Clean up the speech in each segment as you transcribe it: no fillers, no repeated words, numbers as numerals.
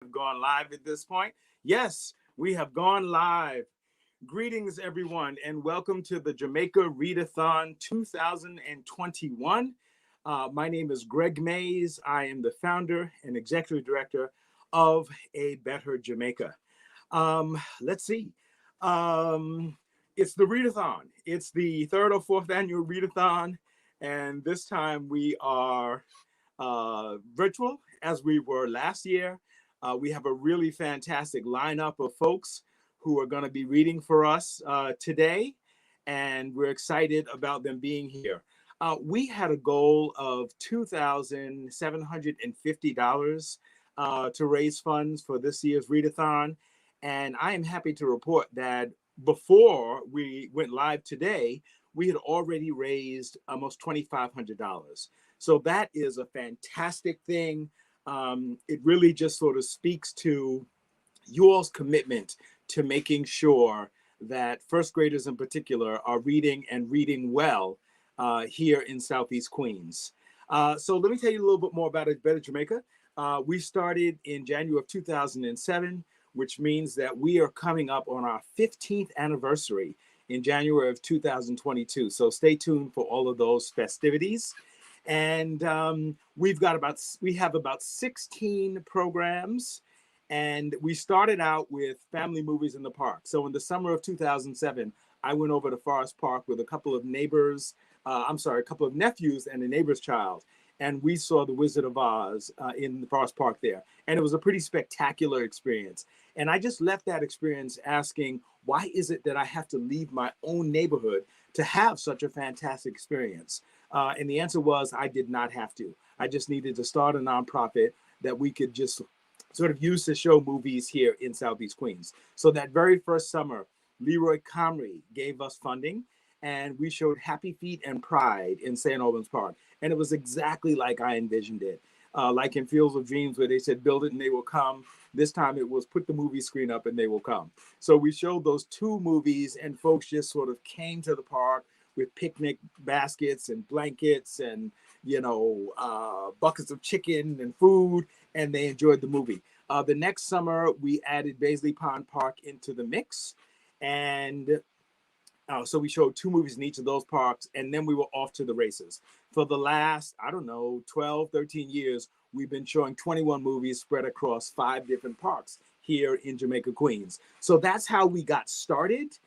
have gone live at this point. Yes, we have gone live. Greetings, everyone, and welcome to the Jamaica Read-a-thon 2021. My name is Greg Mays. I am the founder and executive director of A Better Jamaica. Let's see. It's the Read-a-thon. It's the third or fourth annual Read-a-thon, and this time we are virtual as we were last year. We have a really fantastic lineup of folks who are going to be reading for us today, and we're excited about them being here. We had a goal of $2,750 to raise funds for this year's Readathon, and I am happy to report that before we went live today, we had already raised almost $2,500. So that is a fantastic thing. It really just sort of speaks to you all's commitment to making sure that first graders in particular are reading and reading well here in Southeast Queens. So let me tell you a little bit more about it, Better Jamaica. We started in January of 2007, which means that we are coming up on our 15th anniversary in January of 2022. So stay tuned for all of those festivities. And we have about 16 programs, and we started out with family movies in the park. So in the summer of 2007, I went over to Forest Park with a couple of a couple of nephews and a neighbor's child, and we saw The Wizard of Oz in the Forest Park there. And it was a pretty spectacular experience. And I just left that experience asking, why is it that I have to leave my own neighborhood to have such a fantastic experience? And the answer was, I did not have to. I just needed to start a nonprofit that we could just sort of use to show movies here in Southeast Queens. So that very first summer, Leroy Comrie gave us funding, and we showed Happy Feet and Pride in St. Albans Park. And it was exactly like I envisioned it. Like in Fields of Dreams, where they said, build it and they will come. This time it was put the movie screen up and they will come. So we showed those two movies, and folks just sort of came to the park with picnic baskets and blankets and, buckets of chicken and food, and they enjoyed the movie. The next summer, we added Baisley Pond Park into the mix. And so we showed two movies in each of those parks, and then we were off to the races. For the last, 12, 13 years, we've been showing 21 movies spread across 5 different parks here in Jamaica, Queens. So that's how we got started.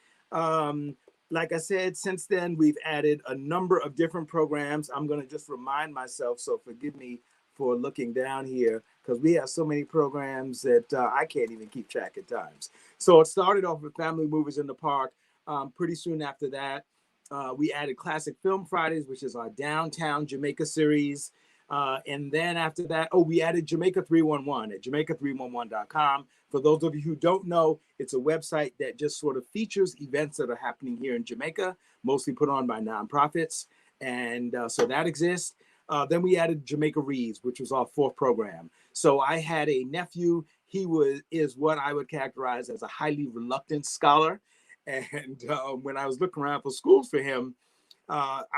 Like I said, since then, we've added a number of different programs. I'm going to just remind myself, so forgive me for looking down here, because we have so many programs that I can't even keep track at times. So it started off with family movies in the park. Pretty soon after that, we added Classic Film Fridays, which is our downtown Jamaica series. And then after that, we added Jamaica 311 at jamaica311.com. For those of you who don't know, it's a website that just sort of features events that are happening here in Jamaica, mostly put on by nonprofits. And so that exists. Then we added Jamaica Reads, which was our 4th program. So I had a nephew. He is what I would characterize as a highly reluctant scholar. And when I was looking around for schools for him,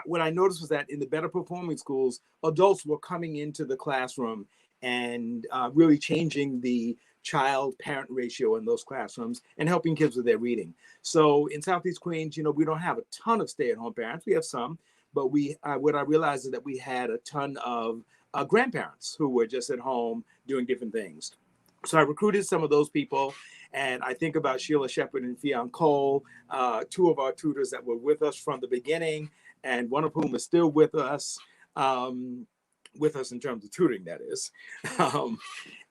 what I noticed was that in the better performing schools, adults were coming into the classroom and really changing the child-parent ratio in those classrooms and helping kids with their reading. So in Southeast Queens, we don't have a ton of stay-at-home parents. We have some, but what I realized is that we had a ton of grandparents who were just at home doing different things. So I recruited some of those people, and I think about Sheila Shepard and Fionn Cole, 2 of our tutors that were with us from the beginning, and one of whom is still with us in terms of tutoring, that is. So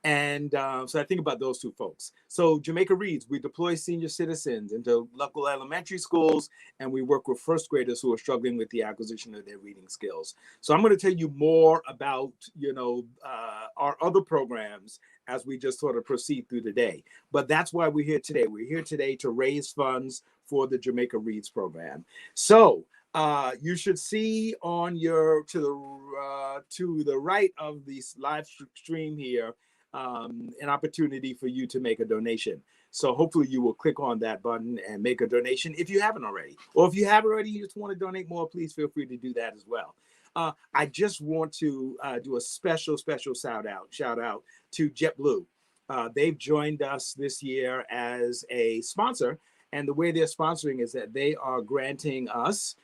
I think about those 2 folks. So Jamaica Reads, we deploy senior citizens into local elementary schools, and we work with first graders who are struggling with the acquisition of their reading skills. So I'm going to tell you more about, our other programs as we just sort of proceed through the day. But that's why we're here today. We're here today to raise funds for the Jamaica Reads program. So you should see on to the right of this live stream here, an opportunity for you to make a donation. So hopefully you will click on that button and make a donation if you haven't already. Or if you have already, you just want to donate more, please feel free to do that as well. I just want to do a special shout out to JetBlue. They've joined us this year as a sponsor. And the way they're sponsoring is that they are granting us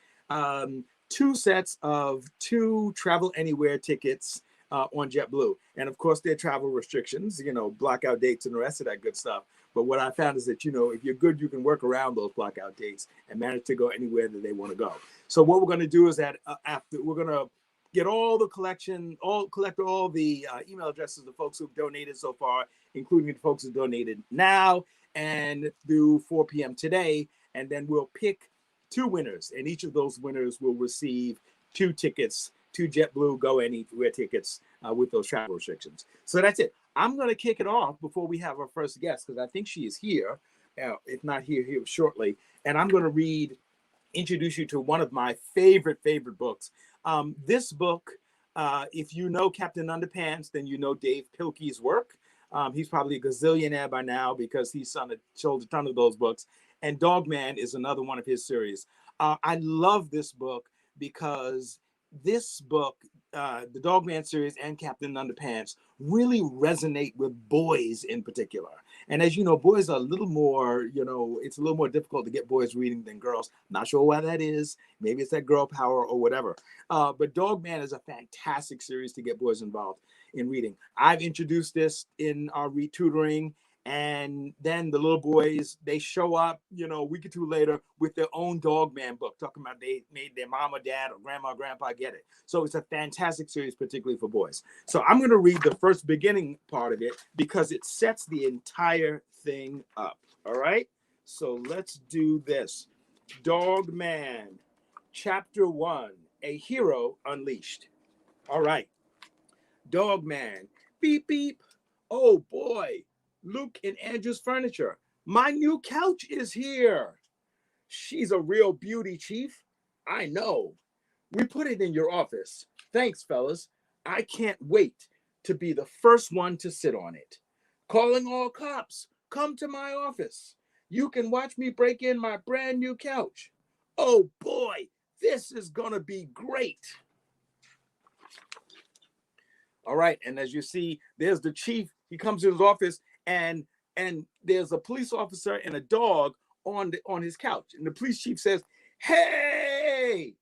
two sets of 2 Travel Anywhere tickets on JetBlue. And of course, there are travel restrictions, blackout dates and the rest of that good stuff. But what I found is that, if you're good, you can work around those blackout dates and manage to go anywhere that they want to go. So what we're going to do is that after we're going to get all the collect all the email addresses of the folks who've donated so far, including the folks who donated now and through 4 p.m. today. And then we'll pick 2 winners, and each of those winners will receive 2 tickets, 2 JetBlue Go Anywhere tickets with those travel restrictions. So that's it. I'm going to kick it off before we have our first guest, because I think she is here, if not here shortly. And I'm going to introduce you to one of my favorite books. This book, if you know Captain Underpants, then you know Dave Pilkey's work. He's probably a gazillionaire by now because he's sold a ton of those books. And Dog Man is another one of his series. I love this book because this book, the Dog Man series and Captain Underpants, really resonate with boys in particular. And as you know, boys are a little more, it's a little more difficult to get boys reading than girls. Not sure why that is. Maybe it's that girl power or whatever. But Dog Man is a fantastic series to get boys involved in reading. I've introduced this in our read tutoring. And then the little boys, they show up, a week or 2 later with their own Dog Man book, talking about they made their mom or dad or grandma or grandpa get it. So it's a fantastic series, particularly for boys. So I'm going to read the first beginning part of it because it sets the entire thing up. All right. So let's do this. Dog Man, Chapter 1, A Hero Unleashed. All right. Dog Man, beep, beep. Oh, boy. Luke and Andrew's furniture. My new couch is here. She's a real beauty, Chief. I know. We put it in your office. Thanks, fellas. I can't wait to be the first one to sit on it. Calling all cops. Come to my office. You can watch me break in my brand new couch. Oh boy, this is gonna be great. All right, and as you see, there's the chief. He comes to his office, and there's a police officer and a dog on his couch. And the police chief says, "Hey,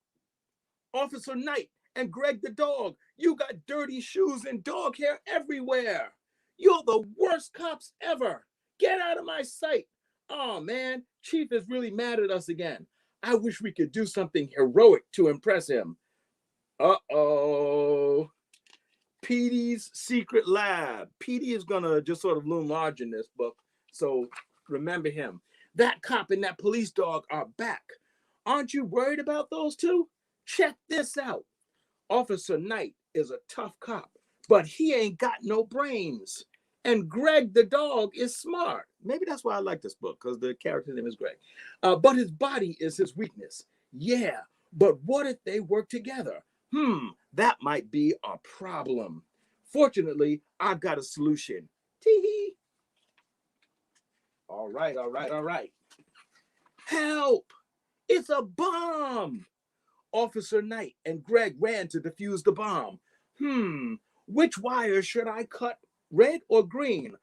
Officer Knight and Greg the dog, you got dirty shoes and dog hair everywhere. You're the worst cops ever. Get out of my sight. Oh man, Chief is really mad at us again. I wish we could do something heroic to impress him." Uh-oh. Petey's Secret Lab. Petey is gonna just sort of loom large in this book, so remember him. That cop and that police dog are back. Aren't you worried about those two? Check this out. Officer Knight is a tough cop, but he ain't got no brains. And Greg the dog is smart. Maybe that's why I like this book, because the character's name is Greg. But his body is his weakness. Yeah, but what if they work together? That might be a problem. Fortunately, I've got a solution. Tee-hee. All right. Help! It's a bomb! Officer Knight and Greg ran to defuse the bomb. Which wire should I cut? Red or green?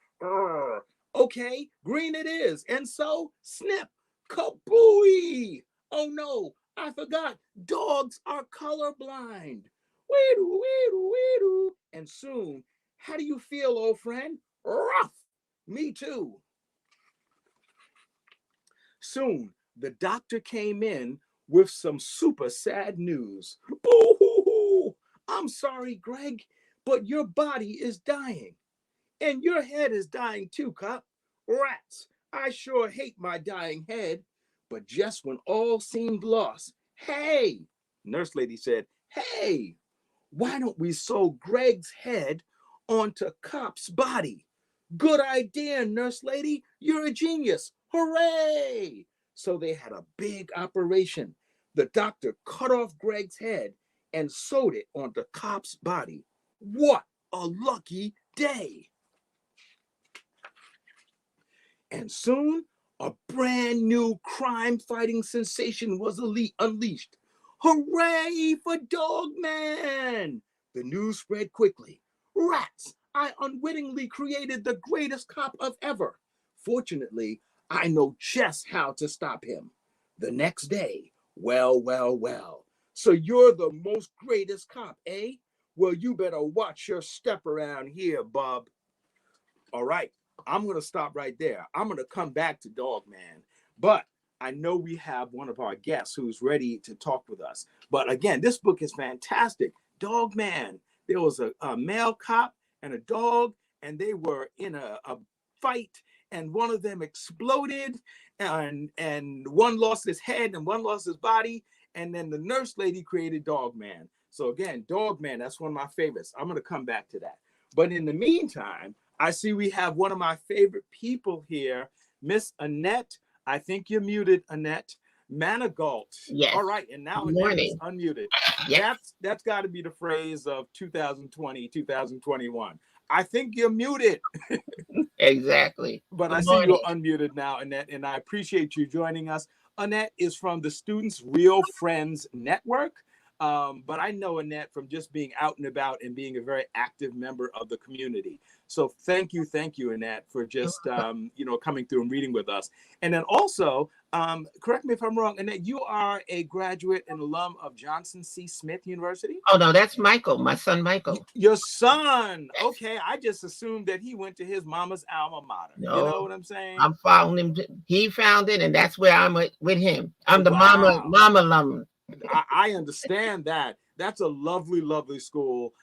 Okay, green it is. And so, snip, kabooey! Oh no, I forgot. Dogs are colorblind. Weedoo, weedoo, weedoo. And soon, how do you feel, old friend? Rough. Me too. Soon, the doctor came in with some super sad news. Boo-hoo-hoo! I'm sorry, Greg, but your body is dying. And your head is dying too, cop. Rats, I sure hate my dying head. But just when all seemed lost, hey, Nurse Lady said, hey, why don't we sew Greg's head onto Cop's body? Good idea, Nurse Lady. You're a genius. Hooray! So they had a big operation. The doctor cut off Greg's head and sewed it onto Cop's body. What a lucky day! And soon, a brand new crime-fighting sensation was unleashed. Hooray for Dog Man! The news spread quickly. Rats, I unwittingly created the greatest cop of ever. Fortunately, I know just how to stop him. The next day, well, well, well. So you're the most greatest cop, eh? Well, you better watch your step around here, bub. All right, I'm going to stop right there. I'm going to come back to Dog Man, but I know we have one of our guests who's ready to talk with us. But again, this book is fantastic. Dog Man. There was a male cop and a dog, and they were in a fight, and one of them exploded, and one lost his head and one lost his body, and then the nurse lady created Dog Man. So again, Dog Man, that's one of my favorites. I'm going to come back to that. But in the meantime, I see we have one of my favorite people here, Miss Annette. I think you're muted, Annette. Manigault. Yes. All right, and now Good Annette morning. is unmuted. Yes. That's got to be the phrase of 2020, 2021. I think you're muted. Exactly. But Good I see morning. you're unmuted now, Annette, and I appreciate you joining us. Annette is from the Students Real Friends Network. But I know Annette from just being out and about and being a very active member of the community. So thank you, Annette, for just coming through and reading with us. And then also, correct me if I'm wrong, Annette, you are a graduate and alum of Johnson C. Smith University. Oh no, that's Michael, my son Michael. Your son. Okay, I just assumed that he went to his mama's alma mater. No, you know what I'm saying? I'm following him. He found it, and that's where I'm with him. I'm the Wow. mama alum. I understand that. That's a lovely, lovely school.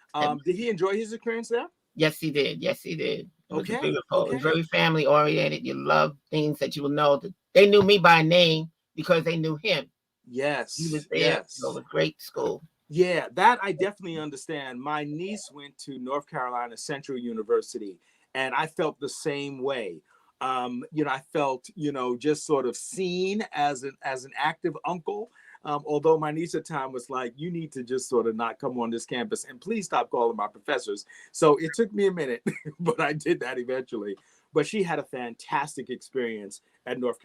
Did he enjoy his experience there? Yes, he did. Yes, he did. It was beautiful. Okay. It was very family oriented. You love things that you will know. They knew me by name because they knew him. Yes. He was there. Yes. So it was a great school. Yeah, that I definitely understand. My niece went to North Carolina Central University, and I felt the same way. I felt, just sort of seen as an active uncle. Although my niece at the time was like, you need to just sort of not come on this campus and please stop calling my professors. So it took me a minute, but I did that eventually. But she had a fantastic experience at North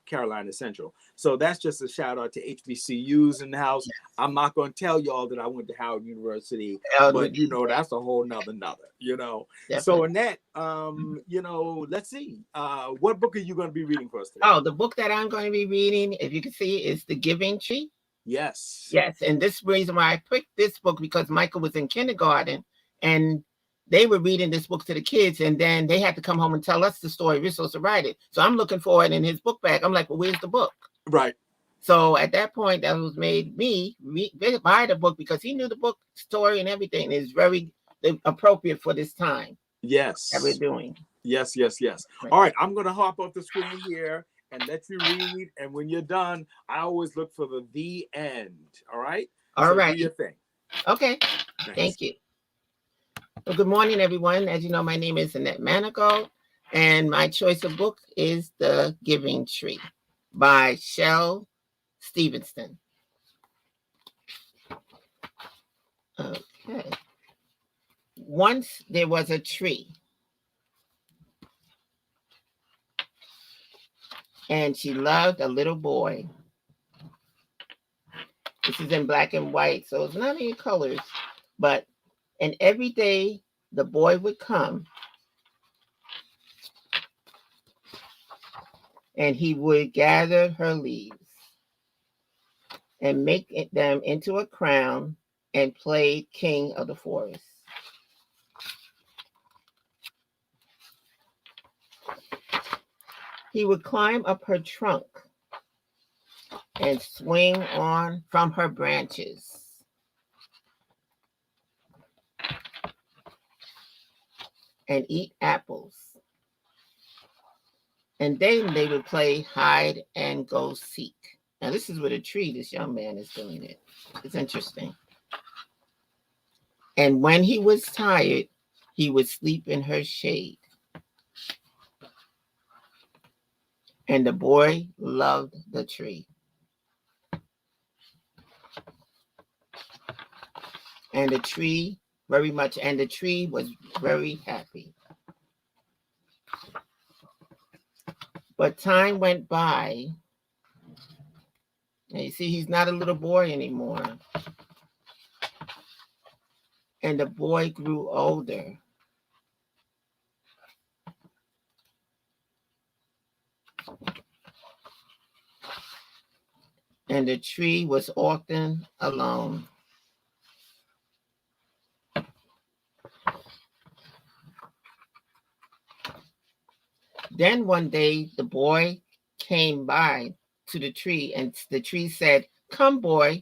Carolina Central. So that's just a shout out to HBCUs in the house. I'm not going to tell y'all that I went to Howard University, but that's a whole nother. Definitely. So Annette, let's see. What book are you going to be reading for us today? Oh, the book that I'm going to be reading, if you can see, is The Giving Tree. Yes. Yes. And this reason why I picked this book, because Michael was in kindergarten and they were reading this book to the kids, and then they had to come home and tell us the story. We're supposed to write it. So I'm looking for it in his book bag. I'm like, well, where's the book? Right. So at that point, that was made me buy the book because he knew the book story and everything is very appropriate for this time. Yes. That we're doing. Yes. All right. I'm going to hop off the screen here and let you read. And when you're done, I always look for the end. All right. All right. Do your thing. Okay. Thanks. Thank you. Well, good morning, everyone. As you know, my name is Annette Manigault, and my choice of book is The Giving Tree by Shel Stevenson. Okay. Once there was a tree, and she loved a little boy. This is in black and white, so it's not in colors, and every day the boy would come and he would gather her leaves and make them into a crown and play king of the forest. He would climb up her trunk and swing on from her branches. And eat apples. And then they would play hide and go seek. Now this is with a tree this young man is doing it. It's interesting. And when he was tired, he would sleep in her shade. And the boy loved the tree. And the tree very much, and the tree was very happy. But time went by. And you see, he's not a little boy anymore. And the boy grew older. and the tree was often alone. Then one day the boy came by to the tree, and the tree said, "Come, boy,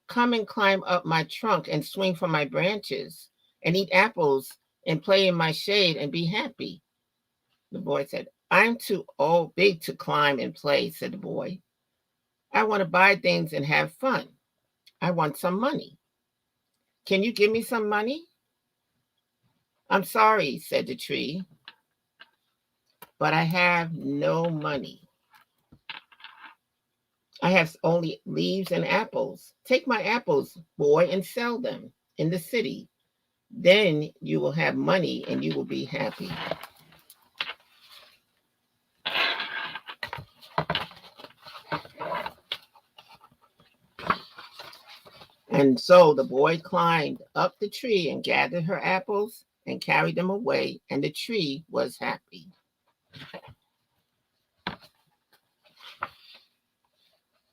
come and climb up my trunk and swing from my branches and eat apples and play in my shade and be happy." The boy said, "I'm too old, big to climb and play," said the boy. "I want to buy things and have fun. I want some money. Can you give me some money?" "I'm sorry," said the tree, "but I have no money. I have only leaves and apples. Take my apples, boy, and sell them in the city. Then you will have money and you will be happy." And so the boy climbed up the tree and gathered her apples and carried them away, and the tree was happy.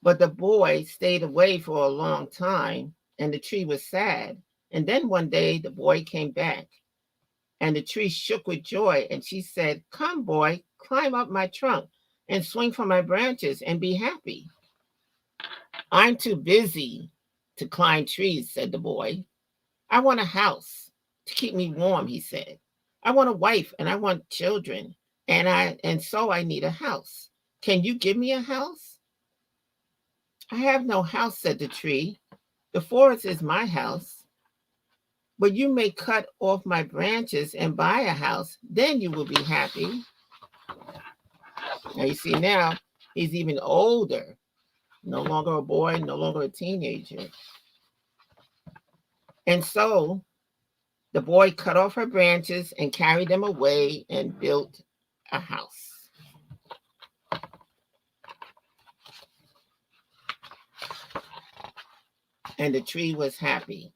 But the boy stayed away for a long time, and the tree was sad. And then one day the boy came back, and the tree shook with joy, and she said, "Come, boy, climb up my trunk and swing from my branches and be happy." "I'm too busy to climb trees," said the boy. "I want a house to keep me warm," he said. "I want a wife and I want children, and so I need a house. Can you give me a house?" "I have no house," said the tree. "The forest is my house. But you may cut off my branches and buy a house. Then you will be happy." Now you see, now he's even older. No longer a boy, no longer a teenager. And so the boy cut off her branches and carried them away and built a house. And the tree was happy.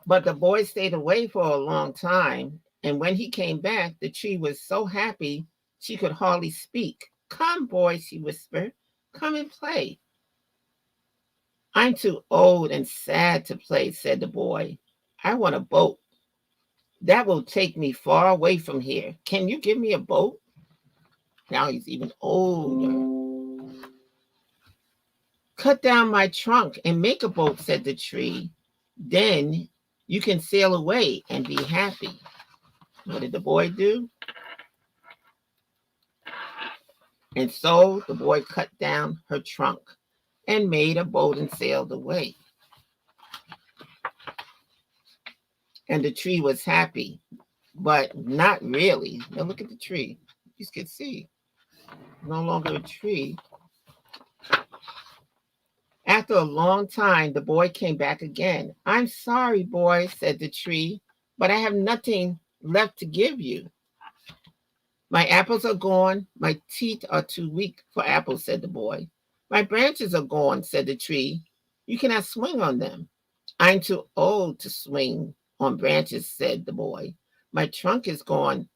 But the boy stayed away for a long time, and when he came back, the tree was so happy she could hardly speak. "Come, boy," she whispered, "come and play." "I'm too old and sad to play," said the boy. "I want a boat that will take me far away from here. Can you give me a boat?" Now he's even older. "Cut down my trunk and make a boat," said the tree. "Then you can sail away and be happy." What did the boy do? And so the boy cut down her trunk and made a boat and sailed away. And the tree was happy, but not really. Now look at the tree. You can see, no longer a tree. After a long time, the boy came back again. "I'm sorry, boy," said the tree, "but I have nothing left to give you." "My apples are gone. My teeth are too weak for apples," said the boy. "My branches are gone," said the tree. "You cannot swing on them." "I'm too old to swing on branches," said the boy. "My trunk is gone,"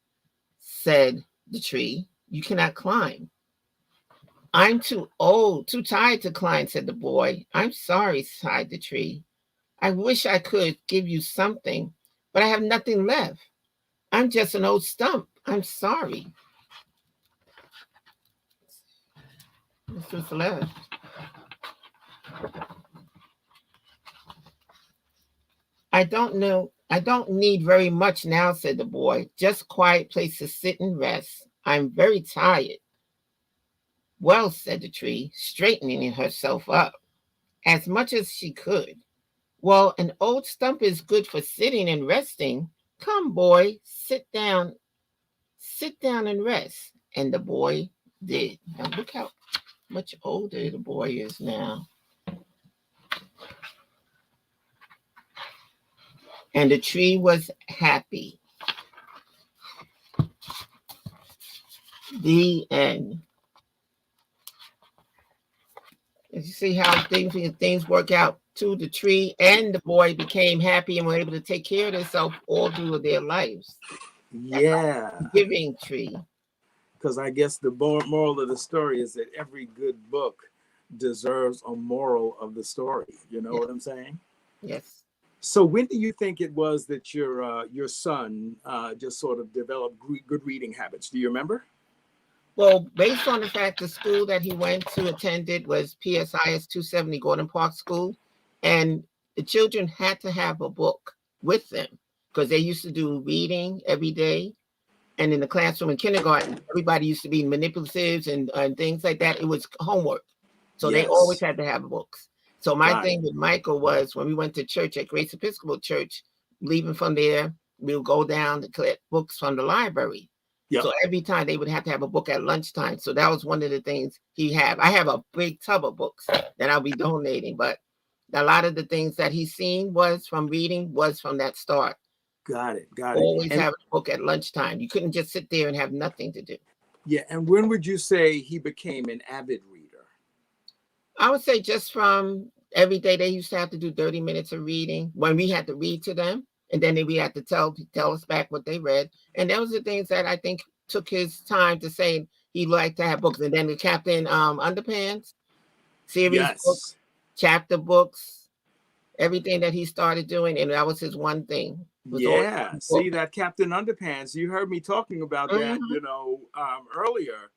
said the tree. "You cannot climb." "I'm too old, too tired to climb," said the boy. "I'm sorry," sighed the tree. "I wish I could give you something, but I have nothing left. I'm just an old stump. I'm sorry." This was left. I don't need very much now," said the boy. "Just a quiet place to sit and rest. I'm very tired." "Well," said the tree, straightening herself up as much as she could. "Well, an old stump is good for sitting and resting. Come, boy, sit down and rest." And the boy did. Now look how much older the boy is now. And the tree was happy. The end. You see how things work out too. The tree and the boy became happy and were able to take care of themselves all through their lives. Yeah. Giving tree. Because I guess the moral of the story is that every good book deserves a moral of the story. You know Yes. what I'm saying? Yes. So when do you think it was that your son just sort of developed good reading habits? Do you remember? Well, based on the fact the school that he went to attended was PSIS 270 Gordon Park School, and the children had to have a book with them because they used to do reading every day. And in the classroom in kindergarten, everybody used to be manipulatives and things like that. It was homework. So they always Yes. had to have books. So my Got it. thing with Michael was when we went to church at Grace Episcopal Church, leaving from there, we would go down to collect books from the library. Yep. So every time they would have to have a book at lunchtime. So that was one of the things he had. I have a big tub of books that I'll be donating, but a lot of the things that he's seen was from reading, was from that start. Got it. Got it. Always And have a book at lunchtime. You couldn't just sit there and have nothing to do. yeah. And when would you say he became an avid reader? I would say just from every day they used to have to do 30 minutes of reading when we had to read to them. And then we had to tell us back what they read. And those are things that I think took his time to say he liked to have books. And then the Captain Underpants series books, Yes. chapter books, everything that he started doing. And that was his one thing. Was always Yeah. one See book. that Captain Underpants? You heard me talking about that, Mhm. earlier.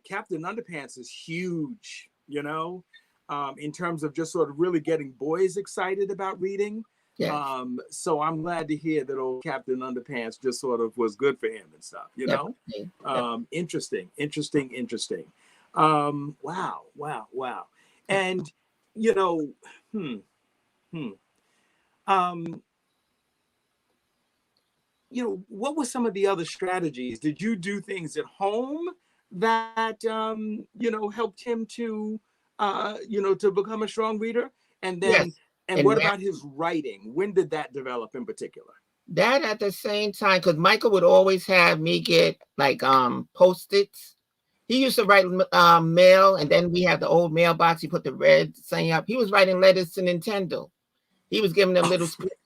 Captain Underpants is huge, in terms of just sort of really getting boys excited about reading. Yes, So I'm glad to hear that old Captain Underpants just sort of was good for him and stuff. definitely. Interesting, interesting, interesting. Wow, wow, wow. And, you know, hmm, hmm. Um, what were some of the other strategies? Did you do things at home that, helped him to become a strong reader? And then, Yes. and And what about his writing? When did that develop in particular? that at the same time, because Michael would always have me get like post-its. He used to write mail, and then we had the old mailbox. He put the red thing up. He was writing letters to Nintendo. He was giving them little scripts.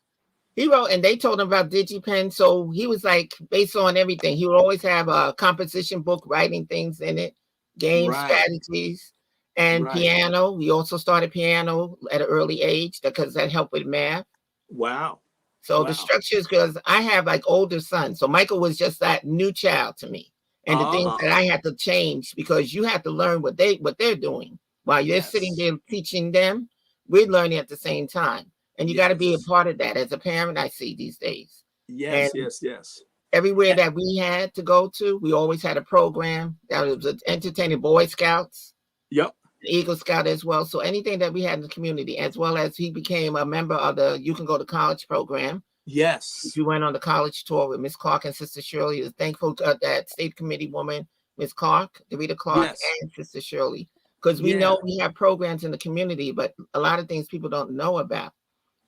He wrote, and they told him about DigiPen. So he was like based on everything. He would always have a composition book, writing things in it, game Right, strategies, and right. piano. We also started piano at an early age because that helped with math. Wow, So the wow. structures, because I have like older sons. So Michael was just that new child to me. And the things that Ah, I had to change because you have to learn what they're doing. While you're sitting yes, there teaching them, we're learning at the same time. And you got to be a yes, part of that as a parent, I see these days. And yes, yes, yes. everywhere Eh, that we had to go to, we always had a program that was entertaining Boy Scouts, yep, Eagle Scout as well. So anything that we had in the community, as well as he became a member of the You Can Go to College program. yes, We went on the college tour with Miss Clark and Sister Shirley. Was thankful to that state committee woman, Miss Clark, Rita Clark, yes, and Sister Shirley, because we yeah, know we have programs in the community, but a lot of things people don't know about.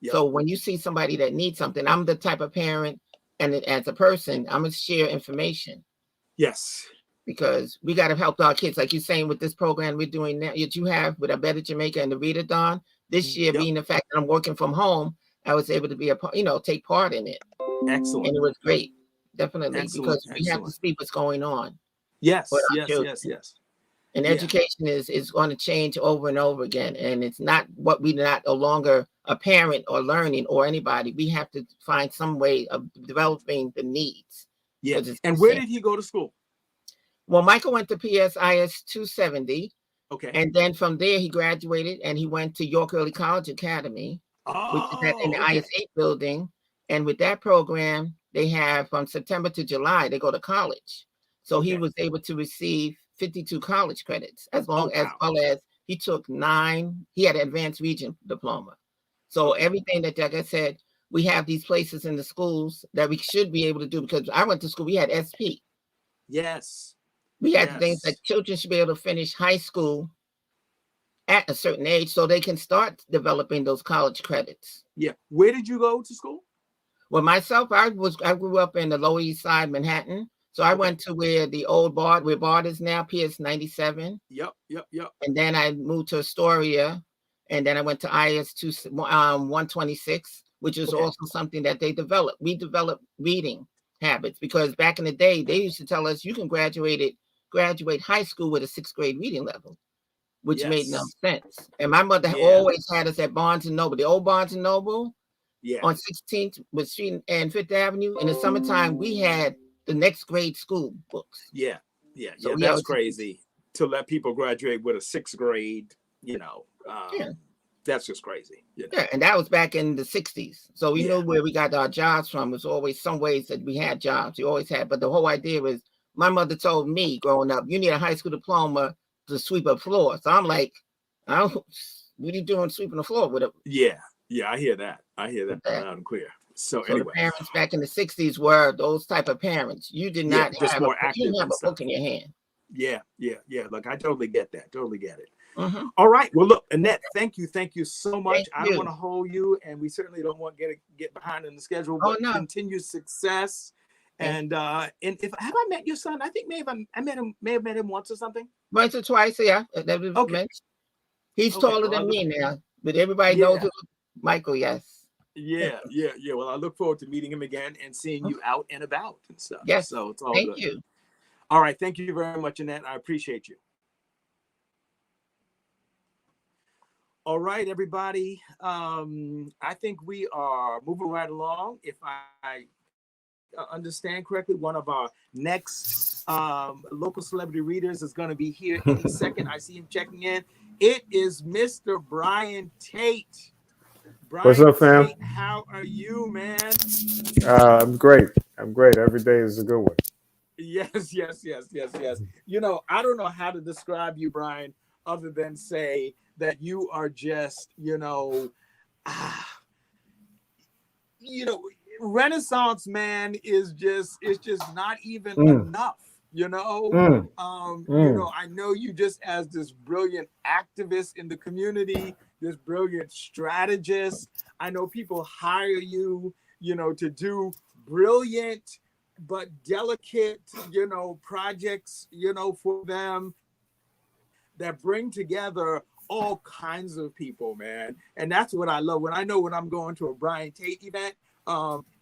yep, So when you see somebody that needs something, I'm the type of parent, and as a person, I'm gonna share information yes, because we got to help our kids. Like you're saying with this program we're doing now, that you have with a Better Jamaica and the Read-a-thon this year, yep. being the fact that I'm working from home, I was able to be a part, take part in it. And Excellent, it was great, definitely, excellent, because we have to excellent. see what's going on with Yes, our yes, yes, children. yes. And Yeah, education is going to change over and over again. And it's not what we not no longer a parent or learning or anybody. We have to find some way of developing the needs yeah. because it's And where missing. did he go to school? Well, Michael went to PSIS 270. Okay. And then from there, he graduated and he went to York Early College Academy, which is in Oh, the okay. IS8 building. And with that program, they have from September to July, they go to college. So he Okay. was able to receive 52 college credits Oh, as wow. well as he took 9, he had an advanced region diploma. So Okay. everything that, like I said, we have these places in the schools that we should be able to do because I went to school, we had SP. Yes. We had the things Yes. that children should be able to finish high school at a certain age so they can start developing those college credits. Yeah. Where did you go to school? Well, myself, I grew up in the Lower East Side, Manhattan. So I Okay. went to where the old Bard, where Bard is now, PS 97. Yep. Yep. Yep. And then I moved to Astoria. And then I went to IS 126, which is Okay. also something that they developed. We developed reading. habits, because back in the day, they used to tell us you can graduate high school with a 6th grade reading level, which made no Yes. sense. And my mother Yeah. always had us at Barnes and Noble, the old Barnes and Noble Yeah. on 16th with Street and 5th Avenue. In the summertime, we had the next grade school books. Yeah. Yeah. So Yeah. we That's always, crazy to let people graduate with a 6th grade, yeah. that's just crazy. Yeah, and that was back in the 60s. So we Yeah. know where we got our jobs from. It was always some ways that we had jobs. We always had, but the whole idea was, my mother told me growing up, you need a high school diploma to sweep a floor. So I'm like, what are you doing sweeping the floor with it? Yeah. Yeah. I hear that. Loud and clear. So So the anyway, parents back in the 60s were those type of parents. You did yeah, not just have more you didn't active have and a stuff. book in your hand. Yeah. Yeah. Yeah. Look, I totally get that. Totally get it. Mm-hmm. All right. Well, look, Annette, thank you so much. Thank I don't you. want to hold you, and we certainly don't want to get behind in the schedule. Oh, But no. continued success. Thank And if have I met your son? I think may have met him once or something. Once or twice, yeah. That was Okay. mentioned. He's Okay. taller Well, than me now, but everybody knows yeah. Michael. Yes. Yeah. Yeah. Yeah. Well, I look forward to meeting him again and seeing you out and about and stuff. Yes. So it's all Thank good. you. All right. Thank you very much, Annette. I appreciate you. All right, everybody. I think we are moving right along. If I understand correctly, one of our next local celebrity readers is going to be here any second. I see him checking in. It is Mr. Brian Tate. Brian What's up, fam? Tate, how are you, man? I'm great. Every day is a good one. Yes. I don't know how to describe you, Brian, other than say that you are just, Renaissance man is just not even enough, I know you just as this brilliant activist in the community, this brilliant strategist. I know people hire you, to do brilliant but delicate, projects, for them that bring together all kinds of people, man. And that's what I love. When I'm going to a Brian Tate event,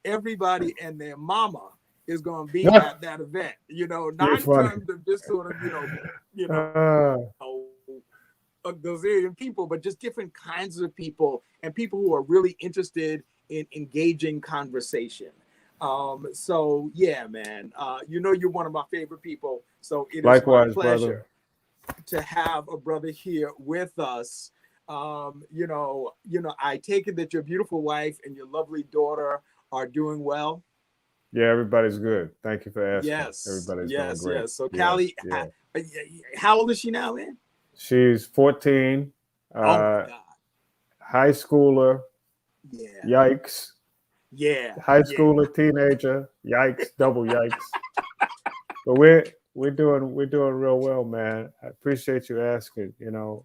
everybody and their mama is going to be at that event, not in terms of just sort of, a gazillion people, but just different kinds of people and people who are really interested in engaging conversation. So yeah, man, you're one of my favorite people. So it is Likewise, my pleasure brother, to have a brother here with us. I take it that your beautiful wife and your lovely daughter are doing well. Yeah, everybody's good. Thank you for asking. Yes, Everybody's doing great. yes. So Callie, how old is she now, man? She's 14. Oh my God. High schooler. Yeah. Yikes. Yeah. High schooler, teenager. Yikes. Double yikes. But we're doing real well, man. I appreciate you asking.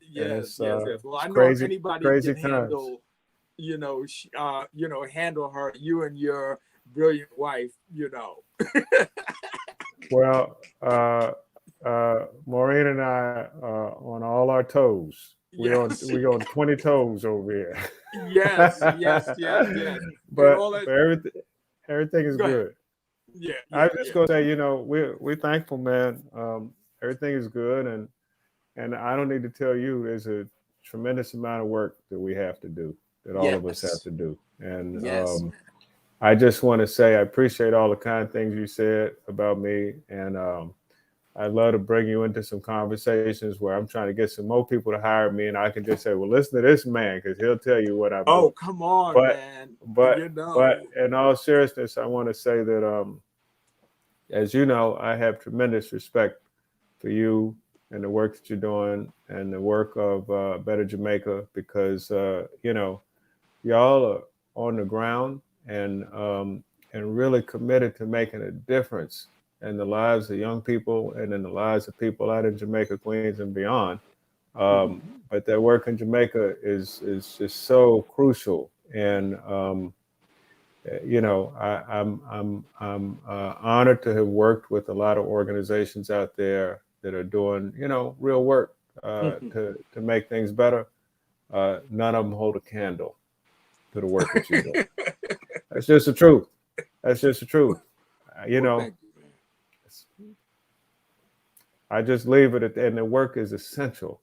Yes. Well, I know crazy, if anybody crazy can times. handle her, you and your brilliant wife, Well, Maureen and I are on all our toes. We on 20 toes over here. Yes. But everything is good. Yeah. I was just gonna say, we're thankful, man. Everything is good, and I don't need to tell you, there's a tremendous amount of work that we have to do, that all of us have to do. And I just want to say I appreciate all the kind things you said about me, and I'd love to bring you into some conversations where I'm trying to get some more people to hire me, and I can just say, well, listen to this man, because he'll tell you what I'm doing. Oh, come on, man. But in all seriousness, I want to say that, as you know, I have tremendous respect for you and the work that you're doing and the work of Better Jamaica, because, y'all are on the ground and really committed to making a difference in the lives of young people and in the lives of people out in Jamaica, Queens, and beyond. But that work in Jamaica is just so crucial. And I'm honored to have worked with a lot of organizations out there that are doing real work to make things better. None of them hold a candle to the work that you do. That's just the truth. You know, thank you, man. I just leave it at and the work is essential.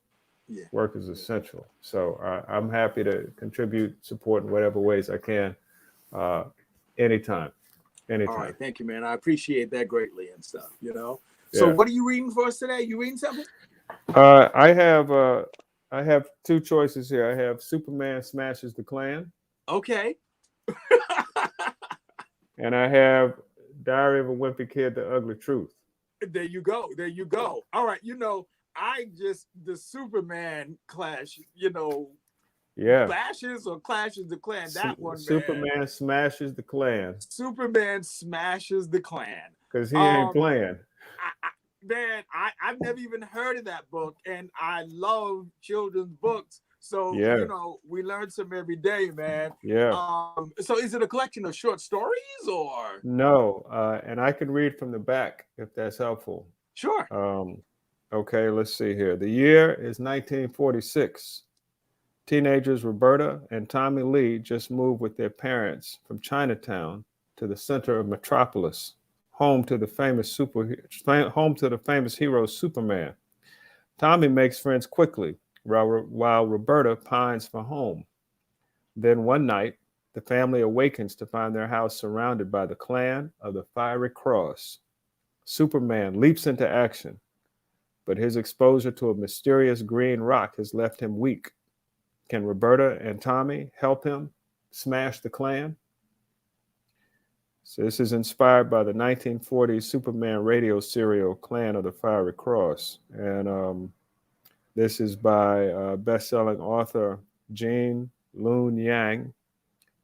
Yeah. Work is essential. So I'm happy to contribute, support in whatever ways I can, anytime. All right, thank you, man. I appreciate that greatly and stuff. So, Yeah. what are you reading for us today? You reading something? I have two choices here. I have Superman Smashes the Klan, Okay. and I have Diary of a Wimpy Kid: The Ugly Truth. There you go. There you go. All right. The Superman clash, Yeah. bashes or clashes the Klan. That one, man. Superman Smashes the Klan. Superman smashes the Klan. Because he ain't playing. I've never even heard of that book, and I love children's books. So, Yeah. we learn some every day, man. Yeah. So is it a collection of short stories or? No, and I can read from the back if that's helpful. Sure. Okay, let's see here. The year is 1946. Teenagers Roberta and Tommy Lee just moved with their parents from Chinatown to the center of Metropolis, home to the famous hero Superman. Tommy makes friends quickly, while Roberta pines for home. Then one night, the family awakens to find their house surrounded by the Clan of the Fiery Cross. Superman leaps into action, but his exposure to a mysterious green rock has left him weak. Can Roberta and Tommy help him smash the Klan? So this is inspired by the 1940s Superman radio serial Clan of the Fiery Cross. And this is by best-selling author Jean Lun Yang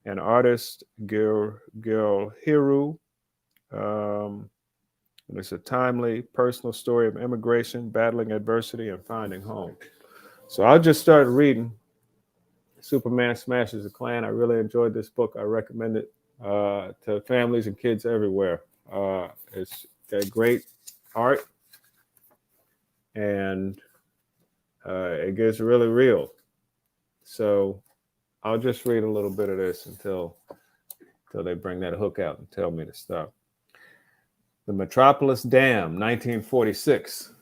and artist Gil Hiru. And it's a timely, personal story of immigration, battling adversity, and finding home. So I'll just start reading Superman Smashes the Klan. I really enjoyed this book. I recommend it to families and kids everywhere. It's got great art, and it gets really real. So I'll just read a little bit of this until they bring that hook out and tell me to stop. The Metropolis Dam, 1946.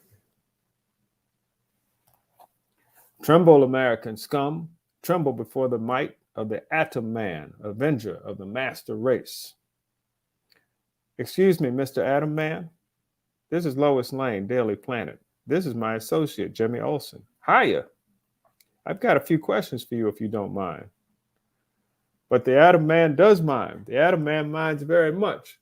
Tremble, American scum. Tremble before the might of the Atom Man, avenger of the master race. Excuse me, Mr. Atom Man. This is Lois Lane, Daily Planet. This is my associate, Jimmy Olsen. Hiya. I've got a few questions for you if you don't mind. But the Atom Man does mind. The Atom Man minds very much.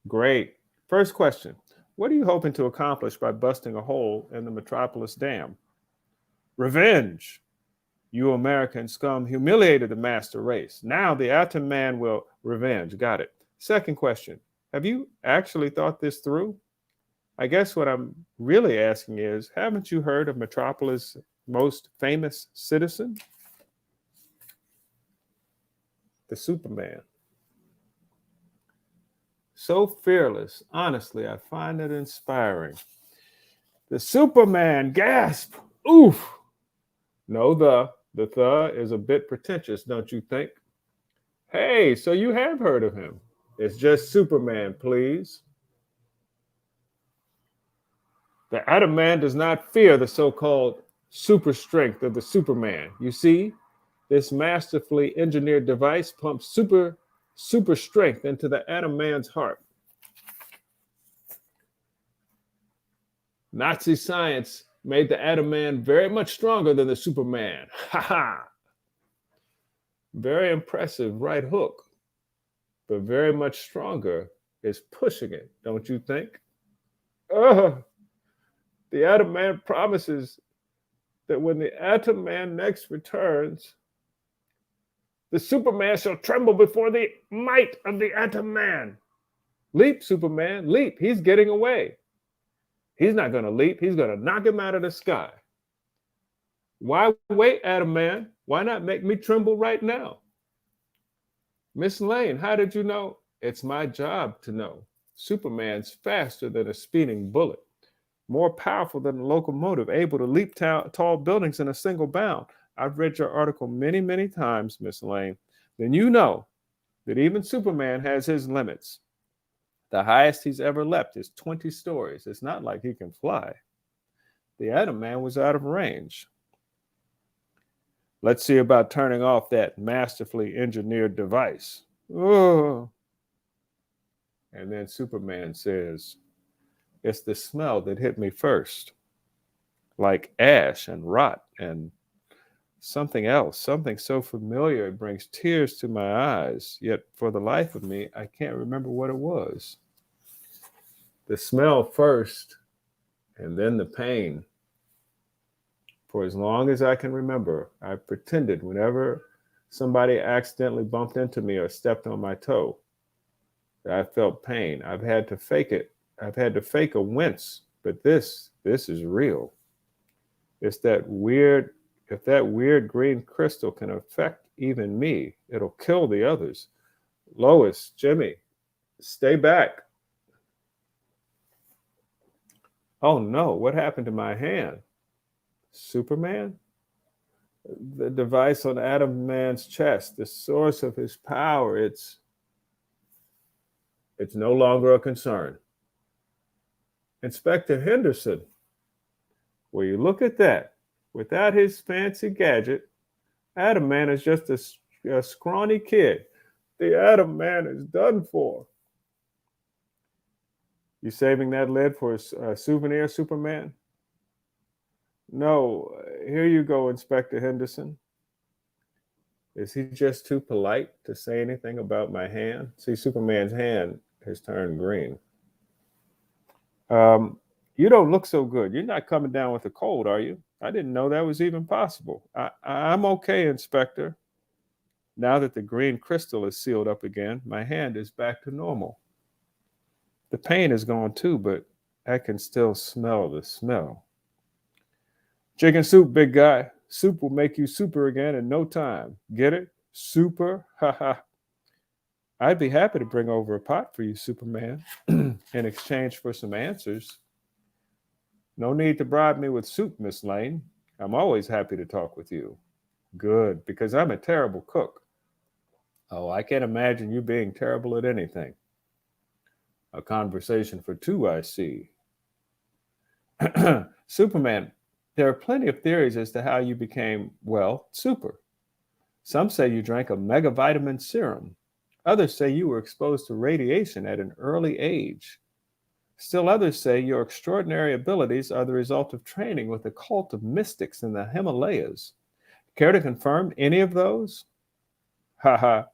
Great. First question. What are you hoping to accomplish by busting a hole in the Metropolis Dam? Revenge. You American scum humiliated the master race. Now the Atom Man will revenge. Got it. Second question. Have you actually thought this through? I guess what I'm really asking is, haven't you heard of Metropolis' most famous citizen? The Superman. So fearless. Honestly, I find it inspiring. The Superman. Gasp. Oof. No, the is a bit pretentious, don't you think? Hey, so you have heard of him. It's just Superman, please. The Atom Man does not fear the so-called super strength of the Superman. You see, this masterfully engineered device pumps super strength into the Atom Man's heart. Nazi science made the Atom Man very much stronger than the Superman. Ha ha! Very impressive right hook, but very much stronger is pushing it, don't you think? The Atom Man promises that when the Atom Man next returns, the Superman shall tremble before the might of the Atom Man. Leap, Superman, leap. He's getting away. He's not going to leap. He's going to knock him out of the sky. Why wait, Atom Man? Why not make me tremble right now? Miss Lane, how did you know? It's my job to know. Superman's faster than a speeding bullet, more powerful than a locomotive, able to leap tall buildings in a single bound. I've read your article many, many times, Miss Lane. Then you know that even Superman has his limits. The highest he's ever leapt is 20 stories. It's not like he can fly. The Atom Man was out of range. Let's see about turning off that masterfully engineered device. Oh. And then Superman says, it's the smell that hit me first. Like ash and rot and something else, something so familiar it brings tears to my eyes. Yet for the life of me, I can't remember what it was. The smell first, and then the pain. For as long as I can remember, I pretended whenever somebody accidentally bumped into me or stepped on my toe, that I felt pain. I've had to fake it. I've had to fake a wince, but this is real. It's that weird, if that weird green crystal can affect even me, it'll kill the others. Lois, Jimmy, stay back. Oh no, what happened to my hand? Superman? The device on Atom Man's chest, the source of his power, it's no longer a concern. Inspector Henderson, will you look at that? Without his fancy gadget, Atom Man is just a scrawny kid. The Atom Man is done for. You saving that lid for a souvenir, Superman? No, here you go, Inspector Henderson. Is he just too polite to say anything about my hand? See, Superman's hand has turned green. You don't look so good. You're not coming down with a cold, are you? I didn't know that was even possible. I'm okay, Inspector. Now that the green crystal is sealed up again, my hand is back to normal. The pain is gone too, but I can still smell the smell. Chicken soup, big guy. Soup will make you super again in no time. Get it? Super? Ha ha. I'd be happy to bring over a pot for you, Superman, in exchange for some answers. No need to bribe me with soup, Miss Lane. I'm always happy to talk with you. Good, because I'm a terrible cook. Oh, I can't imagine you being terrible at anything. A conversation for two, I see. Superman, there are plenty of theories as to how you became, well, super. Some say you drank a megavitamin serum. Others say you were exposed to radiation at an early age. Still others say your extraordinary abilities are the result of training with a cult of mystics in the Himalayas. Care to confirm any of those? Haha,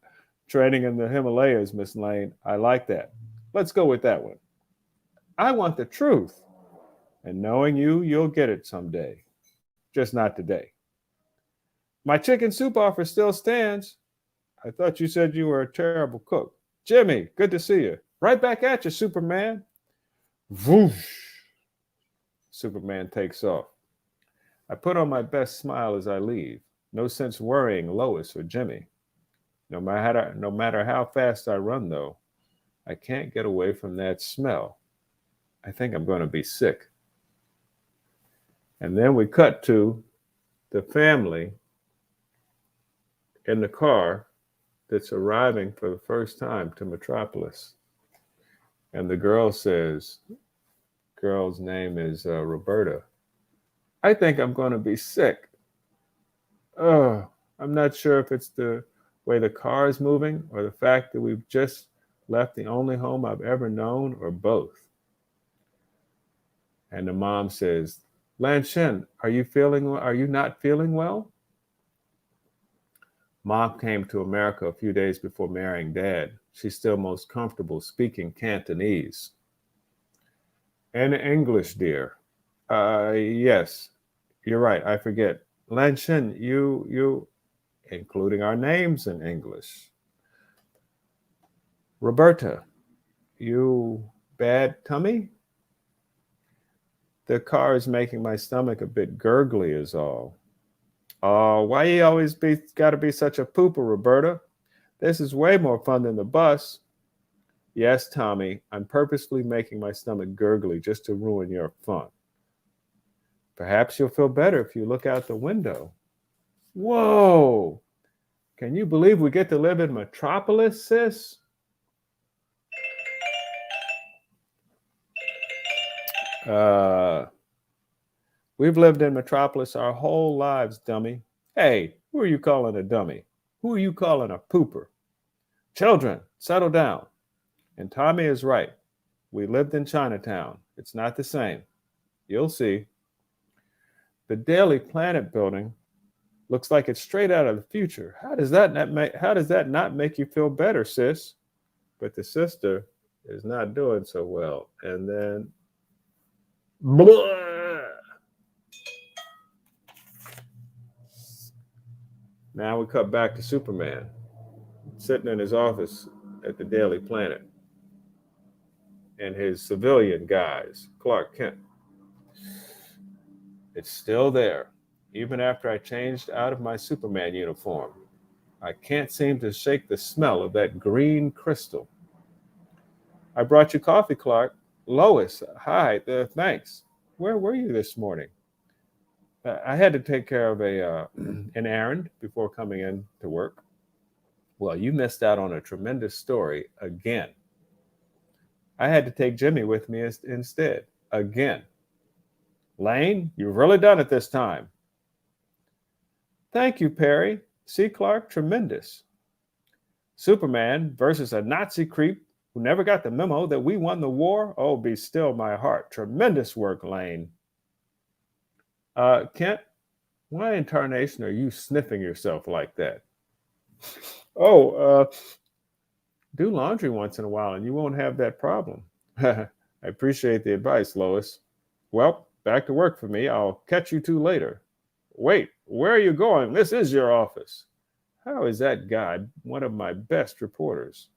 training in the Himalayas, Miss Lane. I like that. Let's go with that one. I want the truth. And knowing you, you'll get it someday. Just not today. My chicken soup offer still stands. I thought you said you were a terrible cook. Jimmy, good to see you. Right back at you, Superman. Whoosh. Superman takes off. I put on my best smile as I leave. No sense worrying Lois or Jimmy. No matter how fast I run, though, I can't get away from that smell. I think I'm going to be sick. And then we cut to the family in the car that's arriving for the first time to Metropolis. And the girl says, girl's name is Roberta. I think I'm going to be sick. I'm not sure if it's the way the car is moving or the fact that we've just left the only home I've ever known, or both. And the mom says, Lan Shen, are you not feeling well? Mom came to America a few days before marrying Dad. She's still most comfortable speaking Cantonese. And English, dear. Yes, you're right, I forget. Lan Shen, you, including our names in English. Roberta, you bad tummy? The car is making my stomach a bit gurgly is all. Oh, why you always gotta be such a pooper, Roberta? This is way more fun than the bus. Yes, Tommy, I'm purposely making my stomach gurgly just to ruin your fun. Perhaps you'll feel better if you look out the window. Whoa! Can you believe we get to live in Metropolis, sis? We've lived in Metropolis our whole lives, dummy. Hey, who are you calling a dummy? Who are you calling a pooper? Children, settle down. And Tommy is right. We lived in Chinatown. It's not the same. You'll see. The Daily Planet building looks like it's straight out of the future. How does that not make you feel better, sis? But the sister is not doing so well. And then blah. Now we cut back to Superman, sitting in his office at the Daily Planet, and his civilian guys, Clark Kent. It's still there, even after I changed out of my Superman uniform. I can't seem to shake the smell of that green crystal. I brought you coffee, Clark. Lois, hi, thanks. Where were you this morning? I had to take care of an errand before coming in to work. Well, you missed out on a tremendous story again. I had to take Jimmy with me instead, again. Lane, you've really done it this time. Thank you, Perry. See, Clark, tremendous. Superman versus a Nazi creep who never got the memo that we won the war. Oh, be still my heart. Tremendous work, Lane. Kent, why in tarnation are you sniffing yourself like that? Do laundry once in a while and you won't have that problem. I appreciate the advice, Lois. Well, back to work for me. I'll catch you two later. Wait, where are you going? This is your office. How is that guy one of my best reporters?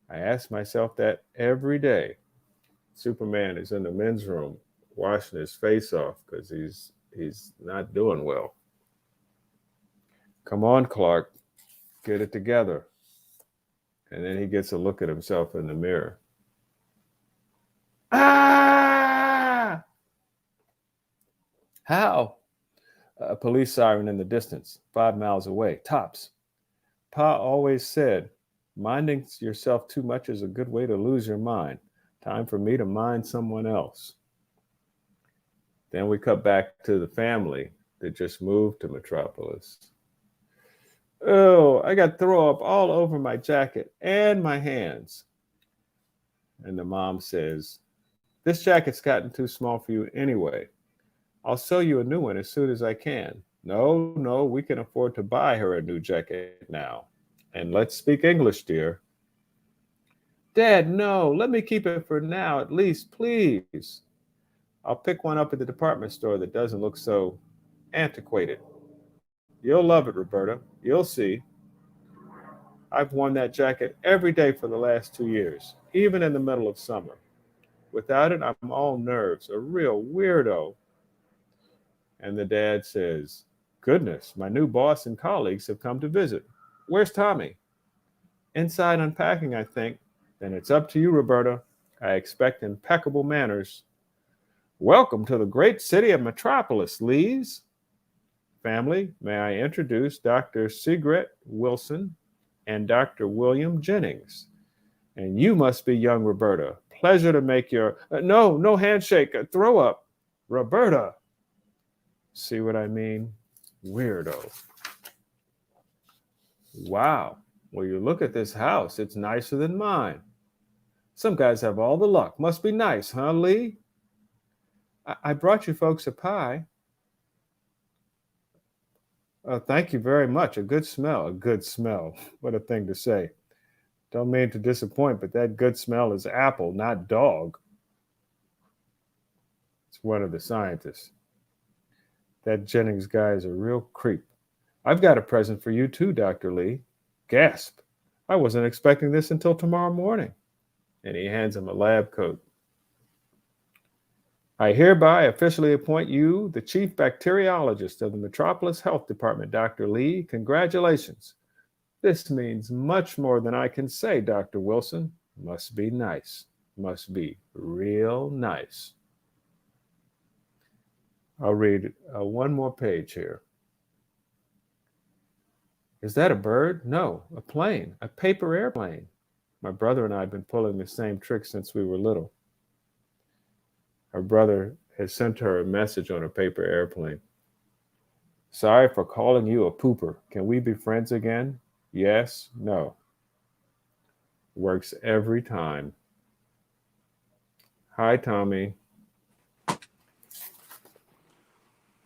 I ask myself that every day. Superman is in the men's room washing his face off because he's not doing well. Come on, Clark, get it together. And then he gets a look at himself in the mirror. Ah! How? A police siren in the distance, 5 miles away, tops. Pa always said, minding yourself too much is a good way to lose your mind. Time for me to mind someone else. Then we cut back to the family that just moved to Metropolis. Oh, I got throw up all over my jacket and my hands. And the mom says, this jacket's gotten too small for you anyway. I'll sew you a new one as soon as I can. No, we can afford to buy her a new jacket now. And let's speak English, dear. Dad, no, let me keep it for now, at least, please. I'll pick one up at the department store that doesn't look so antiquated. You'll love it, Roberta. You'll see. I've worn that jacket every day for the last 2 years, even in the middle of summer. Without it, I'm all nerves, a real weirdo. And the dad says, goodness, my new boss and colleagues have come to visit. Where's Tommy? Inside unpacking, I think. Then it's up to you, Roberta. I expect impeccable manners. Welcome to the great city of Metropolis, Lees. Family, may I introduce Dr. Sigrid Wilson and Dr. William Jennings. And you must be young Roberta. Pleasure to make your... No handshake. Throw up. Roberta. See what I mean? Weirdo. Wow. Well, you look at this house. It's nicer than mine. Some guys have all the luck. Must be nice, huh, Lee? I brought you folks a pie. Thank you very much. A good smell. A good smell. What a thing to say. Don't mean to disappoint, but that good smell is apple, not dog. It's one of the scientists. That Jennings guy is a real creep. I've got a present for you too, Dr. Lee. Gasp. I wasn't expecting this until tomorrow morning. And he hands him a lab coat. I hereby officially appoint you the chief bacteriologist of the Metropolis Health Department, Dr. Lee. Congratulations. This means much more than I can say, Dr. Wilson. Must be nice. Must be real nice. I'll read one more page here. Is that a bird? No, a plane, a paper airplane. My brother and I have been pulling the same trick since we were little. Her brother has sent her a message on a paper airplane. Sorry for calling you a pooper. Can we be friends again? Yes, no. Works every time. Hi, Tommy.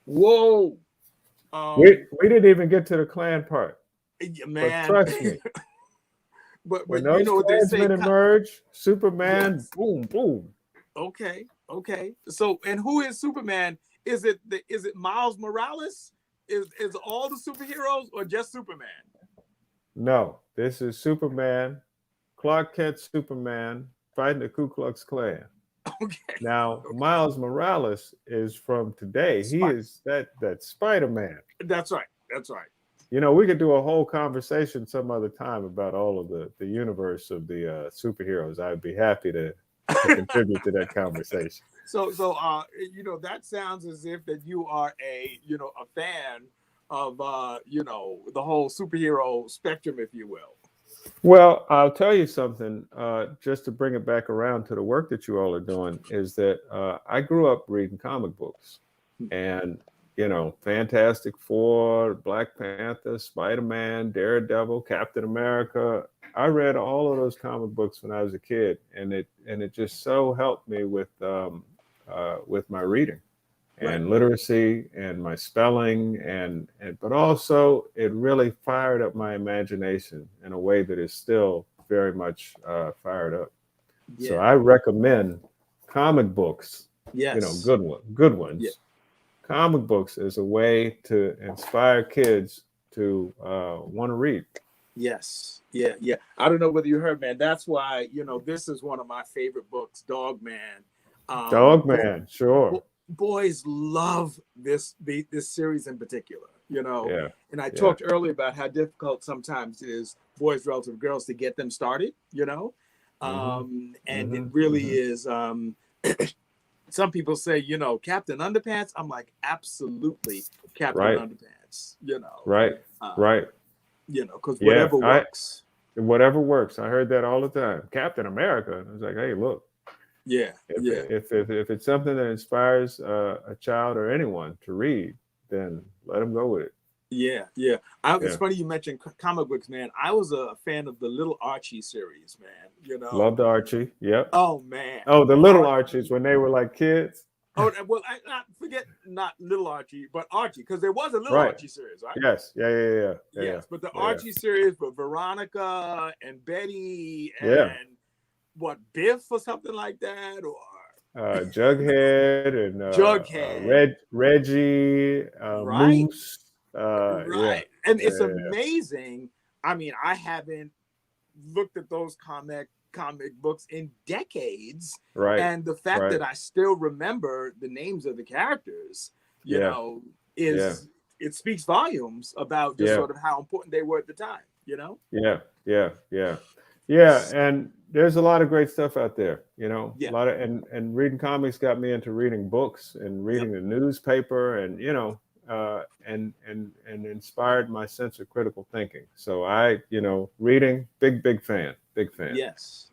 Whoa. We didn't even get to the clan part. But Man. trust me, but when you those know what they say. clansmen emerge, Superman, Yes. boom, boom. Okay. So, and who is Superman? Is it Miles Morales? Is all the superheroes or just Superman? No, this is Superman, Clark Kent Superman fighting the Ku Klux Klan. Okay. Now, Miles Morales is from today. He is that Spider-Man. That's right. You know, we could do a whole conversation some other time about all of the universe of the superheroes. I'd be happy to contribute to that conversation. So you know, that sounds as if that you are a fan of the whole superhero spectrum, if you will. Well, I'll tell you something, just to bring it back around to the work that you all are doing, is that I grew up reading comic books, and Fantastic Four, Black Panther, Spider-Man, Daredevil, Captain America. I read all of those comic books when I was a kid, and it just so helped me with my reading and literacy and my spelling and but also it really fired up my imagination in a way that is still very much fired up. Yeah. So I recommend comic books. Yes. Good ones. Yeah. Comic books is a way to inspire kids to want to read. Yes. Yeah. I don't know whether you heard, man. That's why, this is one of my favorite books, Dog Man. Dog-Man, sure. Boys love this series in particular, Yeah. And I talked earlier about how difficult sometimes it is boys relative to girls to get them started, and it really is. Some people say, Captain Underpants. I'm like, absolutely, Captain Underpants. Right. Because whatever works. Whatever works. I heard that all the time. Captain America. I was like, hey, look. If it's something that inspires a child or anyone to read, then let them go with it. Yeah. It's funny you mentioned comic books, man. I was a fan of the Little Archie series, man. Loved Archie. Yep. Oh man. Oh, the Little Archies when they were like kids. Oh well, I forget not Little Archie, but Archie, because there was a Little Archie series, right? Yes. Yeah. Yes, but the Archie series for Veronica and Betty and Biff or something like that, or Jughead and Reggie, Moose. And it's amazing. I mean, I haven't looked at those comic books in decades, and the fact that I still remember the names of the characters, it speaks volumes about just sort of how important they were at the time. Yeah, and there's a lot of great stuff out there, a lot of and reading comics got me into reading books and reading the newspaper and and inspired my sense of critical thinking. So I, reading, big fan. Yes.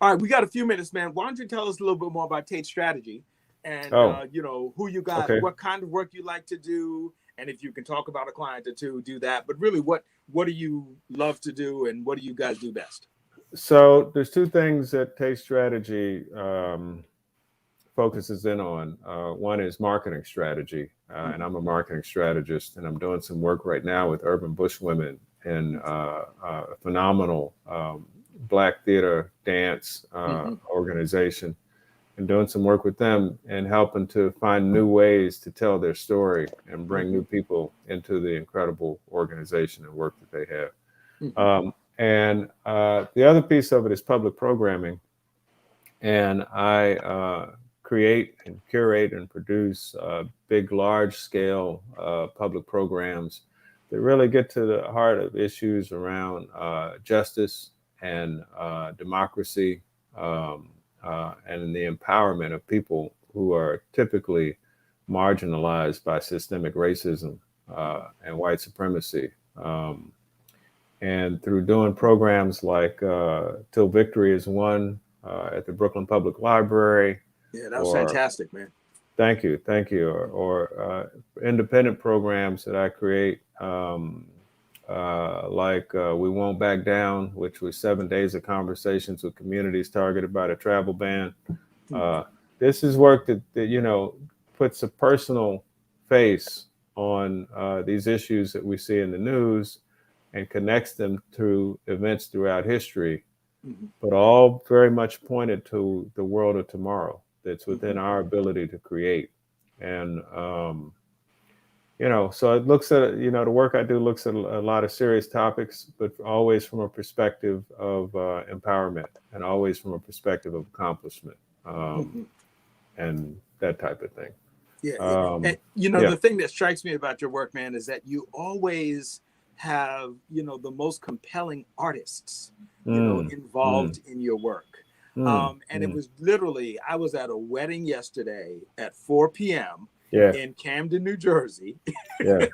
All right, we got a few minutes, man. Why don't you tell us a little bit more about Tate's strategy and who you got, what kind of work you like to do, and if you can talk about a client or two, do that. But really, what do you love to do, and what do you guys do best? So there's two things that Tate Strategy focuses in on. One is marketing strategy, and I'm a marketing strategist, and I'm doing some work right now with Urban Bush Women and a phenomenal Black theater dance organization, and doing some work with them and helping to find new ways to tell their story and bring new people into the incredible organization and work that they have. And the other piece of it is public programming. And I create and curate and produce big, large scale public programs that really get to the heart of issues around justice and democracy and the empowerment of people who are typically marginalized by systemic racism and white supremacy. And through doing programs like Till Victory is Won at the Brooklyn Public Library, Yeah, that was or fantastic, man. thank you, or independent programs that I create, like We Won't Back Down, which was 7 days of conversations with communities targeted by the travel ban. Uh, this is work that you know puts a personal face on these issues that we see in the news and connects them to events throughout history, Mhm. but all very much pointed to the world of tomorrow that's within Mhm. our ability to create. And you know, so it looks at, you know, the work I do looks at a lot of serious topics, but always from a perspective of empowerment, and always from a perspective of accomplishment, Mhm. and that type of thing. Yeah, and Um, you know yeah. the thing that strikes me about your work, man, is that you always have, you know, the most compelling artists, you know, Mm, mm, involved in your work. mm, And it mm. was literally, I was at a wedding yesterday at 4 p.m. Yeah, in Camden, New Jersey, yeah.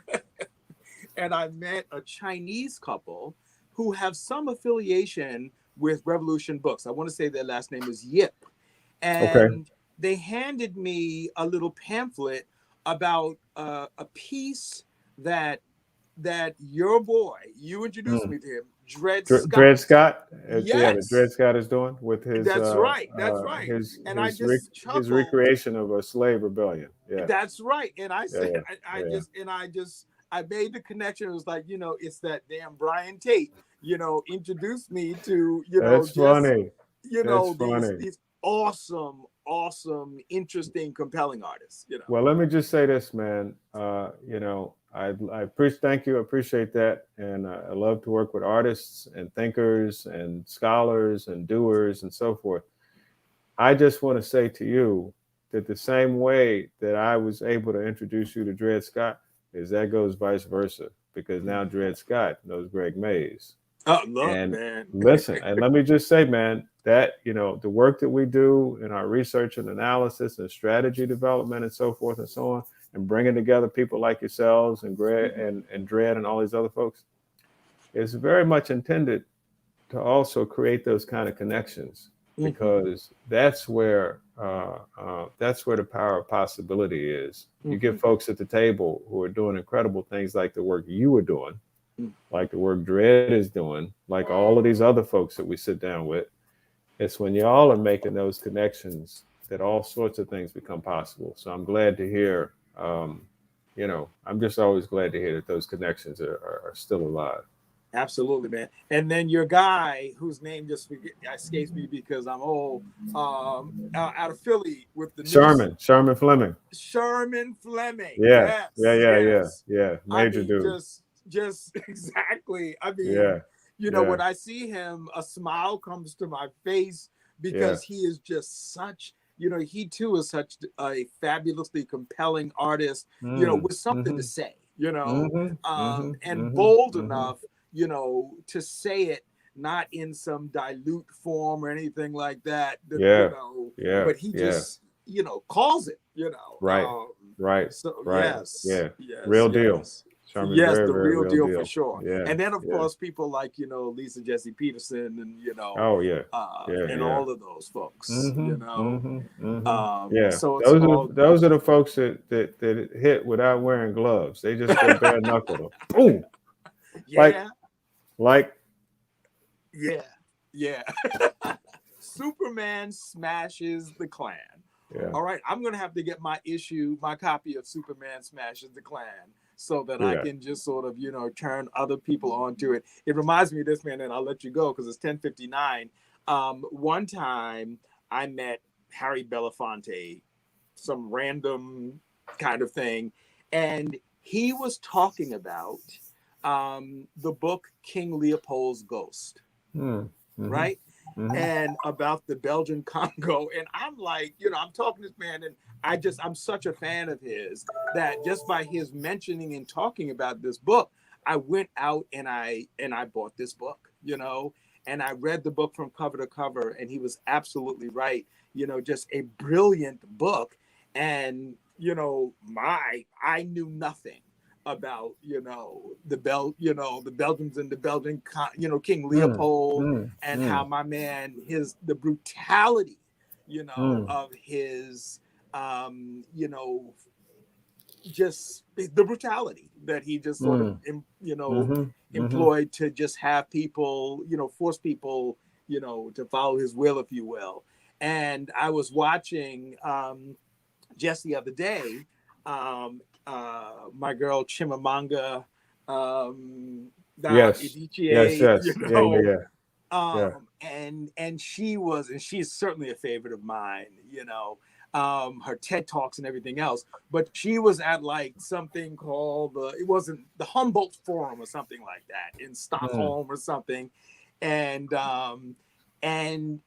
and I met a Chinese couple who have some affiliation with Revolution Books. I want to say their last name is Yip. Okay. And they handed me a little pamphlet about a piece that your boy, you introduced Mm. me to him, Dred Scott. Dred Scott, yeah, the Yes, Dred Scott is doing with his that's right. That's right. And I just his chuckled. recreation of a slave rebellion. Yeah, That's right. And I yeah, said, yeah, I yeah. just, I made the connection. It was like, you know, it's that damn Brian Tate, you know, introduced me to, you know, That's just, funny. you That's know, these, funny. awesome, awesome, interesting, compelling artists, you know. Well, let me just say this, man. You know, I appreciate, thank you, I appreciate that, and I love to work with artists and thinkers and scholars and doers and so forth. I just want to say to you that the same way that I was able to introduce you to Dred Scott is that goes vice versa, because now Dred Scott knows Greg Mays. Oh, look, And man. listen, and let me just say, man, that, you know, the work that we do in our research and analysis and strategy development and so forth and so on, and bringing together people like yourselves and Greg and Dred and all these other folks, is very much intended to also create those kind of connections, Mhm, because that's where the power of possibility is. You get mhm, folks at the table who are doing incredible things like the work you were doing, mhm. like the work Dred is doing, like all of these other folks that we sit down with. It's when y'all are making those connections that all sorts of things become possible. So I'm glad to hear, you know, I'm just always glad to hear that those connections are still alive. Absolutely, man. And then your guy, whose name just escapes me because I'm old, out of Philly with the news, Sherman Fleming. Sherman Fleming. Yeah, yeah, Yes, yeah, yeah, yes. yeah. I Major mean, dude. just exactly. I mean, Yeah, you know, yeah, when I see him, a smile comes to my face yeah. because he is just such, you know, he too is such a fabulously compelling artist, you know, Mm, with something to mm-hmm, say, you know, mm-hmm, mm-hmm, and mm-hmm, bold mm-hmm. enough, you know, to say it not in some dilute form or anything like that, you Yeah, know, yeah, but he yeah. just, you know, calls it, you know. Right, right, So right. yes, Yeah. yes, Real deal. yes. Sherman's Yes, very, the very real real deal for deal. sure. Yeah, And then of yeah. course people like, you know, Lisa Jesse Peterson and, you know, Oh yeah. Yeah, and yeah. all of those folks, Mm-hmm. you know. Mm-hmm. Mm-hmm. Yeah. So it's all good. Those are the folks that hit without wearing gloves. They just go bare knuckle. Boom. Like Yeah, like yeah, yeah. Superman smashes the Klan. yeah. All right, I'm gonna have to get my copy of Superman Smashes the Klan, so that Do I that. can just sort of, you know, turn other people onto it. It reminds me of this, man, and I'll let you go because it's 10:59. One time I met Harry Belafonte, some random kind of thing, and he was talking about the book King Leopold's Ghost, Mm. Mm-hmm. right? Mm-hmm. And about the Belgian Congo. And I'm like, you know, I'm talking to this man, and I'm such a fan of his that just by his mentioning and talking about this book, I went out and I bought this book, you know, and I read the book from cover to cover, and he was absolutely right. You know, just a brilliant book. And, you know, I knew nothing about, the Belgians and the Belgian, King Mm, Leopold, mm, and how mm, my man, the brutality, mm, of his, you know, just the brutality that he just sort of, mm, mm-hmm, mm-hmm. employed to just have people, force people, to follow his will, if you will. And I was watching, just the other day, my girl Chimamanga, Yes, yes, Adichie, yes. Yeah, yeah, yeah, yeah. and she's certainly a favorite of mine, her TED Talks and everything else. But she was at like something called it wasn't the Humboldt Forum or something like that in Mm, Stockholm or something, and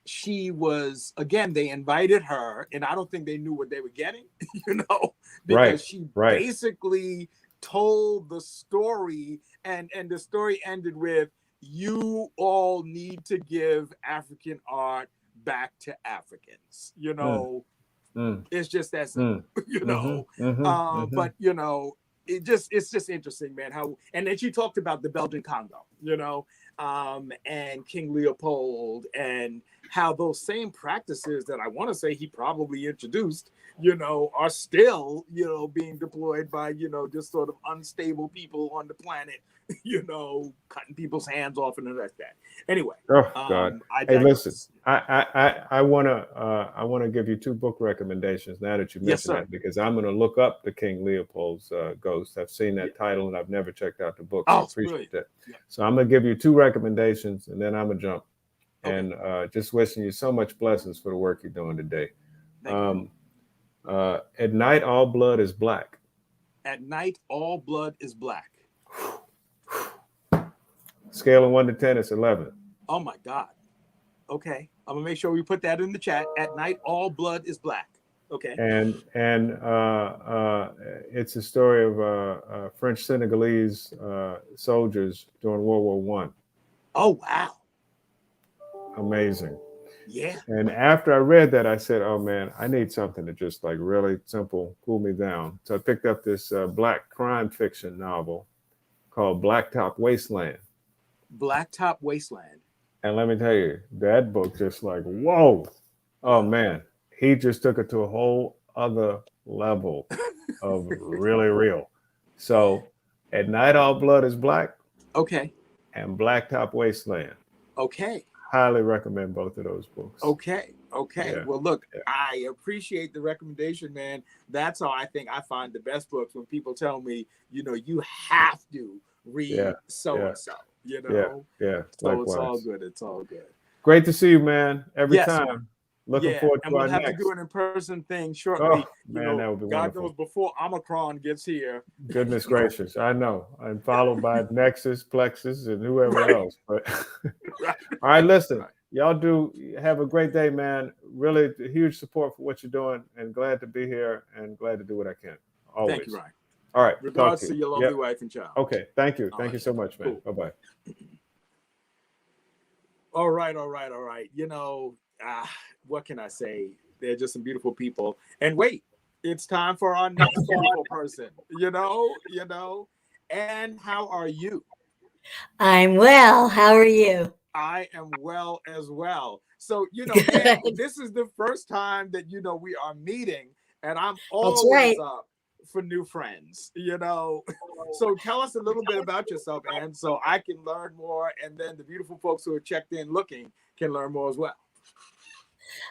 she was, again, they invited her, and I don't think they knew what they were getting, right, because she right. basically told the story, and the story ended with, you all need to give African art back to Africans. Mm, mm, It's just that mm, simple, mm-hmm, mm-hmm, mm-hmm. but it's just interesting, man. How, and then she talked about the Belgian Congo, and King Leopold, and how those same practices that I want to say he probably introduced, are still, being deployed by, just sort of unstable people on the planet, cutting people's hands off and like that. Anyway, Oh God! I Hey, listen, digress. I wanna give you two book recommendations now that you Yes, mentioned sir. that, because I'm gonna look up the King Leopold's Ghost. I've seen Yeah. that title and I've never checked out the book, so Oh, I it's appreciate brilliant. that. Yeah. So I'm gonna give you two recommendations and then I'm gonna jump. Okay. And just wishing you so much blessings for the work you're doing today. Thank you. Um, at night, all blood is black. At night, all blood is black. Scale of 1 to 10, it's 11. Oh my God. Okay. I'm gonna make sure we put that in the chat. At night, all blood is black. Okay. And it's a story of French Senegalese soldiers during World War One. Oh wow. Amazing. Yeah. And after I read that, I said, "Oh man, I need something to just like really simple, cool me down." So I picked up this black crime fiction novel called Blacktop Wasteland. Blacktop Wasteland. And let me tell you, that book just like, whoa, oh Yeah. man, he just took it to a whole other level of really real. So at night, all blood is black, Okay. and Blacktop Wasteland. Okay. Highly recommend both of those books. Okay. Okay. Yeah, Well, look, yeah, I appreciate the recommendation, man. That's how I think I find the best books, when people tell me, you have to yeah, read so yeah, and so, yeah, yeah. So it's all Likewise. good. It's all good. Great to see you, man. Every Yes, man. time. Looking Yeah, forward and to we'll our have to do next. an in-person thing Oh shortly. man, that would be God knows wonderful. before Omicron gets here. Goodness gracious, I know. And followed by Nexus, Plexus, and whoever Right, else. But right, all right, listen, right. y'all do have a great day, man. Really huge support for what you're doing, and glad to be here and glad to do what I can. Thank you, Always. Ryan. All right, talk Regards to to you. your lovely Yep. wife and child. Okay. Thank you. All Thank right, you so much, man. cool. Bye bye. All right, all right, all right. What can I say? They're just some beautiful people. And wait, it's time for our next beautiful person. And how are you? I'm well. How are you? I am well as well. So, Good. and this is the first time that, we are meeting, and I'm That's always right. up for new friends. So tell us a little bit about yourself, Anne, so I can learn more, and then the beautiful folks who are checked in looking can learn more as well.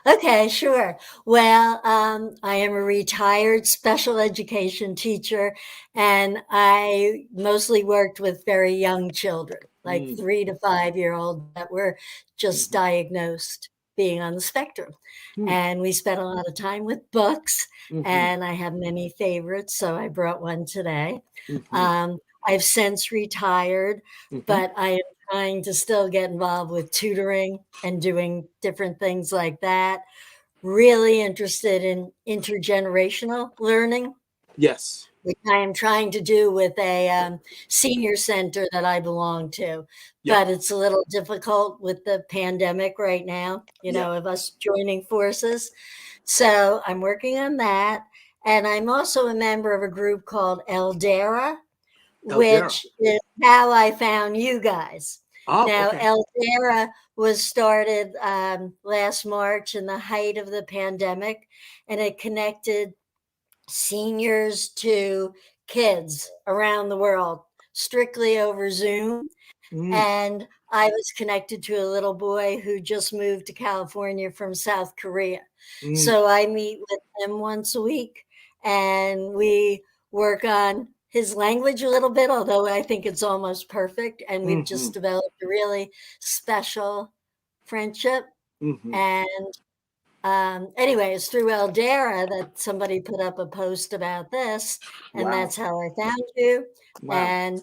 Okay, sure. Well, I am a retired special education teacher, and I mostly worked with very young children, like Mm, 3 to 5 year olds that were just mhm, diagnosed being on the spectrum. mm, And we spent a lot of time with books, mhm, and I have many favorites, so I brought one today. mhm, I've since retired, mhm. but I am trying to still get involved with tutoring and doing different things like that. Really interested in intergenerational learning, Yes. which I am trying to do with a senior center that I belong to. Yep. But it's a little difficult with the pandemic right now, Yep. of us joining forces. So I'm working on that. And I'm also a member of a group called Eldera, Eldera. which is how I found you guys. Oh, Now, okay. Eldera was started last March in the height of the pandemic, and it connected seniors to kids around the world strictly over Zoom. Mm, And I was connected to a little boy who just moved to California from South Korea. mm, So I meet with him once a week and we work on his language a little bit, although I think it's almost perfect. And we've mm-hmm, just developed a really special friendship. mm-hmm. And anyway, it's through Eldera that somebody put up a post about this, and Wow. that's how I found you. Wow. And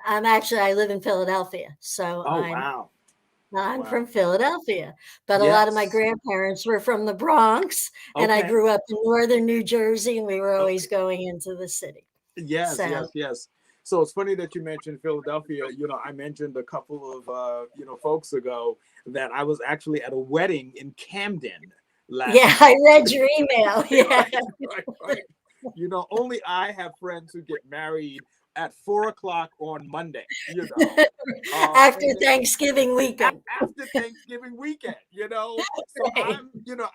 I'm actually I live in Philadelphia, so Oh, I'm wow. I'm Wow. from Philadelphia, but a lot of my Yes. grandparents were from the Bronx, and I Okay. grew up in northern New Jersey, and we were always Okay. going into the city. Yes, So yes, yes. So it's funny that you mentioned Philadelphia. I mentioned a couple of folks ago that I was actually at a wedding in Camden last yeah, month. I read your email. Yeah, Right, right, right. Only I have friends who get married at 4 o'clock on Monday. after And Thanksgiving weekend. after Thanksgiving weekend. So Right.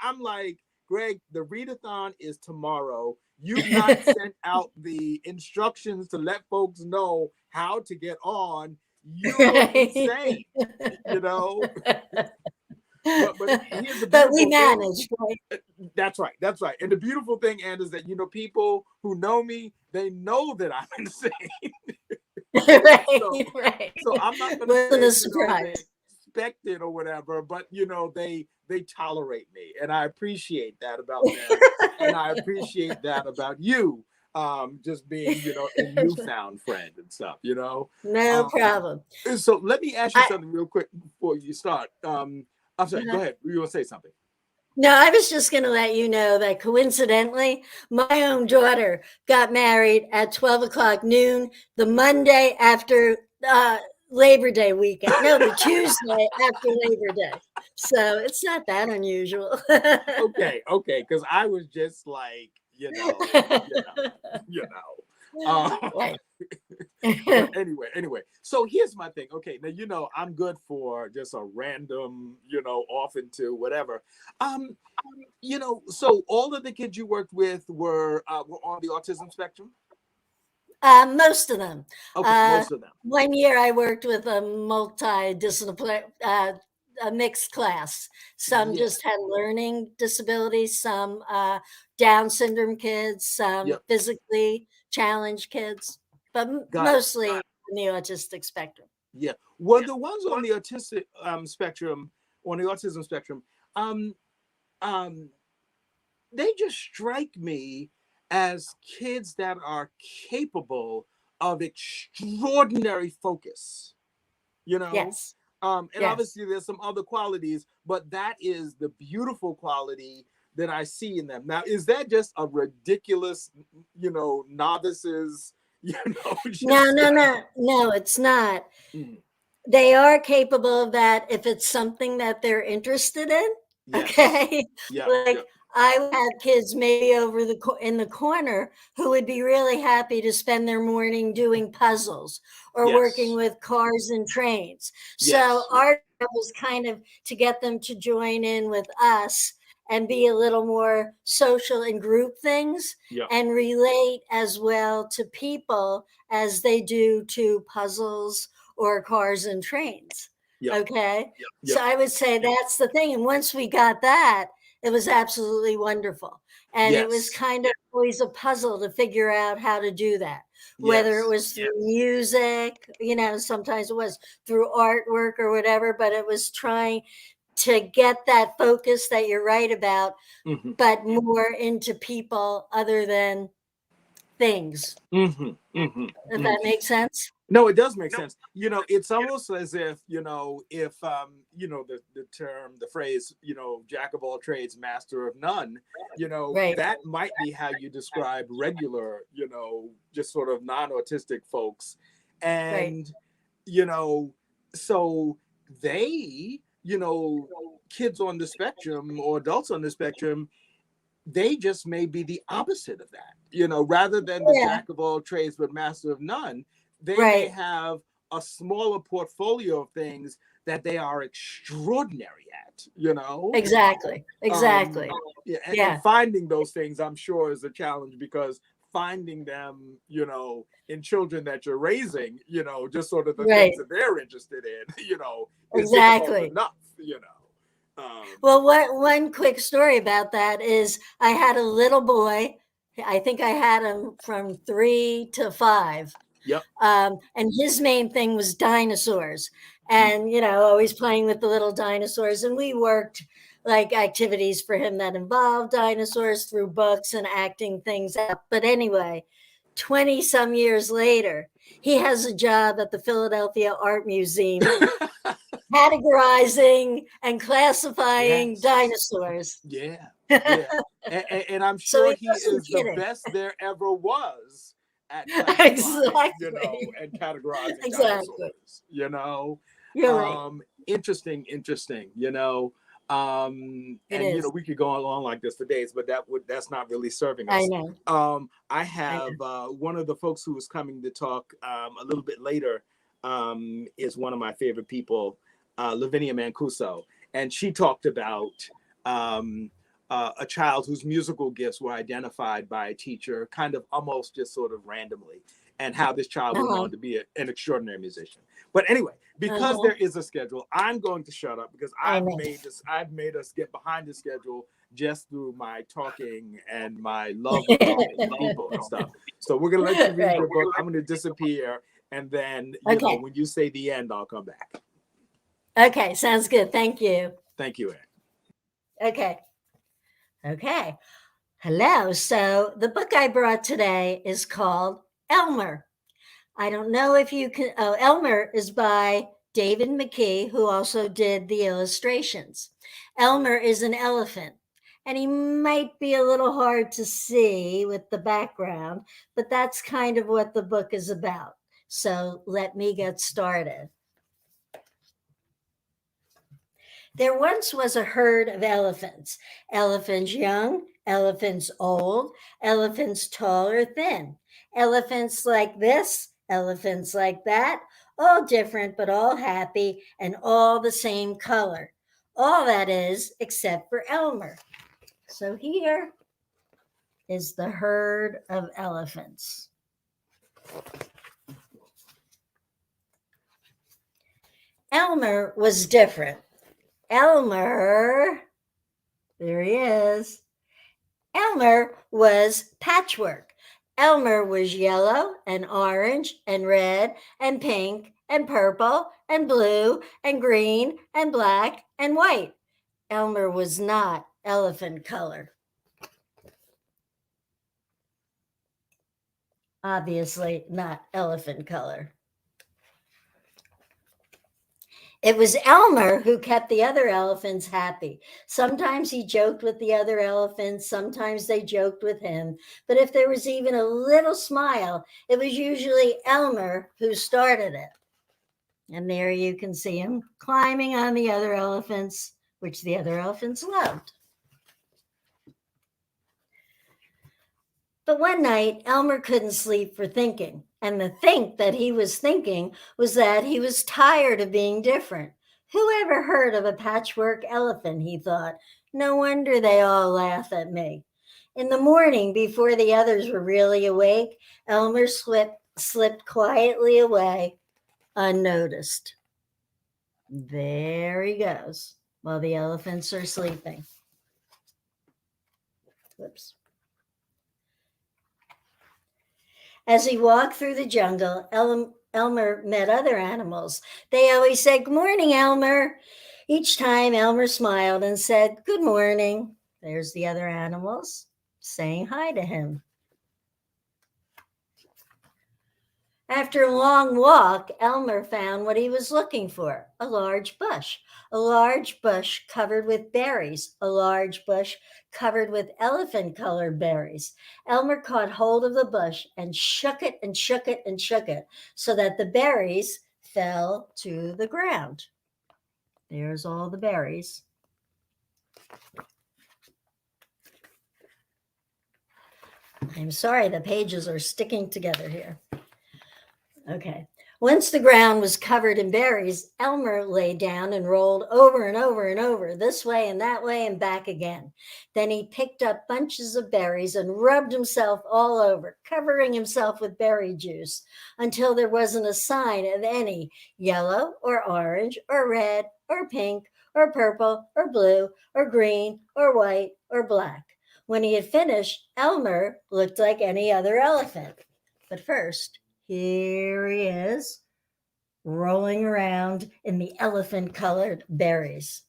I'm like, Greg, the readathon is tomorrow. You've not sent out the instructions to let folks know how to get on. You're Right. insane, you know. But here's the But we beautiful thing. managed, right? That's right. That's right. And the beautiful thing, and is that people who know me, they know that I'm insane. So Right, right. so I'm not going to Wasn't say a they surprise. expect it or whatever, but they tolerate me, and I appreciate that about them, and I appreciate that about you, just being a newfound friend and stuff. No Um, problem. so let me ask you I something real quick before you start. I'm sorry. Go uh, ahead. You want to say something? no, I was just going to let you know that coincidentally, my own daughter got married at 12 o'clock noon the Monday after uh, Labor Day weekend. No, the Tuesday after Labor Day. So it's not that unusual. Okay, okay, because I was just like, you know. Right. But anyway. So here's my thing. Okay, now I'm good for just a random, off into whatever. Um, so all of the kids you worked with were on the autism spectrum. Most of them. Okay, Uh, most of them. one year I worked with a multidisciplinary, a mixed class. Some Yeah. just had learning disabilities, some Down syndrome kids, some Yep. physically challenged kids, but Got it. mostly on the autistic spectrum. Yeah. Well, the ones on the autistic spectrum, on the autism spectrum, um, um, they just strike me as kids that are capable of extraordinary focus, you know Yes, and yes. obviously there's some other qualities, but that is the beautiful quality that I see in them. Now, is that just a ridiculous, novices, No, just no, no, no, it's not. mm, They are capable of that if it's something that they're interested in. yes, Okay. yeah, Like I would have kids maybe over in the corner who would be really happy to spend their morning doing puzzles or working yes, with cars and trains. So yes, our job was kind of to get them to join in with us and be a little more social and group things yeah, and relate as well to people as they do to puzzles or cars and trains. yeah, Okay. yeah, So I would say that's the thing. And once we got that, it was absolutely wonderful. And it was yes, kind of always a puzzle to figure out how to do that, whether it yes, was through music, sometimes it was through artwork or whatever, but it was trying to get that focus that you're right about, hmm, but more into people other than things, hmm, hmm, if hmm. that makes sense. No, it does make sense. It's almost as if, if the term, the phrase, jack of all trades, master of none, Right. that might be how you describe regular, just sort of non-autistic folks. Right. And, you know, so they, kids on the spectrum or adults on the spectrum, they just may be the opposite of that. You know, rather than the Yeah. jack of all trades but master of none, they may Right. have a smaller portfolio of things that they are extraordinary at, you know? Exactly. Exactly. Yeah, and Yeah. finding those things, I'm sure, is a challenge, because finding them, you know, in children that you're raising, you know, just sort of the Right. things that they're interested in, you know, is Exactly. difficult enough, you know. Well, one quick story about that is I had a little boy. I think I had him from 3 to 5. Yep. And his main thing was dinosaurs, and always playing with the little dinosaurs. And we worked like activities for him that involved dinosaurs through books and acting things out. But anyway, 20 some years later, he has a job at the Philadelphia Art Museum categorizing and classifying Yes. dinosaurs. Yeah. Yeah. And I'm So sure he he wasn't is the kidding. best there ever was at classifying, you know, Exactly. and categorizing Exactly. dinosaurs, you know. You're right. Interesting, you know. It And you know, is. we could go on like this for days, but that's not really serving I us. know. I have one of the folks who is coming to talk a little bit later is one of my favorite people, Lavinia Mancuso, and she talked about a child whose musical gifts were identified by a teacher, kind of almost just sort of randomly, and how this child went on to be an extraordinary musician. But anyway, because there is a schedule, I'm going to shut up, because I've made us get behind the schedule just through my talking and my love of talking to people and stuff. So we're gonna let you read your book. I'm gonna disappear, and then you know, when you say the end, I'll come back. Okay, sounds good. Thank you. Thank you, Ann. Okay. Hello. So the book I brought today is called Elmer. I don't know if you can. Oh, Elmer is by David McKee, who also did the illustrations. Elmer is an elephant, and he might be a little hard to see with the background, but that's kind of what the book is about. So let me get started. There once was a herd of elephants. Elephants young, elephants old, elephants tall or thin, elephants like this, elephants like that, all different but all happy and all the same color. All that is, except for Elmer. So here is the herd of elephants. Elmer was different. Elmer, there he is. Elmer was patchwork. Elmer was yellow and orange and red and pink and purple and blue and green and black and white. Elmer was not elephant color. Obviously not elephant color. It was Elmer who kept the other elephants happy. Sometimes he joked with the other elephants, sometimes they joked with him. But if there was even a little smile, it was usually Elmer who started it. And there you can see him climbing on the other elephants, which the other elephants loved. But one night, Elmer couldn't sleep for thinking. And the think that he was thinking was that he was tired of being different. Who ever heard of a patchwork elephant, he thought. No wonder they all laugh at me. In the morning, before the others were really awake, Elmer slipped quietly away, unnoticed. There he goes, while the elephants are sleeping. Whoops. As he walked through the jungle, Elmer met other animals. They always said, "Good morning, Elmer." Each time, Elmer smiled and said, "Good morning." There's the other animals saying hi to him. After a long walk, Elmer found what he was looking for, a large bush covered with berries, a large bush covered with elephant-colored berries. Elmer caught hold of the bush and shook it and shook it and shook it so that the berries fell to the ground. There's all the berries. I'm sorry, the pages are sticking together here. Okay. Once the ground was covered in berries, Elmer lay down and rolled over and over and over, this way and that way and back again. Then he picked up bunches of berries and rubbed himself all over, covering himself with berry juice until there wasn't a sign of any yellow or orange or red or pink or purple or blue or green or white or black. When he had finished, Elmer looked like any other elephant. But first, here he is, rolling around in the elephant-colored berries.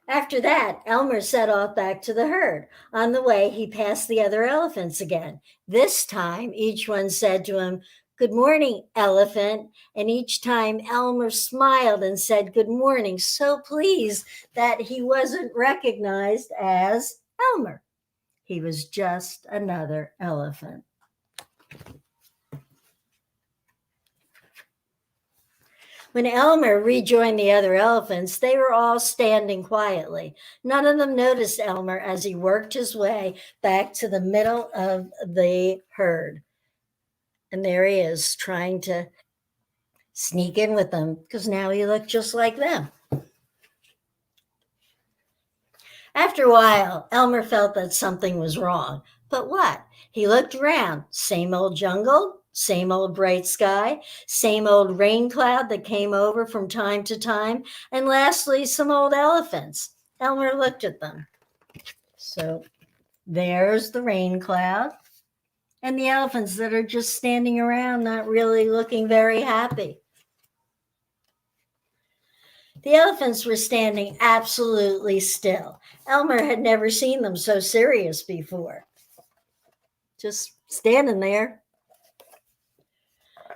After that, Elmer set off back to the herd. On the way, he passed the other elephants again. This time, each one said to him, "Good morning, elephant." And each time, Elmer smiled and said, "Good morning," so pleased that he wasn't recognized as Elmer. He was just another elephant. When Elmer rejoined the other elephants, they were all standing quietly. None of them noticed Elmer as he worked his way back to the middle of the herd. And there he is, trying to sneak in with them because now he looked just like them. After a while, Elmer felt that something was wrong. But what? He looked around. Same old jungle, same old bright sky, same old rain cloud that came over from time to time, and lastly, some old elephants. Elmer looked at them. So there's the rain cloud and the elephants that are just standing around, not really looking very happy. The elephants were standing absolutely still. Elmer had never seen them so serious before. Just standing there.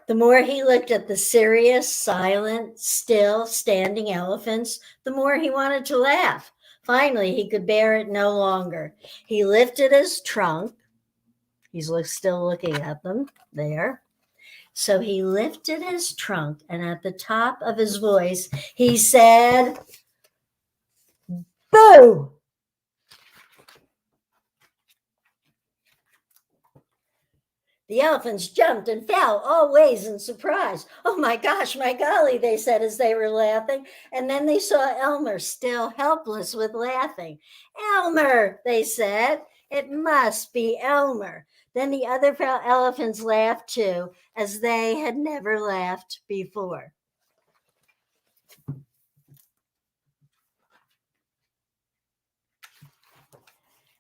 The more he looked at the serious, silent, still standing elephants, the more he wanted to laugh. Finally, he could bear it no longer. He lifted his trunk. He's still looking at them there. So he lifted his trunk, and at the top of his voice, he said, "Boo!" The elephants jumped and fell all ways in surprise. "Oh my gosh, my golly," they said as they were laughing. And then they saw Elmer still helpless with laughing. "Elmer," they said. "It must be Elmer." Then the other elephants laughed too, as they had never laughed before.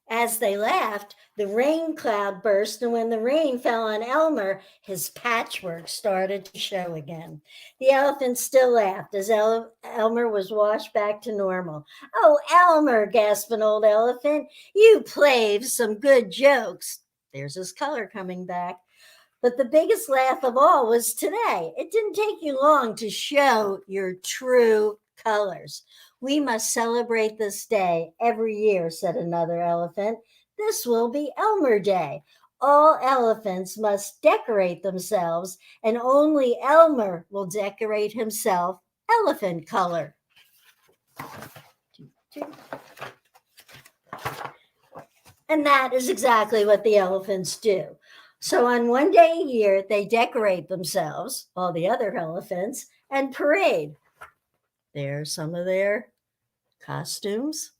As they laughed, the rain cloud burst, and when the rain fell on Elmer, his patchwork started to show again. The elephants still laughed as Elmer was washed back to normal. "Oh, Elmer," gasped an old elephant, "you played some good jokes." There's his color coming back. But the biggest laugh of all was today. It didn't take you long to show your true colors. "We must celebrate this day every year," said another elephant. "This will be Elmer Day. All elephants must decorate themselves, and only Elmer will decorate himself elephant color." And that is exactly what the elephants do. So on one day a year, they decorate themselves, all the other elephants, and parade. There's some of their costumes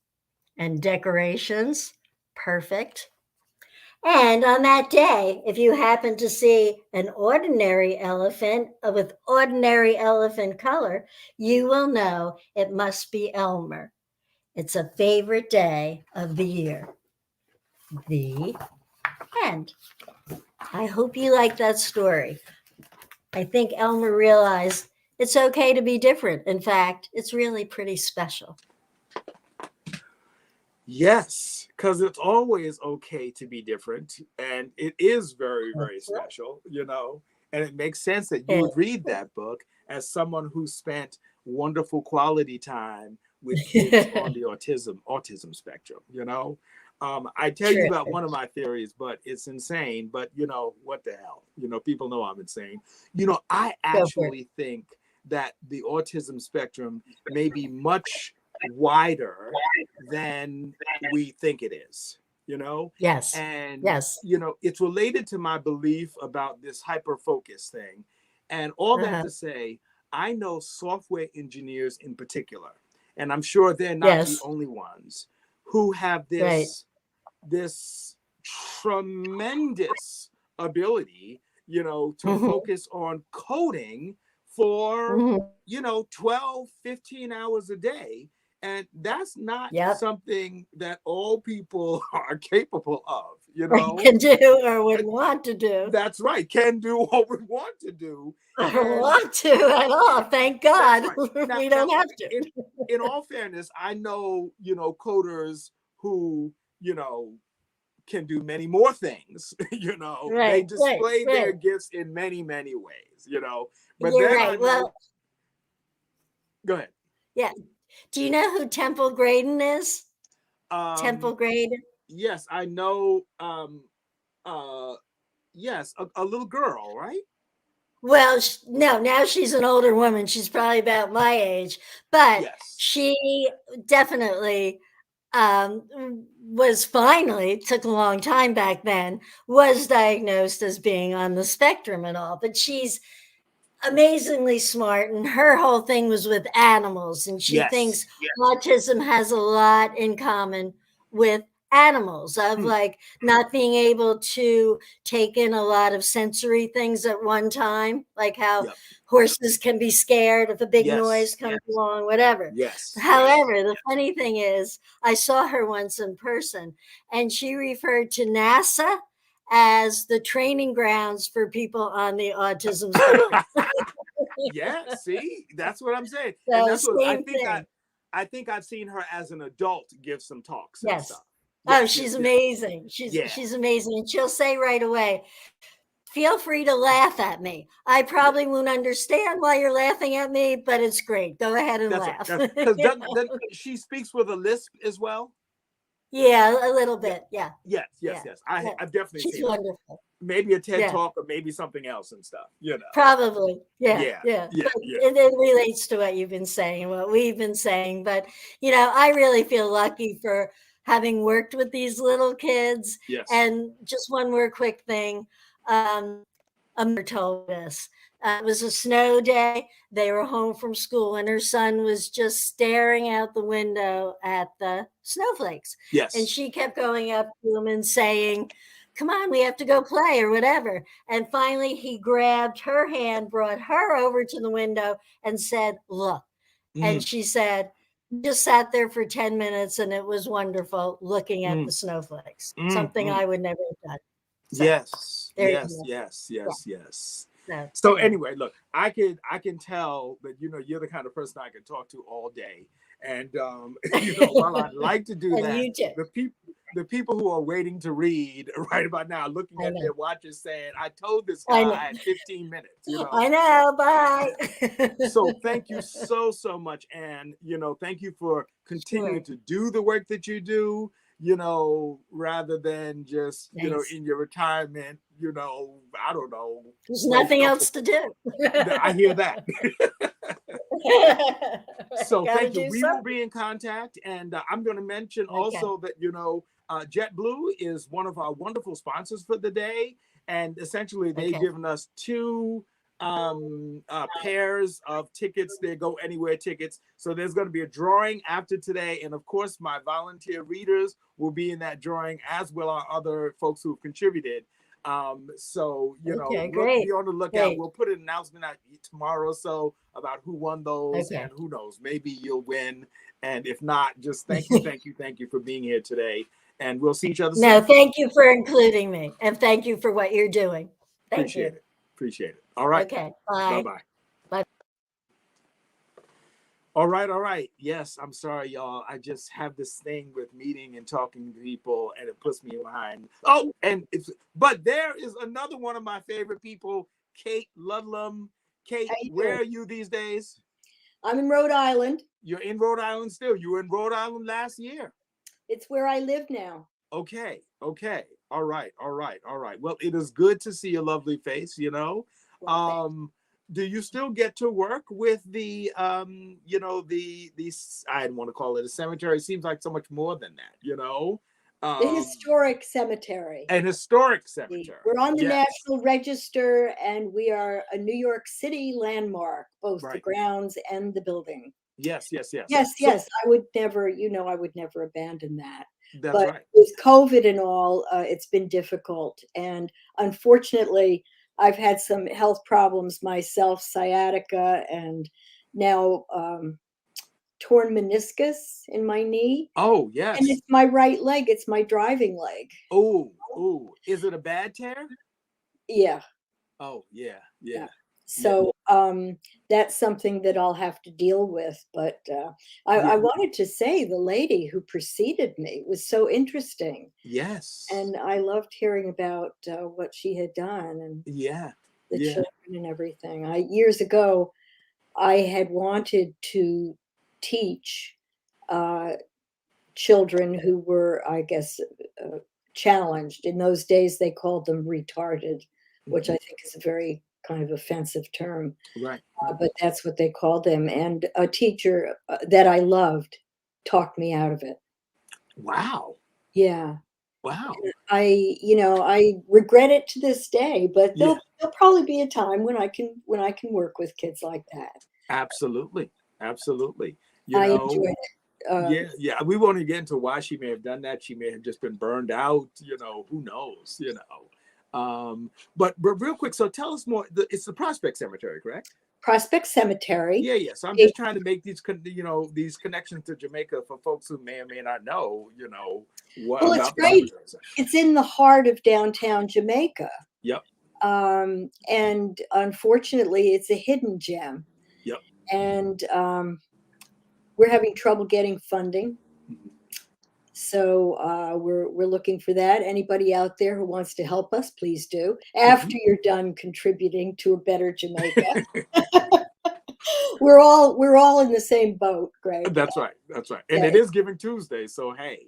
and decorations. Perfect. And on that day, if you happen to see an ordinary elephant with ordinary elephant color, you will know it must be Elmer. It's a favorite day of the year. The end. I hope you like that story. I think Elmer realized it's okay to be different. In fact, it's really pretty special. Yes, because it's always okay to be different. And it is very, very special, you know. And it makes sense that you would read that book as someone who spent wonderful quality time with kids on the autism spectrum, you know. I tell you about one of my theories, but it's insane. But, you know, what the hell? You know, people know I'm insane. You know, I actually think that the autism spectrum may be much wider than we think it is. you know? Yes. And, Yes. you know, it's related to my belief about this hyper focus thing. And all that Uh-huh. to say, I know software engineers in particular, and I'm sure they're not the Yes. only ones who have Right. this tremendous ability, you know, to Mhm. focus on coding for, Mhm. you know, 12, 15 hours a day. And that's not Yep. something that all people are capable of, you know. Can do or would want to do. That's right, can do or would want to do. I don't And want to at all. Thank that's God. right. We don't have to. In all fairness, I know, you know, coders who, you know, can do many more things. You know, they Right. Right. display Right. their gifts in many, many ways, you know. But You're then I right. know, Well, go ahead. yeah. Do you know who Temple Grayden is? Um, Temple Grayden? yes, I know. Uh, yes, a little girl, right? Well, no, now she's an older woman. She's probably about my age, but Yes. she definitely was finally, took a long time back then, was diagnosed as being on the spectrum and all, but she's amazingly smart, and her whole thing was with animals, and she thinks Yes. autism has a lot in common with animals, of Hmm. like not being able to take in a lot of sensory things at one time, like how Yep. horses can be scared if a big noise Yes. comes along, whatever. Yes. However, the funny thing is, I saw her once in person, and she referred to NASA as the training grounds for people on the autism spectrum. Yeah, see, that's what I'm saying. And So that's what same thing. I think I've seen her as an adult give some talks and Yes. stuff. Oh, Yes, she's yes, yes. amazing. Yeah, She's amazing. And she'll say right away, feel free to laugh at me. I yeah. probably won't understand why you're laughing at me, but it's great. Go ahead and That's right. laugh. Because she speaks with a lisp as well? Yeah, a little Yeah. bit. Yeah. Yes, yes, Yeah. yes. Yeah. I've definitely She's seen her. wonderful. Maybe a TED Yeah. talk or maybe something else and stuff, you know. Probably. Yeah. Yeah, Yeah. yeah, But yeah. it relates to what you've been saying and what we've been saying. But, I really feel lucky for having worked with these little kids. Yes. And just one more quick thing. A mother told us it was a snow day. They were home from school, and her son was just staring out the window at the snowflakes. And Yes. she kept going up to him and saying, come on, we have to go play or whatever. And finally, he grabbed her hand, brought her over to the window, and said, look. And Mm, she said, just sat there for 10 minutes, and it was wonderful looking at mm, the snowflakes, something mm. I would never have done. So Yes, there you yes, go. yes, Yeah. yes, yes. So So anyway. anyway, look, I can tell that you're the kind of person I can talk to all day, and while I'd like to do And that, you too. the people who are waiting to read right about now, looking I at their know. watches, saying, "I told this I guy know. I had 15 minutes," you know. I know. Bye. So thank you so much, and thank you for continuing Sure. to do the work that you do, rather than just Thanks. in your retirement, I don't know, There's play nothing else shuffle. to do. I hear that. So Got to thank you. do We will something. be in contact, and I'm going to mention Okay. also that JetBlue is one of our wonderful sponsors for the day, and essentially they've Okay. given us two pairs of tickets. They go anywhere tickets. So there's going to be a drawing after today, and of course my volunteer readers will be in that drawing, as will our other folks who've contributed. So Okay. Great. be on the lookout. Great. We'll put an announcement out tomorrow or so about who won those, Okay. and who knows, maybe you'll win, and if not, just thank you for being here today, and we'll see each other No, soon. thank you for including me, and thank you for what you're doing. Thank you. Appreciate it. All right. Okay. Bye. Bye. Bye. All right. Yes, I'm sorry, y'all. I just have this thing with meeting and talking to people, and it puts me behind. Oh, but there is another one of my favorite people, Kate Ludlum. Kate, where are you these days? I'm in Rhode Island. You're in Rhode Island still. You were in Rhode Island last year. It's where I live now. Okay. All right. Well, it is good to see a lovely face, Well, do you still get to work with the the I don't want to call it a cemetery. It seems like so much more than that, The historic cemetery. An historic cemetery. We're on the Yes. National Register, and we are a New York City landmark, both the Right. grounds and the building. Yes, yes, yes. Yes, So- yes. I would never, I would never abandon that. That's But right. with COVID and all, it's been difficult. And unfortunately, I've had some health problems myself, sciatica, and now torn meniscus in my knee. Oh, yes. And it's my right leg. It's my driving leg. Oh, is it a bad tear? Yeah. Oh, yeah, yeah. So that's something that I'll have to deal with. But I wanted to say the lady who preceded me was so interesting. Yes. And I loved hearing about what she had done and yeah, the yeah. children and everything. Years ago, I had wanted to teach children who were, I guess, challenged. In those days, they called them retarded, which I think is a very kind of offensive term. Right. But that's what they called them. And a teacher that I loved talked me out of it. Wow. Yeah. Wow. I regret it to this day, but Yeah. there'll probably be a time when I can work with kids like that. Absolutely. Absolutely. I enjoyed it. Yeah. We won't get into why she may have done that. She may have just been burned out. Who knows? But real quick, so tell us more. It's the Prospect Cemetery, correct? Prospect Cemetery. Yeah. So I'm just trying to make these connections to Jamaica for folks who may or may not know. What Well, about it's great. the cemetery. It's in the heart of downtown Jamaica. Yep. And unfortunately, it's a hidden gem. Yep. And we're having trouble getting funding. So we're looking for that. Anybody out there who wants to help us, please do. After you're done contributing to a better Jamaica. We're all in the same boat, Greg. That's right. And Yeah. it is Giving Tuesday, so hey,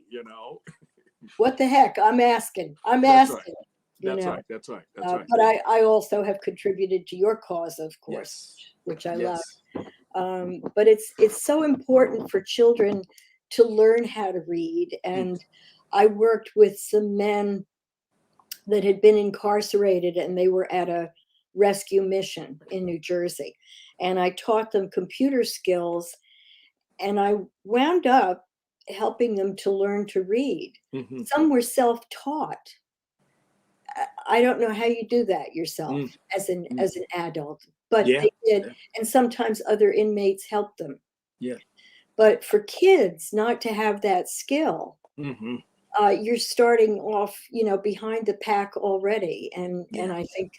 What the heck? I'm asking. That's right. That's right. But I also have contributed to your cause, of course, which I love. But it's so important for children to learn how to read. And I worked with some men that had been incarcerated, and they were at a rescue mission in New Jersey. And I taught them computer skills, and I wound up helping them to learn to read. Some were self-taught. I don't know how you do that yourself as an adult, but they did. And sometimes other inmates helped them. Yeah. But for kids not to have that skill, you're starting off, behind the pack already. And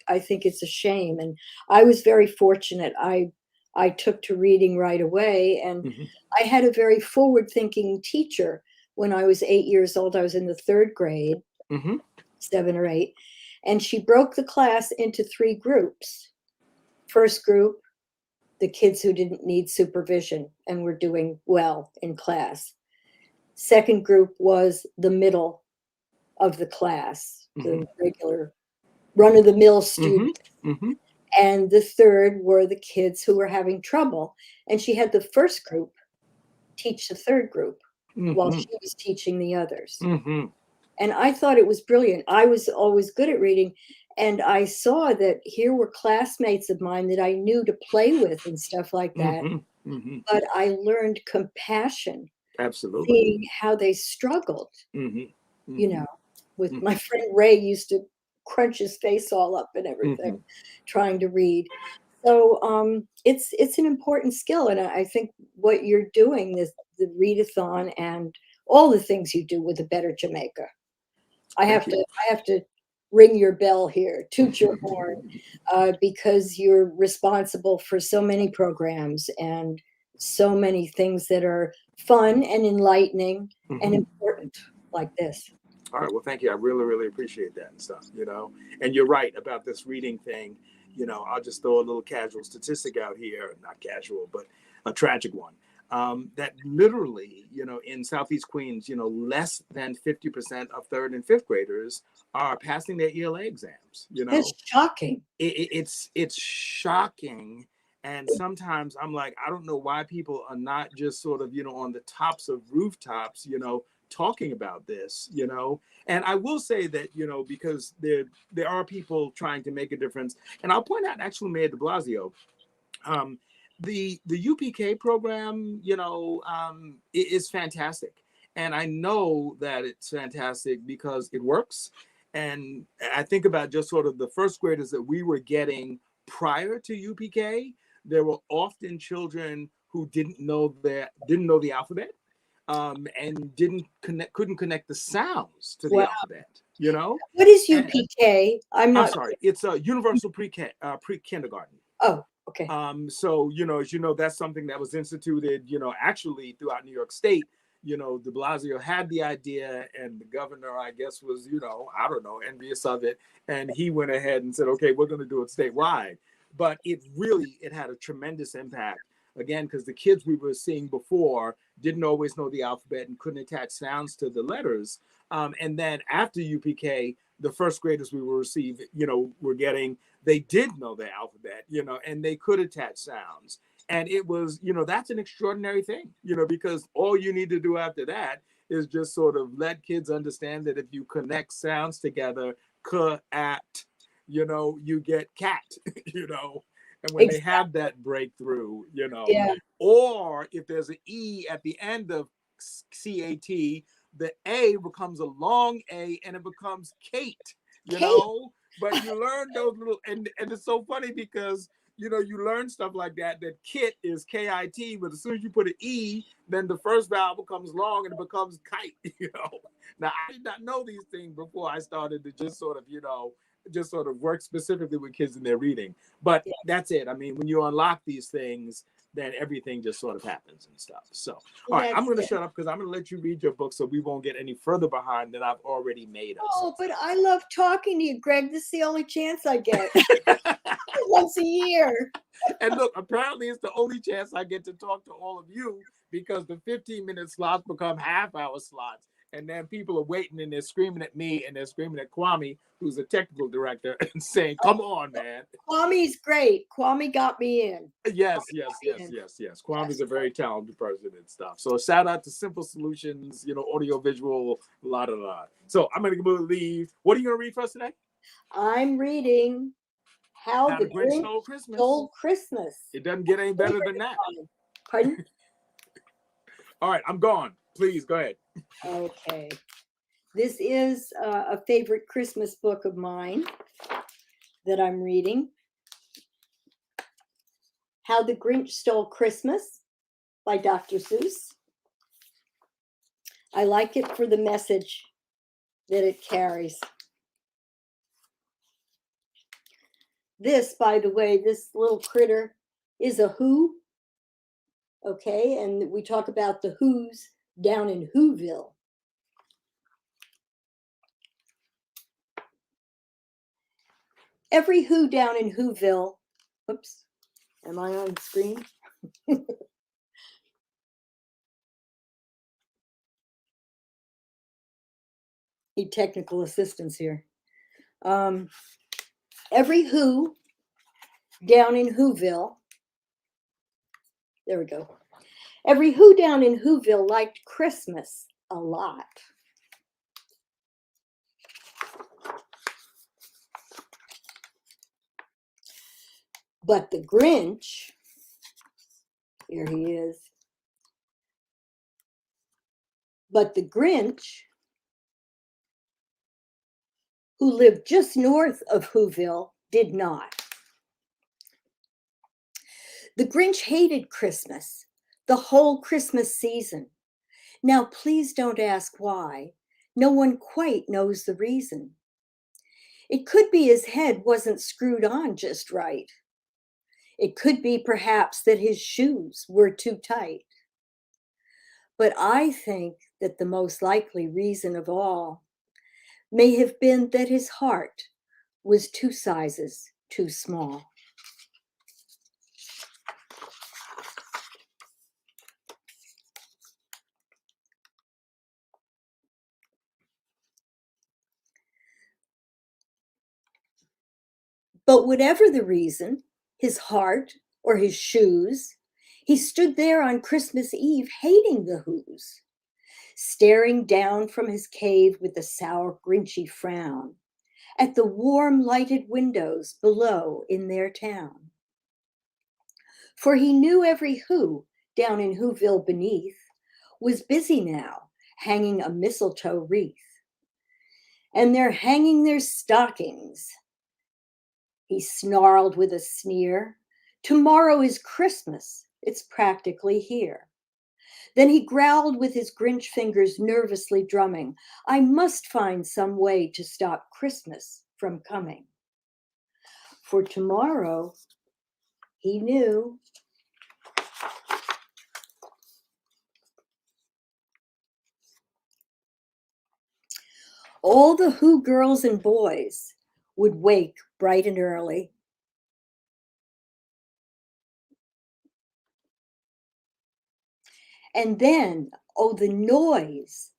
I think it's a shame. And I was very fortunate. I took to reading right away, and I had a very forward-thinking teacher. When I was 8 years old, I was in the third grade, 7 or 8, and she broke the class into 3 groups. First group, the kids who didn't need supervision and were doing well in class. Second group was the middle of the class, the regular run-of-the-mill students. And the third were the kids who were having trouble. And she had the first group teach the third group while she was teaching the others. And I thought it was brilliant. I was always good at reading. And I saw that here were classmates of mine that I knew to play with and stuff like that. But I learned compassion. Absolutely. Seeing how they struggled, with my friend Ray used to crunch his face all up and everything, trying to read. So it's an important skill. And I think what you're doing is the read-a-thon and all the things you do with a better Jamaica. I have to ring your bell here, toot your horn, because you're responsible for so many programs and so many things that are fun and enlightening and important like this. All right. Well, thank you. I really, really appreciate that and stuff, And you're right about this reading thing. I'll just throw a little casual statistic out here, not casual, but a tragic one. That literally, in Southeast Queens, less than 50% of 3rd and 5th graders are passing their ELA exams. It's shocking. It's shocking. And sometimes I'm like, I don't know why people are not just sort of, on the tops of rooftops, talking about this, you know. And I will say that, you know, because there are people trying to make a difference. And I'll point out, actually, Mayor de Blasio, the UPK program, you know, is fantastic. And I know that it's fantastic because it works. And I think about just sort of the first graders that we were getting prior to UPK. There were often children who didn't know the alphabet, and couldn't connect the sounds to the Wow. alphabet. You know, What is UPK? I'm sorry. It's a universal pre-kindergarten. Oh, okay. So, you know, as you know, that's something that was instituted, you know, actually throughout New York State. You know, de Blasio had the idea, and the governor, I guess, was, you know, I don't know, envious of it. And he went ahead and said, okay, we're going to do it statewide. But it had a tremendous impact. Again, because the kids we were seeing before didn't always know the alphabet and couldn't attach sounds to the letters. And then after UPK, the first graders we were getting, they did know the alphabet, you know, and they could attach sounds. And it was, you know, that's an extraordinary thing, you know, because all you need to do after that is just sort of let kids understand that if you connect sounds together, at, you know, you get cat, you know, and when they have that breakthrough, you know, or if there's an E at the end of CAT, the A becomes a long A and it becomes Kate, you know, but you learn those little, and it's so funny because, you know, you learn stuff like that kit is KIT, but as soon as you put an E, then the first vowel becomes long and it becomes kite, you know. Now, I did not know these things before I started to just sort of, you know, work specifically with kids in their reading. But that's it. I mean, when you unlock these things, then everything just sort of happens and stuff. So, all right, I'm going to shut up because I'm going to let you read your book so we won't get any further behind than I've already made us. Oh, but I love talking to you, Greg. This is the only chance I get. Once a year. And look, apparently it's the only chance I get to talk to all of you because the 15-minute slots become half-hour slots. And then people are waiting and they're screaming at me and they're screaming at Kwame, who's a technical director, and saying, come on, man. Kwame's great. Kwame got me in. Yes. Kwame's a very talented person and stuff. So shout out to Simple Solutions, you know, audio, visual, la. So I'm going to leave. What are you going to read for us today? I'm reading How the Grinch Stole Christmas. It doesn't get any better than that. Pardon? All right, I'm gone. Please go ahead. Okay. This is a favorite Christmas book of mine that I'm reading. How the Grinch Stole Christmas by Dr. Seuss. I like it for the message that it carries. This, by the way, this little critter is a who. Okay, and we talk about the who's down in Whoville. Every who down in Whoville, oops, am I on screen? Need technical assistance here. Every who down in Whoville, there we go. Every who down in Whoville liked Christmas a lot. But the Grinch, here he is. But the Grinch, who lived just north of Whoville, did not. The Grinch hated Christmas, the whole Christmas season. Now, please don't ask why. No one quite knows the reason. It could be his head wasn't screwed on just right. It could be perhaps that his shoes were too tight. But I think that the most likely reason of all may have been that his heart was 2 sizes too small. But whatever the reason, his heart or his shoes, he stood there on Christmas Eve hating the Who's. staring down from his cave with a sour, grinchy frown at the warm, lighted windows below in their town. For he knew every Who down in Whoville beneath was busy now, hanging a mistletoe wreath. And they're hanging their stockings. He snarled with a sneer. Tomorrow is Christmas. It's practically here. Then he growled with his Grinch fingers nervously drumming. I must find some way to stop Christmas from coming. For tomorrow, he knew, all the Who girls and boys would wake bright and early. And then, oh, the noise.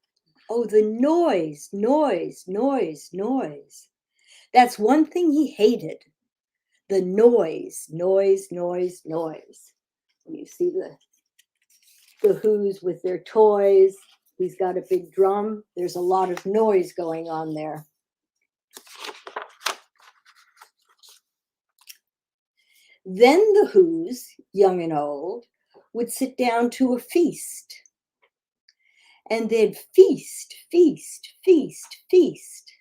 Oh, the noise, noise, noise, noise. That's one thing he hated. The noise, noise, noise, noise. And you see the Who's with their toys. He's got a big drum. There's a lot of noise going on there. Then the Who's, young and old, would sit down to a feast. And they'd feast, feast, feast, feast.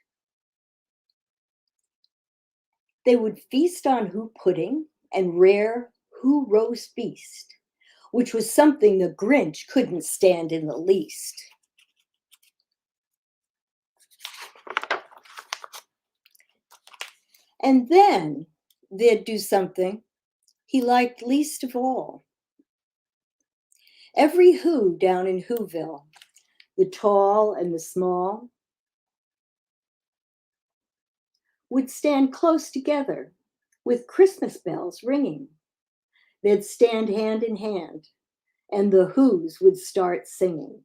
They would feast on Who pudding and rare Who roast beast, which was something the Grinch couldn't stand in the least. And then they'd do something he liked least of all. Every Who down in Whoville, the tall and the small, would stand close together with Christmas bells ringing. They'd stand hand in hand, and the Who's would start singing.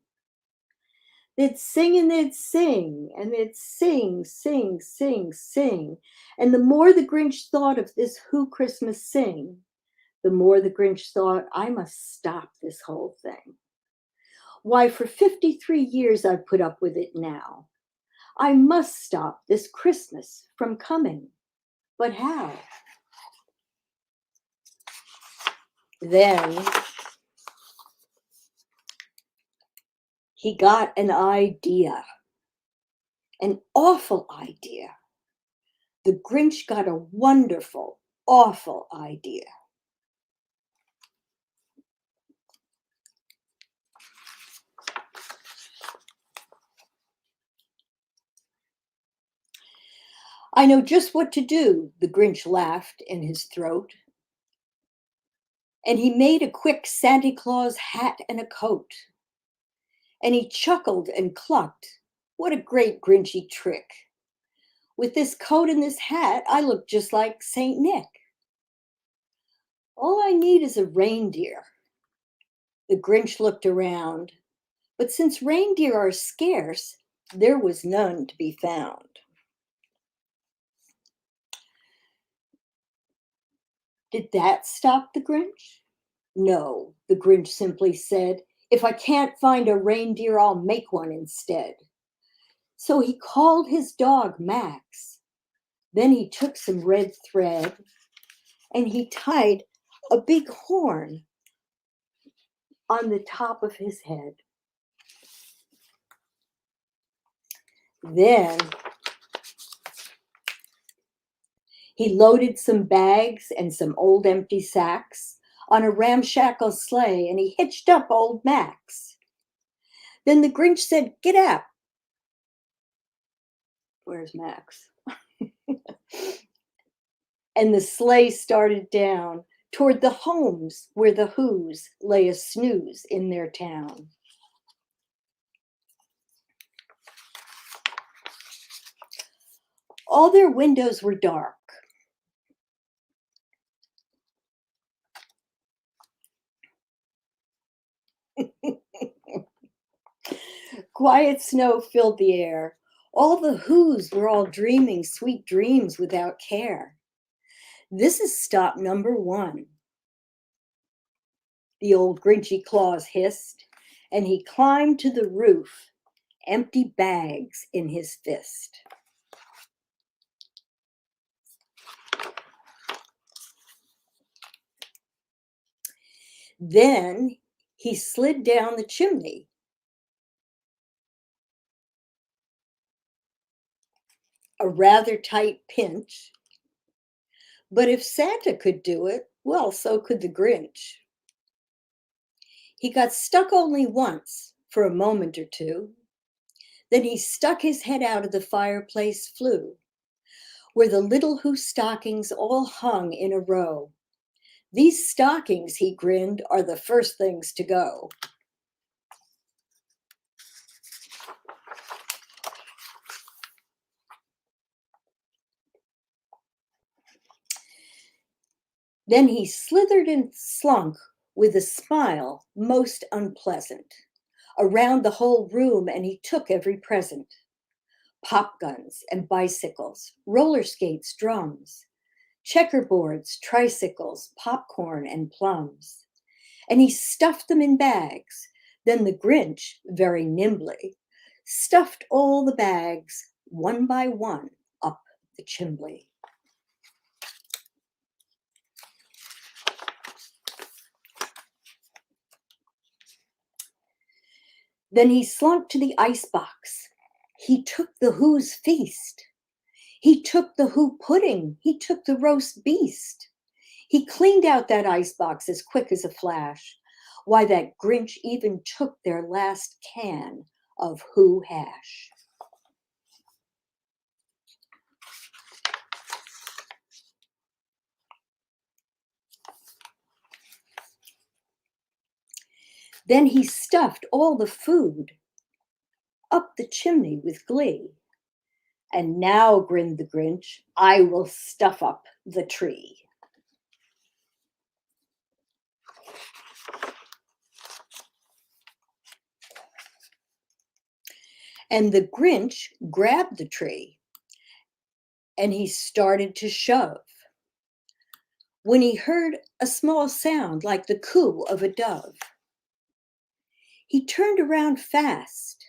They'd sing and they'd sing, and they'd sing, sing, sing, sing. And the more the Grinch thought of this Who Christmas sing, the more the Grinch thought, I must stop this whole thing. Why, for 53 years I've put up with it now. I must stop this Christmas from coming. But how? Then he got an idea, an awful idea. The Grinch got a wonderful, awful idea. I know just what to do, the Grinch laughed in his throat. And he made a quick Santa Claus hat and a coat. And he chuckled and clucked. What a great Grinchy trick. With this coat and this hat, I look just like Saint Nick. All I need is a reindeer. The Grinch looked around, but since reindeer are scarce, there was none to be found. Did that stop the Grinch? No, the Grinch simply said, if I can't find a reindeer, I'll make one instead. So he called his dog Max. Then he took some red thread and he tied a big horn on the top of his head. Then he loaded some bags and some old empty sacks on a ramshackle sleigh, and he hitched up old Max. Then the Grinch said, get up. Where's Max? And the sleigh started down toward the homes where the Who's lay a snooze in their town. All their windows were dark. Quiet snow filled the air. All the Who's were all dreaming sweet dreams without care. This is stop number 1. The old Grinchy Claus hissed, and he climbed to the roof, empty bags in his fist. Then he slid down the chimney. A rather tight pinch. But if Santa could do it, well, so could the Grinch. He got stuck only once, for a moment or two. Then he stuck his head out of the fireplace flue, where the little Who stockings all hung in a row. These stockings, he grinned, are the first things to go. Then he slithered and slunk with a smile most unpleasant around the whole room, and he took every present. Pop guns and bicycles, roller skates, drums, checkerboards, tricycles, popcorn and plums. And he stuffed them in bags. Then the Grinch, very nimbly, stuffed all the bags one by one up the chimney. Then he slunk to the icebox. He took the Who's feast. He took the Who pudding. He took the roast beast. He cleaned out that icebox as quick as a flash. Why, that Grinch even took their last can of Who hash. Then he stuffed all the food up the chimney with glee. And now, grinned the Grinch, I will stuff up the tree. And the Grinch grabbed the tree and he started to shove, when he heard a small sound like the coo of a dove. He turned around fast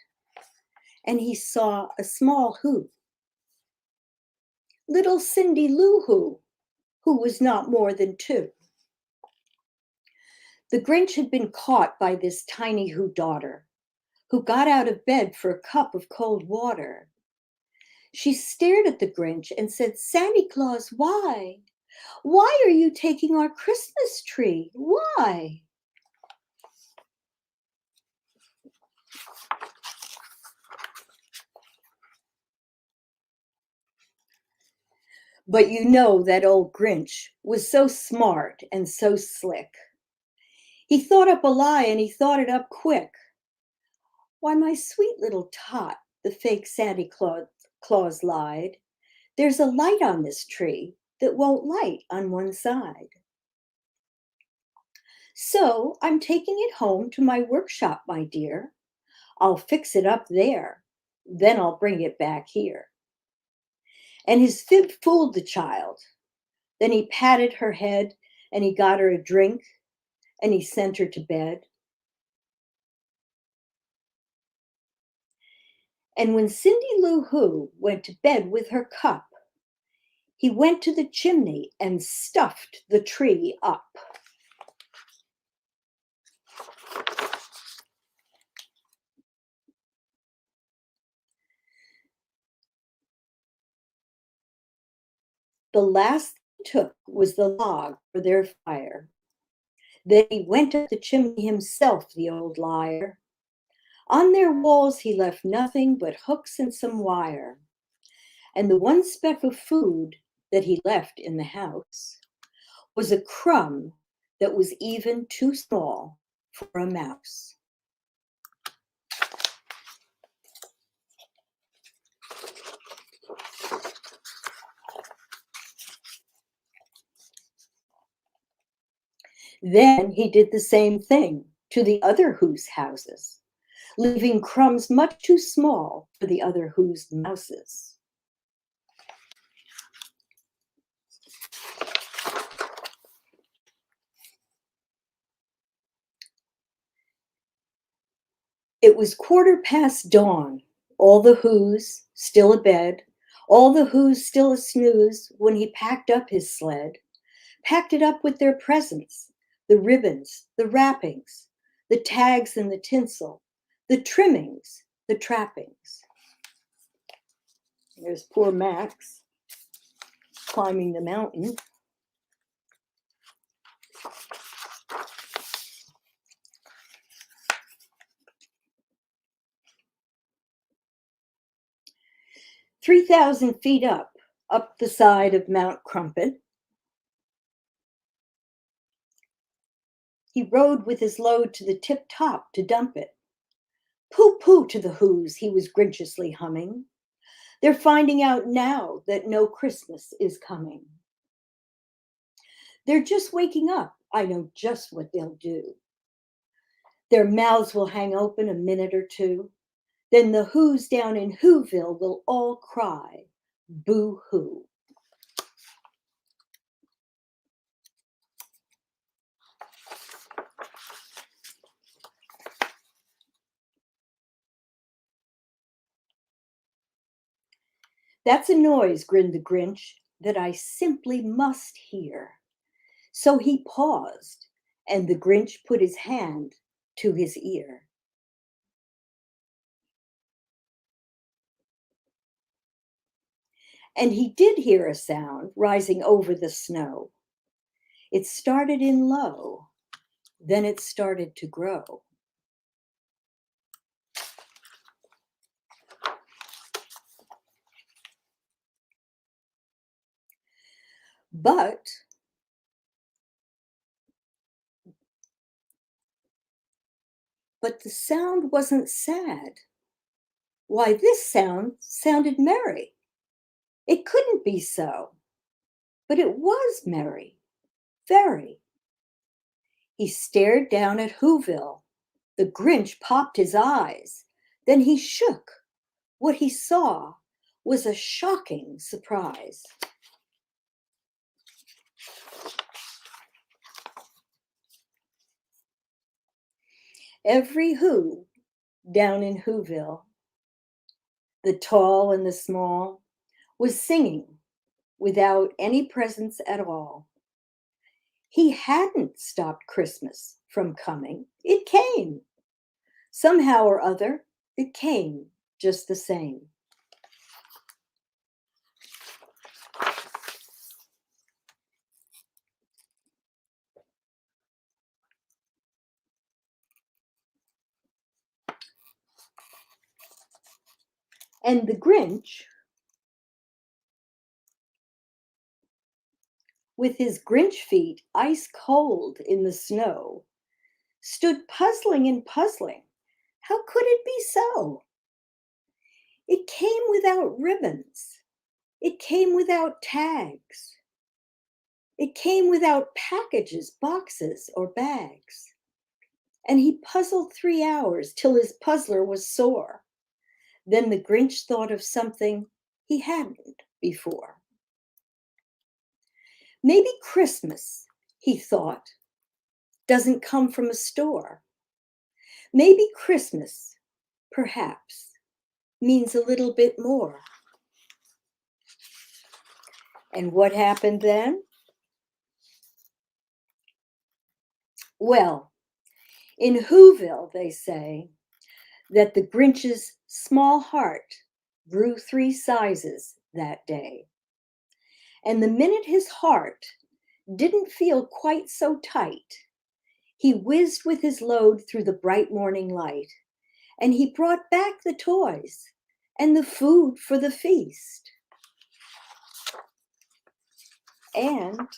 and he saw a small Who. Little Cindy Lou who was not more than 2. The Grinch had been caught by this tiny Who daughter, who got out of bed for a cup of cold water. She stared at the Grinch and said, Santa Claus, why? Why are you taking our Christmas tree? Why? But you know that old Grinch was so smart and so slick. He thought up a lie and he thought it up quick. Why, my sweet little tot, the fake Santa Claus lied. There's a light on this tree that won't light on one side. So I'm taking it home to my workshop, my dear. I'll fix it up there. Then I'll bring it back here. And his fib fooled the child. Then he patted her head and he got her a drink and he sent her to bed. And when Cindy Lou Who went to bed with her cup, he went to the chimney and stuffed the tree up. The last he took was the log for their fire. Then he went up the chimney himself, the old liar. On their walls he left nothing but hooks and some wire. And the one speck of food that he left in the house was a crumb that was even too small for a mouse. Then he did the same thing to the other Who's houses, leaving crumbs much too small for the other Who's mouses. It was 1/4 past dawn, all the Who's still abed, all the Who's still a snooze when he packed up his sled, packed it up with their presents, the ribbons, the wrappings, the tags and the tinsel, the trimmings, the trappings. There's poor Max climbing the mountain. "3,000 feet up the side of Mount Crumpet, he rode with his load to the tip top to dump it. Pooh pooh to the Who's, he was grinchiously humming. They're finding out now that no Christmas is coming. They're just waking up, I know just what they'll do. Their mouths will hang open a minute or two. Then the Who's down in Whoville will all cry, boo hoo." "That's a noise," grinned the Grinch, "that I simply must hear." So he paused, and the Grinch put his hand to his ear. And he did hear a sound rising over the snow. It started in low, then it started to grow. But the sound wasn't sad. Why, this sound sounded merry. It couldn't be so, but it was merry, very. He stared down at Whoville. The Grinch popped his eyes. Then he shook. What he saw was a shocking surprise. Every Who down in Whoville, the tall and the small, was singing without any presents at all. He hadn't stopped Christmas from coming. It came. Somehow or other, it came just the same. And the Grinch, with his Grinch feet ice cold in the snow, stood puzzling and puzzling. How could it be so? It came without ribbons. It came without tags. It came without packages, boxes, or bags. And he puzzled 3 hours till his puzzler was sore. Then the Grinch thought of something he hadn't before. Maybe Christmas, he thought, doesn't come from a store. Maybe Christmas, perhaps, means a little bit more. And what happened then? Well, in Whoville, they say that the Grinch's small heart grew 3 sizes that day. And the minute his heart didn't feel quite so tight, he whizzed with his load through the bright morning light, and he brought back the toys and the food for the feast. And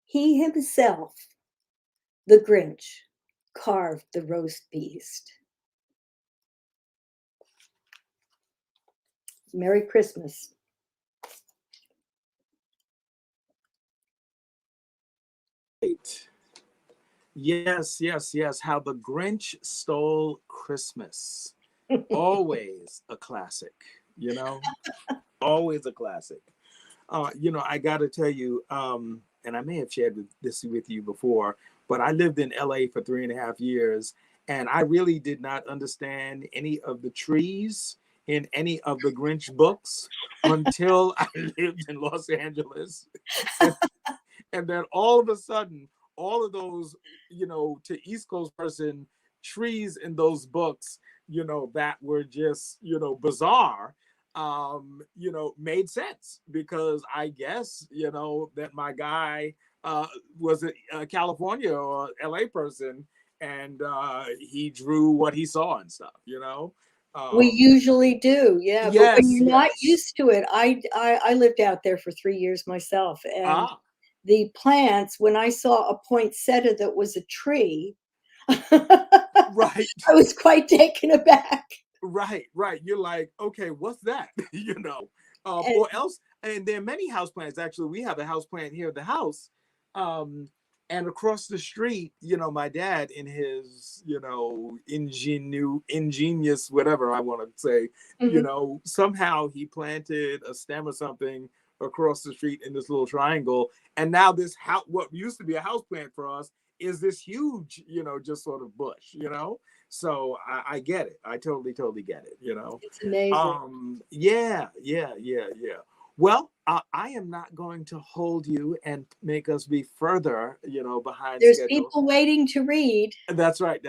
he himself, the Grinch, carved the roast beast. Merry Christmas. Yes, yes, yes. How the Grinch Stole Christmas. Always a classic, you know? Always a classic. You know, I got to tell you, and I may have shared this with you before, but I lived in LA for 3.5 years, and I really did not understand any of the trees in any of the Grinch books until I lived in Los Angeles. And then all of a sudden, all of those, to East Coast person, trees in those books, that were just, bizarre, made sense, because I guess, that my guy was a California or LA person, and he drew what he saw and stuff. We usually do, yeah. But when Yes, you're not yes. used to it, I lived out there for 3 years myself, and Ah, the plants, when I saw a poinsettia that was a tree, right. I was quite taken aback. Right. You're like, okay, what's that? And Or else, and there are many house plants. Actually, we have a house plant here at the house. And across the street, my dad, in his, ingenious, whatever I want to say, mhm. somehow he planted a stem or something across the street in this little triangle. And now this house, what used to be a house plant for us, is this huge, just sort of bush. So I get it. I totally get it. It's amazing. Yeah. Well, I am not going to hold you and make us be further, behind There's schedule. people waiting to read. That's right.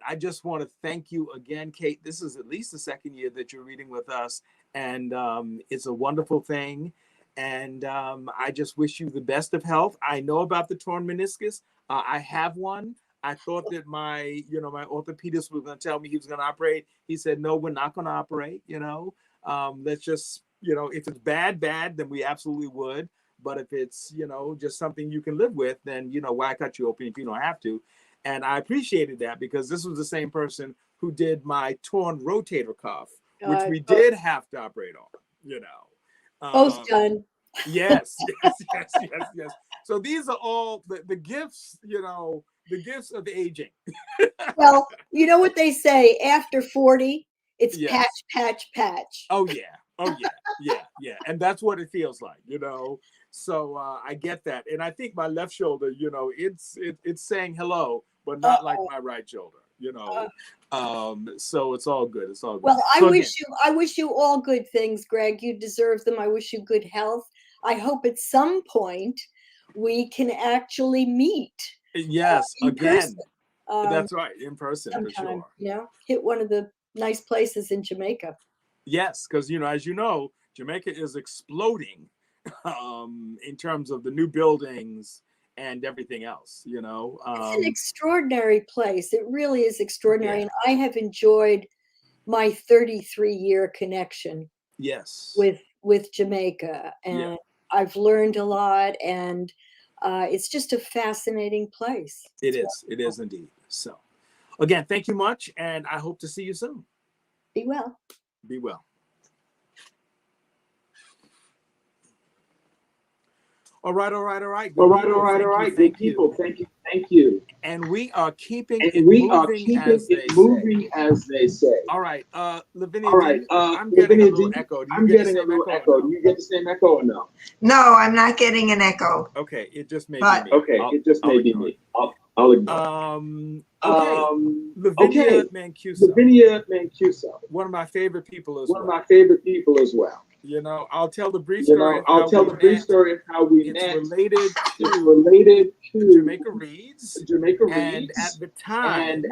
I just want to thank you again, Kate. This is at least the second year that you're reading with us, and it's a wonderful thing. And I just wish you the best of health. I know about the torn meniscus. I have one. I thought that my orthopedist was going to tell me he was going to operate. He said, no, we're not going to operate. Let's just, if it's bad, then we absolutely would. But if it's, just something you can live with, then, why cut you open if you don't have to? And I appreciated that, because this was the same person who did my torn rotator cuff, which we did have to operate on. Both done. Yes. So these are all the gifts, the gifts of aging. Well, you know what they say, after 40, it's Yes. patch. Oh yeah. And that's what it feels like, So I get that. And I think my left shoulder, it's saying hello, but not like my right shoulder, So it's all good. It's all good. Well, So I wish you all good things, Greg. You deserve them. I wish you good health. I hope at some point we can actually meet. Yes, in again. person. That's right, in person Sometime, for sure. Hit one of the nice places in Jamaica. Yes, because as you know, Jamaica is exploding in terms of the new buildings and everything else. It's an extraordinary place. It really is extraordinary, Yeah. and I have enjoyed my 33-year connection. Yes. With Jamaica, and I've learned a lot, and it's just a fascinating place. It is indeed. So, again, thank you much, and I hope to see you soon. Be well. Be well. All right. Good people, thank you. And we are keeping And it we moving, are keeping as it they moving, say. as they say. All right, Lavinia. All right, I'm getting a Lavinia, little echo. I'm getting a little echo. Do you get the same echo or no? No, I'm not getting an echo. Okay, it just may But- be me. Okay, it just may be me. I'll ignore. Lavinia Mancuso. Lavinia Mancuso. One of my favorite people as One well. of my favorite people as well. I'll tell the brief story. I'll tell the brief story of how we It's met. related It's to related to Jamaica Reads. Jamaica And Reads. at the time,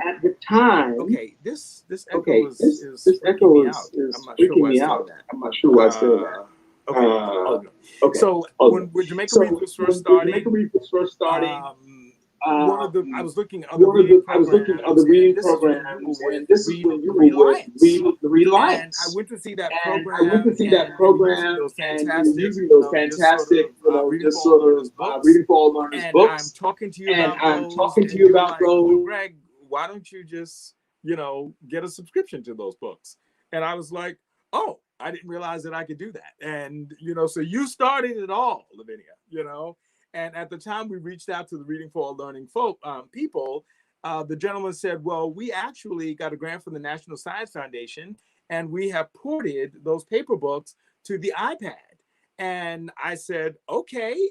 Okay, this echo is this freaking echo me is out. I'm not sure freaking why me it's doing out. that. I'm not sure why it's doing that. Okay. So when Jamaica Reads was first starting, Jamaica Reads was first starting. I was looking at other reading programs, and this is when you were with the Reliance. And I went to see that and program. I went to see that program, and using those fantastic, just sort of reading for all learners and books. I'm talking to you And about I'm those, talking and to you you're about like, those. Well, Greg, why don't you just, get a subscription to those books? And I was like, oh, I didn't realize that I could do that. And, so you started it all, Lavinia, And at the time we reached out to the Reading for All Learning people, the gentleman said, well, we actually got a grant from the National Science Foundation, and we have ported those paper books to the iPad. And I said, okay,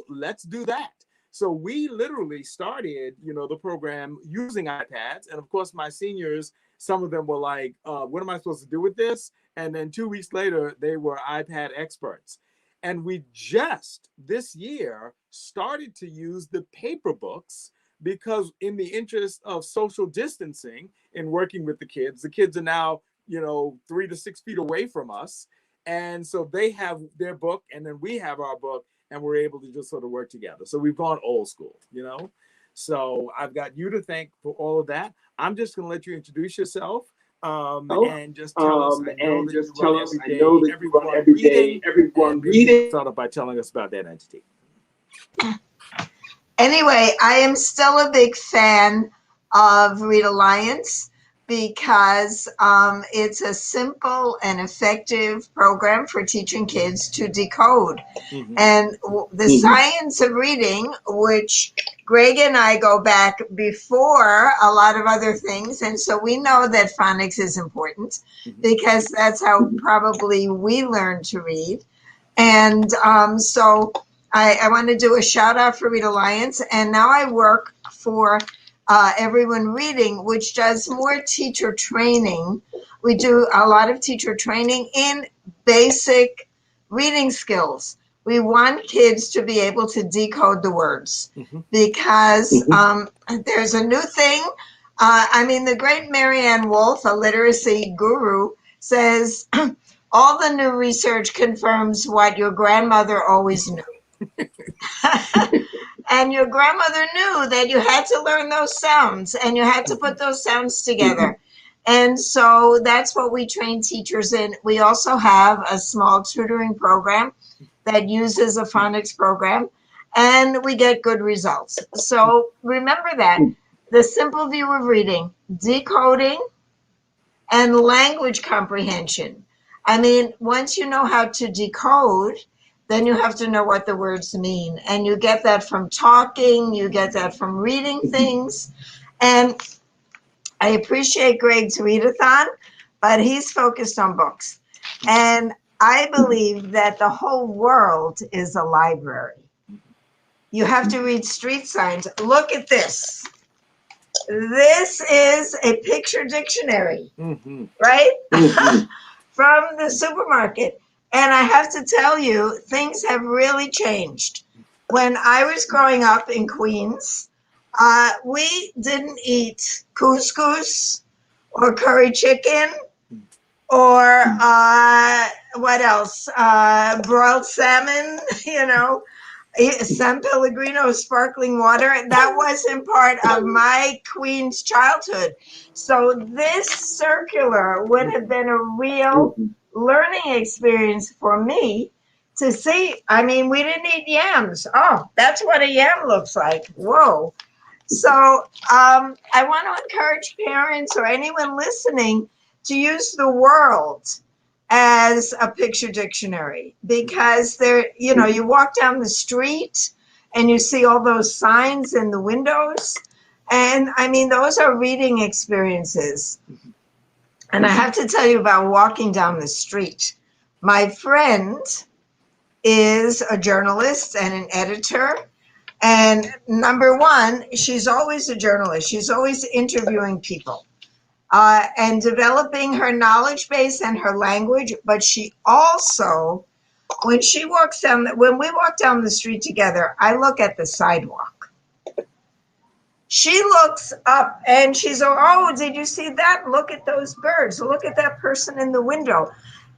let's do that. So we literally started, the program using iPads. And of course, my seniors, some of them were like, what am I supposed to do with this? And then 2 weeks later, they were iPad experts. And we just this year started to use the paper books because in the interest of social distancing and working with the kids are now, 3 to 6 feet away from us. And so they have their book and then we have our book and we're able to just sort of work together. So we've gone old school, So I've got you to thank for all of that. I'm just going to let you introduce yourself and just tell us. I know that you run every day, everyone reading. And maybe you can start off by telling us about that entity. Anyway, I am still a big fan of Read Alliance because it's a simple and effective program for teaching kids to decode. Mm-hmm. And the science of reading, which Greg and I go back before a lot of other things. And so we know that phonics is important because that's how probably we learn to read. And so I want to do a shout out for Read Alliance. And now I work for Everyone Reading, which does more teacher training. We do a lot of teacher training in basic reading skills. We want kids to be able to decode the words because there's a new thing. The great Marianne Wolf, a literacy guru, says all the new research confirms what your grandmother always knew. And your grandmother knew that you had to learn those sounds and you had to put those sounds together. And so that's what we train teachers in. We also have a small tutoring program that uses a phonics program, and we get good results. So remember that the simple view of reading, decoding, and language comprehension. Once you know how to decode, then you have to know what the words mean. And you get that from talking, you get that from reading things. And I appreciate Greg's read-a-thon, but he's focused on books. And I believe that the whole world is a library. You have to read street signs. Look at this. This is a picture dictionary, right? From the supermarket. And I have to tell you, things have really changed. When I was growing up in Queens, we didn't eat couscous or curry chicken or what else? Broiled salmon, San Pellegrino sparkling water. That wasn't part of my Queens childhood. So this circular would have been a real learning experience for me to see. We didn't eat yams. Oh, that's what a yam looks like. Whoa. So I want to encourage parents or anyone listening to use the world as a picture dictionary, because you walk down the street and you see all those signs in the windows. And those are reading experiences. And I have to tell you about walking down the street. My friend is a journalist and an editor. And number one, she's always a journalist. She's always interviewing people and developing her knowledge base and her language. But she also, when we walk down the street together, I look at the sidewalk. She looks up and she's, oh, did you see that? Look at those birds. Look at that person in the window.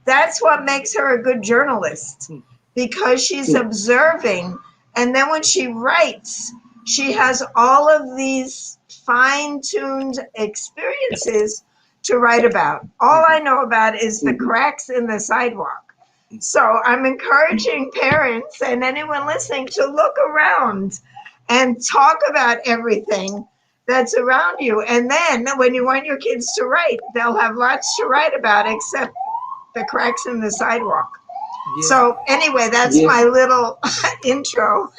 That's what makes her a good journalist, because she's observing. And then when she writes, she has all of these fine-tuned experiences to write about. All I know about is the cracks in the sidewalk. So I'm encouraging parents and anyone listening to look around and talk about everything that's around you. And then when you want your kids to write, they'll have lots to write about except the cracks in the sidewalk. Yeah. So anyway, that's my little intro.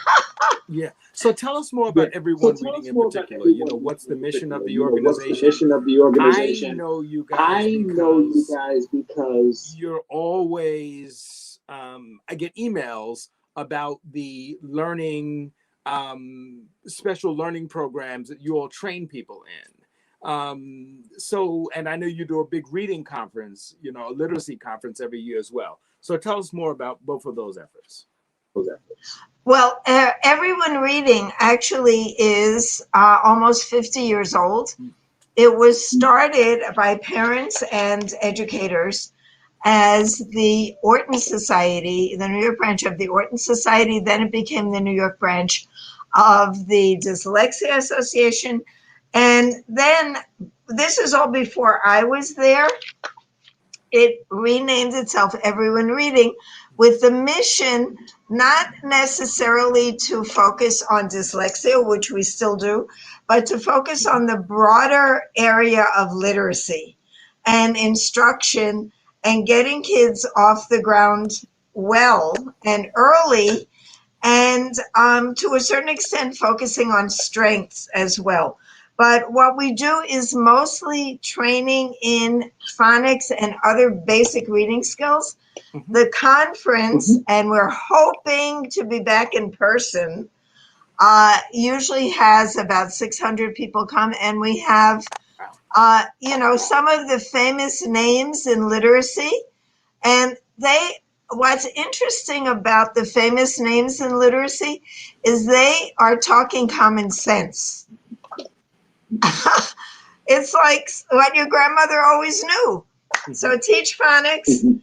Yeah. So tell us more about Everyone Reading in particular. What's the mission of the organization? I know you guys because you're always, I get emails about the learning special learning programs that you all train people in. So, and I know you do a big reading conference, you know, a literacy conference every year as well. So tell us more about both of those efforts. Well, Everyone Reading actually is almost 50 years old. It was started by parents and educators as the Orton Society, the New York branch of the Orton Society. Then it became the New York branch of the Dyslexia Association. And then, this is all before I was there, it renamed itself Everyone Reading, with the mission not necessarily to focus on dyslexia, which we still do, but to focus on the broader area of literacy and instruction and getting kids off the ground well and early, and to a certain extent focusing on strengths as well. But what we do is mostly training in phonics and other basic reading skills. The conference, and we're hoping to be back in person, usually has about 600 people come, and we have, some of the famous names in literacy. And what's interesting about the famous names in literacy is they are talking common sense. It's like what your grandmother always knew. So teach phonics,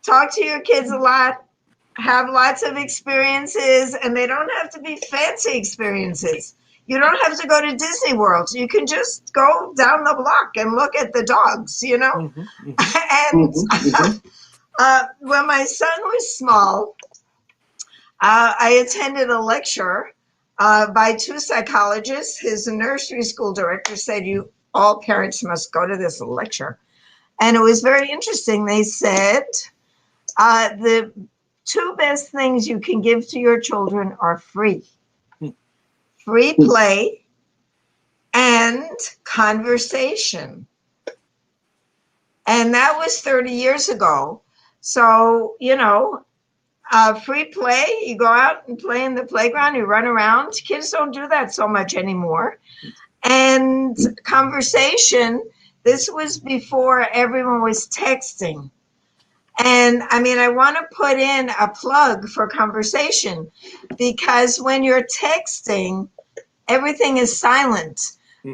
talk to your kids a lot, have lots of experiences, and they don't have to be fancy experiences. You don't have to go to Disney World. You can just go down the block and look at the dogs, you know? And when my son was small, I attended a lecture by two psychologists. His nursery school director said, all parents must go to this lecture. And it was very interesting. They said, the two best things you can give to your children are free play and conversation. And that was 30 years ago. So, free play, you go out and play in the playground, you run around. Kids don't do that so much anymore. And conversation, this was before everyone was texting. And I want to put in a plug for conversation, because when you're texting, everything is silent.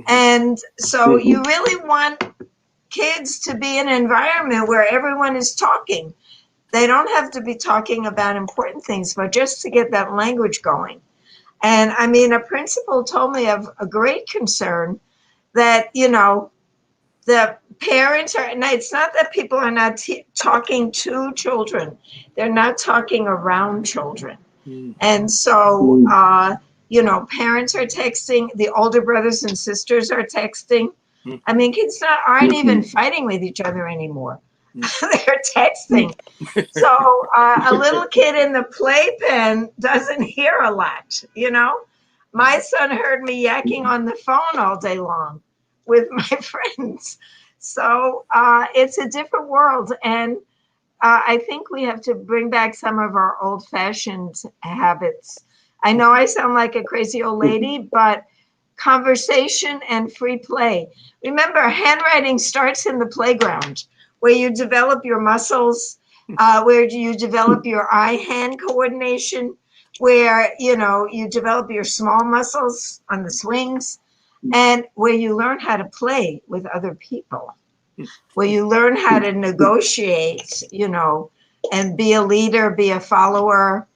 And so you really want kids to be in an environment where everyone is talking. They don't have to be talking about important things, but just to get that language going. And a principal told me of a great concern that, the parents are, and it's not that people are not talking to children, they're not talking around children. And so, parents are texting, the older brothers and sisters are texting. Kids aren't even fighting with each other anymore. They're texting. So a little kid in the playpen doesn't hear a lot, My son heard me yakking on the phone all day long with my friends. So it's a different world. And I think we have to bring back some of our old-fashioned habits. I know I sound like a crazy old lady, but conversation and free play. Remember, handwriting starts in the playground, where you develop your muscles, where you develop your eye-hand coordination, where, you develop your small muscles on the swings, and where you learn how to play with other people, where you learn how to negotiate, and be a leader, be a follower,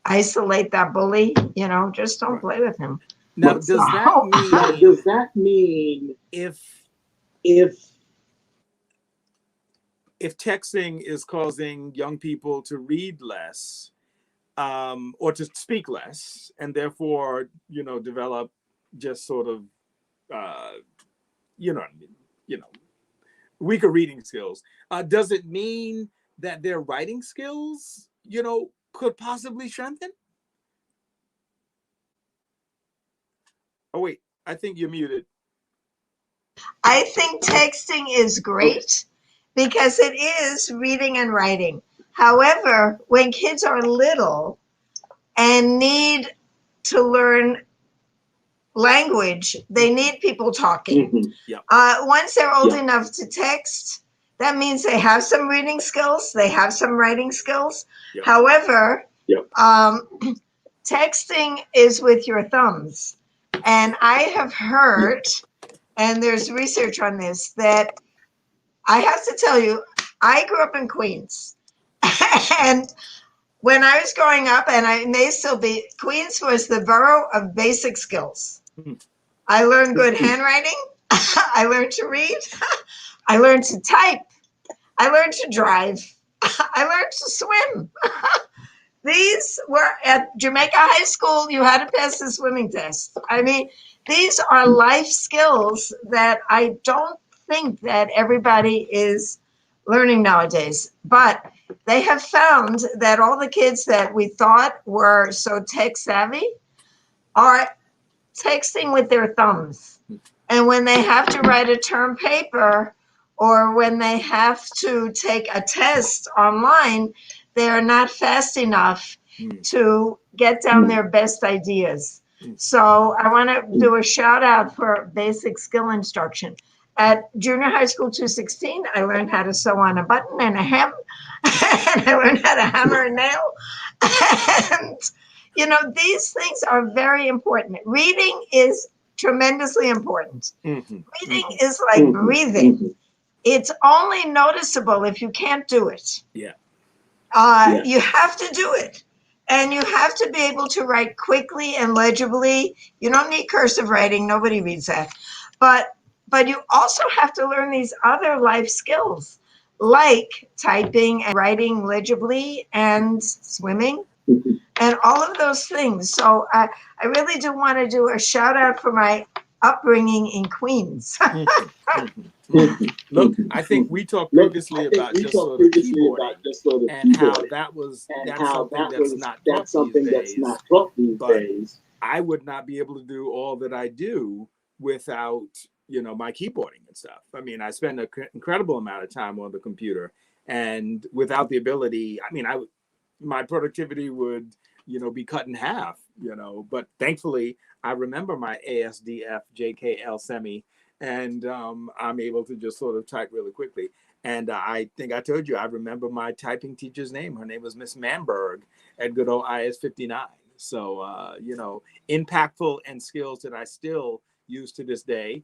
isolate that bully, just don't play with him. Now, does that mean if texting is causing young people to read less, or to speak less, and therefore, develop just sort of, weaker reading skills, does it mean that their writing skills, could possibly strengthen? Oh, wait, I think you're muted. I think texting is great because it is reading and writing. However, when kids are little and need to learn language, they need people talking. Once they're old enough to text, that means they have some reading skills, they have some writing skills. However, texting is with your thumbs. And I have heard, and there's research on this, that I have to tell you, I grew up in Queens. And when I was growing up, and I may still be, Queens was the borough of basic skills. I learned good handwriting. I learned to read. I learned to type. I learned to drive. I learned to swim. These were at Jamaica High School. You had to pass the swimming test. I mean, these are life skills that I don't think that everybody is learning nowadays. But they have found that all the kids that we thought were so tech savvy are texting with their thumbs. And when they have to write a term paper or when they have to take a test online, they are not fast enough to get down their best ideas. So I want to do a shout out for basic skill instruction. At junior high school 216, I learned how to sew on a button and a hem, and I learned how to hammer a nail. And, you know, these things are very important. Reading is tremendously important. Reading is like breathing. It's only noticeable if you can't do it. You have to do it. And you have to be able to write quickly and legibly. You don't need cursive writing. Nobody reads that. But you also have to learn these other life skills like typing and writing legibly and swimming and all of those things. So I really do want to do a shout out for my upbringing in Queens. Look, I think we talked previously about just sort of keyboarding and how that's something that's not taught these days. I would not be able to do all that I do without, you know, my keyboarding and stuff. I mean, I spend an incredible amount of time on the computer, and without the ability, I mean, my productivity would, you know, be cut in half, you know. But thankfully, I remember my ASDF JKL semi, and I'm able to just sort of type really quickly. And I think I told you, I remember my typing teacher's name. Her name was Miss Manberg at good old IS 59. So, you know, impactful and skills that I still use to this day.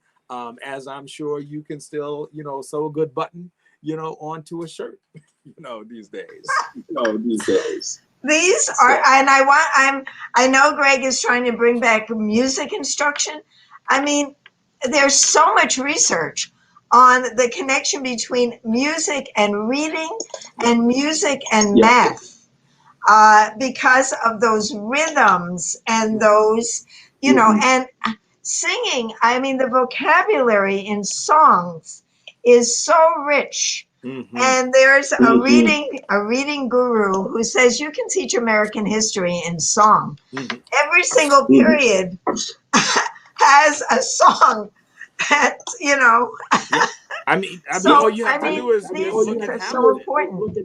As I'm sure you can still, you know, sew a good button, you know, onto a shirt, you know, these days. These are, and I know Greg is trying to bring back music instruction. I mean, there's so much research on the connection between music and reading and music and math, because of those rhythms and those, you know, and singing. I mean, the vocabulary in songs is so rich. And there's a reading guru who says you can teach American history in song. Every single period has a song that, you know. I mean, all you have to do is look at Hamilton. So important.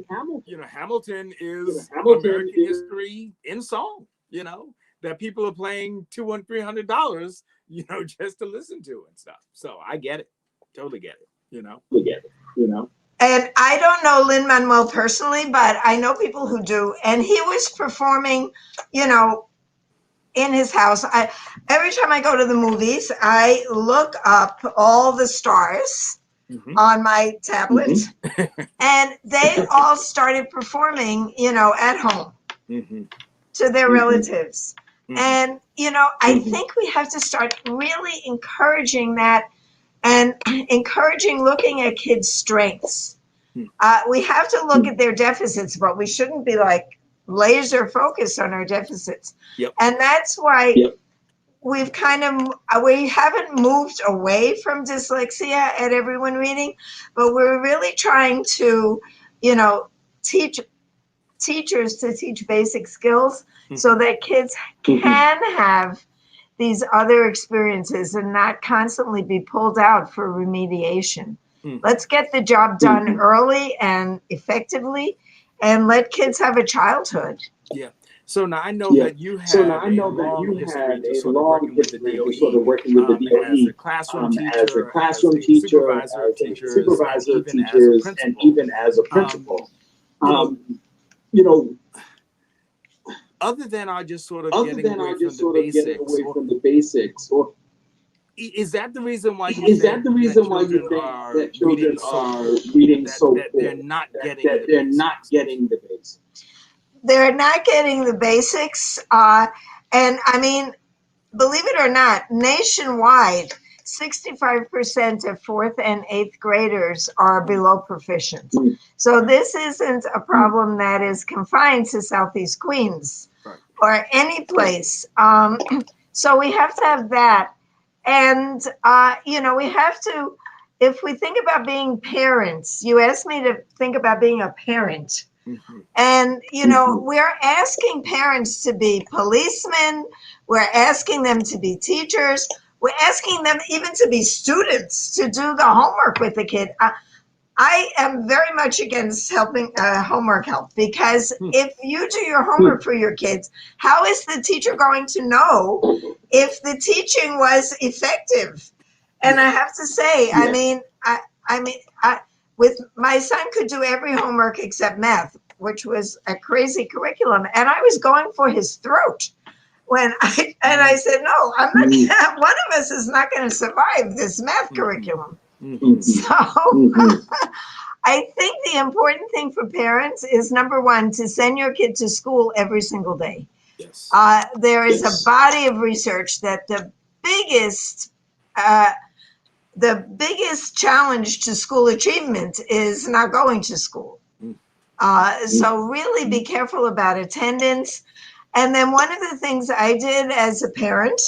You know, Hamilton is American history in song, you know, that people are paying $200 and $300, you know, just to listen to and stuff. So I get it. Totally get it, you know. And I don't know Lin-Manuel personally, but I know people who do. And he was performing, you know, in his house. Every time I go to the movies, I look up all the stars on my tablet, and they all started performing, you know, at home to their relatives. And, you know, I think we have to start really encouraging that and encouraging looking at kids' strengths. We have to look at their deficits, but we shouldn't be like laser focused on our deficits. And that's why we haven't moved away from dyslexia at Everyone Reading, but we're really trying to, you know, teach teachers to teach basic skills so that kids can have these other experiences and not constantly be pulled out for remediation. Let's get the job done early and effectively, and let kids have a childhood. So now I know that you have a long history to sort of working with the DOE as a classroom teacher, as a supervisor of teachers, and even as a principal. You know, other than our just sort of other getting than away our from just the sort of getting basics, away from the basics, or is that the reason why you is think that the reason why you children think are that children reading so are poor, reading so that poor, they're not getting that the they're basics? not getting the basics? They're not getting the basics. And I mean, believe it or not, nationwide, 65% of fourth and eighth graders are below proficient. So this isn't a problem that is confined to Southeast Queens or any place. So we have to have that. And, you know, we have to, if we think about being parents, you asked me to think about being a parent. And, you know, we're asking parents to be policemen. We're asking them to be teachers. We're asking them even to be students to do the homework with the kid. I am very much against helping homework help, because if you do your homework for your kids, how is the teacher going to know if the teaching was effective? And I have to say, I mean, with my son could do every homework except math, which was a crazy curriculum, and I was going for his throat when I said, no, I'm not gonna, one of us is not going to survive this math curriculum. So I think the important thing for parents is, number one, to send your kid to school every single day. Yes. There is a body of research that the biggest challenge to school achievement is not going to school. So really be careful about attendance. And then one of the things I did as a parent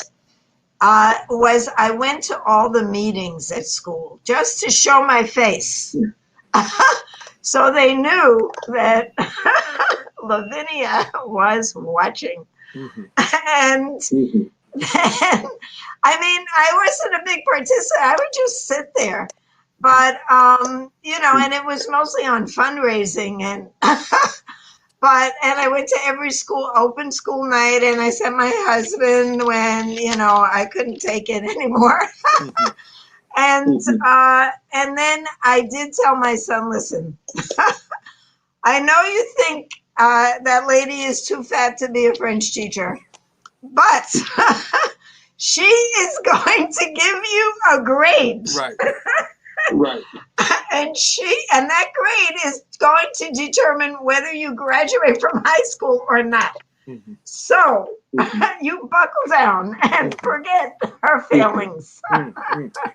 was I went to all the meetings at school just to show my face. So they knew that Lavinia was watching. And then, I mean, I wasn't a big participant. I would just sit there. But, you know, and it was mostly on fundraising. And I went to every school, open school night, and I sent my husband when, you know, I couldn't take it anymore. And then I did tell my son, listen, I know you think that lady is too fat to be a French teacher, but she is going to give you a grade. Right. Right. And that grade is going to determine whether you graduate from high school or not. So you buckle down and forget her failings.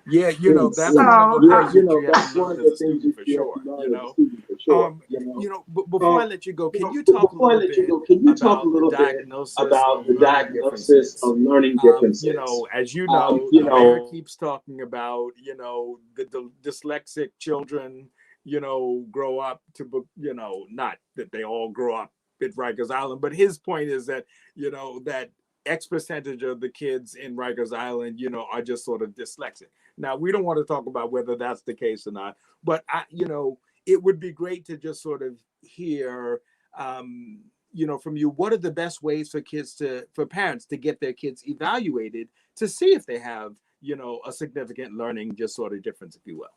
Yeah, you know, that's one of the things that you have to learn as a student for sure. You know, before I let you go, can you talk a little bit about the diagnosis of learning differences? You know, as you know, America keeps talking about, you know, the dyslexic children, you know, grow up to, you know, not that they all grow up at Rikers Island, but his point is that, you know, that X percentage of the kids in Rikers Island, you know, are just sort of dyslexic. Now, we don't want to talk about whether that's the case or not, but you know, it would be great to just sort of hear, you know, from you, what are the best ways for parents to get their kids evaluated to see if they have, you know, a significant learning just sort of difference, if you will.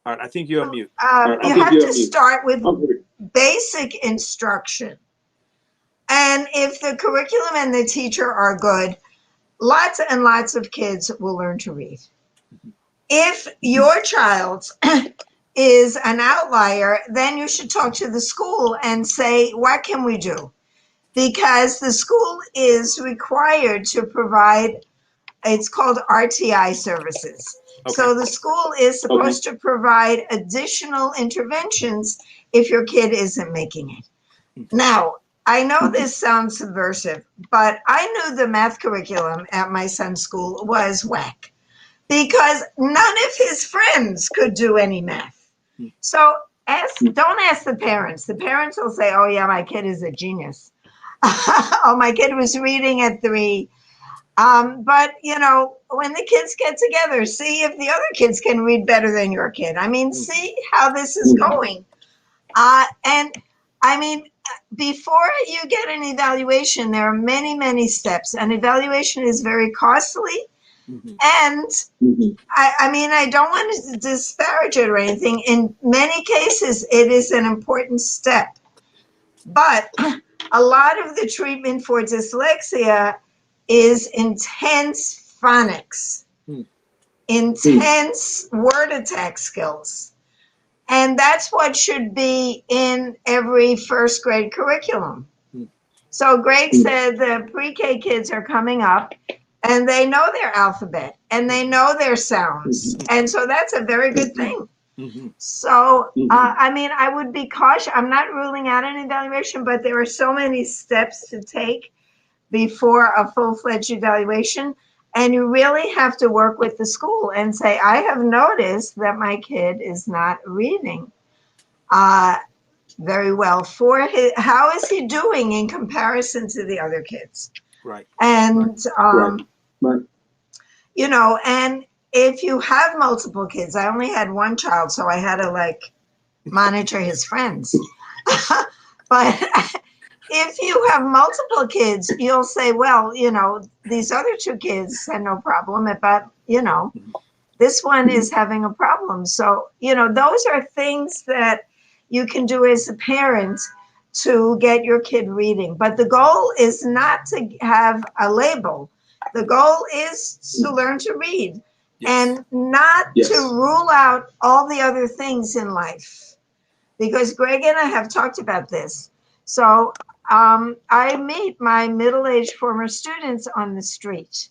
All right, I think you're on mute. You have to start with basic instruction. And if the curriculum and the teacher are good, lots and lots of kids will learn to read. If your child is an outlier, then you should talk to the school and say, what can we do? Because the school is required to provide, it's called RTI services. Okay. So the school is supposed to provide additional interventions if your kid isn't making it. Now, I know this sounds subversive, but I knew the math curriculum at my son's school was whack because none of his friends could do any math. So don't ask the parents. The parents will say, oh yeah, my kid is a genius. Oh, my kid was reading at 3. But, you know, when the kids get together, see if the other kids can read better than your kid. I mean, see how this is going. And I mean, before you get an evaluation, there are many, many steps. An evaluation is very costly. Mm-hmm. And mm-hmm. I mean, I don't want to disparage it or anything. In many cases, it is an important step. But a lot of the treatment for dyslexia is intense phonics, intense word attack skills. And that's what should be in every first grade curriculum. So Greg said the pre-K kids are coming up and they know their alphabet and they know their sounds. And so that's a very good thing. So, I mean, I would be cautious. I'm not ruling out an evaluation, but there are so many steps to take before a full-fledged evaluation. And you really have to work with the school and say, I have noticed that my kid is not reading very well for his, how is he doing in comparison to the other kids? Right. And, right. You know, and if you have multiple kids, I only had one child, so I had to like monitor his friends. But if you have multiple kids, you'll say, well, you know, these other two kids had no problem, but, you know, this one is having a problem. So, you know, those are things that you can do as a parent to get your kid reading. But the goal is not to have a label. The goal is to learn to read and not to rule out all the other things in life. Because Greg and I have talked about this. So I meet my middle-aged former students on the street,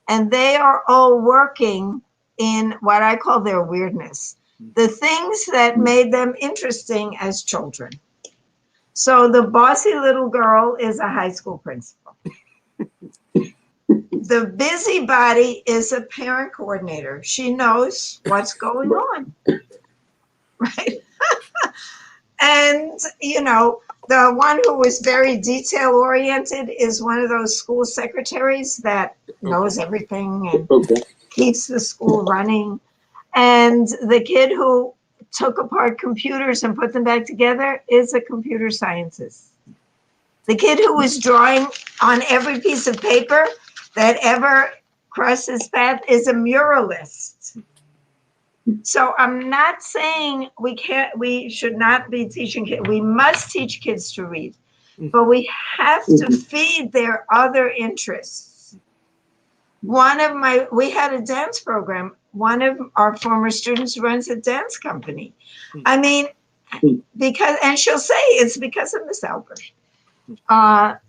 and they are all working in what I call their weirdness, the things that made them interesting as children. So the bossy little girl is a high school principal. The busybody is a parent coordinator. She knows what's going on, right? And, you know, the one who was very detail oriented is one of those school secretaries that knows everything and keeps the school running. And the kid who took apart computers and put them back together is a computer scientist. The kid who was drawing on every piece of paper that ever crossed his path is a muralist. So I'm not saying we should not be teaching kids. We must teach kids to read, but we have to feed their other interests. We had a dance program. One of our former students runs a dance company. I mean, and she'll say it's because of Miss Albert.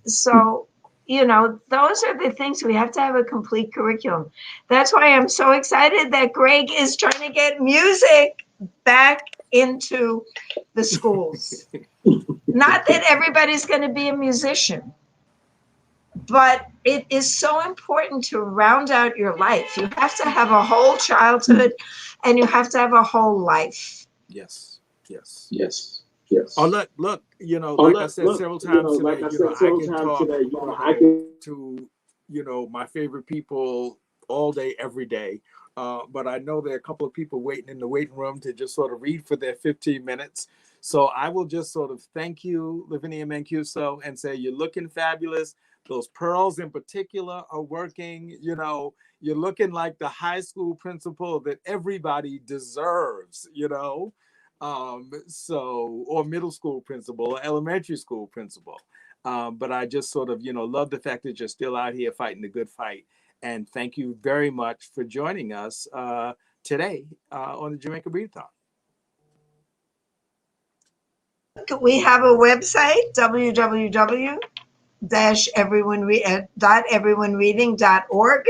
So, you know, those are the things. We have to have a complete curriculum. That's why I'm so excited that Greg is trying to get music back into the schools. Not that everybody's going to be a musician, but it is so important to round out your life. You have to have a whole childhood and you have to have a whole life. Yes. Yes. Oh, look, you know, like I said several times today, I can talk to, you know, my favorite people all day, every day. But I know there are a couple of people waiting in the waiting room to just sort of read for their 15 minutes. So I will just sort of thank you, Lavinia Mancuso, and say you're looking fabulous. Those pearls in particular are working. You know, you're looking like the high school principal that everybody deserves, you know. Or middle school principal or elementary school principal. But I just sort of, you know, love the fact that you're still out here fighting the good fight. And thank you very much for joining us today on the Jamaica Read-a-thon. We have a website, www.everyonereading.org.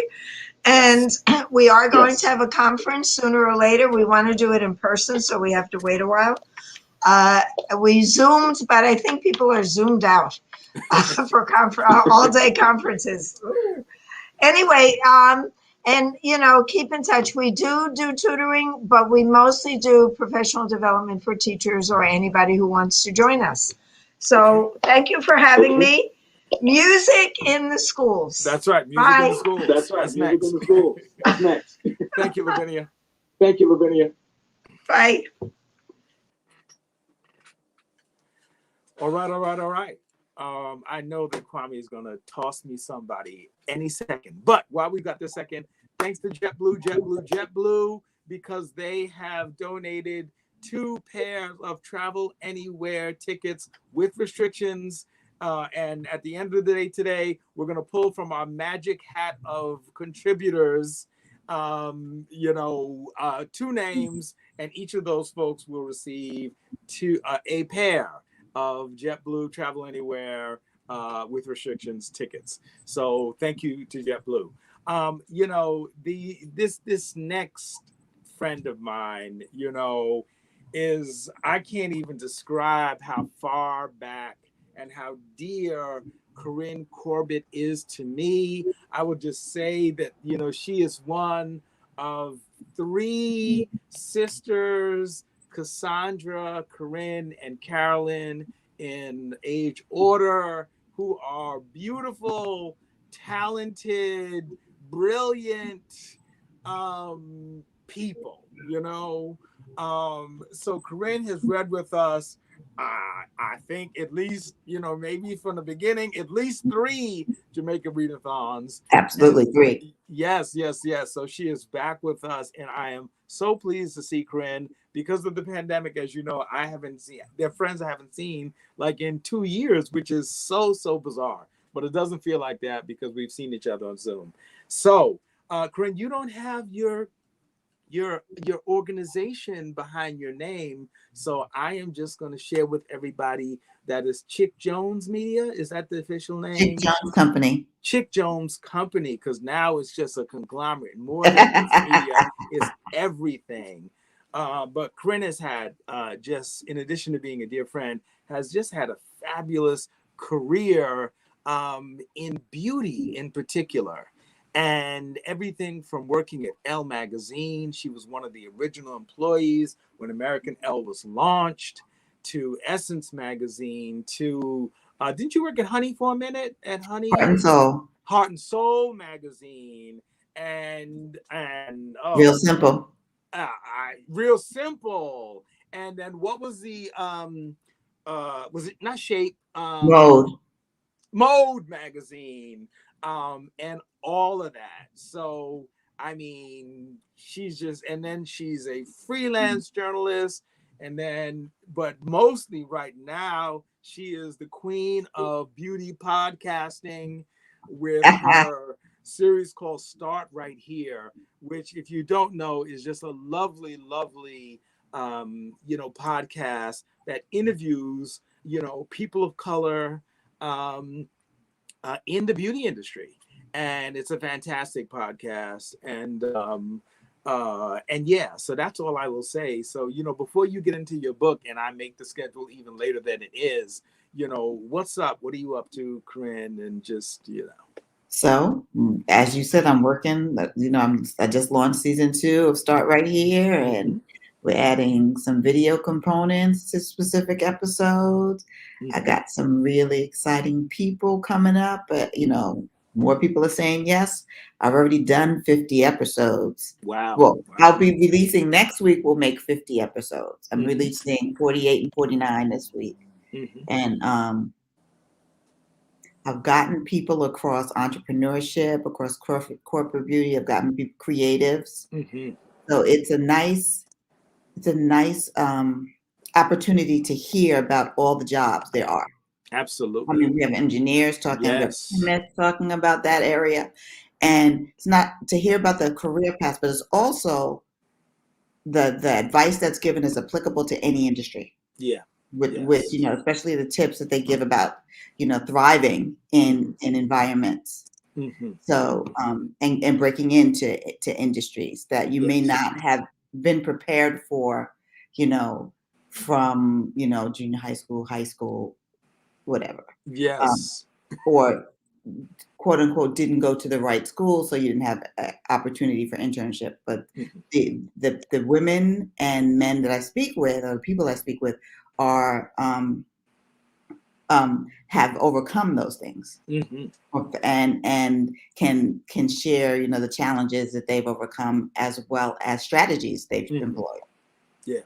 And we are going to have a conference sooner or later. We want to do it in person, so we have to wait a while. We Zoomed, but I think people are Zoomed out for all-day conferences. Ooh. Anyway, and, you know, keep in touch. We do tutoring, but we mostly do professional development for teachers or anybody who wants to join us. So thank you for having me. Music in the schools. That's right. Music in the schools. That's right. That's music next. in the schools. That's next. Thank you, Lavinia. Thank you, Lavinia. Bye. All right, all right, all right. I know that Kwame is gonna toss me somebody any second. But while we got this second, thanks to JetBlue, because they have donated 2 pairs of Travel Anywhere tickets with restrictions. And at the end of the day today, we're gonna pull from our magic hat of contributors, 2 names, and each of those folks will receive a pair of JetBlue Travel Anywhere with restrictions tickets. So thank you to JetBlue. This next friend of mine, is, I can't even describe how far back and how dear Corinne Corbett is to me. I would just say that, she is one of 3 sisters, Cassandra, Corinne, and Carolyn, in age order, who are beautiful, talented, brilliant people, So Corinne has read with us, I think at least, maybe from the beginning, at least 3 Jamaica Read-a-thons. Absolutely, 3. Yes. So she is back with us, and I am so pleased to see Corinne. Because of the pandemic, as you know, I haven't seen their friends I haven't seen like in 2 years, which is so bizarre. But it doesn't feel like that because we've seen each other on Zoom. So, Corinne, you don't have your organization behind your name, so I am just going to share with everybody that is Chick Jones Media. Is that the official name? Chick Jones Company. Chick Jones Company, because now it's just a conglomerate. More than just media, it's everything. But Corinne has had, just in addition to being a dear friend, has just had a fabulous career in beauty in particular. And everything from working at Elle magazine, she was one of the original employees when American Elle was launched, to Essence magazine, to didn't you work at Honey for a minute? At Honey, Heart and Soul magazine, and Real Simple. Real Simple. And then what was the was it not Shape? Mode magazine. And all of that. So, I mean, she's a freelance journalist. And then, but mostly right now, she is the queen of beauty podcasting with her series called Start Right Here, which, if you don't know, is just a lovely podcast that interviews, people of color in the beauty industry. And it's a fantastic podcast. And yeah, so that's all I will say. So, before you get into your book and I make the schedule even later than it is, what's up? What are you up to, Corinne? And just, So, as you said, I'm working, I just launched season 2 of Start Right Here, and we're adding some video components to specific episodes. I got some really exciting people coming up, but, more people are saying yes. I've already done 50 episodes. Wow. Well, I'll be releasing next week. We'll make 50 episodes. I'm releasing 48 and 49 this week. And I've gotten people across entrepreneurship, across corporate beauty. I've gotten creatives. So it's a nice opportunity to hear about all the jobs there are. Absolutely. I mean, we have engineers talking about chemists talking about that area. And it's not to hear about the career path, but it's also the advice that's given is applicable to any industry. Yeah. With especially the tips that they give about, thriving in environments. So, and breaking into industries that you may not have been prepared for, from, junior high school, whatever. Yes. Or quote unquote didn't go to the right school, so you didn't have an opportunity for internship. But the women and men that I speak with, or the people I speak with, are have overcome those things, and can share, the challenges that they've overcome as well as strategies they've employed. Yeah.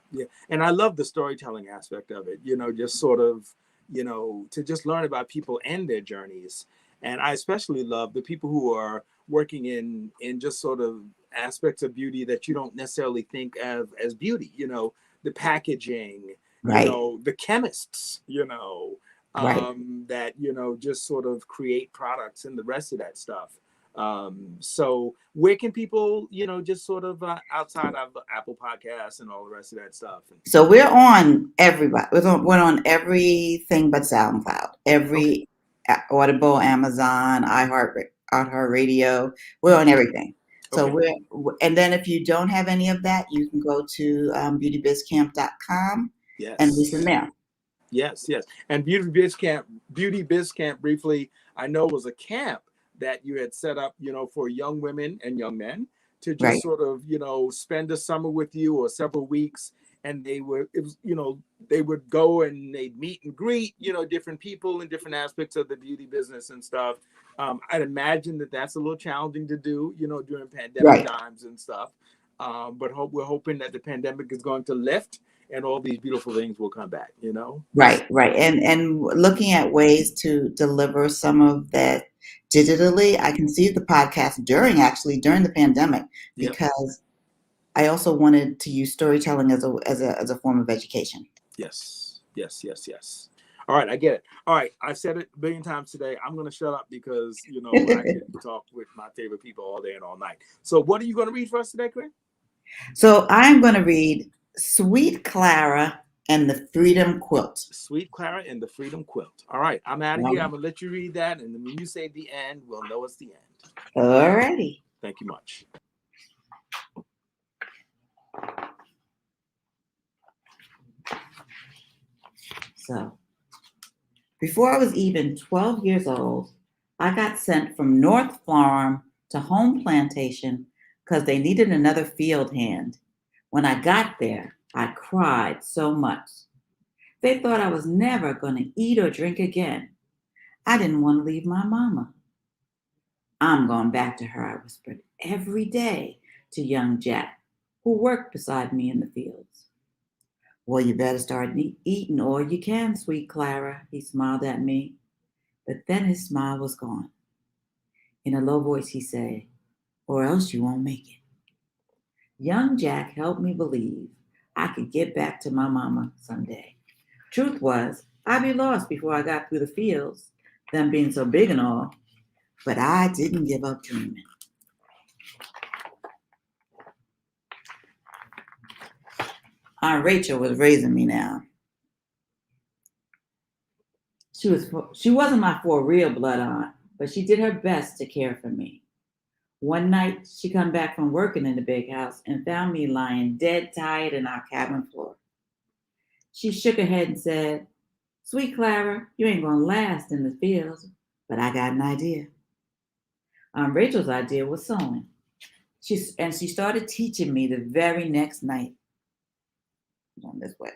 And I love the storytelling aspect of it. Just sort of, to just learn about people and their journeys. And I especially love the people who are working in just sort of aspects of beauty that you don't necessarily think of as beauty, the packaging, Right. the chemists, Right. that, just sort of create products and the rest of that stuff. So where can people, just sort of outside of Apple Podcasts and all the rest of that stuff? So we're on everybody. We're on everything but SoundCloud. Every Audible, Amazon, iHeartRadio. We're on everything. So and then if you don't have any of that, you can go to beautybizcamp.com and listen there. Yes. And Beauty Biz Camp briefly, I know was a camp that you had set up, for young women and young men to just sort of, spend a summer with you or several weeks. And they would go and they'd meet and greet, different people in different aspects of the beauty business and stuff. I'd imagine that that's a little challenging to do, during pandemic times and stuff. But we're hoping that the pandemic is going to lift and all these beautiful things will come back, Right. And looking at ways to deliver some of that digitally. I conceived the podcast during the pandemic because I also wanted to use storytelling as a form of education. Yes. All right, I get it. All right, I've said it a billion times today. I'm going to shut up because, I could talk with my favorite people all day and all night. So what are you going to read for us today, Corinne? So I'm going to read Sweet Clara and the Freedom Quilt. Sweet Clara and the Freedom Quilt. All right, I'm out of here. I'm going to let you read that. And when you say the end, we'll know it's the end. All righty. Thank you much. So, before I was even 12 years old, I got sent from North Farm to Home Plantation because they needed another field hand. When I got there, I cried so much. They thought I was never going to eat or drink again. I didn't want to leave my mama. I'm going back to her, I whispered every day to young Jack, who worked beside me in the fields. Well, you better start eating all you can, sweet Clara, he smiled at me. But then his smile was gone. In a low voice, he said, or else you won't make it. Young Jack helped me believe I could get back to my mama someday. Truth was, I'd be lost before I got through the fields, them being so big and all. But I didn't give up dreaming. Aunt Rachel was raising me now. She wasn't my for real blood aunt, but she did her best to care for me. One night, she come back from working in the big house and found me lying dead tired in our cabin floor. She shook her head and said, Sweet Clara, you ain't gonna last in the fields, but I got an idea. Rachel's idea was sewing. She started teaching me the very next night. On this way,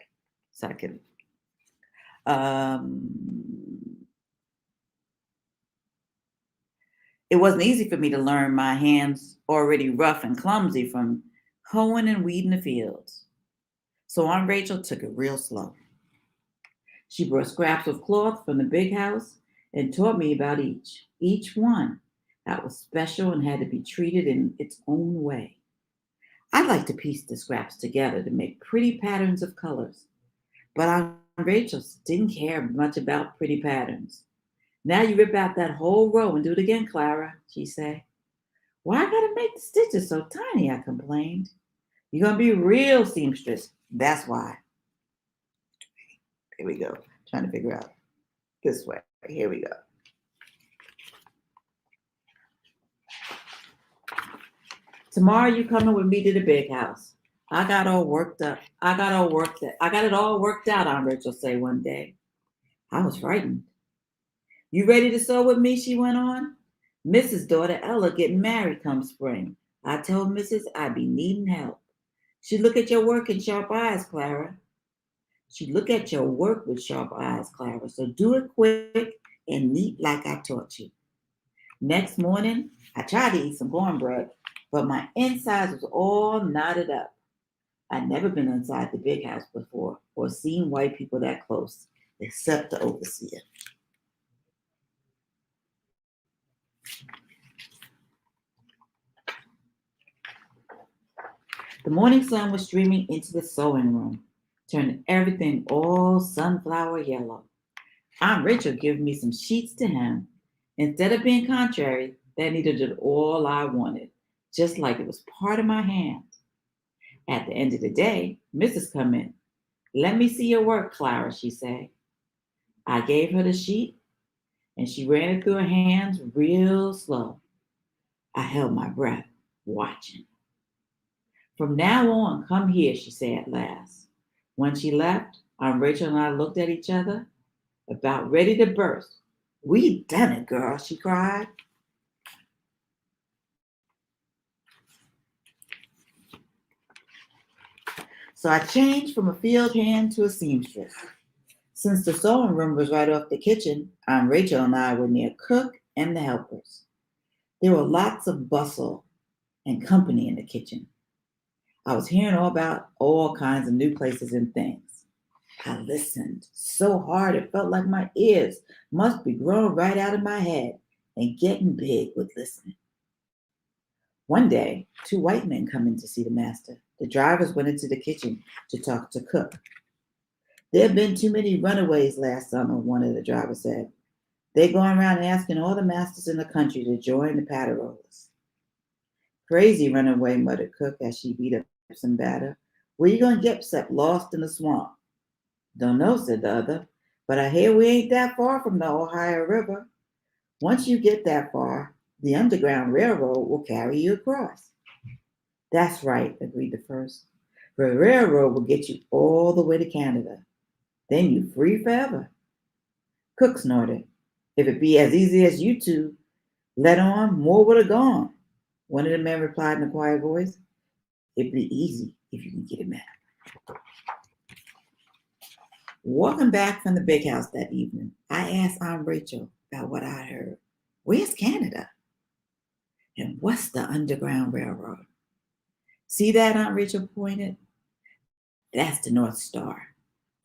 so I could. It wasn't easy for me to learn, my hands already rough and clumsy from hoeing and weeding the fields. So Aunt Rachel took it real slow. She brought scraps of cloth from the big house and taught me about each one that was special and had to be treated in its own way. I like to piece the scraps together to make pretty patterns of colors, but Aunt Rachel didn't care much about pretty patterns. Now you rip out that whole row and do it again, Clara, she said. Why I gotta make the stitches so tiny, I complained. You're gonna be real seamstress, that's why. Here we go, trying to figure out this way. Here we go. Tomorrow you coming with me to the big house. I got it all worked out, Aunt Rachel said one day. I was frightened. You ready to sew with me, she went on. Mrs. daughter Ella getting married come spring. I told Mrs. I'd be needing help. She'd look at your work in sharp eyes, Clara. She'd look at your work with sharp eyes, Clara. So do it quick and neat like I taught you. Next morning, I tried to eat some cornbread, but my insides was all knotted up. I'd never been inside the big house before or seen white people that close. except the overseer. The morning sun was streaming into the sewing room, turning everything all sunflower yellow. Aunt Rachel gave me some sheets to hem. Instead of being contrary, that needle did all I wanted, just like it was part of my hand. At the end of the day, Mrs. come in. "Let me see your work, Clara," she said. I gave her the sheet, and she ran it through her hands real slow. I held my breath, watching. "From now on, come here," she said at last. When she left, Aunt Rachel and I looked at each other, about ready to burst. "We done it, girl," she cried. So I changed from a field hand to a seamstress. Since the sewing room was right off the kitchen, Aunt Rachel and I were near cook and the helpers. There were lots of bustle and company in the kitchen. I was hearing all about all kinds of new places and things. I listened so hard it felt like my ears must be growing right out of my head and getting big with listening. One day, 2 white men come in to see the master. The drivers went into the kitchen to talk to cook. "There have been too many runaways last summer," one of the drivers said. "They're going around asking all the masters in the country to join the paddle-rollers." "Crazy runaway," muttered cook as she beat up some batter. "Where you gonna get except lost in the swamp?" "Don't know," said the other, "but I hear we ain't that far from the Ohio River. Once you get that far, the Underground Railroad will carry you across." "That's right," agreed the first. "The railroad will get you all the way to Canada. Then you're free forever." Cook snorted. "If it be as easy as you two let on, more would have gone." One of the men replied in a quiet voice, "It'd be easy if you can get a map." Walking back from the big house that evening, I asked Aunt Rachel about what I heard. "Where's Canada? And what's the Underground Railroad?" "See that?" Aunt Rachel pointed. "That's the North Star.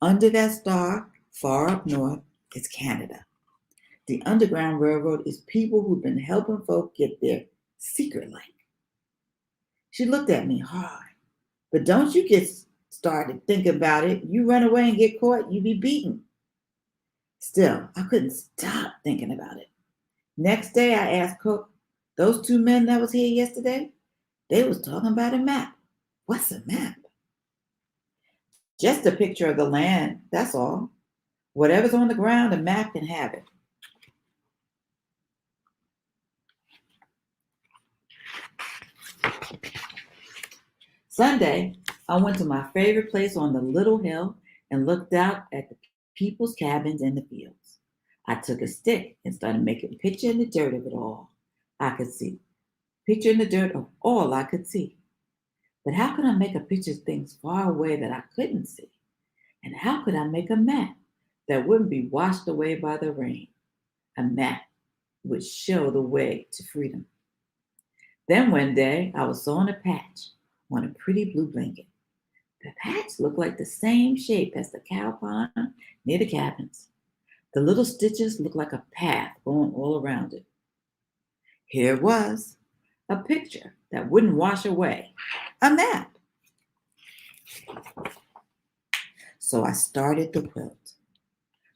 Under that star, far up north, is Canada. The Underground Railroad is people who've been helping folk get there secretly." She looked at me hard. "But don't you get started thinking about it. You run away and get caught, you be beaten." Still, I couldn't stop thinking about it. Next day, I asked cook, "Those 2 men that was here yesterday, they was talking about a map. What's a map?" "Just a picture of the land, that's all. Whatever's on the ground, a map can have it." Sunday, I went to my favorite place on the little hill and looked out at the people's cabins in the fields. I took a stick and started making a picture in the dirt of it all I could see. Picture in the dirt of all I could see. But how could I make a picture of things far away that I couldn't see? And how could I make a map that wouldn't be washed away by the rain? A map would show the way to freedom. Then one day, I was sewing a patch on a pretty blue blanket. The patch looked like the same shape as the cow pond near the cabins. The little stitches looked like a path going all around it. Here it was, a picture that wouldn't wash away, a map. So I started the quilt.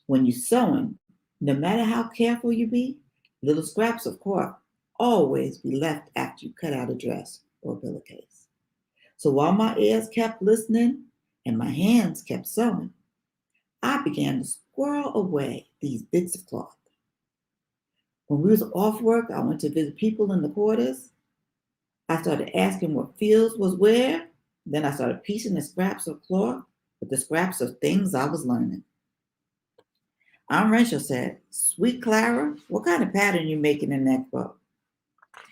When you're sewing, no matter how careful you be, little scraps of cloth always be left after you cut out a dress or a pillowcase. So while my ears kept listening and my hands kept sewing, I began to squirrel away these bits of cloth. When we was off work, I went to visit people in the quarters. I started asking what fields was where. Then I started piecing the scraps of cloth with the scraps of things I was learning. Aunt Rachel said, "Sweet Clara, what kind of pattern you making in that quilt?"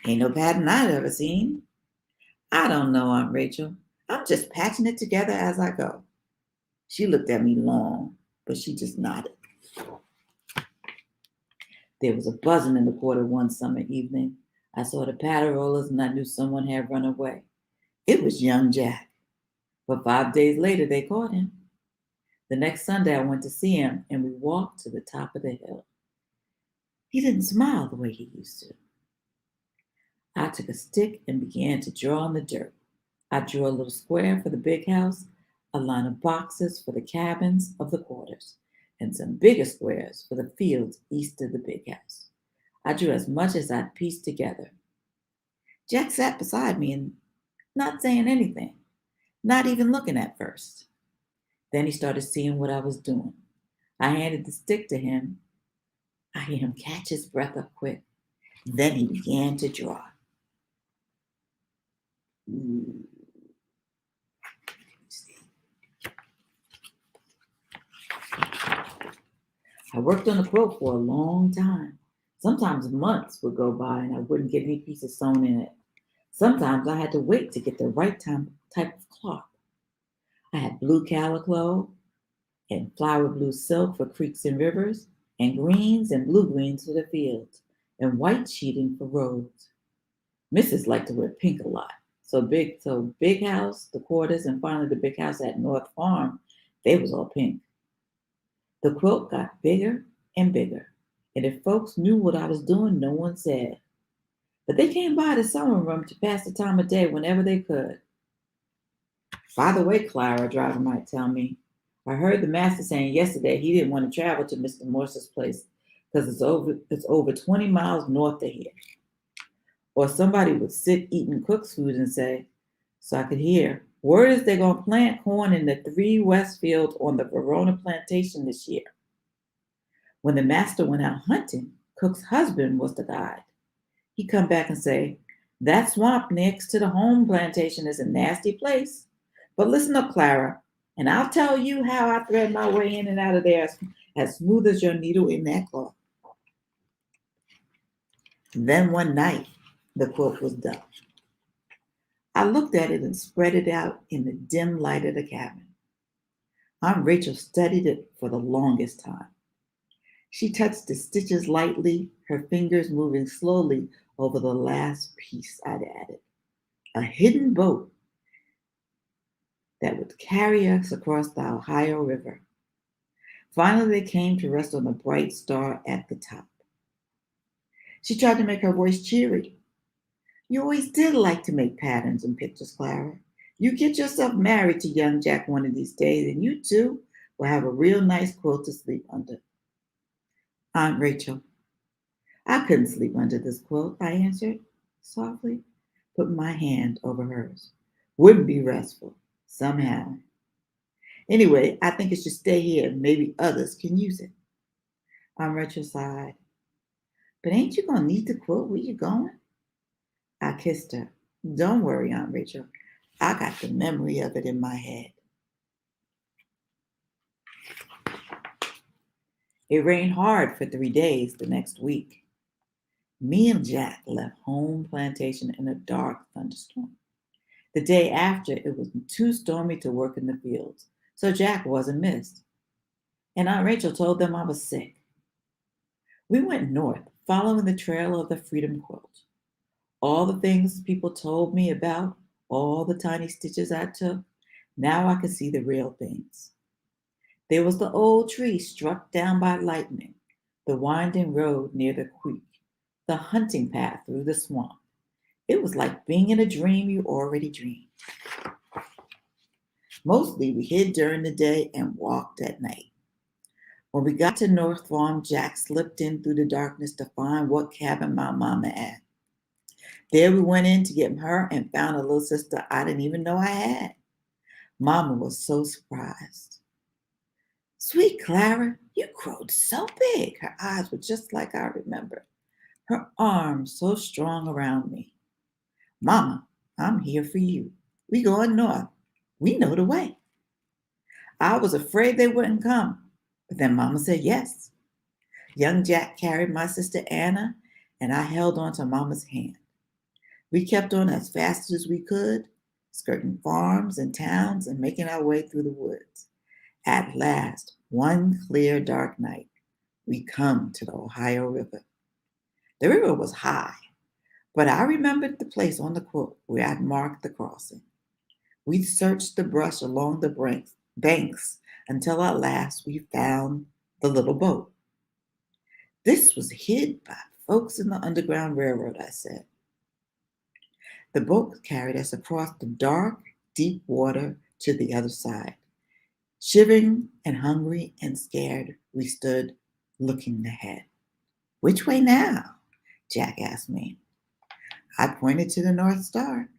"Ain't no pattern I've ever seen." "I don't know, Aunt Rachel. I'm just patching it together as I go." She looked at me long, but she just nodded. There was a buzzing in the quarter one summer evening. I saw the paddle rollers and I knew someone had run away. It was young Jack. But 5 days later, they caught him. The next Sunday, I went to see him, and we walked to the top of the hill. He didn't smile the way he used to. I took a stick and began to draw on the dirt. I drew a little square for the big house, a line of boxes for the cabins of the quarters, and some bigger squares for the fields east of the big house. I drew as much as I'd pieced together. Jack sat beside me and not saying anything, not even looking at first. Then he started seeing what I was doing. I handed the stick to him. I hear him catch his breath up quick. Then he began to draw. I worked on the quilt for a long time. Sometimes months would go by and I wouldn't get any pieces sewn in it. Sometimes I had to wait to get the right type of cloth. I had blue calico and flower blue silk for creeks and rivers, and greens and blue-greens for the fields, and white sheeting for roads. Mrs. liked to wear pink a lot. So big house, the quarters, and finally the big house at North Farm, they was all pink. The quilt got bigger and bigger, and if folks knew what I was doing, no one said. But they came by the summer room to pass the time of day whenever they could. By the way, Clara, a driver might tell me, I heard the master saying yesterday he didn't want to travel to Mr. Morse's place because it's over 20 miles north of here. Or somebody would sit eating cook's food and say, so I could hear, word is they're going to plant corn in the 3 West fields on the Verona plantation this year. When the master went out hunting, Cook's husband was the guide. He'd come back and say, that swamp next to the home plantation is a nasty place. But listen up, Clara, and I'll tell you how I thread my way in and out of there as smooth as your needle in that cloth. Then one night, the quilt was done. I looked at it and spread it out in the dim light of the cabin. Aunt Rachel studied it for the longest time. She touched the stitches lightly, her fingers moving slowly over the last piece I'd added. A hidden boat that would carry us across the Ohio River. Finally, they came to rest on the bright star at the top. She tried to make her voice cheery. You always did like to make patterns and pictures, Clara. You get yourself married to young Jack one of these days, and you too will have a real nice quilt to sleep under. Aunt Rachel, I couldn't sleep under this quilt, I answered softly, putting my hand over hers. Wouldn't be restful, somehow. Anyway, I think it should stay here. Maybe others can use it. Aunt Rachel sighed. But ain't you going to need the quilt where you going? I kissed her. Don't worry, Aunt Rachel. I got the memory of it in my head. It rained hard for 3 days the next week. Me and Jack left home plantation in a dark thunderstorm. The day after, it was too stormy to work in the fields, so Jack wasn't missed. And Aunt Rachel told them I was sick. We went north, following the trail of the Freedom Quilt. All the things people told me about, all the tiny stitches I took, now I could see the real things. There was the old tree struck down by lightning, the winding road near the creek, the hunting path through the swamp. It was like being in a dream you already dreamed. Mostly we hid during the day and walked at night. When we got to North Farm, Jack slipped in through the darkness to find what cabin my mama had. There we went in to get her and found a little sister I didn't even know I had. Mama was so surprised. Sweet Clara, you growed so big. Her eyes were just like I remember. Her arms so strong around me. Mama, I'm here for you. We going north. We know the way. I was afraid they wouldn't come, but then Mama said yes. Young Jack carried my sister Anna, and I held on to Mama's hand. We kept on as fast as we could, skirting farms and towns and making our way through the woods. At last, one clear, dark night, we come to the Ohio River. The river was high, but I remembered the place on the quilt where I'd marked the crossing. We searched the brush along the banks until at last we found the little boat. This was hid by folks in the Underground Railroad, I said. The boat carried us across the dark, deep water to the other side. Shivering and hungry and scared, we stood looking ahead. Which way now? Jack asked me. I pointed to the North Star.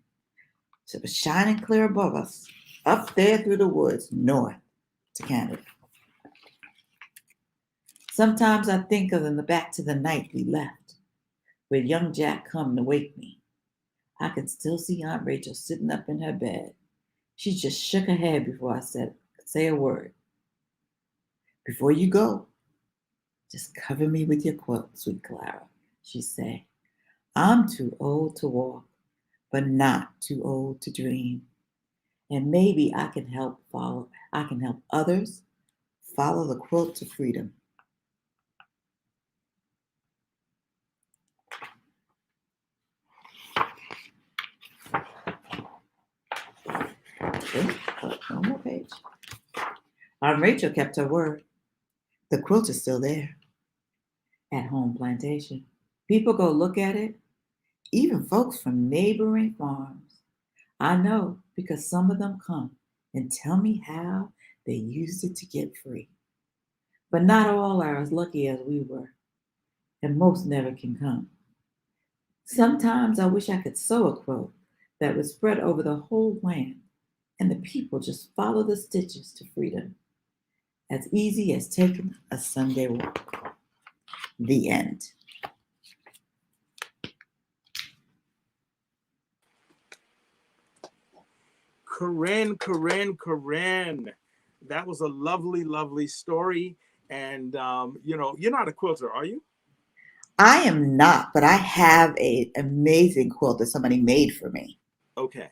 It was shining clear above us, up there through the woods, north to Canada. Sometimes I think of them back to the night we left, where young Jack come to wake me. I can still see Aunt Rachel sitting up in her bed. She just shook her head before I could say a word. Before you go, just cover me with your quilt, sweet Clara, she said. I'm too old to walk, but not too old to dream. And maybe I can help others follow the quilt to freedom. One more page. Aunt Rachel kept her word. The quilt is still there at Home Plantation. People go look at it, even folks from neighboring farms. I know because some of them come and tell me how they used it to get free. But not all are as lucky as we were, and most never can come. Sometimes I wish I could sew a quilt that would spread over the whole land, and the people just follow the stitches to freedom. As easy as taking a Sunday walk. The end. Corinne. That was a lovely, lovely story. And, you're not a quilter, are you? I am not, but I have an amazing quilt that somebody made for me. Okay.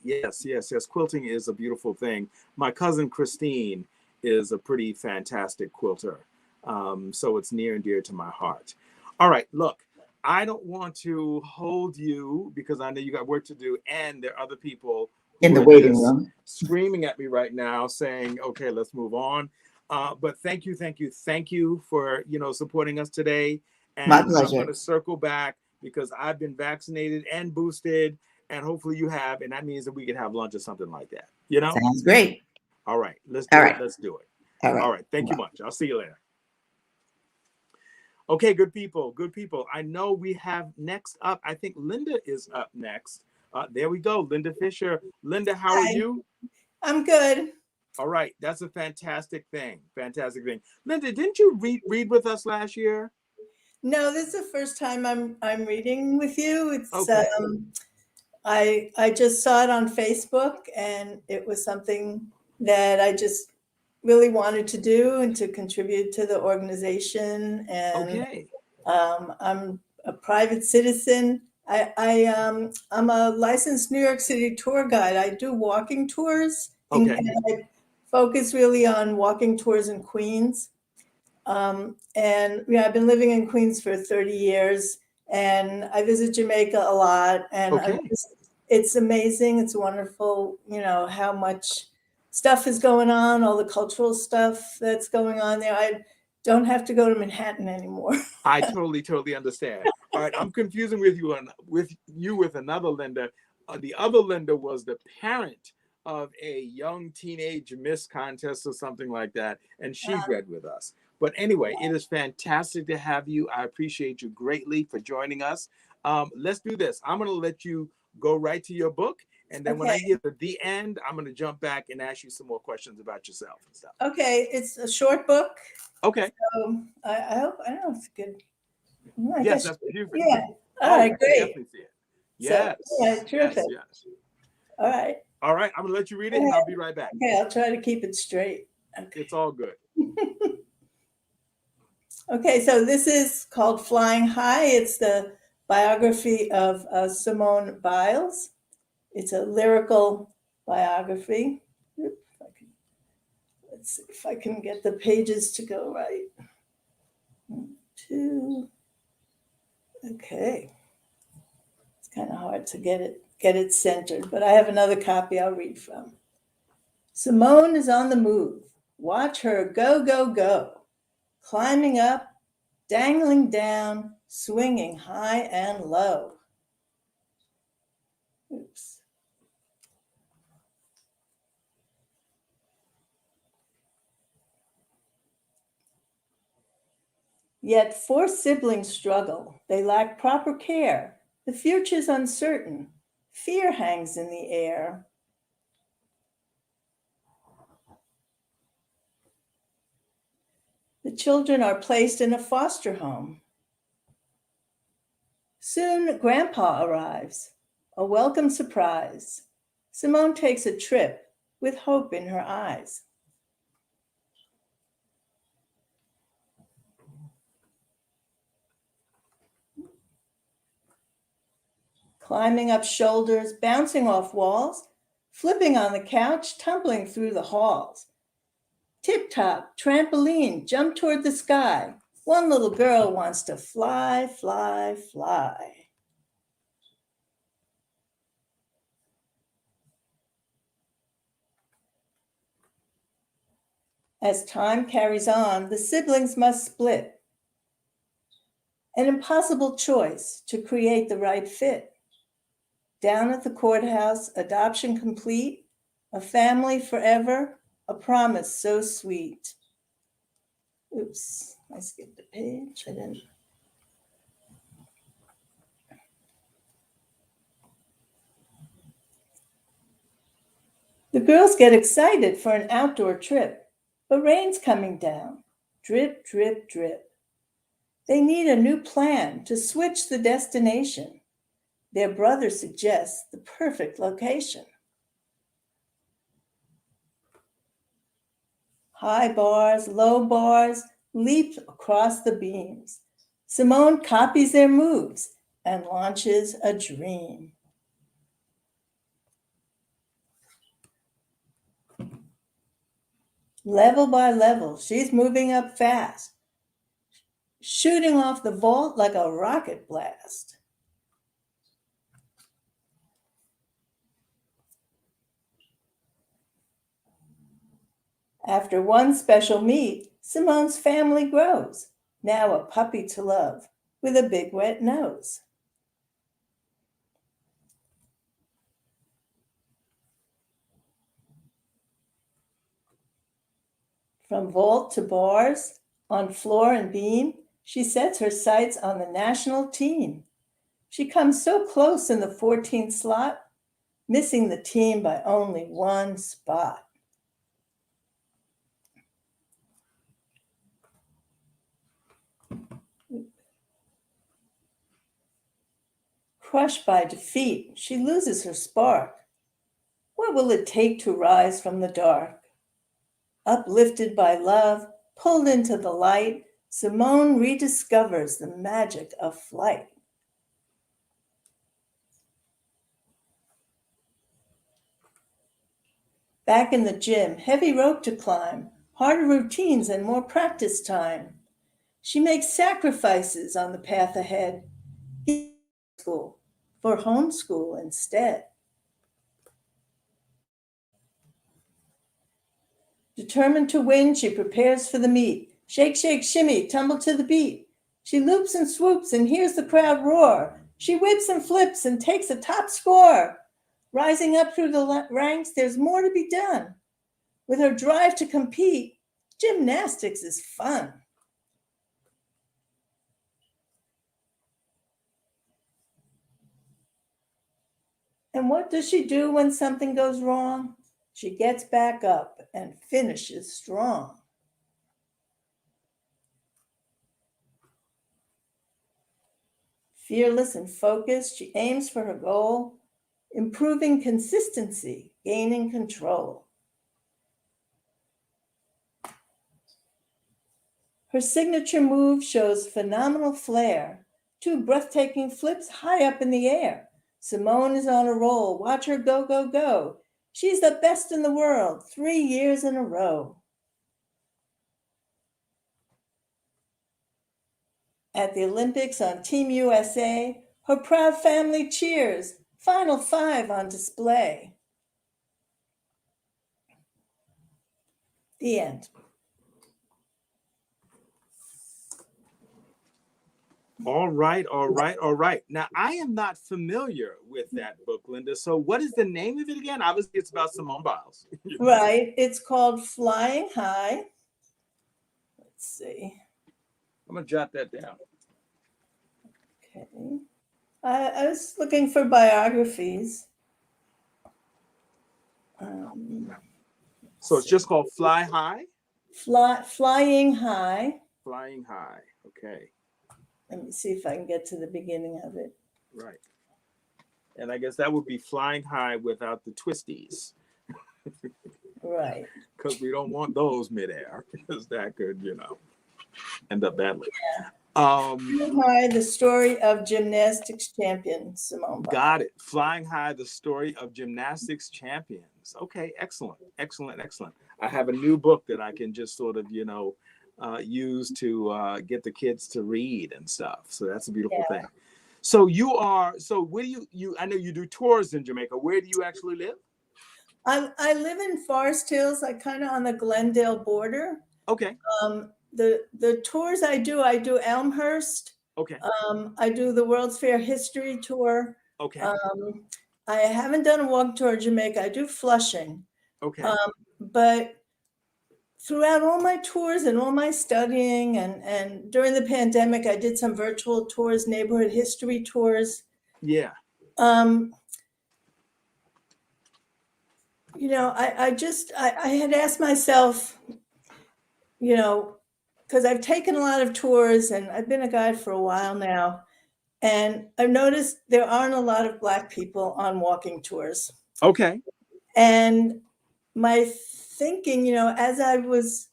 Yes. Quilting is a beautiful thing. My cousin Christine is a pretty fantastic quilter. So it's near and dear to my heart. All right, look, I don't want to hold you because I know you got work to do, and there are other people in the waiting room screaming at me right now saying, okay, let's move on. But thank you for supporting us today. And my pleasure. I'm going to circle back because I've been vaccinated and boosted, and hopefully you have, and that means that we can have lunch or something like that. Sounds great. All right, let's do it. Let's do it. All right. Thank you much. I'll see you later. Okay, good people. I know we have next up, I think Linda is up next. There we go, Linda Fisher. Linda, how are you? I'm good. All right, that's a fantastic thing. Linda, didn't you read with us last year? No, this is the first time I'm reading with you. It's okay. I just saw it on Facebook, and it was something that I just really wanted to do and to contribute to the organization. And I'm a private citizen. I'm a licensed New York City tour guide. I do walking tours. And I focus really on walking tours in Queens. And I've been living in Queens for 30 years, and I visit Jamaica a lot. And it's amazing. It's wonderful, how much stuff is going on, all the cultural stuff that's going on there. I don't have to go to Manhattan anymore. I totally understand. All right, I'm confusing with you with another Linda. The other Linda was the parent of a young teenage Miss contest or something like that, and she read with us. But anyway, it is fantastic to have you. I appreciate you greatly for joining us. Let's do this. I'm going to let you go right to your book, and then when I get to the end, I'm going to jump back and ask you some more questions about yourself and stuff. Okay, it's a short book. Okay. So I hope, I don't know if it's good. Yes, that's beautiful. Yeah. All right, great. Definitely see it. Yes. So, yeah, terrific. Yes. All right. All right, I'm going to let you read it, and I'll be right back. Okay, I'll try to keep it straight. Okay. It's all good. Okay, so this is called Flying High. It's the biography of Simone Biles. It's a lyrical biography. Let's see if I can get the pages to go right. 1, 2. Okay. It's kind of hard to get it centered, but I have another copy I'll read from. Simone is on the move. Watch her go, go, go. Climbing up, dangling down, swinging high and low. Oops. Yet 4 siblings struggle. They lack proper care. The future's uncertain. Fear hangs in the air. The children are placed in a foster home. Soon, Grandpa arrives, a welcome surprise. Simone takes a trip with hope in her eyes. Climbing up shoulders, bouncing off walls, flipping on the couch, tumbling through the halls. Tip-top, trampoline, jump toward the sky. One little girl wants to fly, fly, fly. As time carries on, the siblings must split. An impossible choice to create the right fit. Down at the courthouse, adoption complete, a family forever, a promise so sweet. Oops, I skipped a page. I didn't. The girls get excited for an outdoor trip, but rain's coming down. Drip, drip, drip. They need a new plan to switch the destination. Their brother suggests the perfect location. High bars, low bars, leap across the beams. Simone copies their moves and launches a dream. Level by level, she's moving up fast, shooting off the vault like a rocket blast. After one special meet, Simone's family grows, now a puppy to love with a big wet nose. From vault to bars, on floor and beam, she sets her sights on the national team. She comes so close in the 14th slot, missing the team by only one spot. Crushed by defeat, she loses her spark. What will it take to rise from the dark? Uplifted by love, pulled into the light, Simone rediscovers the magic of flight. Back in the gym, heavy rope to climb, harder routines and more practice time. She makes sacrifices on the path ahead. School for homeschool instead. Determined to win, she prepares for the meet. Shake, shake, shimmy, tumble to the beat. She loops and swoops and hears the crowd roar. She whips and flips and takes a top score. Rising up through the ranks, there's more to be done. With her drive to compete, gymnastics is fun. And what does she do when something goes wrong? She gets back up and finishes strong. Fearless and focused, she aims for her goal, improving consistency, gaining control. Her signature move shows phenomenal flair, 2 breathtaking flips high up in the air. Simone is on a roll. Watch her go, go, go. She's the best in the world, 3 years in a row. At the Olympics on Team USA, her proud family cheers. Final 5 on display. The end. All right, all right, all right. Now, I am not familiar with that book, Linda. So what is the name of it again? Obviously, it's about Simone Biles. Right. It's called Flying High. Let's see. I'm going to jot that down. Okay. I was looking for biographies. So it's just called Fly High? Flying High. Flying High. Okay. Let me see if I can get to the beginning of it. Right. And I guess that would be Flying High without the twisties. Right. Because we don't want those midair, because that could, end up badly. Yeah. Flying High, the story of gymnastics champion Simone Biles. Got it. Flying High, the story of gymnastics champions. Okay, excellent, excellent, excellent. I have a new book that I can just sort of, use to get the kids to read and stuff. So that's a beautiful thing. So where do you, I know you do tours in Jamaica. Where do you actually live? I live in Forest Hills, like kind of on the Glendale border. Okay. The tours I do Elmhurst. Okay. I do the World's Fair History Tour. Okay. I haven't done a walk tour of Jamaica. I do Flushing. Okay. But throughout all my tours and all my studying and during the pandemic, I did some virtual tours, neighborhood history tours. Yeah. I had asked myself, because I've taken a lot of tours and I've been a guide for a while now. And I've noticed there aren't a lot of Black people on walking tours. Okay. And my thinking, as I was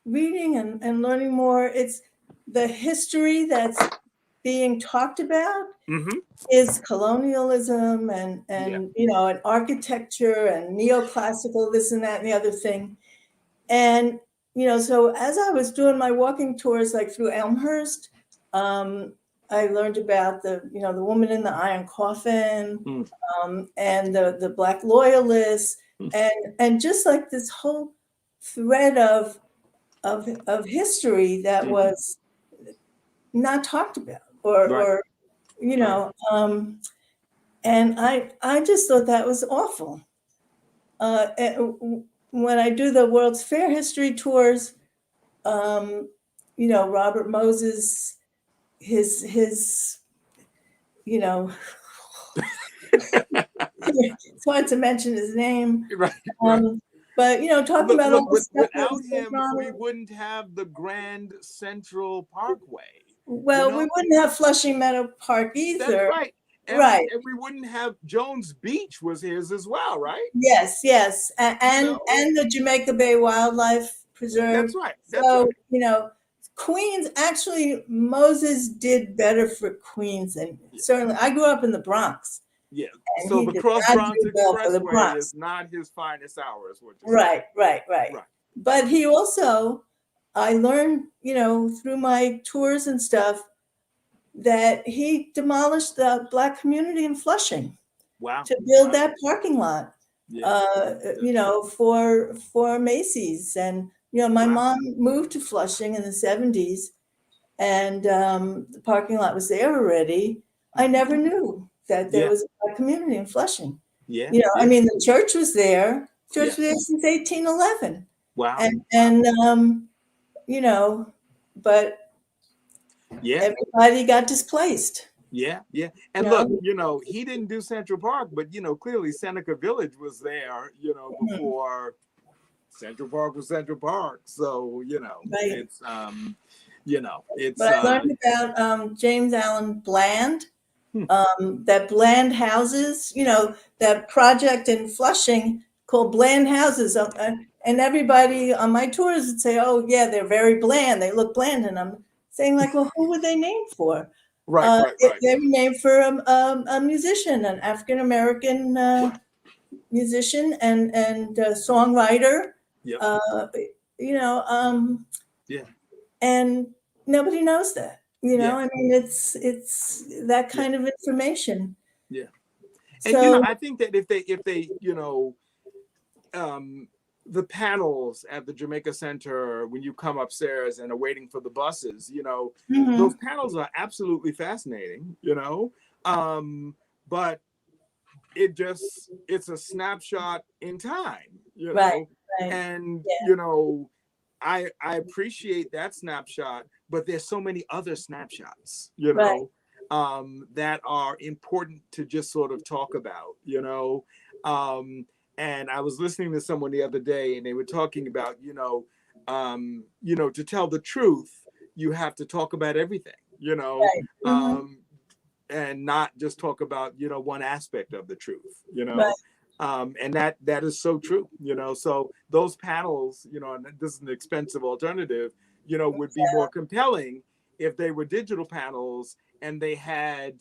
reading and learning more, it's the history that's being talked about is colonialism and and architecture and neoclassical, this and that and the other thing. And, so as I was doing my walking tours, like through Elmhurst, I learned about the woman in the iron coffin, and the Black loyalists, and just like this whole thread of history that was not talked about, or and I just thought that was awful. When I do the World's Fair History tours, Robert Moses, his it's hard to mention his name. Right. But talking about all the stuff without him, we wouldn't have the Grand Central Parkway. Well, we wouldn't have Flushing Meadow Park either. That's right. And we wouldn't have Jones Beach was his as well, right? Yes. And the Jamaica Bay Wildlife Preserve. That's right. So, Queens, actually, Moses did better for Queens. And certainly, I grew up in the Bronx. Yeah. So the Cross Bronx Expressway is not his finest hour, is what you're saying. Right. But he also, I learned, through my tours and stuff, that he demolished the Black community in Flushing. Wow. To build that parking lot, yeah. for Macy's. And, my mom moved to Flushing in the 70s, and the parking lot was there already. I never knew that there was a Black community in Flushing. Yeah. I mean, the church was there. Church was there since 1811. Wow. And but everybody got displaced. Yeah. And look, he didn't do Central Park, but clearly Seneca Village was there, before Central Park was Central Park. So, it's it's But I learned about James Allen Bland, that Bland houses, that project in Flushing called Bland Houses. And everybody on my tours would say, oh, yeah, they're very bland. They look bland. And I'm saying, like, well, who were they named for? Right. They were named for a musician, an African-American musician and songwriter. And nobody knows that. I mean, it's that kind of information. Yeah. And I think that if they the panels at the Jamaica Center when you come upstairs and are waiting for the buses, those panels are absolutely fascinating, but it's a snapshot in time, Right. and, Yeah. I appreciate that snapshot, but there's so many other snapshots, Right. That are important to just sort of talk about, and I was listening to someone the other day, and they were talking about, to tell the truth, you have to talk about everything, Right. And not just talk about, one aspect of the truth, Right. And that is so true, so those panels, and this is an expensive alternative, would be more compelling if they were digital panels and they had,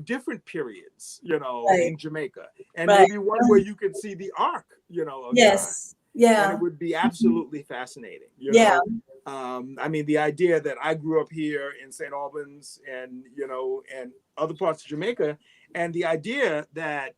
different periods, Right. in Jamaica, and Right. maybe one where you could see the arc, of time. Yes. Yeah. And it would be absolutely fascinating, Yeah. I mean, the idea that I grew up here in St. Albans and, and other parts of Jamaica, and the idea that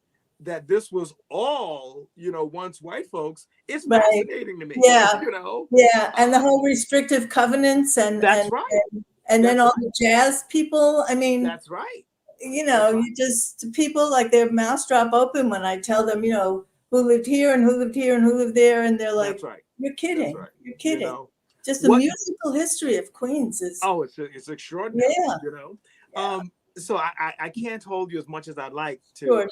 this was all, once white folks, it's Right. fascinating to me. Yeah. Yeah. And the whole restrictive covenants that's right. And then all the jazz people. I mean, that's right. You just, people like their mouths drop open when I tell them, who lived here and who lived here and who lived there. And they're like, that's right. You're kidding. Right. You're kidding. Just the musical history of Queens is. Oh, it's extraordinary. Yeah. So I can't hold you as much as I'd like to. Sure.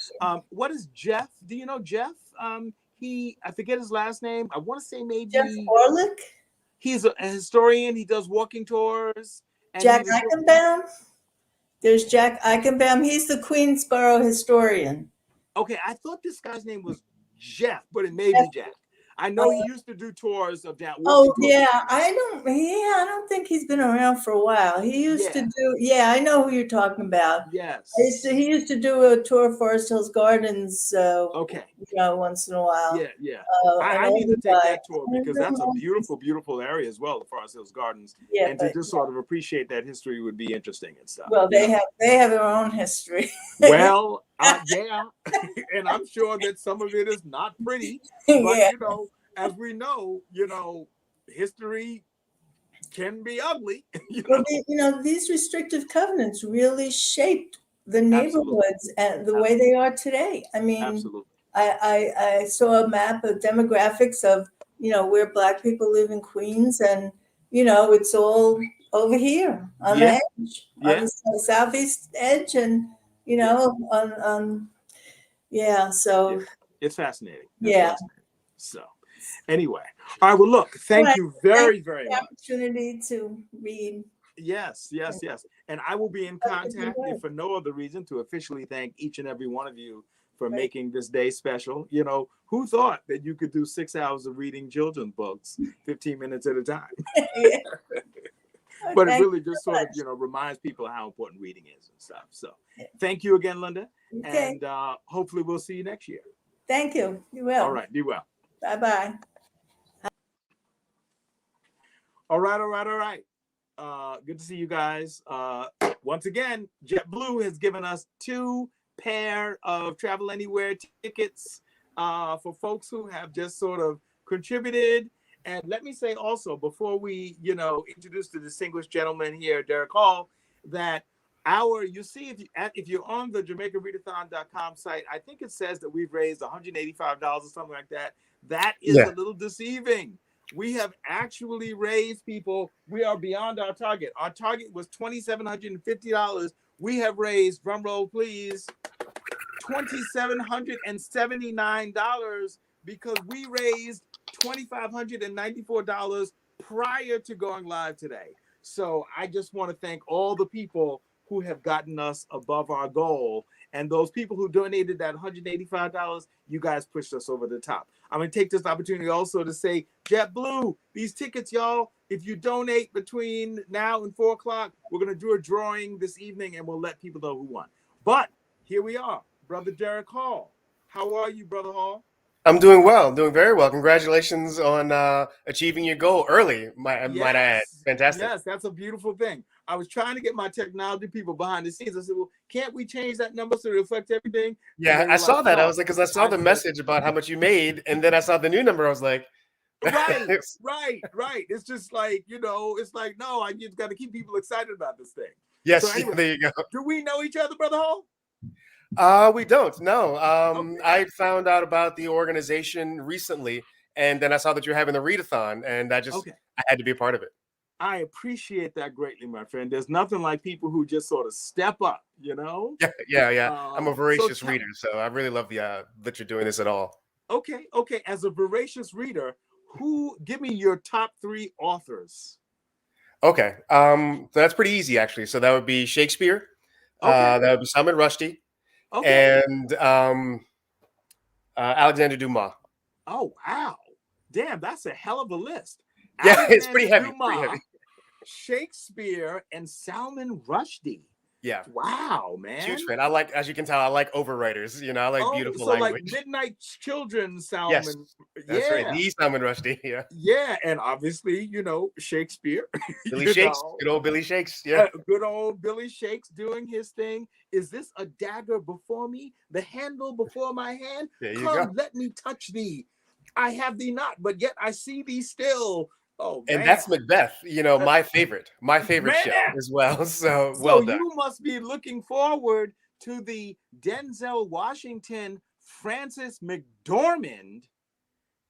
What is Jeff? Do you know Jeff? I forget his last name. I want to say maybe Jeff Orlick. He's a historian. He does walking tours. And Jack Eichenbaum. There's Jack Eichenbaum. He's the Queensboro historian. Okay, I thought this guy's name was Jeff, but it may be Jack. I know he used to do tours of that. Oh yeah, I don't think he's been around for a while. He used to do. Yeah, I know who you're talking about. Yes. He used to do a tour of Forest Hills Gardens. Okay. Once in a while. Yeah. I need to take that tour because that's a beautiful, beautiful area as well, the Forest Hills Gardens. Yeah, and to just sort of appreciate that history would be interesting and stuff. Well, they have their own history. Well, yeah, and I'm sure that some of it is not pretty, but as we know, history can be ugly. Well, these restrictive covenants really shaped the neighborhoods and the way they are today. I mean, absolutely. I saw a map of demographics of where Black people live in Queens, and it's all over here on the edge, on the southeast edge, and so it's fascinating. So anyway, all right, well, look, thank you very, very much. Opportunity to read. Yes. And I will be in contact, if for no other reason, to officially thank each and every one of you for making this day special. Who thought that you could do 6 hours of reading children's books 15 minutes at a time? But it really just sort of, reminds people how important reading is and stuff. So thank you again, Linda. Okay. And hopefully we'll see you next year. Thank you. You will. All right. Be well. Bye-bye. All right. Good to see you guys. Once again, JetBlue has given us 2 pair of Travel Anywhere tickets for folks who have just sort of contributed. And let me say also, before we, introduce the distinguished gentleman here, Derek Hall, that you see, if you're on the JamaicaRead-a-thon.com site, I think it says that we've raised $185 or something like that. That is a little deceiving. We have actually raised, people. We are beyond our target. Our target was $2,750. We have raised, drum roll please, $2,779 because we raised $2,594 prior to going live today. So I just want to thank all the people who have gotten us above our goal. And those people who donated that $185, you guys pushed us over the top. I'm going to take this opportunity also to say, JetBlue, these tickets, y'all, if you donate between now and 4 o'clock, we're going to do a drawing this evening and we'll let people know who won. But here we are, Brother Derek Hall. How are you, Brother Hall? I'm doing well, doing very well. Congratulations on achieving your goal early, might I add. Fantastic. Yes, that's a beautiful thing. I was trying to get my technology people behind the scenes. I said, well, can't we change that number so it reflects everything? Yeah, I saw that. I was like, because I saw the message about how much you made, and then I saw the new number. I was like, Right. It's just like, it's like, no, I just got to keep people excited about this thing. Yes, So anyway, there you go. do we know each other, Brother Hall? We don't. No. Okay. I found out about the organization recently, and then I saw that you're having the read-a-thon, and I had to be a part of it. I appreciate that greatly, my friend. There's nothing like people who just sort of step up, Yeah. I'm a voracious reader, so I really love that you're doing this at all. Okay. As a voracious reader, give me your top 3 authors? Okay. So that's pretty easy, actually. So that would be Shakespeare. Okay. That would be Salman Rushdie. Okay. And Alexander Dumas. Oh, wow. Damn, that's a hell of a list. Yeah, Alexander it's pretty heavy. Dumas, Shakespeare, and Salman Rushdie. Yeah. Wow, man. Huge fan. As you can tell, I like overwriters. I like beautiful language. Like Midnight Children, Salman. Yes, that's right. The Salman Rushdie. Yeah. Yeah, and obviously, Shakespeare. Billy Shakes. Good old Billy Shakes. Yeah. Good old Billy Shakes doing his thing. Is this a dagger before me? The handle before my hand? There you Come, go. let me touch thee. I have thee not, but yet I see thee still. Oh, and man. that's Macbeth, my favorite show as well. So well done. You must be looking forward to the Denzel Washington, Frances McDormand,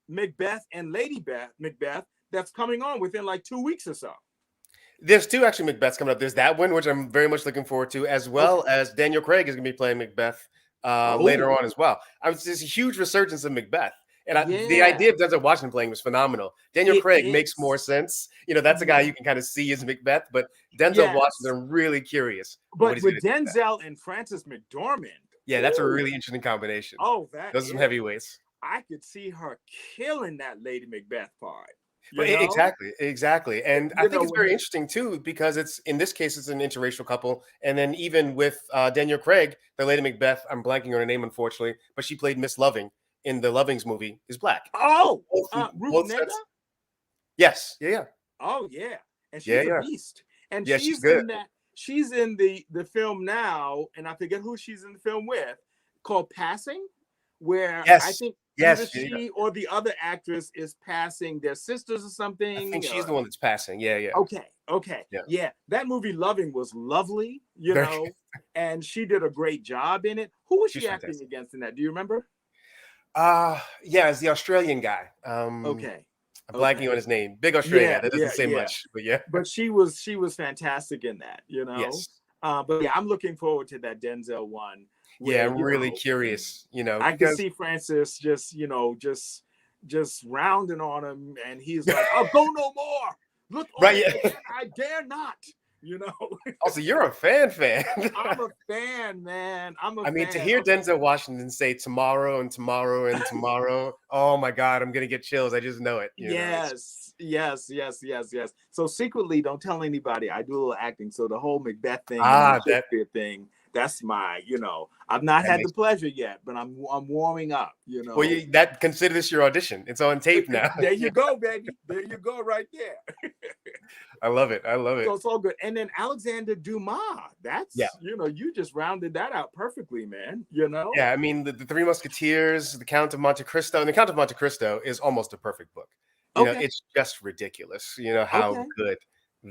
Macbeth and Lady Macbeth that's coming on within like 2 weeks or so. There's 2 actually Macbeths coming up. There's that one, which I'm very much looking forward to, as well as Daniel Craig is going to be playing Macbeth later on as well. There's a huge resurgence of Macbeth. And the idea of Denzel Washington playing was phenomenal. Daniel Craig makes more sense. That's a guy you can kind of see as Macbeth, but Denzel Washington, I'm really curious. But with Denzel and Frances McDormand. Yeah, that's a really interesting combination. Oh, those are some heavyweights. I could see her killing that Lady Macbeth part. Exactly. And I think it's very interesting too, because in this case, it's an interracial couple. And then even with Daniel Craig, the Lady Macbeth, I'm blanking on her name, unfortunately, but she played Miss Loving in the Lovings movie, is black. Oh, Ruth Negga? Yes. Yeah. Oh, yeah. And she's a beast. And she's good. In that. She's in the film now, and I forget who she's in the film with, called Passing, where I think either she or the other actress is passing their sisters or something. I think she's the one that's passing. Yeah. Okay. Yeah. That movie Loving was lovely, and she did a great job in it. Who was she acting against in that? Do you remember? It's the Australian guy. I'm blanking on his name. Big Australian guy. That doesn't say much, but yeah. But she was fantastic in that, Yes. But yeah, I'm looking forward to that Denzel one. Where, I'm really curious, I can see Francis just rounding on him, and he's like, "I'll go no more. Look, I dare not." Also, you're a fan. I'm a fan, man. To hear Denzel Washington say tomorrow and tomorrow and tomorrow, oh my God, I'm gonna get chills. I just know it. Yes. So secretly, don't tell anybody. I do a little acting. So the whole Macbeth thing, Shakespeare thing. That's my, I've not had the pleasure yet, but I'm warming up, Well, consider this your audition. It's on tape now. There you go, baby. There you go, right there. I love it. So it's all good. And then Alexander Dumas, that's, you just rounded that out perfectly, man, Yeah, the Three Musketeers, The Count of Monte Cristo, and The Count of Monte Cristo is almost a perfect book. It's just ridiculous, how good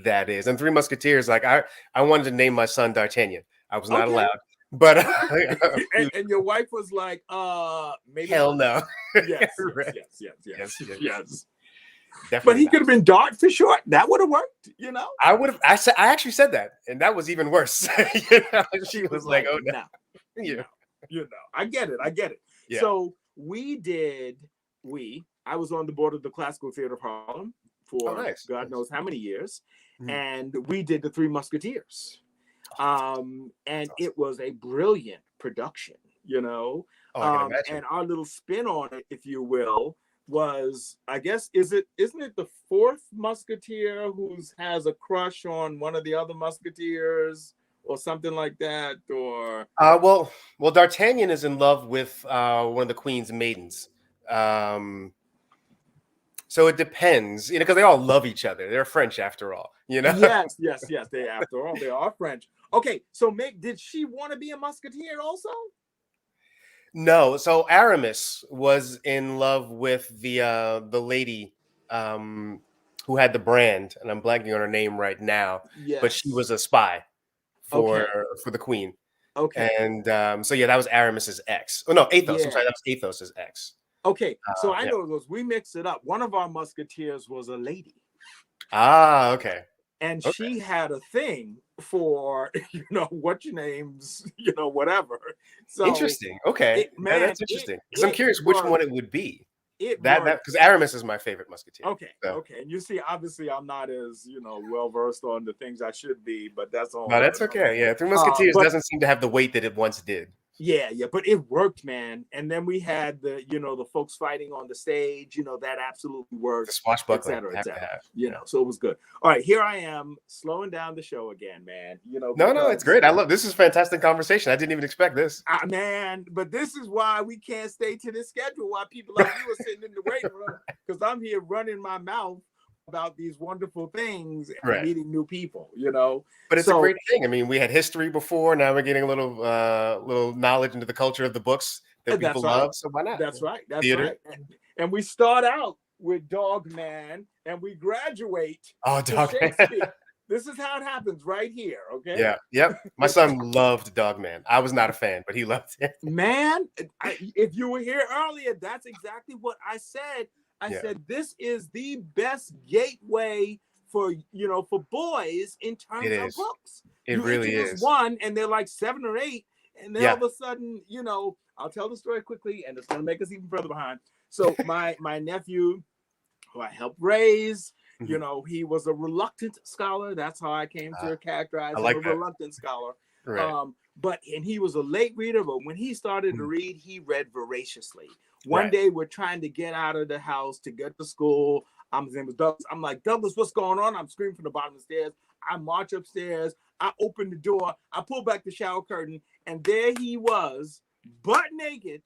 that is. And Three Musketeers, like I wanted to name my son D'Artagnan. I was not allowed, but and your wife was like, maybe hell no. Yes. Definitely but he could have been Dart for short. That would have worked, I would have. I actually said that, and that was even worse. She was like, "Oh no, I get it." Yeah. So I was on the board of the Classical Theater of Harlem for God knows how many years, and we did the Three Musketeers. And it was a brilliant production, and our little spin on it, if you will, was, I guess, isn't it the fourth musketeer who has a crush on one of the other musketeers or something like that? Or well, D'Artagnan is in love with one of the Queen's maidens. So it depends, because they all love each other. They're French after all, Yes. They are French. Okay, so did she want to be a musketeer also? No. So Aramis was in love with the lady who had the brand, and I'm blanking on her name right now, but she was a spy for the queen. Okay. And so yeah, that was Aramis's ex. Oh no, Athos. Yeah. I'm sorry, that was Athos's ex. Okay, so I yeah. know those. We mixed it up. One of our musketeers was a lady. Ah, okay. And she had a thing for, what your name's, whatever. So interesting. Okay. Man, that's interesting. Because I'm curious which one it would be. That because Aramis is my favorite musketeer. Okay. So. Okay. And you see, obviously I'm not as, well versed on the things I should be, but that's all. No, that's okay. Yeah. Three Musketeers doesn't seem to have the weight that it once did. Yeah, but it worked, man. And then we had the, the folks fighting on the stage, that absolutely worked. The swashbuckling, et cetera. So it was good. All right, here I am slowing down the show again, man. No, it's great. This is fantastic conversation. I didn't even expect this. Man, but this is why we can't stay to this schedule while people like you are sitting in the waiting room, because I'm here running my mouth about these wonderful things and meeting new people, But it's a great thing. I mean, we had history before. Now we're getting a little knowledge into the culture of the books that people love. So why not? That's right. That's Theater. right. And we start out with Dog Man, and we graduate. Oh, Dog Man. This is how it happens right here. Okay. Yeah. Yep. My son loved Dog Man. I was not a fan, but he loved it. Man, if you were here earlier, that's exactly what I said. I said, this is the best gateway for boys in terms of books. It really is. One, and they're like 7 or 8, and then all of a sudden, I'll tell the story quickly, and it's going to make us even further behind. So my nephew, who I helped raise, he was a reluctant scholar. That's how I came to characterize him, a reluctant scholar. Right. And he was a late reader, but when he started to read, he read voraciously. One day we're trying to get out of the house to get to school. His name was Douglas. I'm like, Douglas, what's going on? I'm screaming from the bottom of the stairs. I march upstairs. I open the door. I pull back the shower curtain. And there he was, butt naked,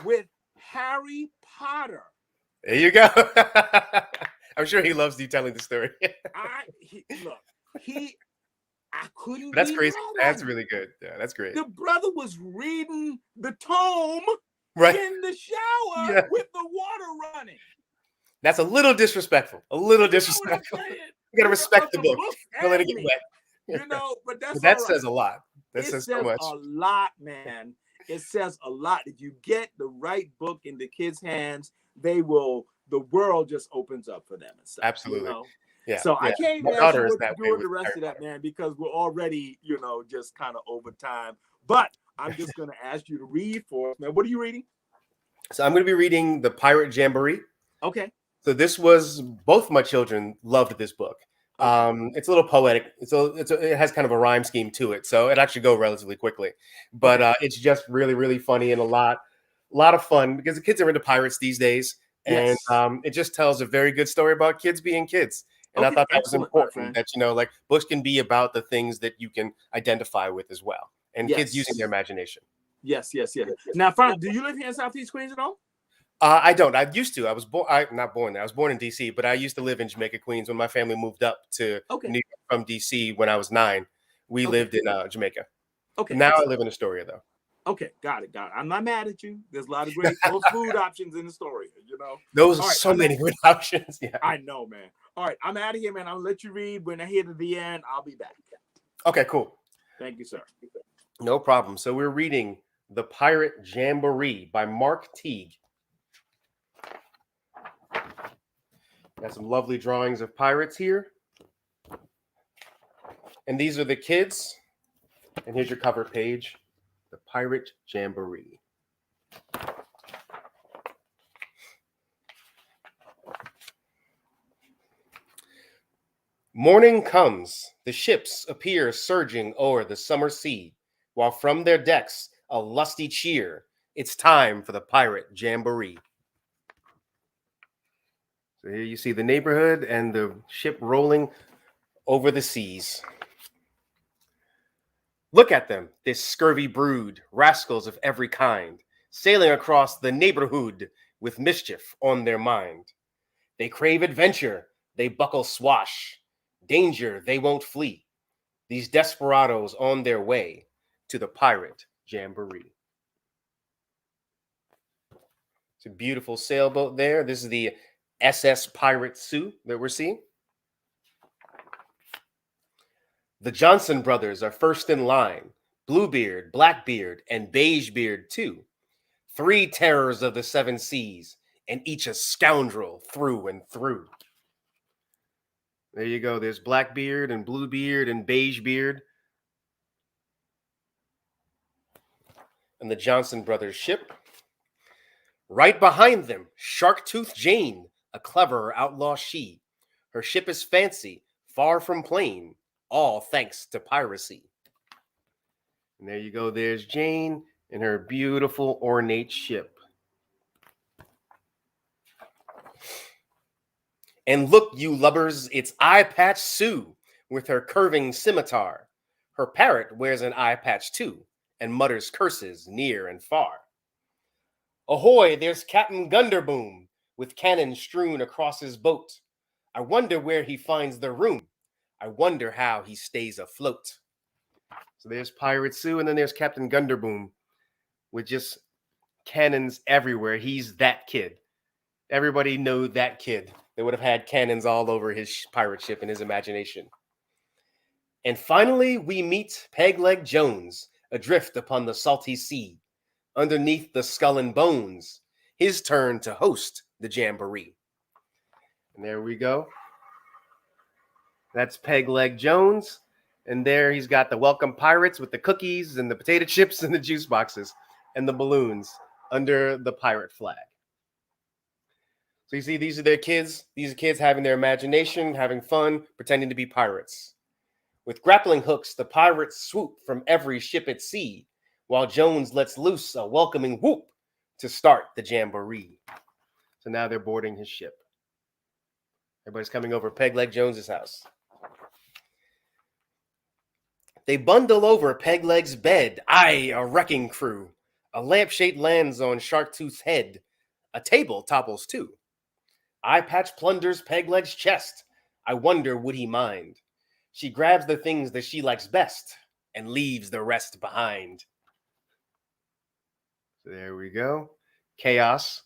with Harry Potter. There you go. I'm sure he loves you telling the story. I couldn't. That's crazy. That's really good. Yeah, that's great. The brother was reading the tome in the shower with the water running. That's a little disrespectful. You gotta respect the book. Don't let it get wet. But that right. Says a lot. That says so much. A lot, man. It says a lot. If you get the right book in the kids' hands, the world just opens up for them and stuff. Absolutely. Yeah. So I can't even ask you what to do with the rest of that, man, because we're already, just kind of over time. But I'm just going to ask you to read for us, man. What are you reading? So I'm going to be reading The Pirate Jamboree. Okay. So this was, both my children loved this book. It's a little poetic. It has kind of a rhyme scheme to it, so it actually go relatively quickly. But it's just really, really funny and a lot of fun because the kids are into pirates these days, and it just tells a very good story about kids being kids. And I thought that was important. That like books can be about the things that you can identify with as well, and kids using their imagination. Yes. Now, do you live here in Southeast Queens at all? I don't. I used to. I was born. Not born there. I was born in DC, but I used to live in Jamaica, Queens. When my family moved up to New York from DC when I was 9, we lived in Jamaica. Okay. Now I live in Astoria, though. Okay, got it. I'm not mad at you. There's a lot of great food options in Astoria. Those are so many good options. Yeah, I know, man. All right, I'm out of here, man. I'll let you read. When I hit to the end, I'll be back. Okay, cool. Thank you, sir. No problem. So we're reading The Pirate Jamboree by Mark Teague. Got some lovely drawings of pirates here. And these are the kids. And here's your cover page. The Pirate Jamboree. Morning comes. The ships appear surging o'er the summer sea, while from their decks a lusty cheer. It's time for the Pirate Jamboree. So here you see the neighborhood and the ship rolling over the seas. Look at them, this scurvy brood, rascals of every kind, sailing across the neighborhood with mischief on their mind. They crave adventure, they buckle swash. Danger, they won't flee. These desperados on their way to the Pirate Jamboree. It's a beautiful sailboat there. This is the SS Pirate Sue that we're seeing. The Johnson brothers are first in line. Bluebeard, Blackbeard, and Beigebeard too. 3 terrors of the 7 seas, and each a scoundrel through and through. There you go. There's Blackbeard and Bluebeard and Beigebeard. And the Johnson brothers' ship. Right behind them, Shark-Tooth Jane, a clever outlaw she. Her ship is fancy, far from plain, all thanks to piracy. And there you go. There's Jane and her beautiful ornate ship. And look, you lubbers, it's Eye Patch Sue with her curving scimitar. Her parrot wears an eye patch too and mutters curses near and far. Ahoy, there's Captain Gunderboom with cannons strewn across his boat. I wonder where he finds the room. I wonder how he stays afloat. So there's Pirate Sue, and then there's Captain Gunderboom with just cannons everywhere. He's that kid. Everybody knew that kid. They would have had cannons all over his pirate ship in his imagination. And finally, we meet Pegleg Jones, adrift upon the salty sea. Underneath the skull and bones, his turn to host the jamboree. And there we go. That's Pegleg Jones. And there he's got the welcome pirates with the cookies and the potato chips and the juice boxes and the balloons under the pirate flag. So you see, these are their kids. These are kids having their imagination, having fun, pretending to be pirates. With grappling hooks, the pirates swoop from every ship at sea, while Jones lets loose a welcoming whoop to start the jamboree. So now they're boarding his ship. Everybody's coming over Pegleg Jones's house. They bundle over Pegleg's bed. Aye, a wrecking crew. A lampshade lands on Shark-Tooth's head. A table topples too. Eye Patch plunders Pegleg's chest. I wonder, would he mind? She grabs the things that she likes best and leaves the rest behind. So there we go. Chaos.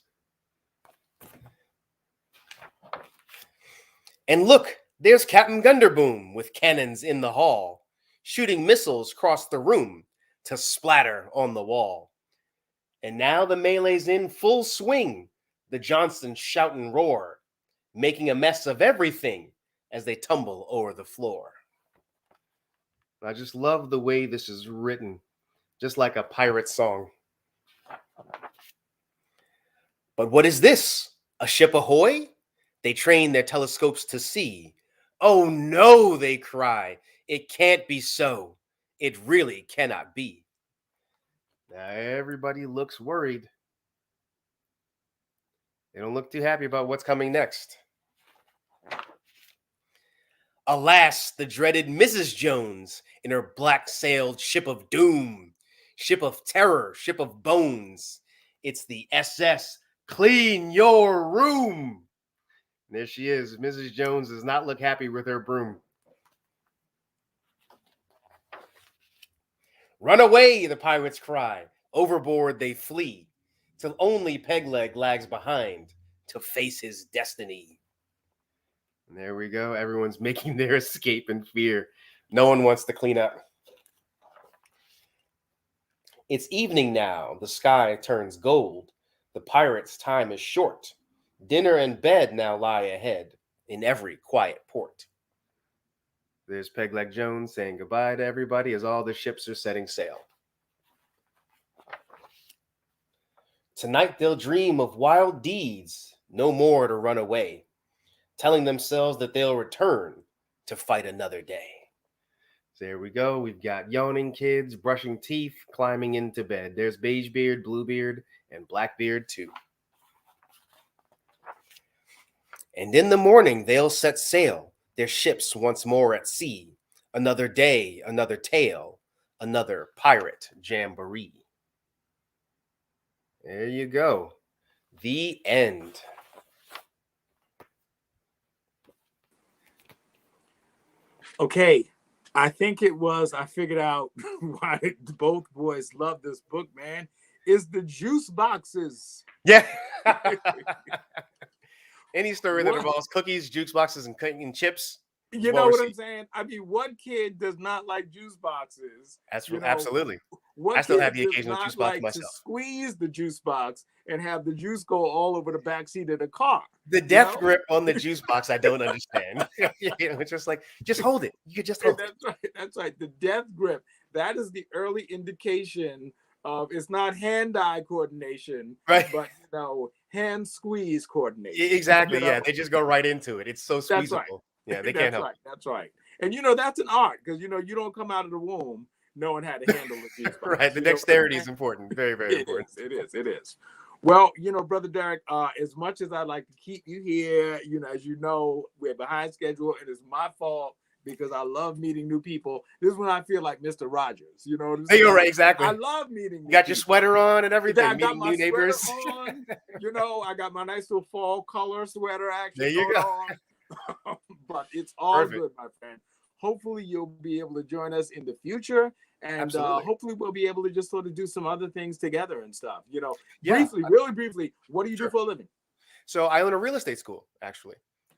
And look, there's Captain Gunderboom with cannons in the hall, shooting missiles across the room to splatter on the wall. And now the melee's in full swing. The Johnsons shout and roar, making a mess of everything as they tumble over the floor. I just love the way this is written, just like a pirate song. But what is this? A ship ahoy? They train their telescopes to see. Oh no, they cry. It can't be so. It really cannot be. Now everybody looks worried. They don't look too happy about what's coming next. Alas, the dreaded Mrs. Jones in her black-sailed ship of doom, ship of terror, ship of bones. It's the SS Clean Your Room. And there she is. Mrs. Jones does not look happy with her broom. Run away, the pirates cry. Overboard they flee, till only Pegleg lags behind to face his destiny. And there we go. Everyone's making their escape in fear. No one wants to clean up. It's evening now. The sky turns gold. The pirates' time is short. Dinner and bed now lie ahead in every quiet port. There's Pegleg Jones saying goodbye to everybody as all the ships are setting sail. Tonight they'll dream of wild deeds, no more to run away, telling themselves that they'll return to fight another day. So there we go. We've got yawning kids, brushing teeth, climbing into bed. There's Beigebeard, Bluebeard, and Blackbeard too. And in the morning they'll set sail, their ships once more at sea. Another day, another tale, another pirate jamboree. There you go. The end. Okay. I think it was, I figured out why both boys love this book, man, is the juice boxes. Yeah. Any story that involves cookies, juice boxes, and chips. You know what I'm saying? I mean, what kid does not like juice boxes? Absolutely. What I still have kid the does occasional not juice box like to myself. squeeze the juice box and have the juice go all over the back seat of the car? The death grip on the juice box, I don't understand. It's just like, just hold it. You could just hold it. That's right. The death grip. That is the early indication of it's not hand-eye coordination, right? But hand squeeze coordination. Exactly. Yeah, they just go right into it. It's so squeezable. That's right. Yeah, they can't help. That's right. And that's an art because you don't come out of the womb knowing how to handle the juice box. Right. The dexterity is important. Very, very important. It is. Well, Brother Derek, as much as I'd like to keep you here, as you know, we're behind schedule. It is my fault because I love meeting new people. This is when I feel like Mr. Rogers. Hey, you're right, exactly. I love meeting. You got your sweater on and everything. I got my new neighbors. sweater on. I got my nice little fall color sweater action. There you go. On. But it's all good, my friend. Hopefully, you'll be able to join us in the future. And hopefully we'll be able to just sort of do some other things together and stuff. Briefly, really briefly, what do you do for a living? So I own a real estate school, actually.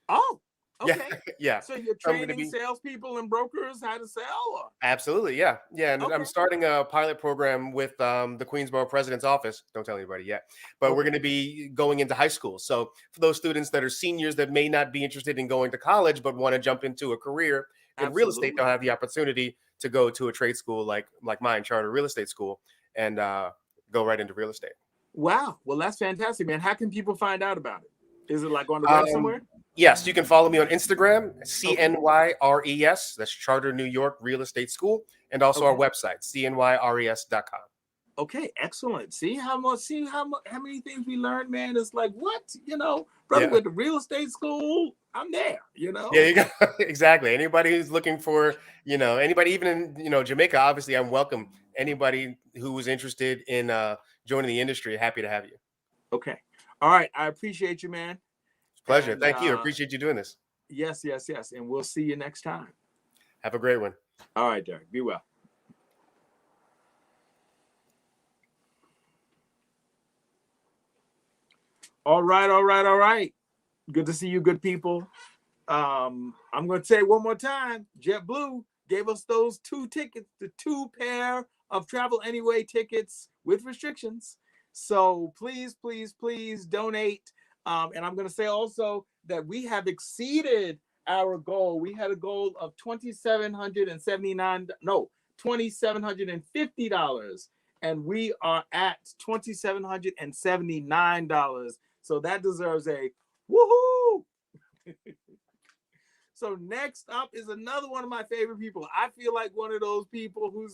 Oh, okay. Yeah. So you're training salespeople and brokers how to sell? Or? Absolutely, yeah. And I'm starting a pilot program with the Queensborough President's Office. Don't tell anybody yet. But we're going to be going into high school. So for those students that are seniors that may not be interested in going to college but want to jump into a career in real estate, they'll have the opportunity to go to a trade school like mine, Charter Real Estate School, and go right into real estate. Wow. Well, that's fantastic, man. How can people find out about it? Is it like on the web somewhere? Yes, you can follow me on Instagram, CNYRES. That's Charter New York Real Estate School, and also our website, cnyres.com. Okay, excellent. See how many things we learned, man. It's like, what? Brother went to real estate school. I'm there, Yeah, you go. Exactly. Anybody who's looking for, anybody even in, Jamaica, obviously I'm welcome. Anybody who was interested in joining the industry, happy to have you. Okay. All right. I appreciate you, man. It's a pleasure. Thank you. I appreciate you doing this. Yes. And we'll see you next time. Have a great one. All right, Derek. Be well. All right. Good to see you, good people. I'm going to say one more time. JetBlue gave us those 2 tickets, the 2 pair of Travel Anyway tickets with restrictions. So please donate. And I'm going to say also that we have exceeded our goal. We had a goal of $2,750, and we are at $2,779. So that deserves a woohoo. So next up is another one of my favorite people. I feel like one of those people who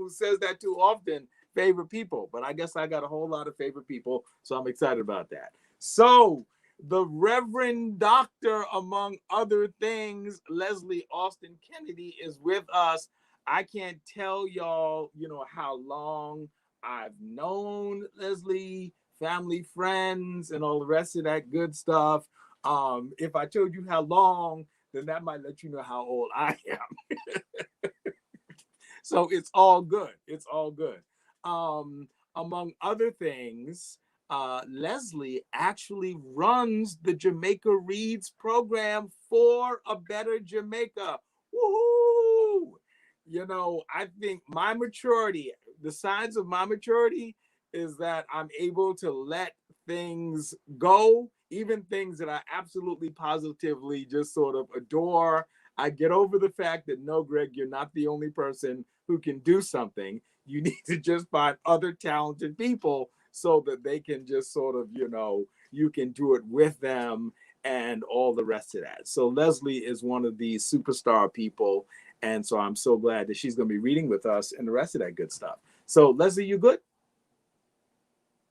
says that too often, favorite people, but I guess I got a whole lot of favorite people, so I'm excited about that. So the Reverend Doctor, among other things, Leslie Austin Kennedy is with us. I can't tell y'all, how long I've known Leslie, family, friends, and all the rest of that good stuff. If I told you how long, then that might let you know how old I am. So it's all good. Among other things, Leslie actually runs the Jamaica Reads program for a better Jamaica. Woohoo! I think my maturity, the signs of my maturity is that I'm able to let things go, even things that I absolutely positively just sort of adore. I get over the fact that, no, Greg, you're not the only person who can do something. You need to just find other talented people so that they can just sort of, you can do it with them and all the rest of that. So Leslie is one of these superstar people. And so I'm so glad that she's going to be reading with us and the rest of that good stuff. So Leslie, you good?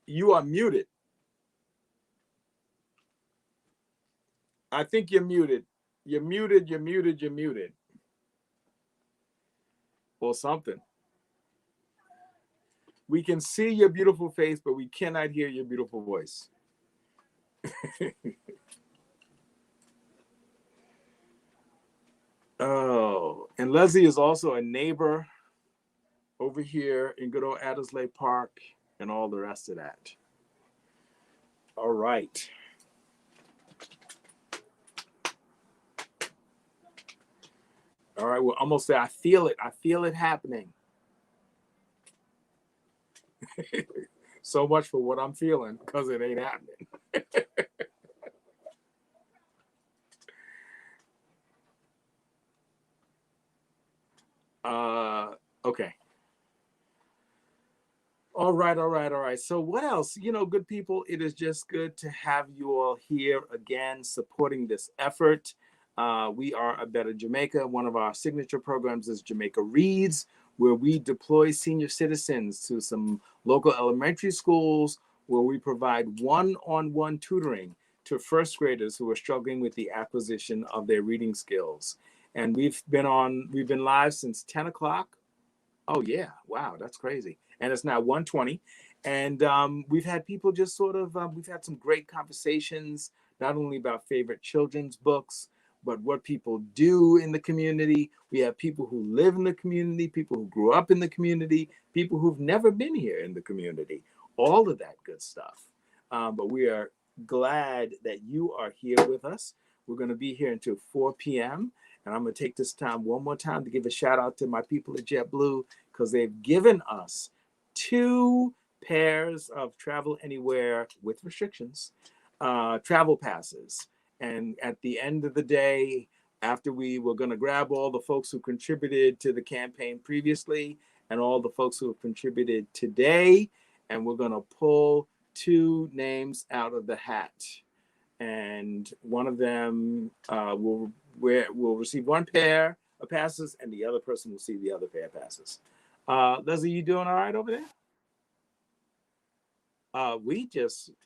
You are muted. I think you're muted. You're muted. Or something. We can see your beautiful face, but we cannot hear your beautiful voice. Oh, and Leslie is also a neighbor over here in good old Addersley Park and all the rest of that. All right. All right, we're almost there. I feel it. I feel it happening. So much for what I'm feeling, because it ain't happening. Okay. All right. So what else? Good people, it is just good to have you all here again supporting this effort. We are a Better Jamaica. One of our signature programs is Jamaica Reads, where we deploy senior citizens to some local elementary schools where we provide one-on-one tutoring to first graders who are struggling with the acquisition of their reading skills. And we've been live since 10 o'clock. Oh yeah, wow, that's crazy. And it's now 1:20. And we've had people just sort of, we've had some great conversations, not only about favorite children's books, but what people do in the community. We have people who live in the community, people who grew up in the community, people who've never been here in the community, all of that good stuff. But we are glad that you are here with us. We're going to be here until 4 p.m. And I'm going to take this time one more time to give a shout out to my people at JetBlue, because they've given us 2 pairs of Travel Anywhere with restrictions, travel passes. And at the end of the day, after we were going to grab all the folks who contributed to the campaign previously and all the folks who have contributed today, and we're going to pull 2 names out of the hat. And one of them will receive 1 pair of passes, and the other person will see the other pair of passes. Leslie, you doing all right over there?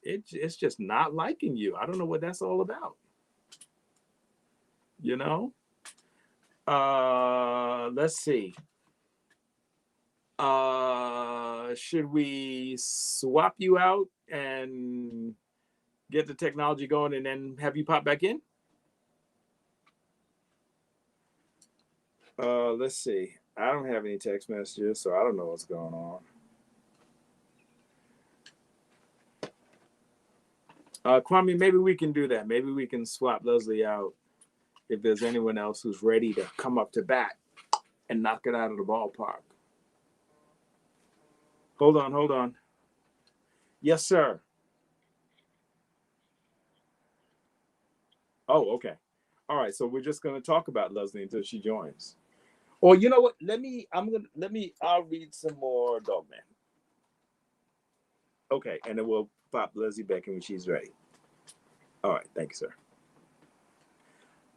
It's just not liking you. I don't know what that's all about. Let's see. Should we swap you out and get the technology going and then have you pop back in? Let's see. I don't have any text messages, so I don't know what's going on. Kwame, maybe we can do that. Maybe we can swap Leslie out if there's anyone else who's ready to come up to bat and knock it out of the ballpark. Hold on. Yes, sir. Oh, okay. All right. So we're just going to talk about Leslie until she joins. Or you know what? I'll read some more Dogman. Okay, and then we'll pop Leslie back in when she's ready. All right, thank you, sir.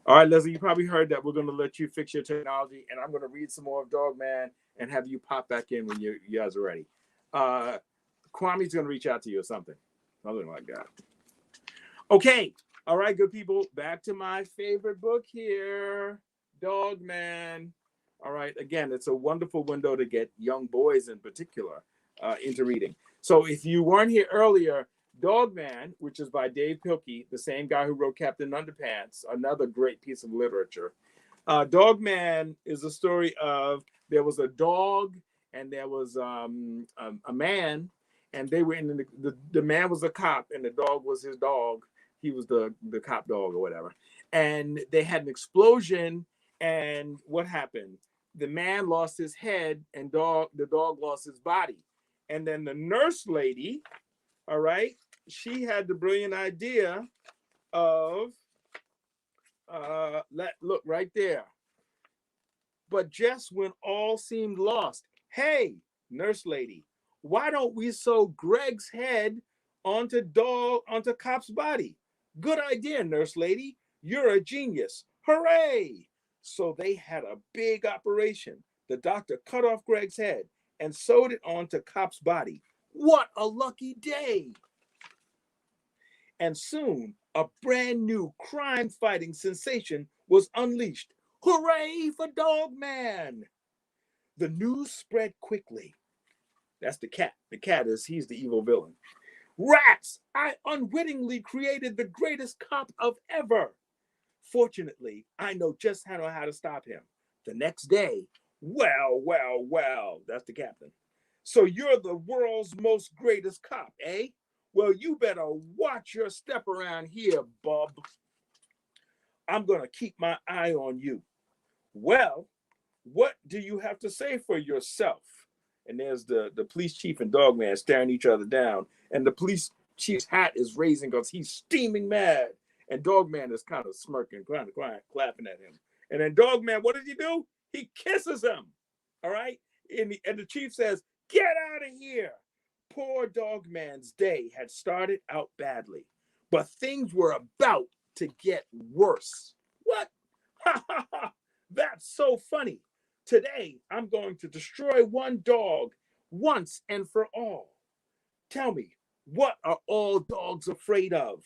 All right, Leslie, you probably heard that we're going to let you fix your technology, and I'm going to read some more of Dogman and have you pop back in when you guys are ready. Kwame's going to reach out to you or something like that. Okay, all right, good people, back to my favorite book here, Dogman. All right, again, it's a wonderful window to get young boys in particular into reading. So if you weren't here earlier, Dogman, which is by Dave Pilkey, the same guy who wrote Captain Underpants, another great piece of literature. Dogman is a story of, there was a dog and there was a man, and they were in the man was a cop and the dog was his dog. He was the cop dog or whatever. And they had an explosion, and what happened? The man lost his head and the dog lost his body. And then the nurse lady, all right, she had the brilliant idea of, look right there. But just when all seemed lost, hey, nurse lady, why don't we sew Greg's head onto Cop's body? Good idea, nurse lady. You're a genius. Hooray! So they had a big operation. The doctor cut off Greg's head and sewed it onto Cop's body. What a lucky day! And soon, a brand new crime-fighting sensation was unleashed. Hooray for Dogman! The news spread quickly. That's the cat. The cat he's the evil villain. Rats! I unwittingly created the greatest cop of ever. Fortunately, I know just how to stop him. The next day, well, that's the captain. So you're the world's most greatest cop, eh? Well, you better watch your step around here, bub. I'm going to keep my eye on you. Well, what do you have to say for yourself? And there's the police chief and Dogman staring each other down. And the police chief's hat is raising because he's steaming mad. And Dogman is kind of smirking, kind of clapping at him. And then Dogman, what does he do? He kisses him. All right? And the chief says, get out of here. Poor Dogman's day had started out badly, but things were about to get worse. What? Ha ha ha! That's so funny. Today, I'm going to destroy one dog once and for all. Tell me, what are all dogs afraid of?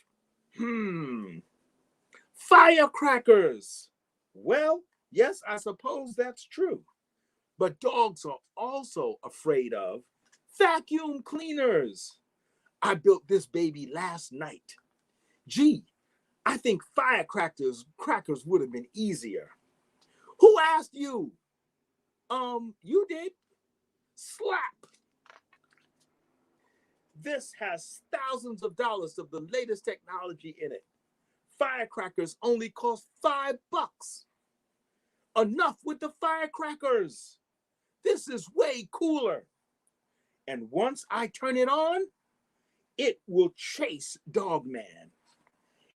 Firecrackers. Well, yes, I suppose that's true. But dogs are also afraid of vacuum cleaners. I built this baby last night. Gee, I think firecrackers would have been easier. Who asked you? You did. Slap. This has thousands of dollars of the latest technology in it. Firecrackers only cost $5. Enough with the firecrackers. This is way cooler. And once I turn it on, it will chase Dogman.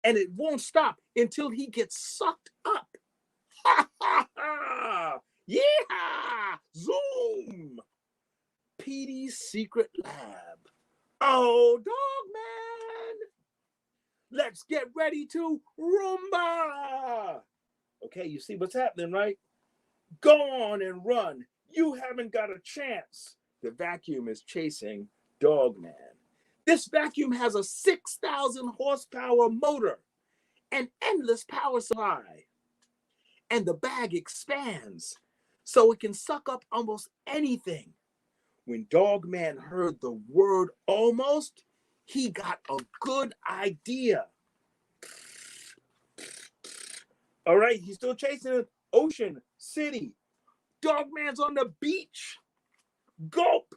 And it won't stop until he gets sucked up. Ha ha ha! Yeah! Zoom! Petey's secret lab. Oh, Dogman! Let's get ready to Roomba! Okay, you see what's happening, right? Go on and run. You haven't got a chance. The vacuum is chasing Dogman. This vacuum has a 6,000 horsepower motor, an endless power supply. And the bag expands so it can suck up almost anything. When Dogman heard the word almost, he got a good idea. All right, he's still chasing Ocean City. Dogman's on the beach. Gulp!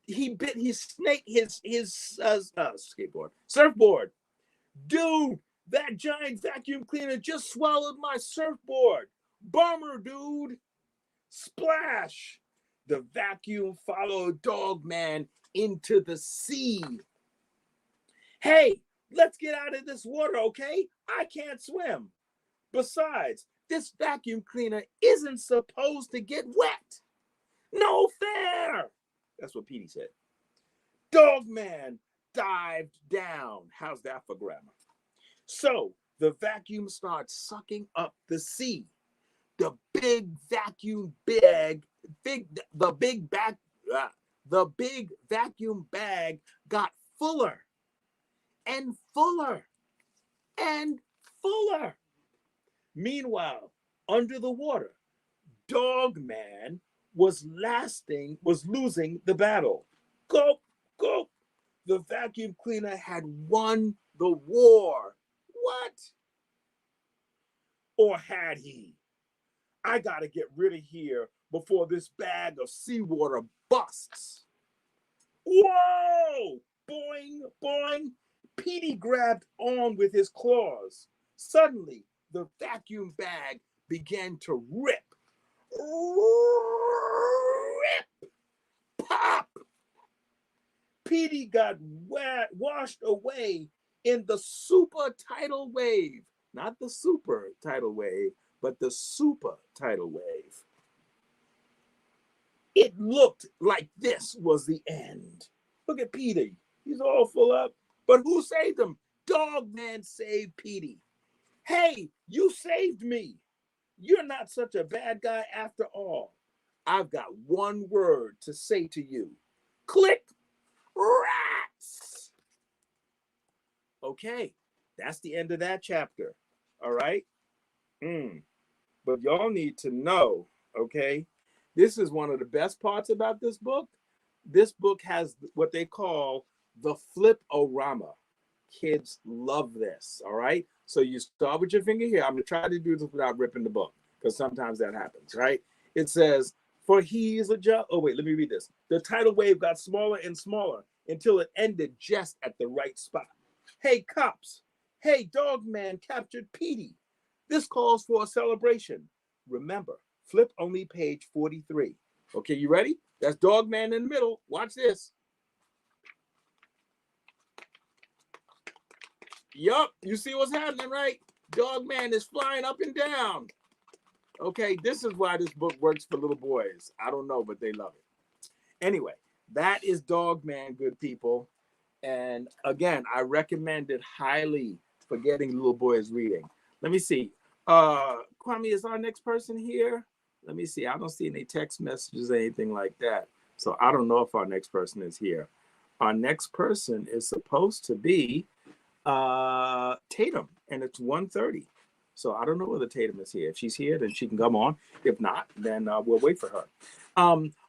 He bit his skateboard, surfboard. Dude, that giant vacuum cleaner just swallowed my surfboard. Bummer, dude. Splash! The vacuum followed Dogman into the sea. Hey, let's get out of this water, okay? I can't swim. Besides, this vacuum cleaner isn't supposed to get wet. No fair! That's what Petey said. Dogman dived down. How's that for grammar? So the vacuum starts sucking up the sea. The big vacuum bag got fuller and fuller and fuller. Meanwhile, under the water, Dogman was losing the battle. Gulp, gulp. The vacuum cleaner had won the war. What? Or had he? I gotta get rid of here before this bag of seawater busts. Whoa! Boing, boing. Petey grabbed on with his claws. Suddenly, the vacuum bag began to rip. Rip! Pop! Petey got washed away in the super tidal wave. Not the super tidal wave, but the super tidal wave. It looked like this was the end. Look at Petey. He's all full up. But who saved him? Dogman saved Petey. Hey, you saved me. You're not such a bad guy after all. I've got one word to say to you. Click. Rats. Okay, that's the end of that chapter. All right? But y'all need to know, okay? This is one of the best parts about this book. This book has what they call the flip-o-rama. Kids love this, all right? So you start with your finger here. I'm going to try to do this without ripping the book because sometimes that happens, right? It says, for he is a just... Oh, wait, let me read this. The tidal wave got smaller and smaller until it ended just at the right spot. Hey, cops. Hey, Dogman captured Petey. This calls for a celebration. Remember, Flip only page 43. Okay, you ready? That's Dog Man in the middle. Watch this. Yup, you see what's happening, right? Dog Man is flying up and down. Okay, this is why this book works for little boys. I don't know, but they love it. Anyway, that is Dog Man, good people. And again, I recommend it highly for getting little boys reading. Let me see. Kwame, is our next person here? Let me see. I don't see any text messages or anything like that. So I don't know if our next person is here. Our next person is supposed to be Tatum, and it's 1:30. So I don't know whether Tatum is here. If she's here, then she can come on. If not, then we'll wait for her.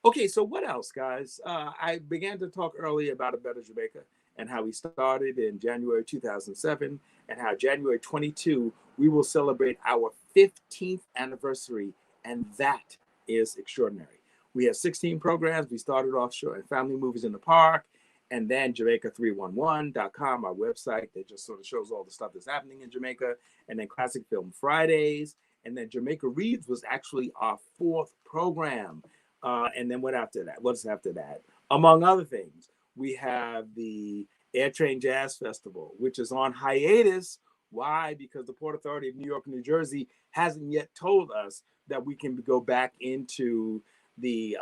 Okay, so what else, guys? I began to talk earlier about A Better Jamaica and how we started in January 2007 and how January 22, we will celebrate our 15th anniversary, and that is extraordinary. We have 16 programs. We started off showing family movies in the park, and then Jamaica311.com, our website that just sort of shows all the stuff that's happening in Jamaica, and then Classic Film Fridays, and then Jamaica Reads was actually our 4th program. And then what after that? What's after that? Among other things, we have the Air Train Jazz Festival, which is on hiatus. Why? Because the Port Authority of New York and New Jersey hasn't yet told us that we can go back into the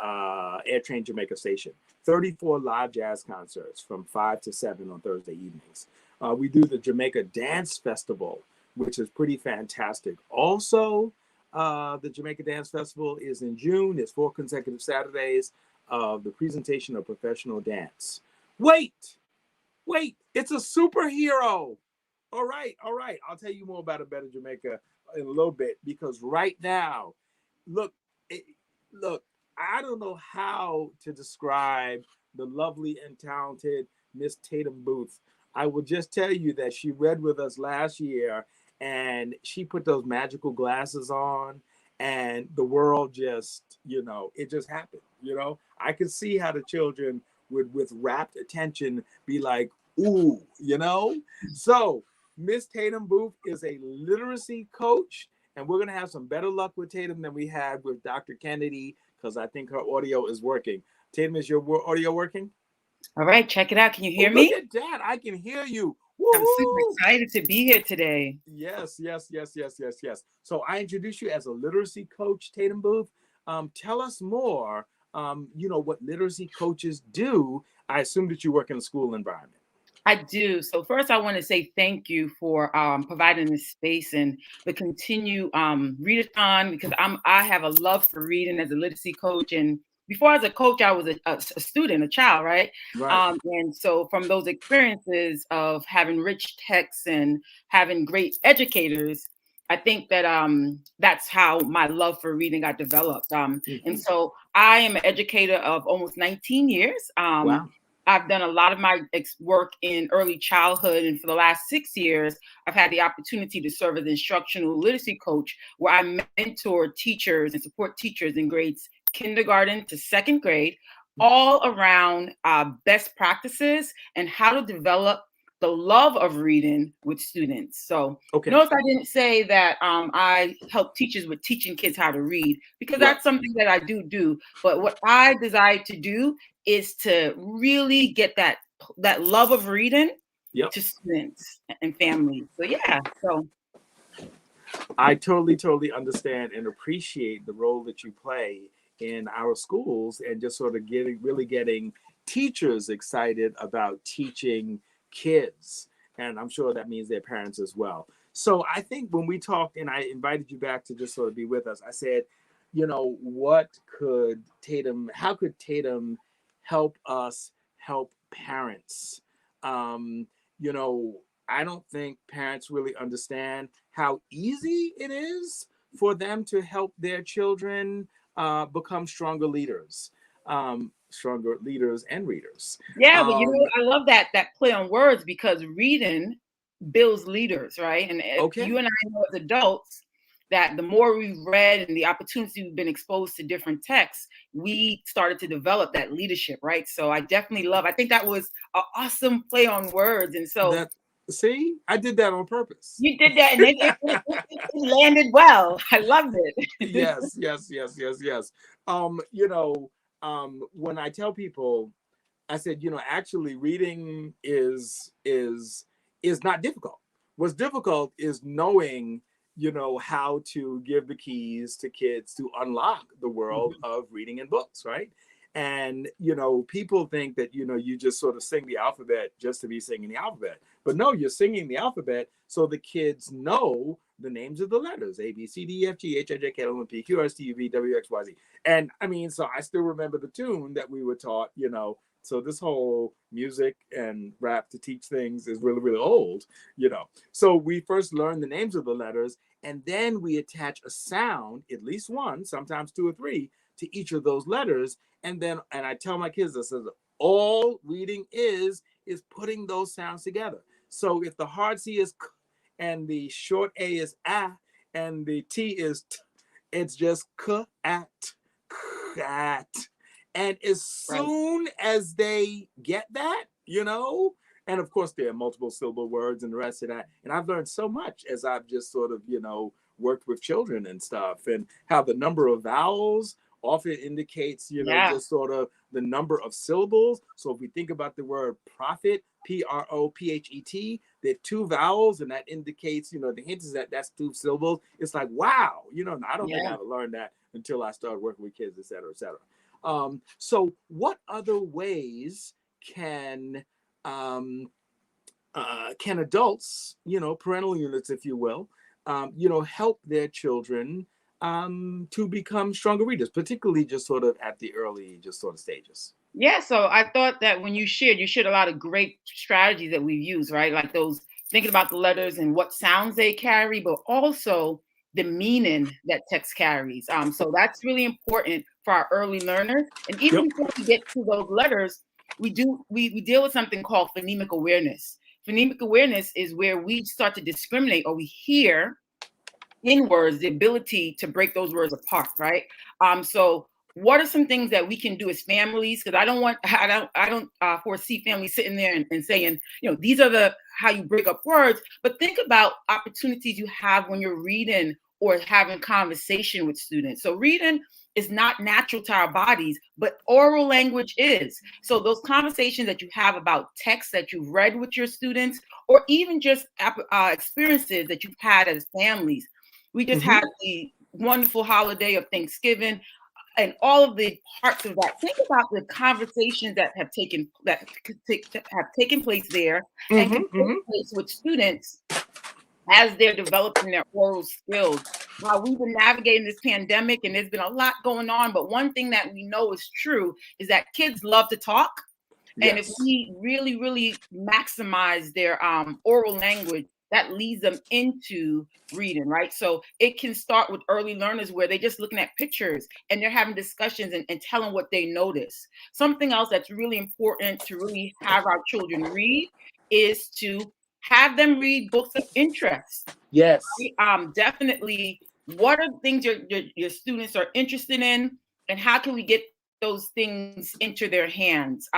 Air Train Jamaica station. 34 live jazz concerts from 5 to 7 on Thursday evenings. We do the Jamaica Dance Festival, which is pretty fantastic. Also, the Jamaica Dance Festival is in June. It's 4 consecutive Saturdays of the presentation of professional dance. Wait, it's a superhero. All right. I'll tell you more about A Better Jamaica in a little bit, because right now, look, I don't know how to describe the lovely and talented Miss Tatum Booth. I will just tell you that she read with us last year, and she put those magical glasses on, and the world just, it just happened. I could see how the children would, with rapt attention, be like, ooh, So Miss Tatum Booth is a literacy coach, and we're going to have some better luck with Tatum than we had with Dr. Kennedy, because I think her audio is working. Tatum, is your audio working? All right, check it out. Can you hear me? Look at that. I can hear you. I'm super excited to be here today. Yes. So I introduce you as a literacy coach, Tatum Booth. Tell us more, what literacy coaches do. I assume that you work in a school environment. I do. So first, I want to say thank you for providing this space and the continued read-a-thon, because I have a love for reading as a literacy coach. And before I was a coach, I was a student, a child, right? And so from those experiences of having rich texts and having great educators, I think that that's how my love for reading got developed. And so I am an educator of almost 19 years. Wow. I've done a lot of my work in early childhood, and for the last 6 years, I've had the opportunity to serve as an instructional literacy coach, where I mentor teachers and support teachers in grades kindergarten to 2nd grade, all around best practices and how to develop the love of reading with students. So notice I didn't say that I help teachers with teaching kids how to read, because that's something that I do. But what I desire to do is to really get that love of reading to students and families. So I totally understand and appreciate the role that you play in our schools, and just sort of getting teachers excited about teaching kids. And I'm sure that means their parents as well. So I think when we talked and I invited you back to just sort of be with us, I said, how could Tatum help us help parents? I don't think parents really understand how easy it is for them to help their children become stronger leaders and readers. Yeah, but I love that play on words, because reading builds leaders, right? And you and I know as adults that the more we've read and the opportunity we've been exposed to different texts, we started to develop that leadership, right? So I think that was an awesome play on words. And so See, I did that on purpose. You did that, and it landed well. I loved it. Yes. When I tell people, I said, actually reading is not difficult. What's difficult is knowing, how to give the keys to kids to unlock the world of reading and books, right? And, people think that, you just sort of sing the alphabet just to be singing the alphabet. But no, you're singing the alphabet so the kids know the names of the letters: A, B, C, D, E, F, G, H, I, J, K, L, M, N, P, Q, R, S, T, U, V, W, X, Y, Z. And I mean, so I still remember the tune that we were taught, So this whole music and rap to teach things is really, really old, So we first learn the names of the letters, and then we attach a sound, at least one, sometimes two or three, to each of those letters. And I tell my kids, I says, all reading is putting those sounds together. So if the hard C is k, and the short A is a, and the T is t, it's just k, at, cat. And as soon as they get that, and of course there are multiple syllable words and the rest of that. And I've learned so much as I've just sort of, worked with children and stuff, and how the number of vowels often indicates, just sort of the number of syllables. So if we think about the word prophet, Prophet, there are two vowels, and that indicates, the hint is that that's two syllables. It's like, wow, I don't think I learned that until I started working with kids, et cetera, et cetera. So what other ways can adults, parental units, if you will, help their children to become stronger readers, particularly just sort of at the early stages? Yeah, so I thought that when you shared a lot of great strategies that we've used, right? Like those thinking about the letters and what sounds they carry, but also the meaning that text carries. So that's really important for our early learners. And even before we get to those letters, we deal with something called phonemic awareness. Phonemic awareness is where we start to discriminate, or we hear in words the ability to break those words apart, right? So what are some things that we can do as families? Because I don't foresee families sitting there and saying, these are how you break up words. But think about opportunities you have when you're reading or having conversation with students. So reading is not natural to our bodies, but oral language is. So those conversations that you have about texts that you've read with your students, or even just experiences that you've had as families. We just had the wonderful holiday of Thanksgiving, and all of the parts of that. Think about the conversations that have taken place there, and can take place with students as they're developing their oral skills. Now, we've been navigating this pandemic, and there's been a lot going on, but one thing that we know is true is that kids love to talk. And if we really, really maximize their oral language, that leads them into reading, right? So it can start with early learners where they're just looking at pictures and they're having discussions and telling what they notice. Something else that's really important to really have our children read is to have them read books of interest. Yes. Definitely, what are things your students are interested in, and how can we get those things into their hands?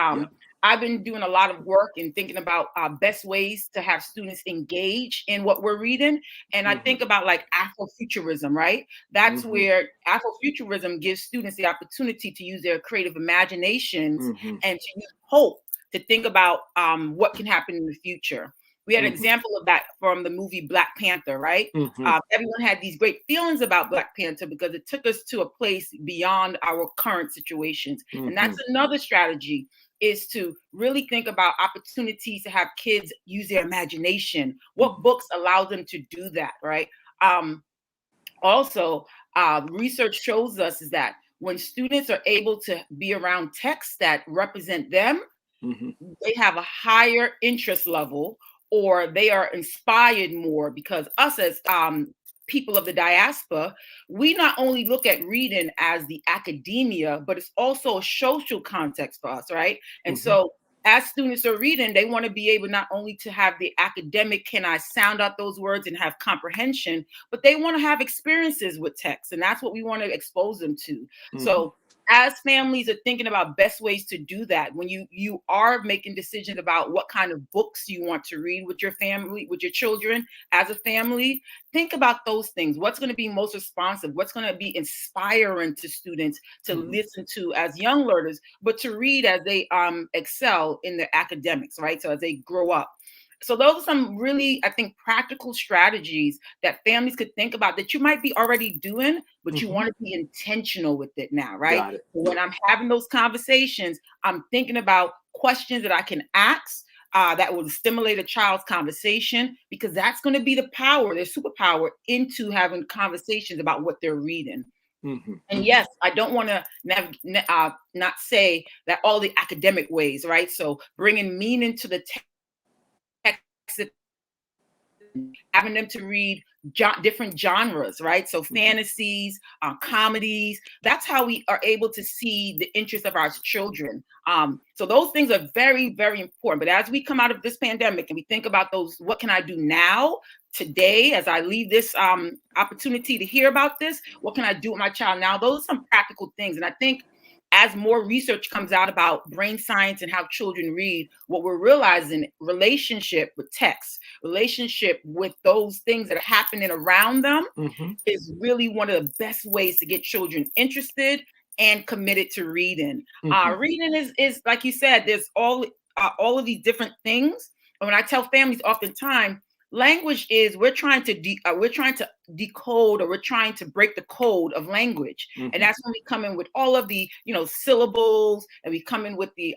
I've been doing a lot of work and thinking about best ways to have students engage in what we're reading. And I think about like Afrofuturism, right? That's where Afrofuturism gives students the opportunity to use their creative imaginations and to use hope to think about what can happen in the future. We had an example of that from the movie Black Panther, right? Everyone had these great feelings about Black Panther because it took us to a place beyond our current situations. And that's another strategy, is to really think about opportunities to have kids use their imagination. What books allow them to do that, right? Also, research shows us is that when students are able to be around texts that represent them, they have a higher interest level, or they are inspired more, because us as people of the diaspora, we not only look at reading as the academia, but it's also a social context for us, right? And so as students are reading, they want to be able not only to have the academic, can I sound out those words and have comprehension, but they want to have experiences with text. And that's what we want to expose them to. So as families are thinking about best ways to do that, when you are making decisions about what kind of books you want to read with your family, with your children as a family, think about those things. What's going to be most responsive? What's going to be inspiring to students to listen to as young learners, but to read as they excel in their academics, right? So as they grow up. So those are some really, I think, practical strategies that families could think about that you might be already doing, but you want to be intentional with it now, right? Got it. So when I'm having those conversations, I'm thinking about questions that I can ask that will stimulate a child's conversation, because that's going to be the power, their superpower into having conversations about what they're reading. And yes, I don't want to not say that all the academic ways, right? So bringing meaning to the text, having them to read different genres, right? So fantasies, comedies, that's how we are able to see the interest of our children. So those things are very, very important. But as we come out of this pandemic and we think about those, what can I do now, today, as I leave this opportunity to hear about this, what can I do with my child now? Those are some practical things. And I think as more research comes out about brain science and how children read, what we're realizing, relationship with text, relationship with those things that are happening around them is really one of the best ways to get children interested and committed to reading. Reading is like you said, there's all of these different things. And when I tell families oftentimes, language is we're trying to decode, or we're trying to break the code of language. And that's when we come in with all of the syllables, and we come in with the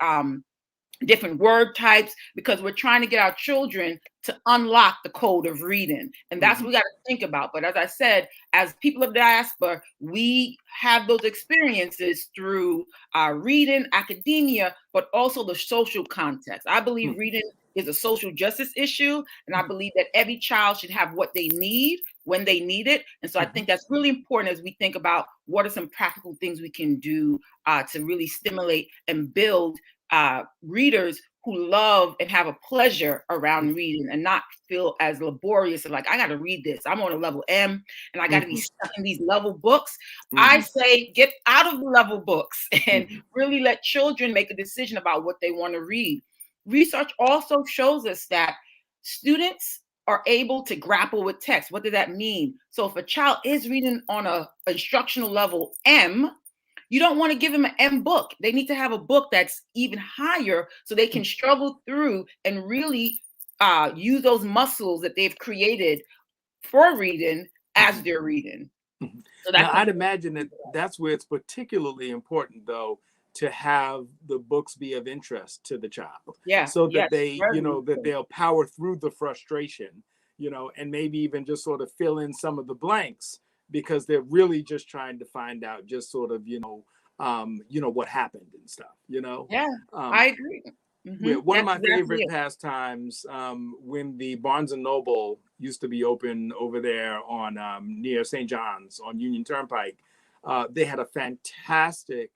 different word types, because we're trying to get our children to unlock the code of reading. And that's what we got to think about. But as I said, as people of diaspora, we have those experiences through reading, academia, but also the social context. I believe reading is a social justice issue. And I believe that every child should have what they need when they need it. And so I think that's really important as we think about what are some practical things we can do to really stimulate and build readers who love and have a pleasure around reading, and not feel as laborious and like, I got to read this. I'm on a level M and I got to be stuck in these level books. I say, get out of the level books and really let children make a decision about what they want to read. Research also shows us that students are able to grapple with text. What does that mean? So if a child is reading on a instructional level M, you don't want to give them an M book. They need to have a book that's even higher so they can struggle through and really use those muscles that they've created for reading as they're reading. So now, I'd imagine that that's where it's particularly important, though, to have the books be of interest to the child. Yeah. So that they, that they'll power through the frustration, and maybe even just sort of fill in some of the blanks, because they're really just trying to find out just sort of, what happened and stuff, Yeah, I agree. One of my favorite pastimes, when the Barnes and Noble used to be open over there on near St. John's on Union Turnpike, they had a fantastic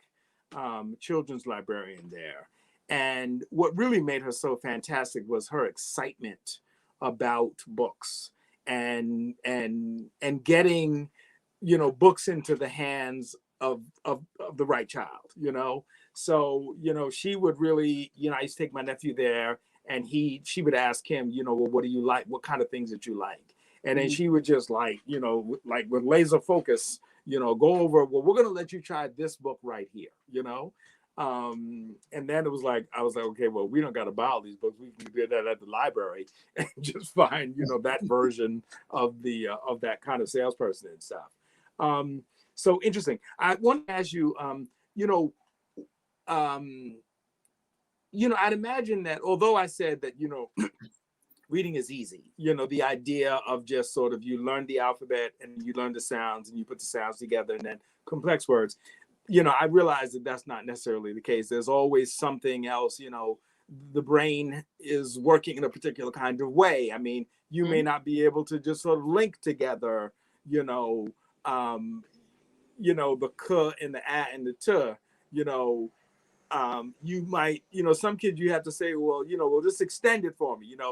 children's librarian there. And what really made her so fantastic was her excitement about books and getting books into the hands of the right child, So, she would really, I used to take my nephew there, and she would ask him, well, what do you like? What kind of things that you like? And then she would just like with laser focus, go over, well, we're going to let you try this book right here, and then it was like, I was like, okay, well, we don't got to buy all these books. We can do that at the library and just find, that version of the, of that kind of salesperson and stuff. So interesting. I want to ask you, I'd imagine that although I said that, reading is easy, the idea of just sort of, you learn the alphabet and you learn the sounds and you put the sounds together, and then complex words, I realize that that's not necessarily the case. There's always something else, the brain is working in a particular kind of way. I mean, you may not be able to just sort of link together, the k and the a and the t, you might, some kids you have to say, well, well, just extend it for me, k,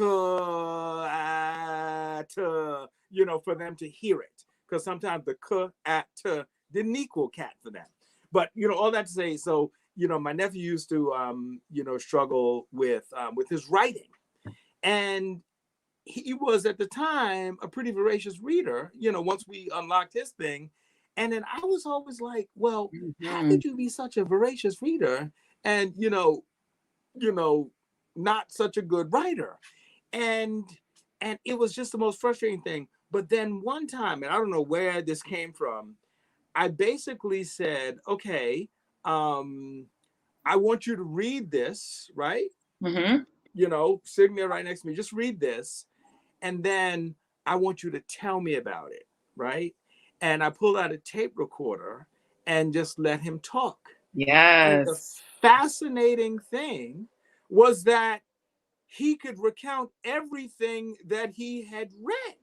a, t, for them to hear it. Because sometimes the k, a, t didn't equal cat for them. But all that to say, so my nephew used to struggle with his writing, and he was at the time a pretty voracious reader, once we unlocked his thing. And then I was always like, well, how could you be such a voracious reader and not such a good writer? And it was just the most frustrating thing. But then one time, and I don't know where this came from, I basically said, okay, I want you to read this, right? Sitting there right next to me, just read this. And then I want you to tell me about it, right? And I pulled out a tape recorder and just let him talk. Yes. And the fascinating thing was that he could recount everything that he had read,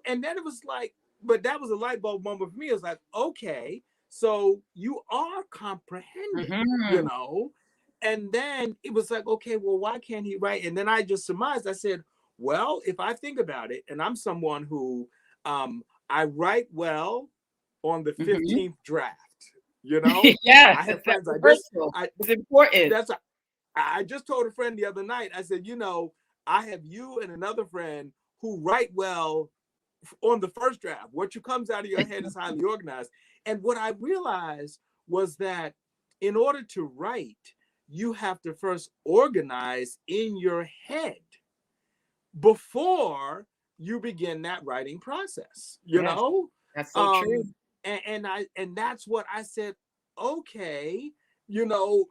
and then it was like, but that was a light bulb moment for me. It was like, okay, so you are comprehending, and then it was like, okay, well, why can't he write? And then I just surmised, I said, well, if I think about it, and I'm someone who I write well on the 15th draft, Yeah, I have friends. It's important. I just told a friend the other night, I said, I have you and another friend who write well on the first draft. What comes out of your head is highly organized. And what I realized was that in order to write, you have to first organize in your head before you begin that writing process, That's so true. And that's what I said, okay,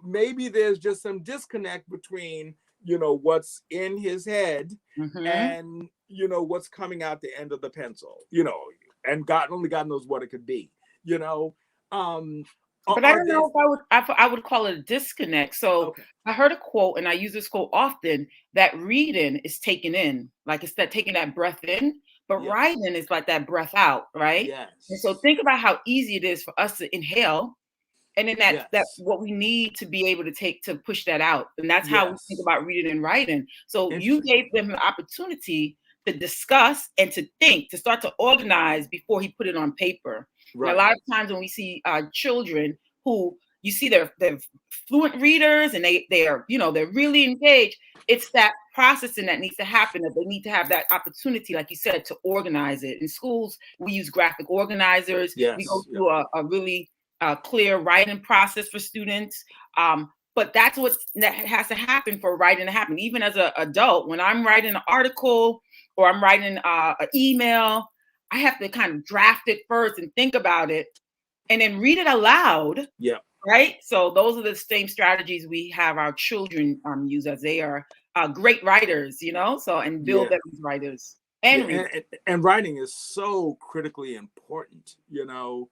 maybe there's just some disconnect between, what's in his head and, what's coming out the end of the pencil, and only God knows what it could be, But I don't know if I would call it a disconnect. So I heard a quote, and I use this quote often, that reading is taking in, like it's that taking that breath in, but writing is like that breath out, right? Yes. And so think about how easy it is for us to inhale, and then that's what we need to be able to push that out. And that's how we think about reading and writing. So you gave them an opportunity to discuss and to think, to start to organize before he put it on paper. Right. And a lot of times when we see children who you see they're fluent readers and they're really engaged, it's that processing that needs to happen, that they need to have that opportunity, like you said, to organize it. In schools, we use graphic organizers. We go through a really clear writing process for students. But that's what has to happen for writing to happen. Even as an adult, when I'm writing an article or I'm writing an email, I have to kind of draft it first and think about it and then read it aloud. Yeah. Right. So those are the same strategies we have our children use, as they are great writers, and build them as writers. And writing is so critically important, you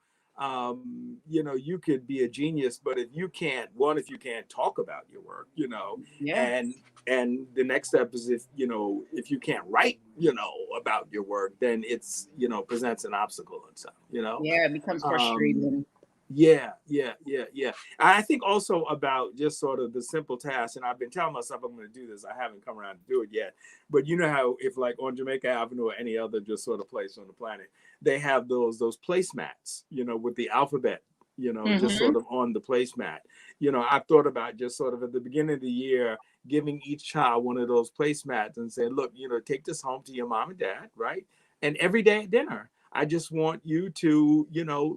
could be a genius, but if you can't talk about your work, and the next step is if you can't write, about your work, then it's, presents an obstacle and stuff, it becomes frustrating. Yeah. I think also about just sort of the simple tasks, and I've been telling myself I'm going to do this. I haven't come around to do it yet, but you know how if like on Jamaica Avenue or any other just sort of place on the planet, they have those placemats, with the alphabet, just sort of on the placemat. I've thought about just sort of at the beginning of the year, giving each child one of those placemats and saying, look, take this home to your mom and dad, right? And every day at dinner, I just want you to,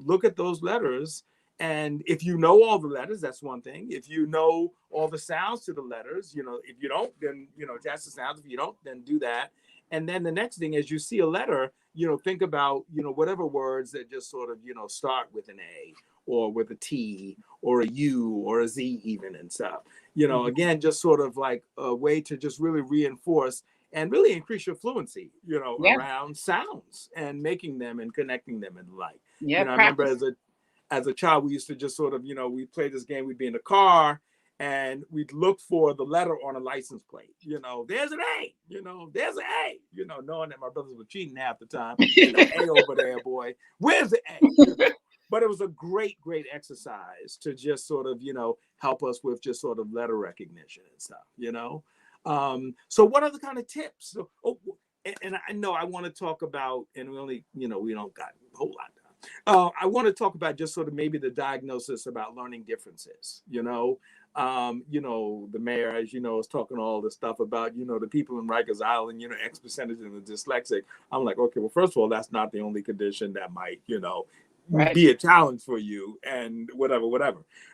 look at those letters. And if you know all the letters, that's one thing. If you know all the sounds to the letters, if you don't, then, attach the sounds. If you don't, then do that. And then the next thing is you see a letter, think about, whatever words that just sort of, start with an A or with a T or a U or a Z even and stuff. Again, just sort of like a way to just really reinforce and really increase your fluency, around sounds and making them and connecting them and the like. I remember as a child, we used to just sort of, we played this game. We'd be in the car and we'd look for the letter on a license plate. There's an A, there's an A, knowing that my brothers were cheating half the time. No A over there, boy. Where's the A? But it was a great exercise to just sort of, help us with just sort of letter recognition and stuff, So what other kind of tips? And I know I want to talk about, and we only, we don't got a whole lot of time, I want to talk about just sort of maybe the diagnosis about learning differences. The mayor, as you know, is talking all this stuff about, the people in Rikers Island, X percentage of the dyslexic. I'm like, okay, well, first of all, that's not the only condition that might, Right. be a challenge for you and whatever.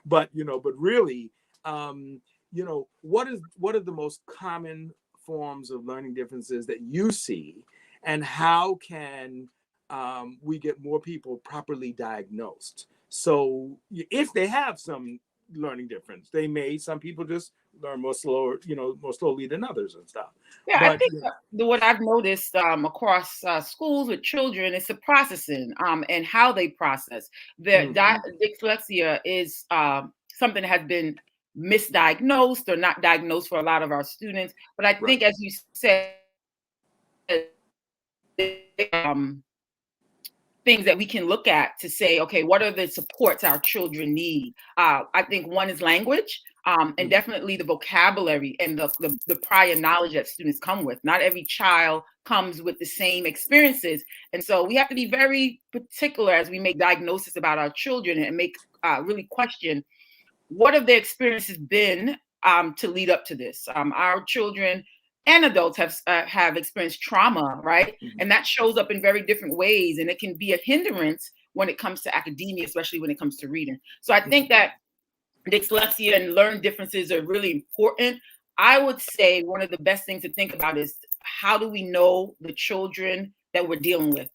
But, but really, what are the most common forms of learning differences that you see, and how can we get more people properly diagnosed? So if they have some learning difference, some people just learn more slowly than others and stuff. Yeah, But, I think what I've noticed across schools with children is the processing and how they process. Dyslexia is something that has been misdiagnosed or not diagnosed for a lot of our students. But I think, as you said, things that we can look at to say, okay, what are the supports our children need? I think one is language, and definitely the vocabulary and the prior knowledge that students come with. Not every child comes with the same experiences. And so we have to be very particular as we make diagnosis about our children and make really question, what have their experiences been to lead up to this? Our children and adults have experienced trauma, right? And that shows up in very different ways, and it can be a hindrance when it comes to academia, especially when it comes to reading. So I think that dyslexia and learning differences are really important. I would say one of the best things to think about is, how do we know the children that we're dealing with,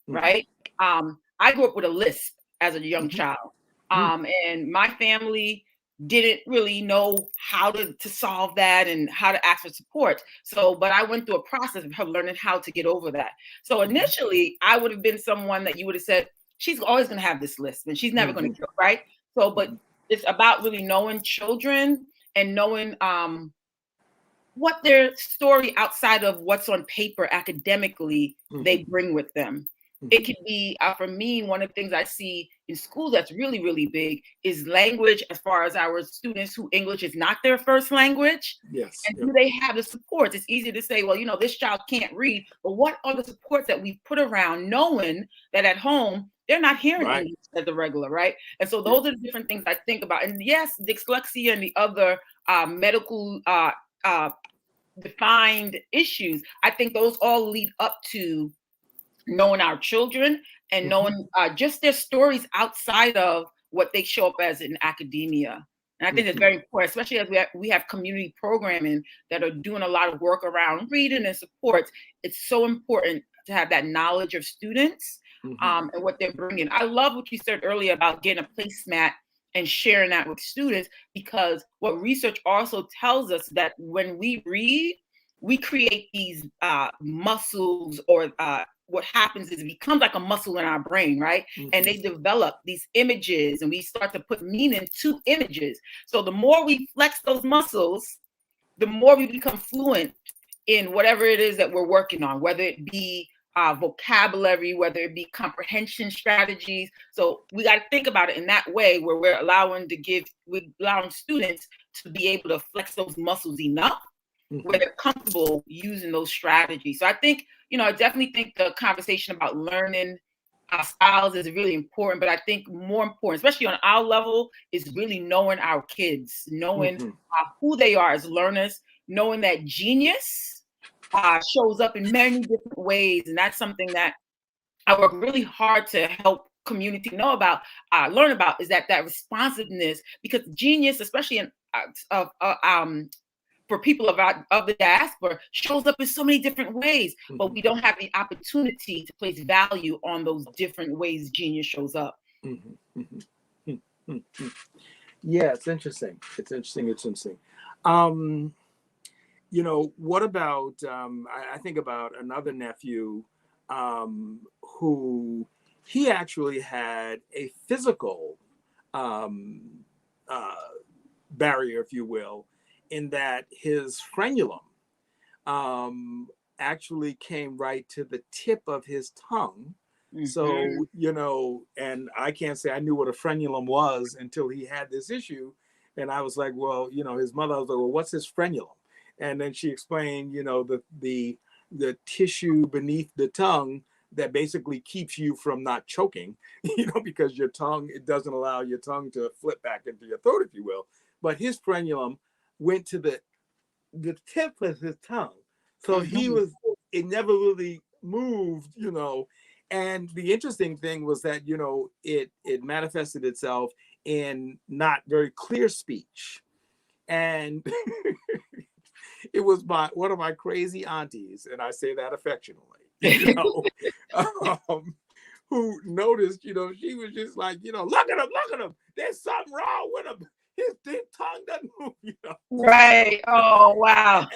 right? I grew up with a lisp as a young child, and my family didn't really know how to solve that and how to ask for support. So, but I went through a process of learning how to get over that. So initially, I would have been someone that you would have said, she's always going to have this lisp and she's never going to kill, right? So, but it's about really knowing children and knowing what their story outside of what's on paper academically they bring with them. It can be, for me, one of the things I see in school that's really, really big is language, as far as our students who English is not their first language. Yes. And do they have the supports? It's easy to say, well, this child can't read, but what are the supports that we put around, knowing that at home, they're not hearing English as a regular, right? And so those are the different things I think about. And yes, dyslexia and the other medical defined issues, I think those all lead up to knowing our children and knowing just their stories outside of what they show up as in academia. And I think it's very important, especially as we have community programming that are doing a lot of work around reading and supports. It's so important to have that knowledge of students and what they're bringing. I love what you said earlier about getting a placemat and sharing that with students, because what research also tells us that when we read, we create these muscles, or what happens is it becomes like a muscle in our brain, right? And they develop these images, and we start to put meaning to images. So the more we flex those muscles, the more we become fluent in whatever it is that we're working on, whether it be vocabulary, whether it be comprehension strategies. So we got to think about it in that way, where we're allowing students to be able to flex those muscles enough where they're comfortable using those strategies. So I think, I definitely think the conversation about learning styles is really important, but I think more important, especially on our level, is really knowing our kids, knowing who they are as learners, knowing that genius shows up in many different ways. And that's something that I work really hard to help community know about, learn about, is that responsiveness, because genius, especially in for people of the diaspora, shows up in so many different ways, but we don't have the opportunity to place value on those different ways genius shows up. Yeah, it's interesting. It's interesting. What about, I think about another nephew who he actually had a physical barrier, if you will, in that his frenulum actually came right to the tip of his tongue. So, and I can't say I knew what a frenulum was until he had this issue. And I was like, well, his mother was like, well, what's his frenulum? And then she explained, the tissue beneath the tongue that basically keeps you from not choking, because your tongue, it doesn't allow your tongue to flip back into your throat, if you will. But his frenulum went to the tip of his tongue. So it never really moved, And the interesting thing was that, it manifested itself in not very clear speech. And it was one of my crazy aunties, and I say that affectionately, who noticed, she was just like, look at him. There's something wrong with him. His tongue doesn't move, Right. Oh, wow.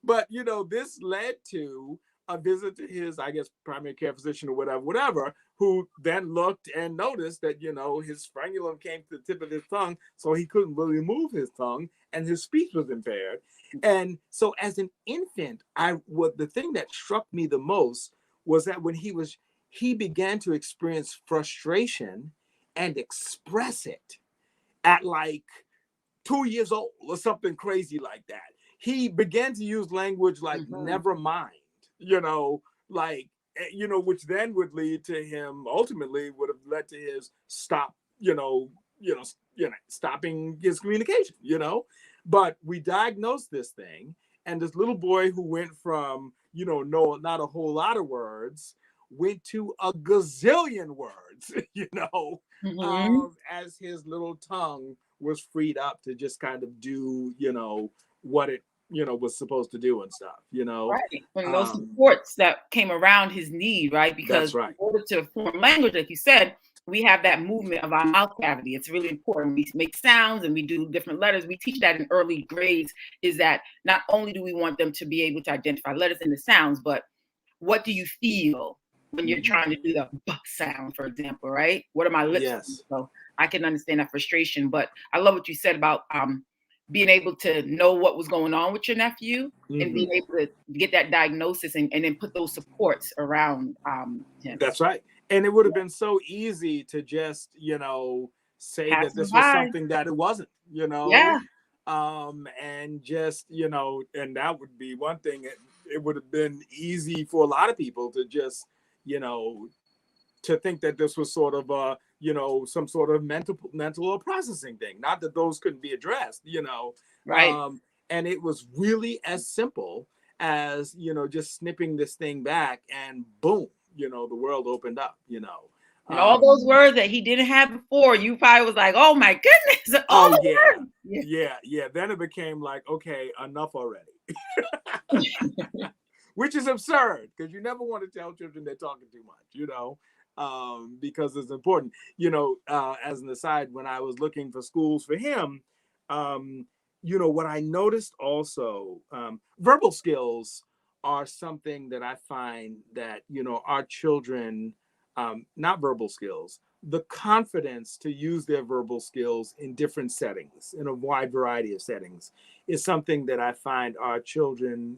But, this led to a visit to his, I guess, primary care physician or whatever, who then looked and noticed that, his frenulum came to the tip of his tongue, so he couldn't really move his tongue, and his speech was impaired. And so as an infant, the thing that struck me the most was that when he began to experience frustration and express it at like 2 years old or something crazy like that. He began to use language like never mind, which then would lead to him, ultimately would have led to his stopping his communication, But we diagnosed this thing, and this little boy who went from, not a whole lot of words, went to a gazillion words, as his little tongue was freed up to just kind of do, what it, was supposed to do and stuff, Right. And those supports that came around his need, right? Because in order to form language, like you said, we have that movement of our mouth cavity. It's really important. We make sounds and we do different letters. We teach that in early grades, is that not only do we want them to be able to identify letters and the sounds, but what do you feel when you're trying to do the b sound, for example, right? What are my lips? Yes. So I can understand that frustration, but I love what you said about being able to know what was going on with your nephew and being able to get that diagnosis and then put those supports around him. That's right. And it would have been so easy to just, say that this was something that it wasn't, Yeah. And just, and that would be one thing. It would have been easy for a lot of people to just, to think that this was sort of a, some sort of mental or processing thing. Not that those couldn't be addressed, Right. And it was really as simple as, just snipping this thing back and boom, the world opened up, And all those words that he didn't have before, you probably was like, oh my goodness. Yeah. Then it became like, okay, enough already. Which is absurd, because you never want to tell children they're talking too much, because it's important. As an aside, when I was looking for schools for him, what I noticed also, verbal skills are something that I find that, our children, not verbal skills, the confidence to use their verbal skills in different settings, in a wide variety of settings, is something that I find our children,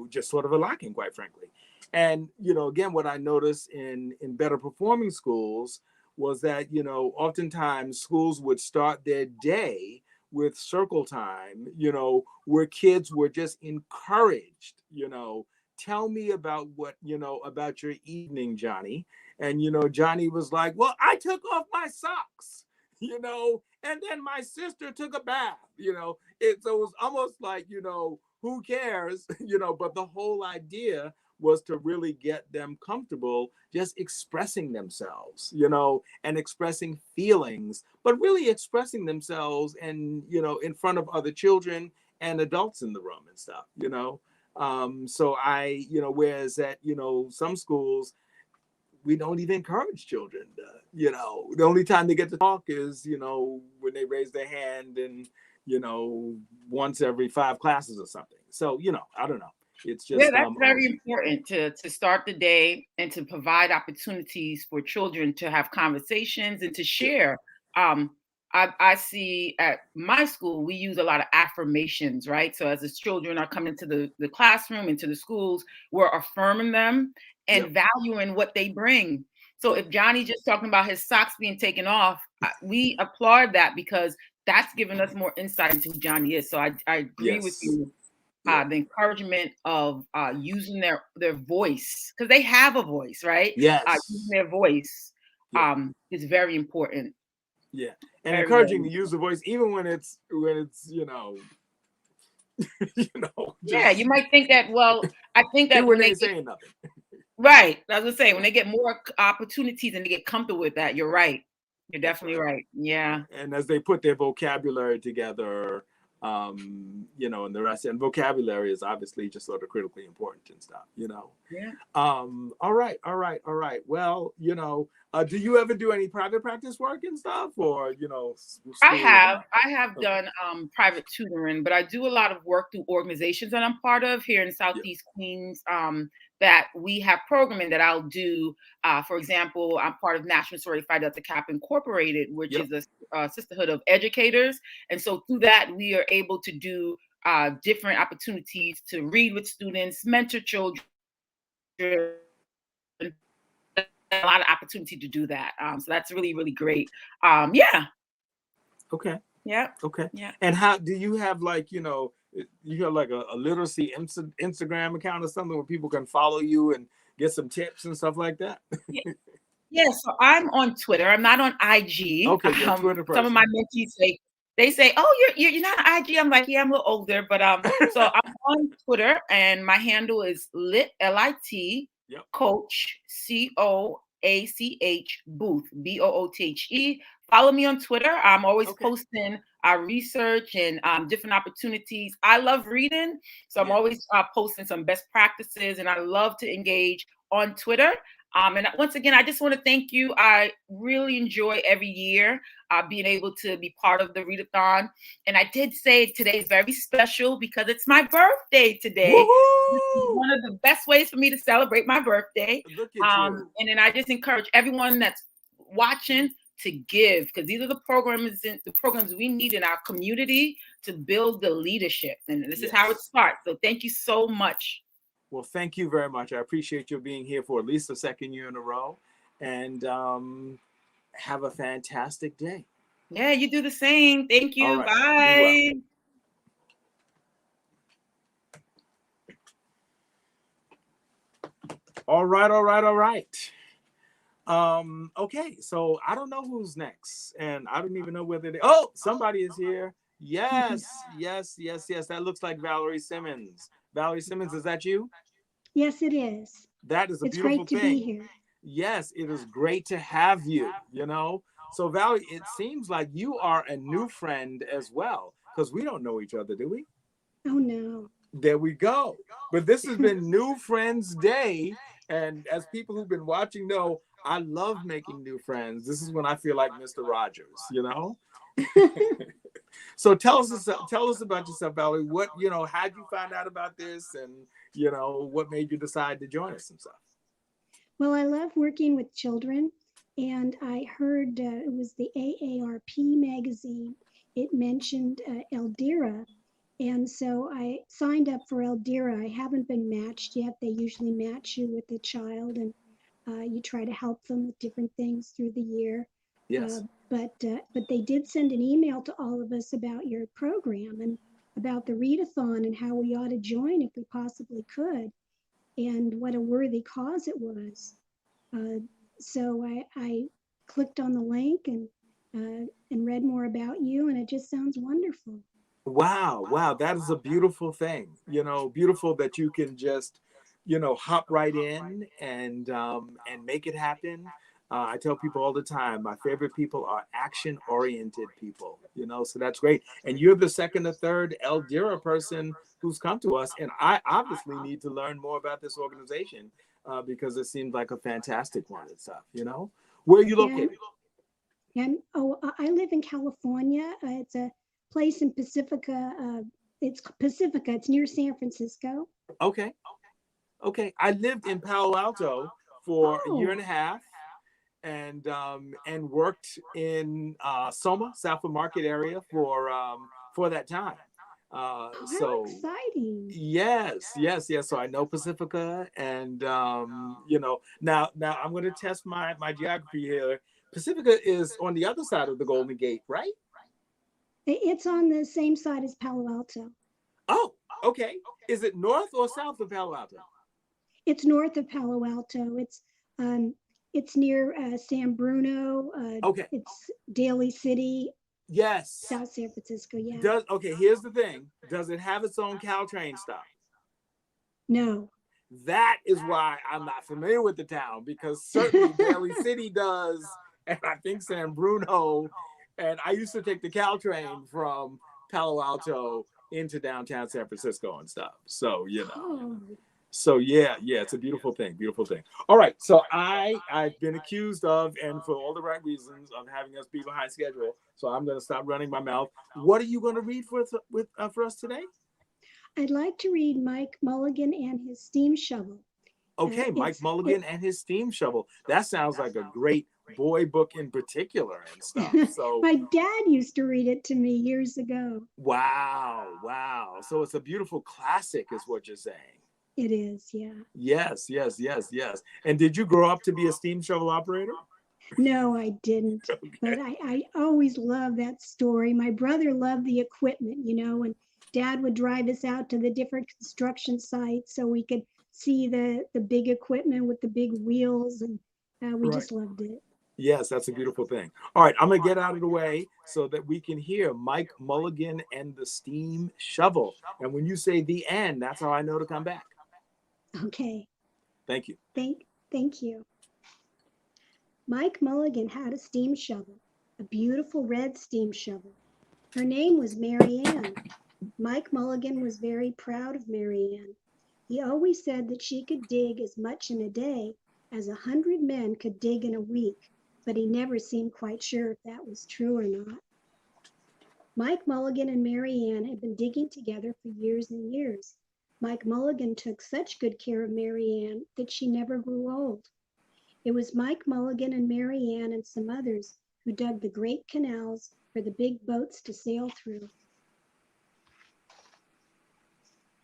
just sort of are lacking, quite frankly. And, again, what I noticed in better performing schools was that, oftentimes schools would start their day with circle time, where kids were just encouraged, tell me about what, about your evening, Johnny. And, Johnny was like, well, I took off my socks, and then my sister took a bath, so it was almost like, who cares, but the whole idea was to really get them comfortable just expressing themselves, and expressing feelings, but really expressing themselves and, in front of other children and adults in the room and stuff, So I, whereas at, some schools, we don't even encourage children to, the only time they get to talk is, when they raise their hand and, once every 5 classes or something. So, I don't know. It's just that's very important to start the day and to provide opportunities for children to have conversations and to share. I see at my school, we use a lot of affirmations, right? So as the children are coming to the classroom, into the schools, we're affirming them and valuing what they bring. So if Johnny just talking about his socks being taken off, we applaud that, because that's giving us more insight into who Johnny is. So I agree with you the encouragement of using their voice, because they have a voice, right? Yes. Using their voice is very important. Yeah, and encouraging to use the voice even when it's you know, yeah, you might think that. Well, I think that when they saying nothing. Right, I was gonna say when they get more opportunities and they get comfortable with that, you're right. You're definitely right. Yeah. And as they put their vocabulary together, you know, and the rest, and vocabulary is obviously just sort of critically important and stuff, you know. Yeah. All right. Well, you know, do you ever do any private practice work and stuff, or you know? I have done private tutoring, but I do a lot of work through organizations that I'm part of here in Southeast Queens. That we have programming that I'll do. For example, I'm part of National Sorority Phi Delta Kappa Incorporated, which is a sisterhood of educators. And so through that, we are able to do different opportunities to read with students, mentor children, a lot of opportunity to do that. So that's really, really great. Yeah. Okay. Yeah. Okay. Yeah. And how do you have, like, you know, you have like a literacy Instagram account or something where people can follow you and get some tips and stuff like that? Yeah, so I'm on Twitter. I'm not on IG. Okay, you're a Twitter person. Some of my mentees say, "Oh, you're not on IG." I'm like, "Yeah, I'm a little older," but so I'm on Twitter, and my handle is lit LIT coach COACH Booth BOOTHE. Follow me on Twitter. I'm always posting our research and different opportunities. I love reading, so I'm always posting some best practices, and I love to engage on Twitter. And once again, I just want to thank you. I really enjoy every year being able to be part of the Read-a-thon. And I did say today is very special because it's my birthday today. This is one of the best ways for me to celebrate my birthday. Look at you. And then I just encourage everyone that's watching to give, because these are the programs we need in our community to build the leadership. And this is how it starts. So thank you so much. Well, thank you very much. I appreciate you being here for at least the second year in a row. And have a fantastic day. Yeah, you do the same. Thank you. Right. Bye. All right. Okay, so I don't know who's next, and I don't even know whether they. Oh, somebody is here. Yes. That looks like Valerie Simmons. Valerie Simmons, is that you? Yes, it is. That is a beautiful thing. It's great to be here. Yes, it is great to have you, you know. So Valerie, it seems like you are a new friend as well, because we don't know each other, do we? Oh, no. There we go. But this has been New Friends Day. And as people who've been watching know, I love making new friends. This is when I feel like Mr. Rogers, you know? So tell us about yourself, Valerie. What, you know, how'd you find out about this, and, you know, what made you decide to join us and stuff? Well, I love working with children, and I heard it was the AARP magazine. It mentioned Eldira, and so I signed up for Eldira. I haven't been matched yet. They usually match you with a child, and you try to help them with different things through the year. Yes. But they did send an email to all of us about your program and about the read-a-thon and how we ought to join if we possibly could, and what a worthy cause it was. So I clicked on the link and read more about you, and it just sounds wonderful. Wow, that is a beautiful thing. You know, beautiful that you can just, you know, hop right in and make it happen. I tell people all the time, my favorite people are action-oriented people, you know, so that's great. And you're the second or third Eldira person who's come to us. And I obviously need to learn more about this organization because it seems like a fantastic one and stuff, you know. Where are you located? And I live in California. It's a place in Pacifica. It's Pacifica. It's near San Francisco. Okay. I lived in Palo Alto for a year and a half. And worked in Soma, Southwood Market area for that time. So exciting! Yes. So I know Pacifica, and you know, now I'm going to test my geography here. Pacifica is on the other side of the Golden Gate, right? It's on the same side as Palo Alto. Oh, Okay. Is it north or south of Palo Alto? It's north of Palo Alto. It's near San Bruno. Okay. It's Daly City, Yes. South San Francisco. Yeah. Okay, here's the thing. Does it have its own Caltrain stop? No. That is why I'm not familiar with the town, because certainly Daly City does, and I think San Bruno. And I used to take the Caltrain from Palo Alto into downtown San Francisco and stuff. So, you know. Oh. So yeah, it's a beautiful thing, beautiful thing. All right, so I've been accused of, and for all the right reasons, of having us be behind schedule. So I'm going to stop running my mouth. What are you going to read for us today? I'd like to read Mike Mulligan and his steam shovel. Okay, Mike Mulligan and his steam shovel. That sounds like a great boy book in particular and stuff. So my dad used to read it to me years ago. Wow. So it's a beautiful classic, is what you're saying. It is, yeah. Yes. And did you grow up to be a steam shovel operator? No, I didn't. Okay. But I always loved that story. My brother loved the equipment, and Dad would drive us out to the different construction sites so we could see the big equipment with the big wheels, and we just loved it. Yes, that's a beautiful thing. All right, I'm going to get out of the way so that we can hear Mike Mulligan and the steam shovel. And when you say the end, that's how I know to come back. Okay. Thank you. Thank you. Mike Mulligan had a steam shovel, a beautiful red steam shovel. Her name was Mary Ann. Mike Mulligan was very proud of Mary Ann. He always said that she could dig as much in a day as 100 men could dig in a week, but he never seemed quite sure if that was true or not. Mike Mulligan and Mary Ann had been digging together for years and years. Mike Mulligan took such good care of Mary Ann that she never grew old. It was Mike Mulligan and Mary Ann and some others who dug the great canals for the big boats to sail through.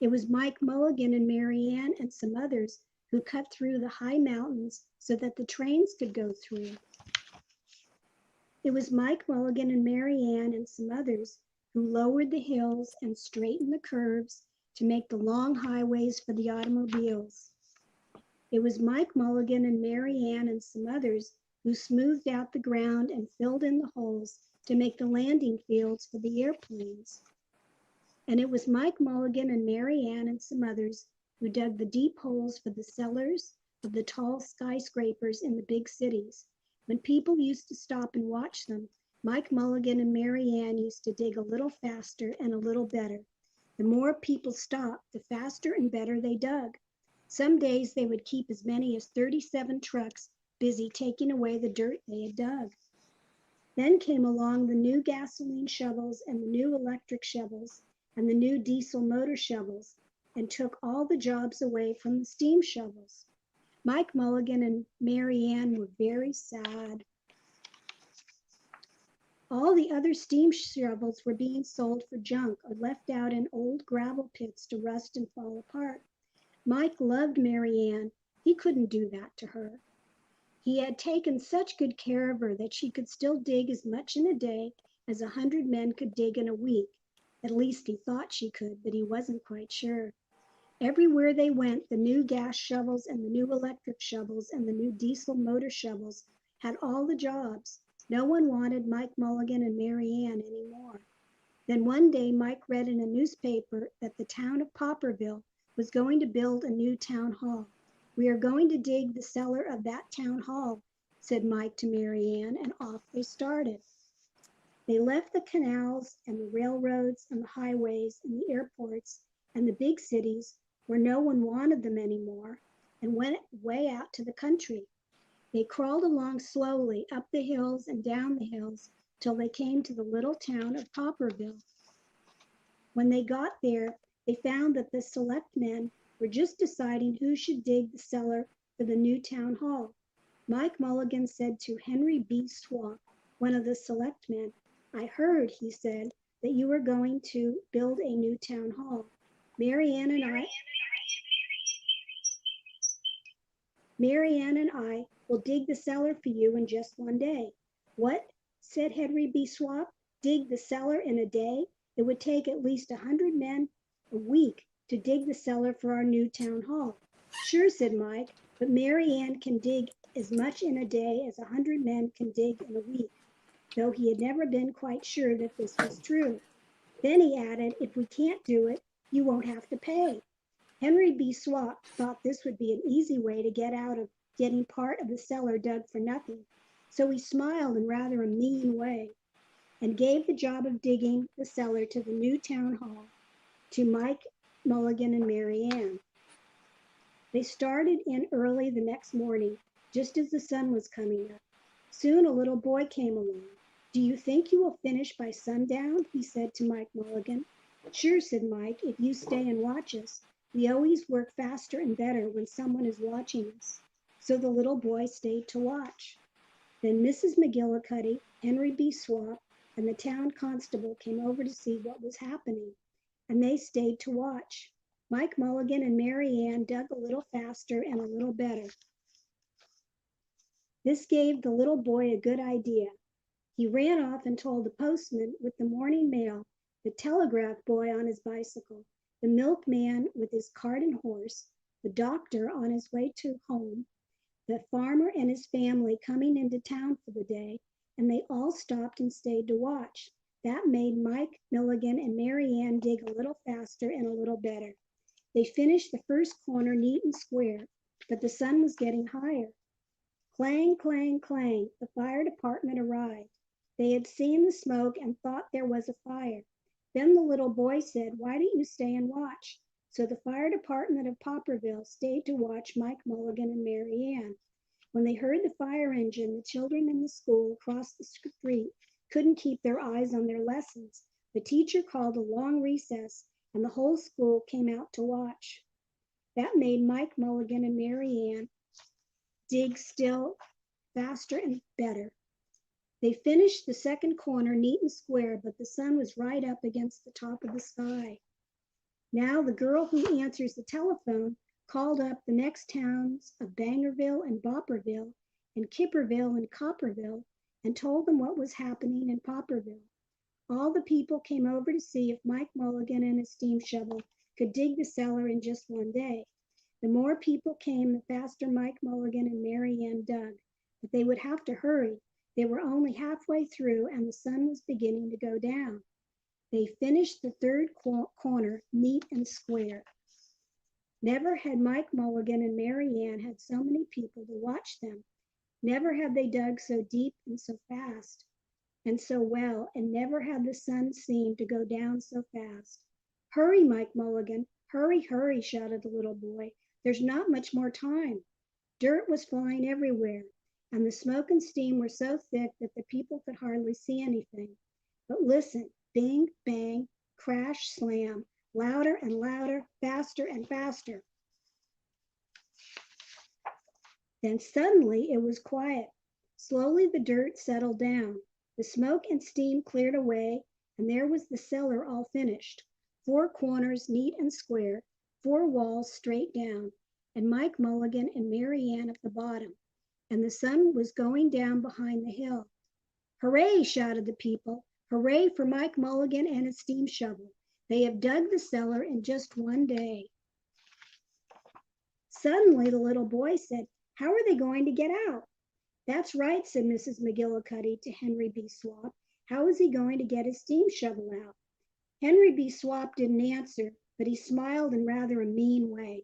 It was Mike Mulligan and Mary Ann and some others who cut through the high mountains so that the trains could go through. It was Mike Mulligan and Mary Ann and some others who lowered the hills and straightened the curves to make the long highways for the automobiles. It was Mike Mulligan and Mary Ann and some others who smoothed out the ground and filled in the holes to make the landing fields for the airplanes. And it was Mike Mulligan and Mary Ann and some others who dug the deep holes for the cellars of the tall skyscrapers in the big cities. When people used to stop and watch them, Mike Mulligan and Mary Ann used to dig a little faster and a little better. The more people stopped, the faster and better they dug. Some days they would keep as many as 37 trucks busy taking away the dirt they had dug. Then came along the new gasoline shovels and the new electric shovels and the new diesel motor shovels and took all the jobs away from the steam shovels. Mike Mulligan and Mary Ann were very sad. All the other steam shovels were being sold for junk or left out in old gravel pits to rust and fall apart. Mike loved Mary Ann. He couldn't do that to her. He had taken such good care of her that she could still dig as much in a day as 100 men could dig in a week. At least he thought she could, but he wasn't quite sure. Everywhere they went, the new gas shovels and the new electric shovels and the new diesel motor shovels had all the jobs. No one wanted Mike Mulligan and Mary Ann anymore. Then one day, Mike read in a newspaper that the town of Popperville was going to build a new town hall. "We are going to dig the cellar of that town hall," said Mike to Mary Ann, and off they started. They left the canals and the railroads and the highways and the airports and the big cities where no one wanted them anymore and went way out to the country. They crawled along slowly up the hills and down the hills till they came to the little town of Popperville. When they got there, they found that the selectmen were just deciding who should dig the cellar for the new town hall. Mike Mulligan said to Henry B. Swamp, one of the selectmen, "I heard," he said, "that you were going to build a new town hall. Mary Ann and I will dig the cellar for you in just one day." "What?" said Henry B. Swamp. "Dig the cellar in a day? It would take at least 100 men A week to dig the cellar for our new town hall. Sure, said Mike, but Mary Ann can dig as much in a day as 100 men can dig in a week, though he had never been quite sure that this was true. Then he added, if we can't do it, you won't have to pay. Henry B. Swap thought this would be an easy way to get out of getting part of the cellar dug for nothing, so he smiled in rather a mean way and gave the job of digging the cellar to the new town hall to Mike Mulligan and Mary Ann. They started in early the next morning, just as the sun was coming up. Soon a little boy came along. Do you think you will finish by sundown? He said to Mike Mulligan. Sure, said Mike, if you stay and watch us. We always work faster and better when someone is watching us. So the little boy stayed to watch. Then Mrs. McGillicuddy, Henry B. Swap, and the town constable came over to see what was happening, and they stayed to watch. Mike Mulligan and Mary Ann dug a little faster and a little better. This gave the little boy a good idea. He ran off and told the postman with the morning mail, the telegraph boy on his bicycle, the milkman with his cart and horse, the doctor on his way to home, the farmer and his family coming into town for the day, and they all stopped and stayed to watch. That made Mike Mulligan and Mary Ann dig a little faster and a little better. They finished the first corner neat and square, but the sun was getting higher. Clang, clang, clang, the fire department arrived. They had seen the smoke and thought there was a fire. Then the little boy said, why don't you stay and watch? So the fire department of Popperville stayed to watch Mike Mulligan and Mary Ann. When they heard the fire engine, the children in the school across the street couldn't keep their eyes on their lessons. The teacher called a long recess, and the whole school came out to watch. That made Mike Mulligan and Mary Ann dig still faster and better. They finished the second corner neat and square, but the sun was right up against the top of the sky. Now the girl who answers the telephone called up the next towns of Bangerville and Bopperville and Kipperville and Copperville and told them what was happening in Popperville. All the people came over to see if Mike Mulligan and his steam shovel could dig the cellar in just one day. The more people came, the faster Mike Mulligan and Mary Ann dug, but they would have to hurry. They were only halfway through and the sun was beginning to go down. They finished the third corner neat and square. Never had Mike Mulligan and Mary Ann had so many people to watch them. Never had they dug so deep and so fast and so well, and never had the sun seemed to go down so fast. Hurry, Mike Mulligan, hurry, hurry, shouted the little boy. There's not much more time. Dirt was flying everywhere, and the smoke and steam were so thick that the people could hardly see anything. But listen, bing, bang, crash, slam, louder and louder, faster and faster. Then suddenly it was quiet. Slowly the dirt settled down. The smoke and steam cleared away, and there was the cellar all finished. 4 corners neat and square, 4 walls straight down, and Mike Mulligan and Mary Ann at the bottom. And the sun was going down behind the hill. Hooray, shouted the people. Hooray for Mike Mulligan and his steam shovel. They have dug the cellar in just one day. Suddenly the little boy said, how are they going to get out? That's right, said Mrs. McGillicuddy to Henry B. Swap. How is he going to get his steam shovel out? Henry B. Swap didn't answer, but he smiled in rather a mean way.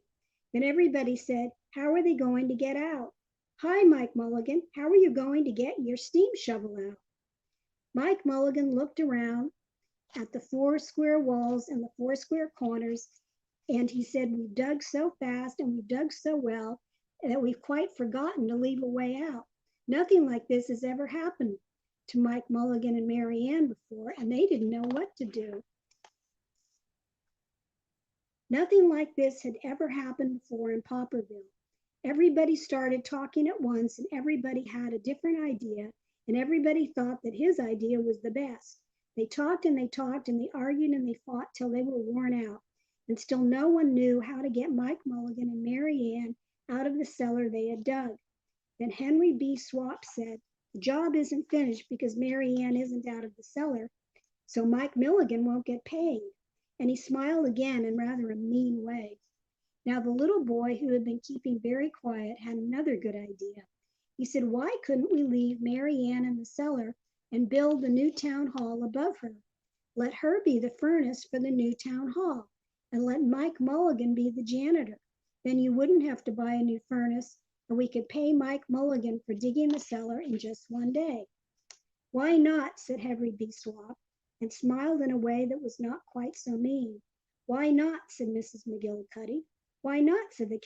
Then everybody said, how are they going to get out? Hi, Mike Mulligan, how are you going to get your steam shovel out? Mike Mulligan looked around at the 4 square walls and the 4 square corners, and he said, we've dug so fast and we've dug so well that we've quite forgotten to leave a way out. Nothing like this has ever happened to Mike Mulligan and Mary Ann before, and they didn't know what to do. Nothing like this had ever happened before in Popperville. Everybody started talking at once, and everybody had a different idea, and everybody thought that his idea was the best. They talked and they talked and they argued and they fought till they were worn out, and still no one knew how to get Mike Mulligan and Mary Ann out of the cellar they had dug. Then Henry B. Swap said, the job isn't finished because Mary Ann isn't out of the cellar, so Mike Mulligan won't get paid. And he smiled again in rather a mean way. Now the little boy, who had been keeping very quiet, had another good idea. He said, why couldn't we leave Mary Ann in the cellar and build the new town hall above her? Let her be the furnace for the new town hall, and let Mike Mulligan be the janitor. Then you wouldn't have to buy a new furnace, and we could pay Mike Mulligan for digging the cellar in just one day. Why not, said Henry B. Swap, and smiled in a way that was not quite so mean. Why not, said Mrs. McGillicuddy. Why not, said the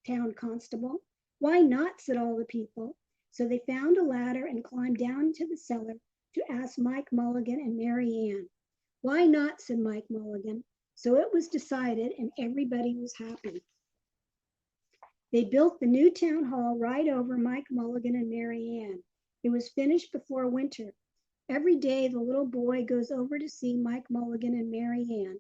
town constable. Why not, said all the people. So they found a ladder and climbed down into the cellar to ask Mike Mulligan and Mary Ann. Why not, said Mike Mulligan. So it was decided, and everybody was happy. They built the new town hall right over Mike Mulligan and Mary Ann. It was finished before winter. Every day the little boy goes over to see Mike Mulligan and Mary Ann,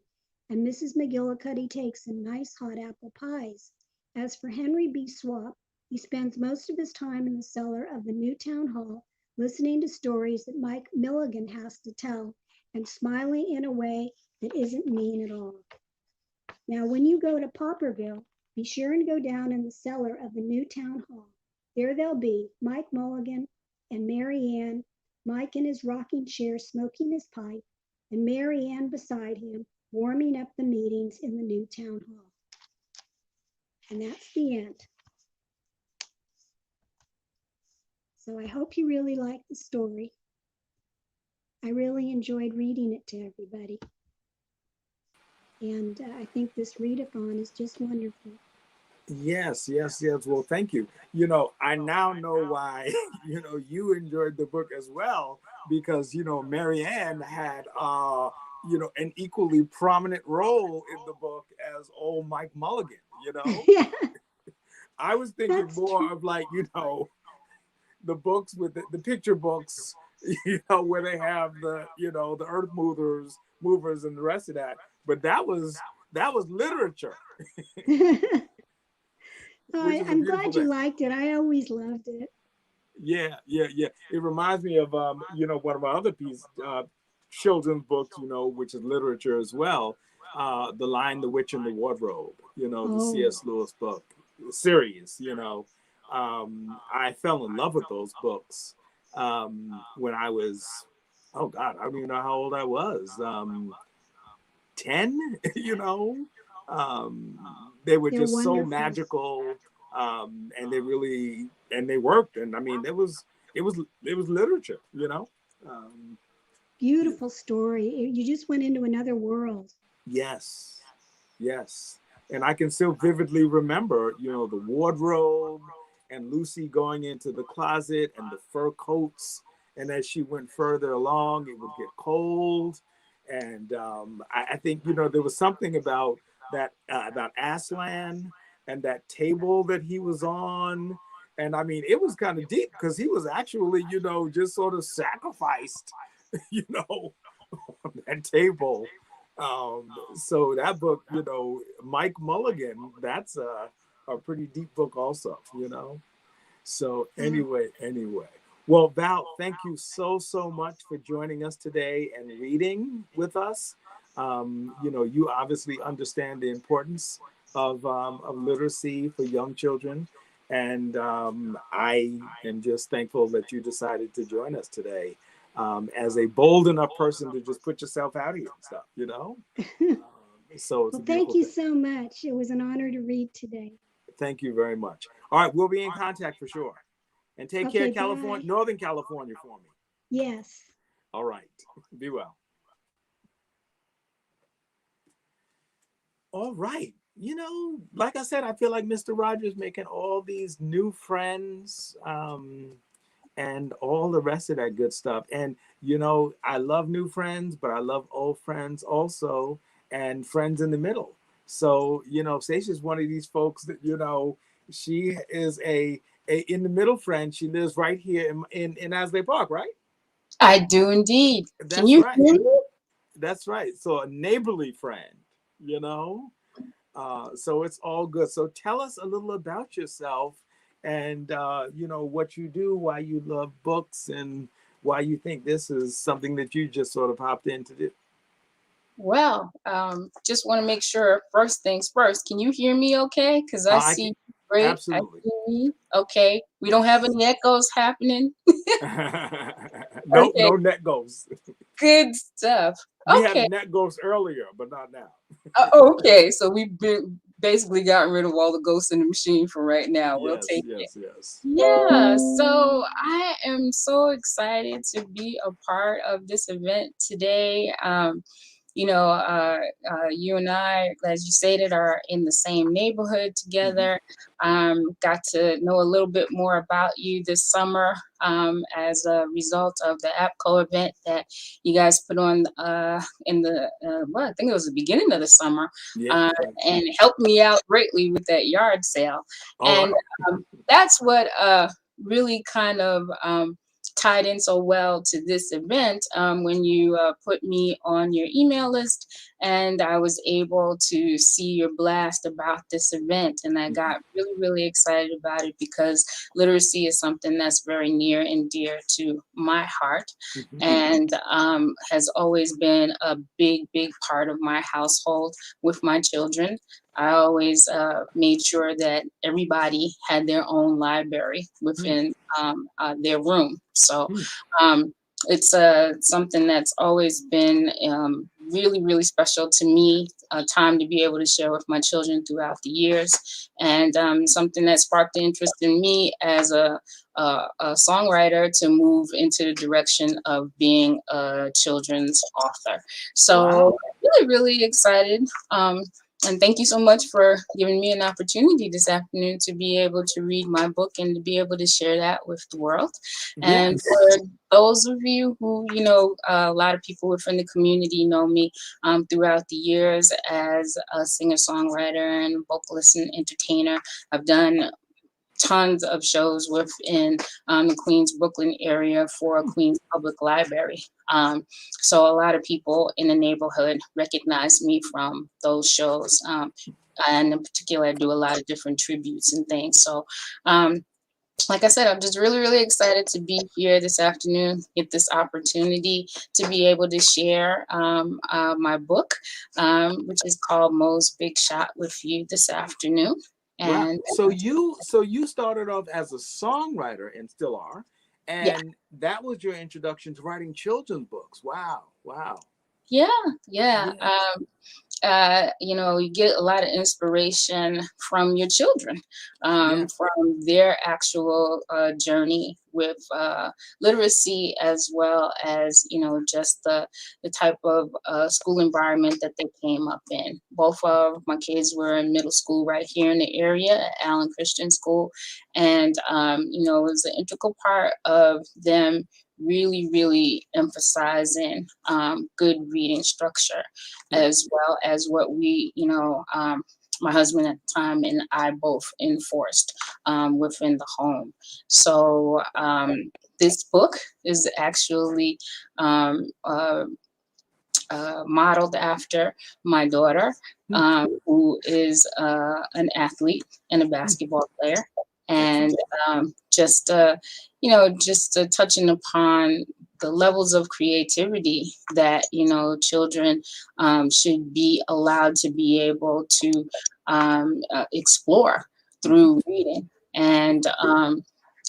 and Mrs. McGillicuddy takes him nice hot apple pies. As for Henry B. Swap, he spends most of his time in the cellar of the new town hall, listening to stories that Mike Mulligan has to tell, and smiling in a way that isn't mean at all. Now, when you go to Popperville, be sure and go down in the cellar of the new town hall. There they'll be, Mike Mulligan and Mary Ann, Mike in his rocking chair smoking his pipe, and Mary Ann beside him, warming up the meetings in the new town hall. And that's the end. So I hope you really liked the story. I really enjoyed reading it to everybody. And I think this read-a-thon is just wonderful. Yes. Well, thank you. I now know why, you enjoyed the book as well, because, Mary Ann had, an equally prominent role in the book as old Mike Mulligan, Yeah. I was thinking That's more true. of like, the books with the picture books, where they have the, the earth movers and the rest of that. But that was literature. I'm glad you liked it. I always loved it. Yeah. It reminds me of one of my other children's books, which is literature as well. The Lion, the Witch, and the Wardrobe. The C.S. Lewis book series. I fell in love with those books when I was, oh God, I don't even know how old I was. 10. They were just so magical. And they worked, and I mean it was literature, Beautiful story. You just went into another world. Yes, and I can still vividly remember, the wardrobe and Lucy going into the closet and the fur coats, and as she went further along, it would get cold, and I think there was something about that about Aslan and that table that he was on. And I mean, it was kind of deep because he was actually, just sort of sacrificed, on that table. So that book, Mike Mulligan, that's a pretty deep book also, So anyway. Well, Val, thank you so much for joining us today and reading with us. You obviously understand the importance of literacy for young children. And I am just thankful that you decided to join us today as a bold enough person to just put yourself out here and stuff, So it's well, thank you so much. It was an honor to read today. Thank you very much. All right, we'll be in contact for sure. And take care, California, bye. Northern California for me. Yes. All right. Be well. All right. Like I said, I feel like Mr. Rogers making all these new friends and all the rest of that good stuff. And, I love new friends, but I love old friends also, and friends in the middle. So, Stacia's one of these folks that, she is a in the middle friend. She lives right here in Asley Park, right? I do indeed. That's Can you right. hear me? That's right. So a neighborly friend, so it's all good. So tell us a little about yourself and, what you do, why you love books, and why you think this is something that you just sort of hopped in to do. Well, just want to make sure, first things first, can you hear me okay? Because I see you great. Absolutely. I see me. Okay. We don't have any echoes happening. No, Okay. no net goes. Good stuff. We Okay. had net goes earlier, but not now. Okay. So we've basically gotten rid of all the ghosts in the machine for right now. We'll Yes, take yes, it. yes. Yeah, so I am so excited to be a part of this event today. You and I, as you stated, are in the same neighborhood together. Got to know a little bit more about you this summer as a result of the APCO event that you guys put on in the, I think it was the beginning of the summer, and helped me out greatly with that yard sale. And that's what really kind of tied in so well to this event when you put me on your email list, and I was able to see your blast about this event, and I got really, really excited about it because literacy is something that's very near and dear to my heart, and has always been a big, big part of my household with my children. I always made sure that everybody had their own library within their room. So it's something that's always been really, really special to me, a time to be able to share with my children throughout the years, and something that sparked the interest in me as a songwriter to move into the direction of being a children's author. So really, really excited. And thank you so much for giving me an opportunity this afternoon to be able to read my book and to be able to share that with the world. And for those of you who, a lot of people within the community know me throughout the years as a singer-songwriter and vocalist and entertainer. I've done tons of shows within the Queens, Brooklyn area for Queens Public Library. So a lot of people in the neighborhood recognize me from those shows. And in particular, I do a lot of different tributes and things. So like I said, I'm just really, really excited to be here this afternoon, get this opportunity to be able to share my book, which is called Mo's Big Shot, with you this afternoon. And so you started off as a songwriter and still are, and that was your introduction to writing children's books. Wow. Yeah. You get a lot of inspiration from your children, from their actual journey with literacy, as well as, just the type of school environment that they came up in. Both of my kids were in middle school right here in the area at Allen Christian School. And, it was an integral part of them really, really emphasizing good reading structure, as well as what we, my husband at the time and I both enforced within the home. So this book is actually modeled after my daughter, who is an athlete and a basketball player. And just touching upon the levels of creativity that, children should be allowed to be able to explore through reading. And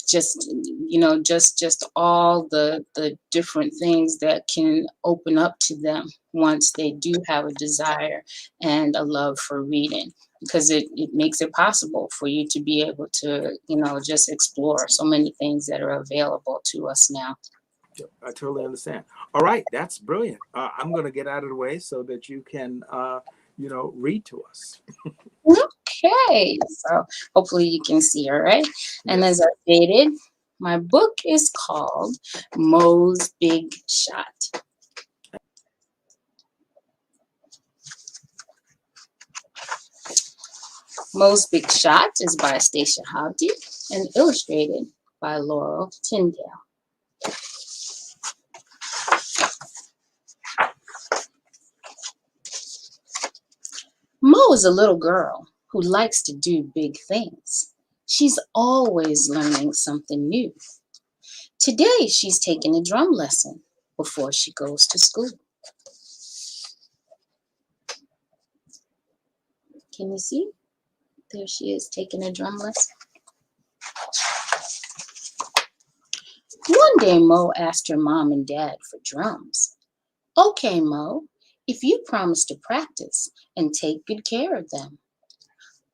just all the different things that can open up to them once they do have a desire and a love for reading, because it makes it possible for you to be able to, just explore so many things that are available to us now. I totally understand. All right, that's brilliant. I'm going to get out of the way so that you can, read to us. Okay, so hopefully you can see, all right? And as I stated, my book is called Mo's Big Shot. Mo's Big Shot is by Stacia Hobdy and illustrated by Laurel Tyndale. Mo is a little girl who likes to do big things. She's always learning something new. Today, she's taking a drum lesson before she goes to school. Can you see? There she is taking a drum lesson. One day, Mo asked her mom and dad for drums. Okay, Mo, if you promise to practice and take good care of them.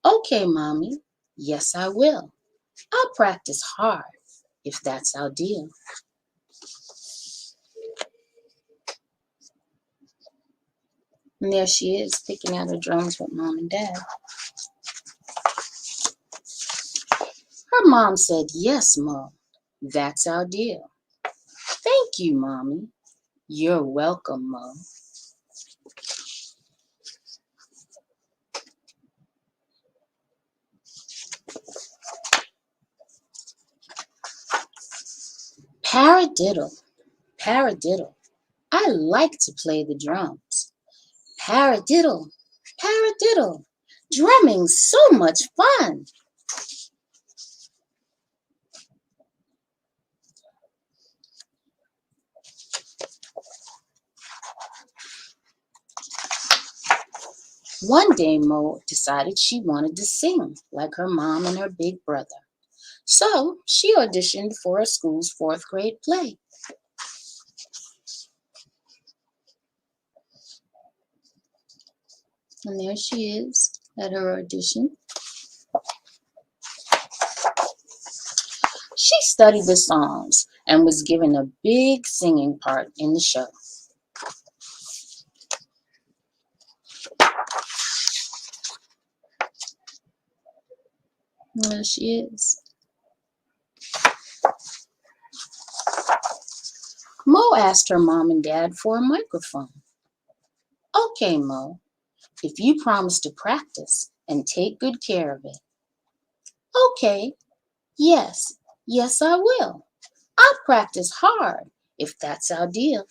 Okay, Mommy. Yes, I will. I'll practice hard, if that's our deal. And there she is, picking out her drums with Mom and Dad. Her mom said, yes, Mo, that's our deal. Thank you, Mommy. You're welcome, Mo. Paradiddle, paradiddle. I like to play the drums. Paradiddle, paradiddle. Drumming's so much fun. One day, Mo decided she wanted to sing like her mom and her big brother. So she auditioned for a school's 4th grade play. And there she is at her audition. She studied the songs and was given a big singing part in the show. And there she is. Mo asked her mom and dad for a microphone. Okay, Mo, if you promise to practice and take good care of it. Okay, yes, yes I will. I'll practice hard if that's our deal.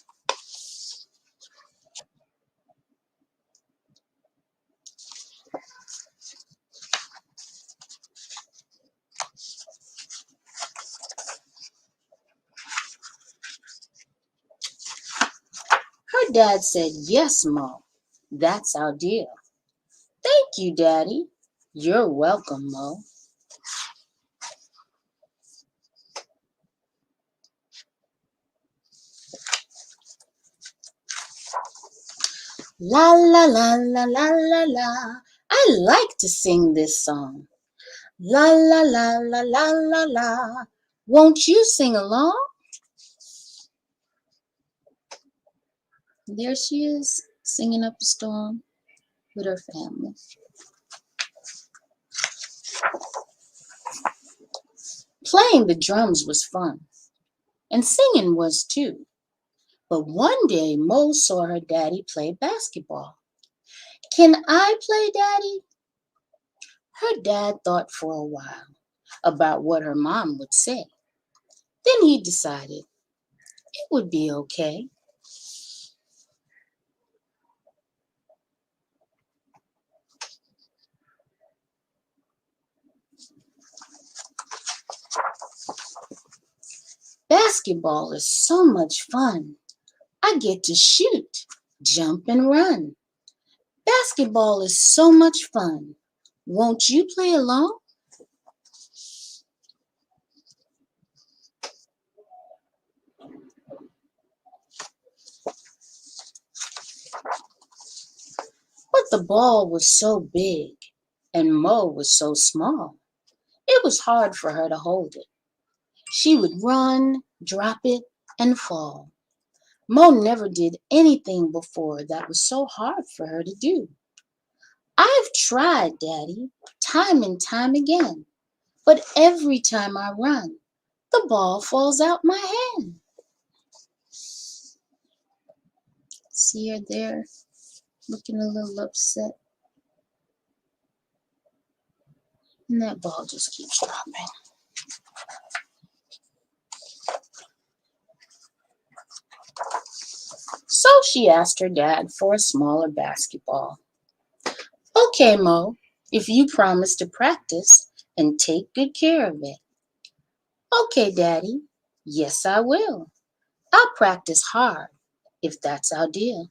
Her dad said, yes, Mo, that's our deal. Thank you, Daddy. You're welcome, Mo. La la la la la la la. I like to sing this song. La la la la la la la. Won't you sing along? There she is, singing up a storm with her family. Playing the drums was fun, and singing was too. But one day, Mo saw her daddy play basketball. Can I play, Daddy? Her dad thought for a while about what her mom would say. Then he decided it would be okay. Basketball is so much fun. I get to shoot, jump, and run. Basketball is so much fun. Won't you play along? But the ball was so big and Mo was so small. It was hard for her to hold it. She would run, drop it, and fall. Mo never did anything before that was so hard for her to do. I've tried, Daddy, time and time again, but every time I run, the ball falls out my hand. See her there, looking a little upset. And that ball just keeps dropping. So she asked her dad for a smaller basketball. Okay, Mo, if you promise to practice and take good care of it. Okay, Daddy. Yes, I will. I'll practice hard, if that's our deal.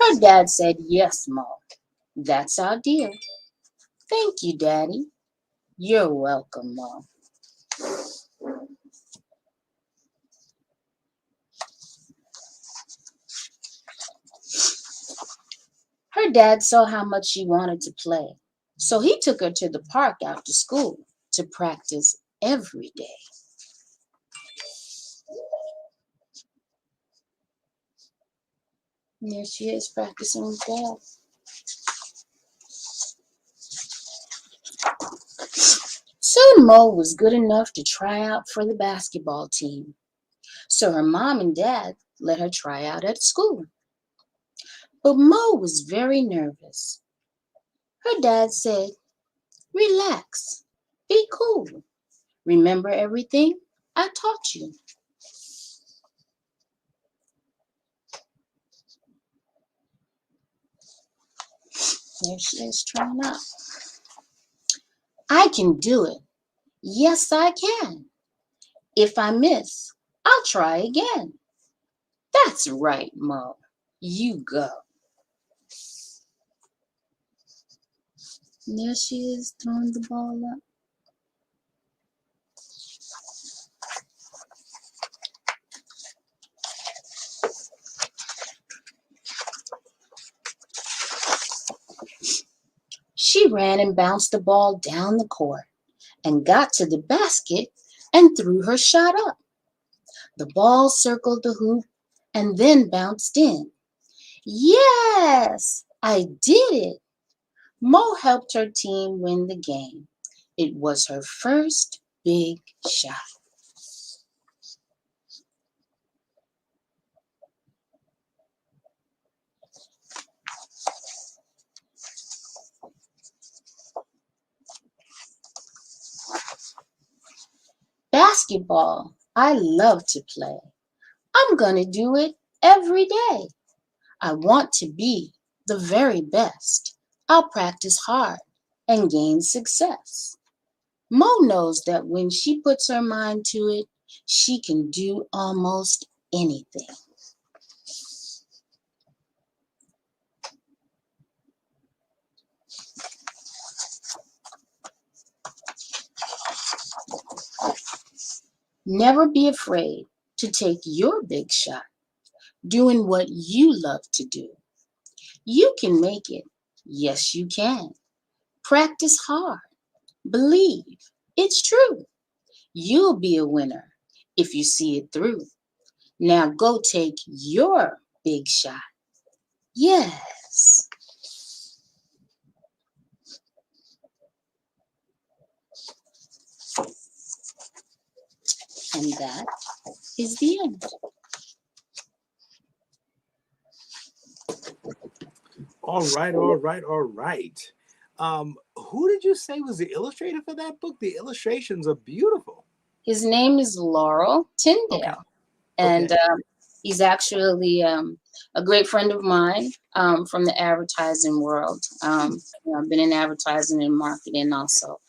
Her dad said, "Yes, Mo. That's our deal." "Thank you, Daddy." "You're welcome, Mo." Her dad saw how much she wanted to play, so he took her to the park after school to practice every day. And there she is practicing with Dad. Soon Mo was good enough to try out for the basketball team, so her mom and dad let her try out at school. But Mo was very nervous. Her dad said, "Relax, be cool. Remember everything I taught you." There she is trying out. "I can do it. Yes, I can. If I miss, I'll try again." "That's right, Mo. You go." And there she is throwing the ball up. She ran and bounced the ball down the court and got to the basket and threw her shot up. The ball circled the hoop and then bounced in. "Yes, I did it." Mo helped her team win the game. It was her first big shot. Basketball, I love to play. I'm gonna do it every day. I want to be the very best. I'll practice hard and gain success. Mo knows that when she puts her mind to it, she can do almost anything. Never be afraid to take your big shot, doing what you love to do. You can make it. Yes, you can. Practice hard. Believe. It's true. You'll be a winner if you see it through. Now go take your big shot. Yes. And that is the end. All right, all right, all right. Who did you say was the illustrator for that book? The illustrations are beautiful. His name is Laurel Tyndale. Okay. And he's actually a great friend of mine from the advertising world. I've been in advertising and marketing also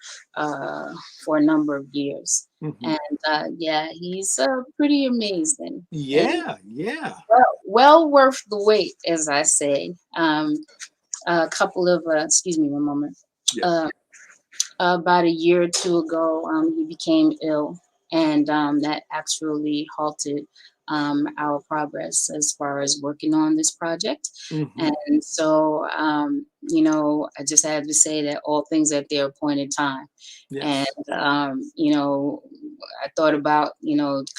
for a number of years. Mm-hmm. And yeah, he's pretty amazing. Yeah, yeah. Well worth the wait, as I say. A couple of, excuse me one moment. Yes. About a year or two ago, he became ill, and that actually halted our progress as far as working on this project. Mm-hmm. And so, I just had to say that all things at their appointed time. Yes. And, I thought about,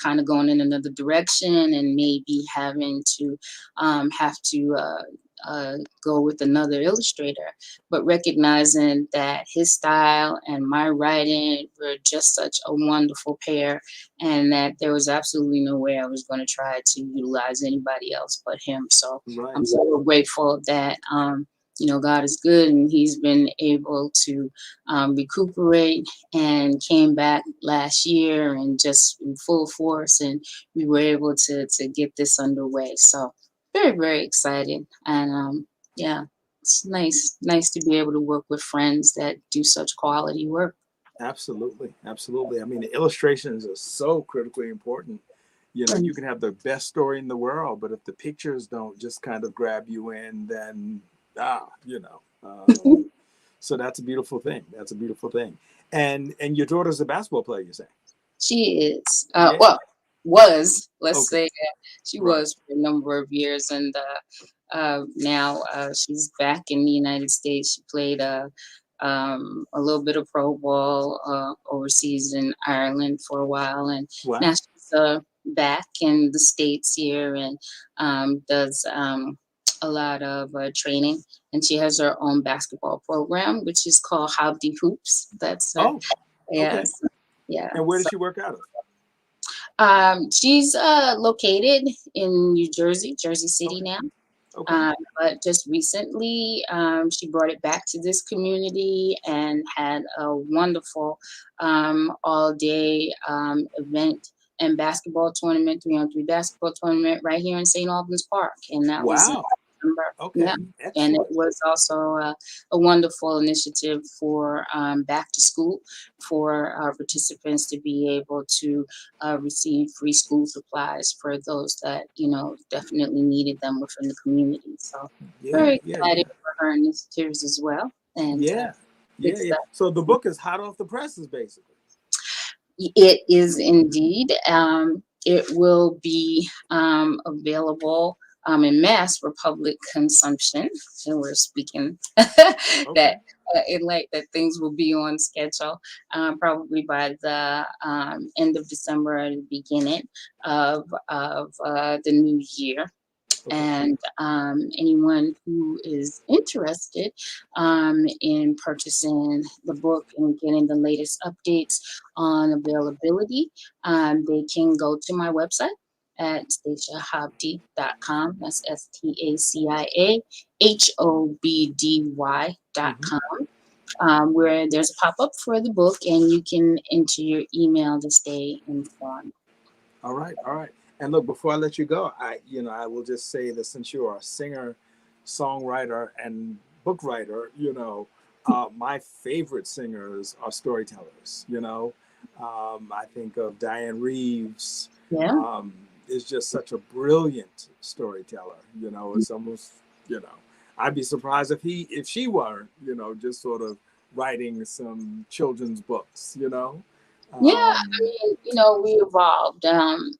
kind of going in another direction and maybe having to go with another illustrator, but recognizing that his style and my writing were just such a wonderful pair, and that there was absolutely no way I was going to try to utilize anybody else but him. So Right. I'm so grateful that God is good, and he's been able to recuperate and came back last year and just in full force, and we were able to get this underway. So very, very excited. And yeah, it's nice to be able to work with friends that do such quality work. Absolutely. Absolutely. I mean, the illustrations are so critically important, You know, you can have the best story in the world, but if the pictures don't just kind of grab you in, then you know. So that's a beautiful thing. That's a beautiful thing. And your daughter's a basketball player, you say? She is. Yeah. Well, was, let's Okay. say that she Right. was for a number of years, and now she's back in the United States. She played a little bit of pro ball overseas in Ireland for a while, and Wow. now she's back in the States here, and does a lot of training. And she has her own basketball program, which is called Hobby Hoops. That's her. Oh, okay. Yes. Yeah. And where does she work out of? She's located in New Jersey, Jersey City now. Okay. But just recently, she brought it back to this community and had a wonderful all-day event and basketball tournament, 3-on-3 basketball tournament right here in St. Albans Park. And that was in September. Okay. Yeah. And it was also a wonderful initiative for back to school for our participants to be able to receive free school supplies for those that, you know, definitely needed them within the community. So very excited for her initiatives as well. And yeah. So the book is hot off the presses, basically. It is indeed. It will be available in mass for public consumption. And we're speaking that that things will be on schedule probably by the end of December or the beginning of the new year. And anyone who is interested in purchasing the book and getting the latest updates on availability, they can go to my website at staciahabdi.com. That's StaciaHobdy.com, where there's a pop-up for the book and you can enter your email to stay informed. All right. And look, before I let you go, I will just say that since you are a singer, songwriter, and book writer, my favorite singers are storytellers. I think of Diane Reeves. Yeah. Is just such a brilliant storyteller. It's almost, I'd be surprised if she weren't, just sort of writing some children's books. Yeah, I mean, we evolved, and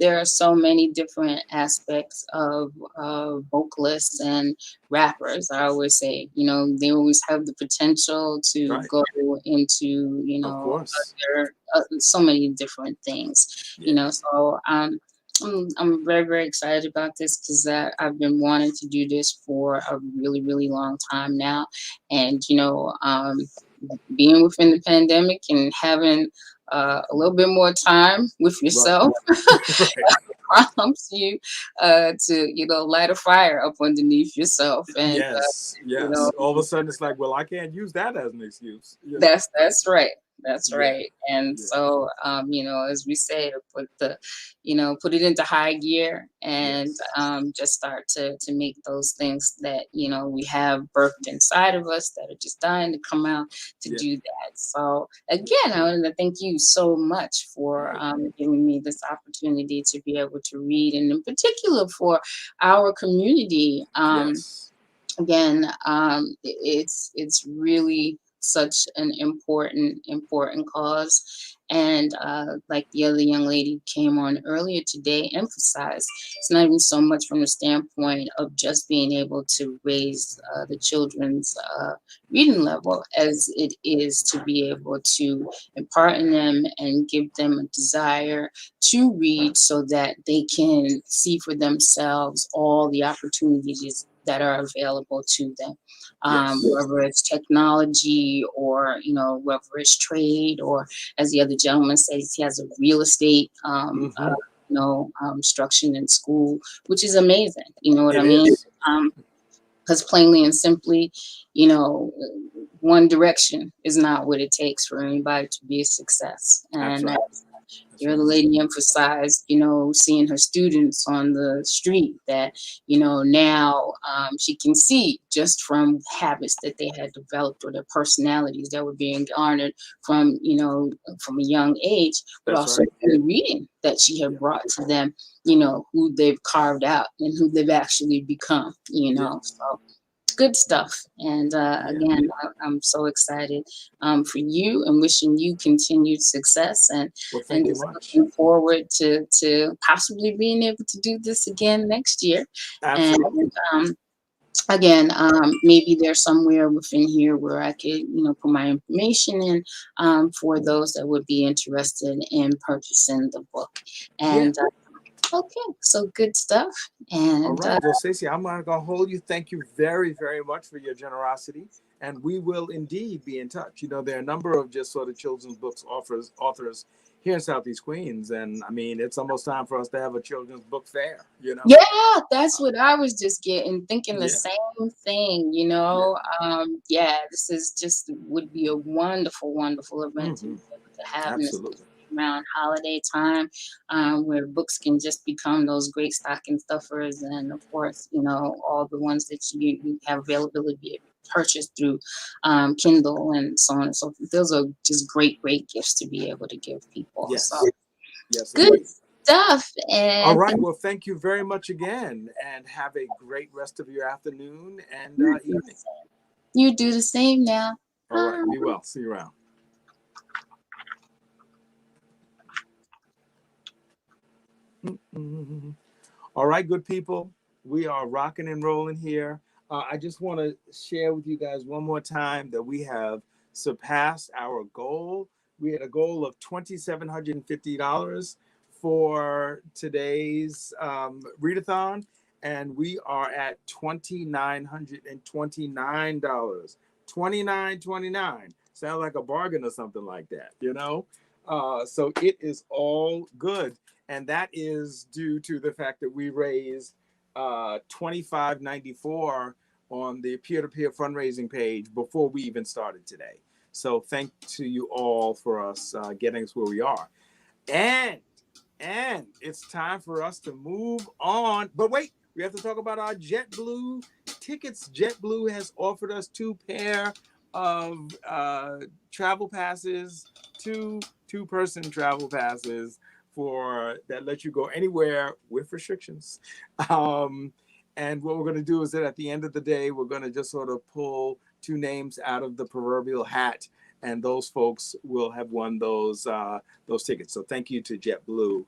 there are so many different aspects of vocalists and rappers. I always say, they always have the potential to go into, other, so many different things, so I'm very, very excited about this because I've been wanting to do this for a really, really long time now. And, being within the pandemic and having a little bit more time with yourself prompts you to, light a fire up underneath yourself. And yes. All of a sudden it's like, well, I can't use that as an excuse. That's right. That's right. And so, as we say, to put it into high gear and just start to make those things that, we have birthed inside of us that are just dying to come out to do that. So again, I want to thank you so much for giving me this opportunity to be able to read, and in particular for our community. Again, it's really such an important cause. And like the other young lady came on earlier today, emphasized, it's not even so much from the standpoint of just being able to raise the children's reading level as it is to be able to impart in them and give them a desire to read so that they can see for themselves all the opportunities that are available to them. Whether it's technology or, whether it's trade, or as the other gentleman says, he has a real estate, instruction in school, which is amazing. You know what I mean? Because plainly and simply, one direction is not what it takes for anybody to be a success. And The other lady emphasized, seeing her students on the street, that, now she can see just from habits that they had developed or their personalities that were being garnered from, from a young age, but also the reading that she had brought to them, who they've carved out and who they've actually become, so good stuff. And again, I'm so excited for you and wishing you continued success, and just looking forward to possibly being able to do this again next year. Absolutely. And again, maybe there's somewhere within here where I could, put my information in for those that would be interested in purchasing the book. And okay, so good stuff. And all right, well, Stacey, I'm not gonna hold you. Thank you very, very much for your generosity, and we will indeed be in touch. There are a number of just sort of children's books authors here in Southeast Queens, and I mean, it's almost time for us to have a children's book fair. Yeah, that's what I was just thinking the same thing. This is just would be a wonderful, wonderful event to be able to have. Absolutely. Around holiday time, where books can just become those great stocking stuffers, and of course, all the ones that you have availability purchased through Kindle and so on and so forth. Those are just great gifts to be able to give people. Yes. So, yes. Good stuff. And all right. Well, thank you very much again, and have a great rest of your afternoon and evening. You do the same now. All right. Be well. See you around. All right, good people. We are rocking and rolling here. I just want to share with you guys one more time that we have surpassed our goal. We had a goal of $2,750 for today's readathon, and we are at $2,929. $29.29. Sounds like a bargain or something like that, So it is all good. And that is due to the fact that we raised $25.94 on the peer-to-peer fundraising page before we even started today. So thank to you all for us getting us where we are. And it's time for us to move on. But wait, we have to talk about our JetBlue tickets. JetBlue has offered us 2 pair of travel passes, two-person travel passes that let you go anywhere with restrictions. And what we're going to do is that at the end of the day, we're going to just sort of pull 2 names out of the proverbial hat, and those folks will have won those tickets. So thank you to JetBlue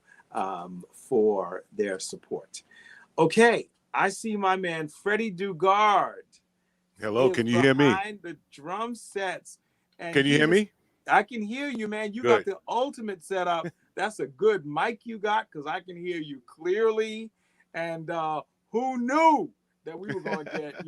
for their support. Okay, I see my man Freddie Dugard. Hello, can you hear me? Behind the drum sets. And can you hear me? I can hear you, man. You got the ultimate setup. That's a good mic you got, because I can hear you clearly. And who knew that we were going to get,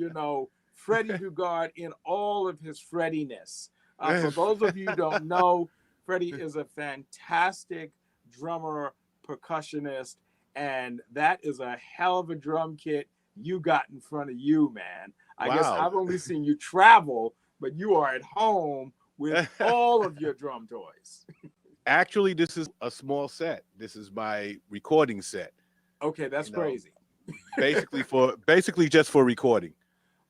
Freddie Dugard in all of his Freddiness. For those of you who don't know, Freddie is a fantastic drummer, percussionist, and that is a hell of a drum kit you got in front of you, man. I guess I've only seen you travel, but you are at home with all of your drum toys. Actually, this is a small set. This is my recording set. Okay, that's crazy. basically just for recording.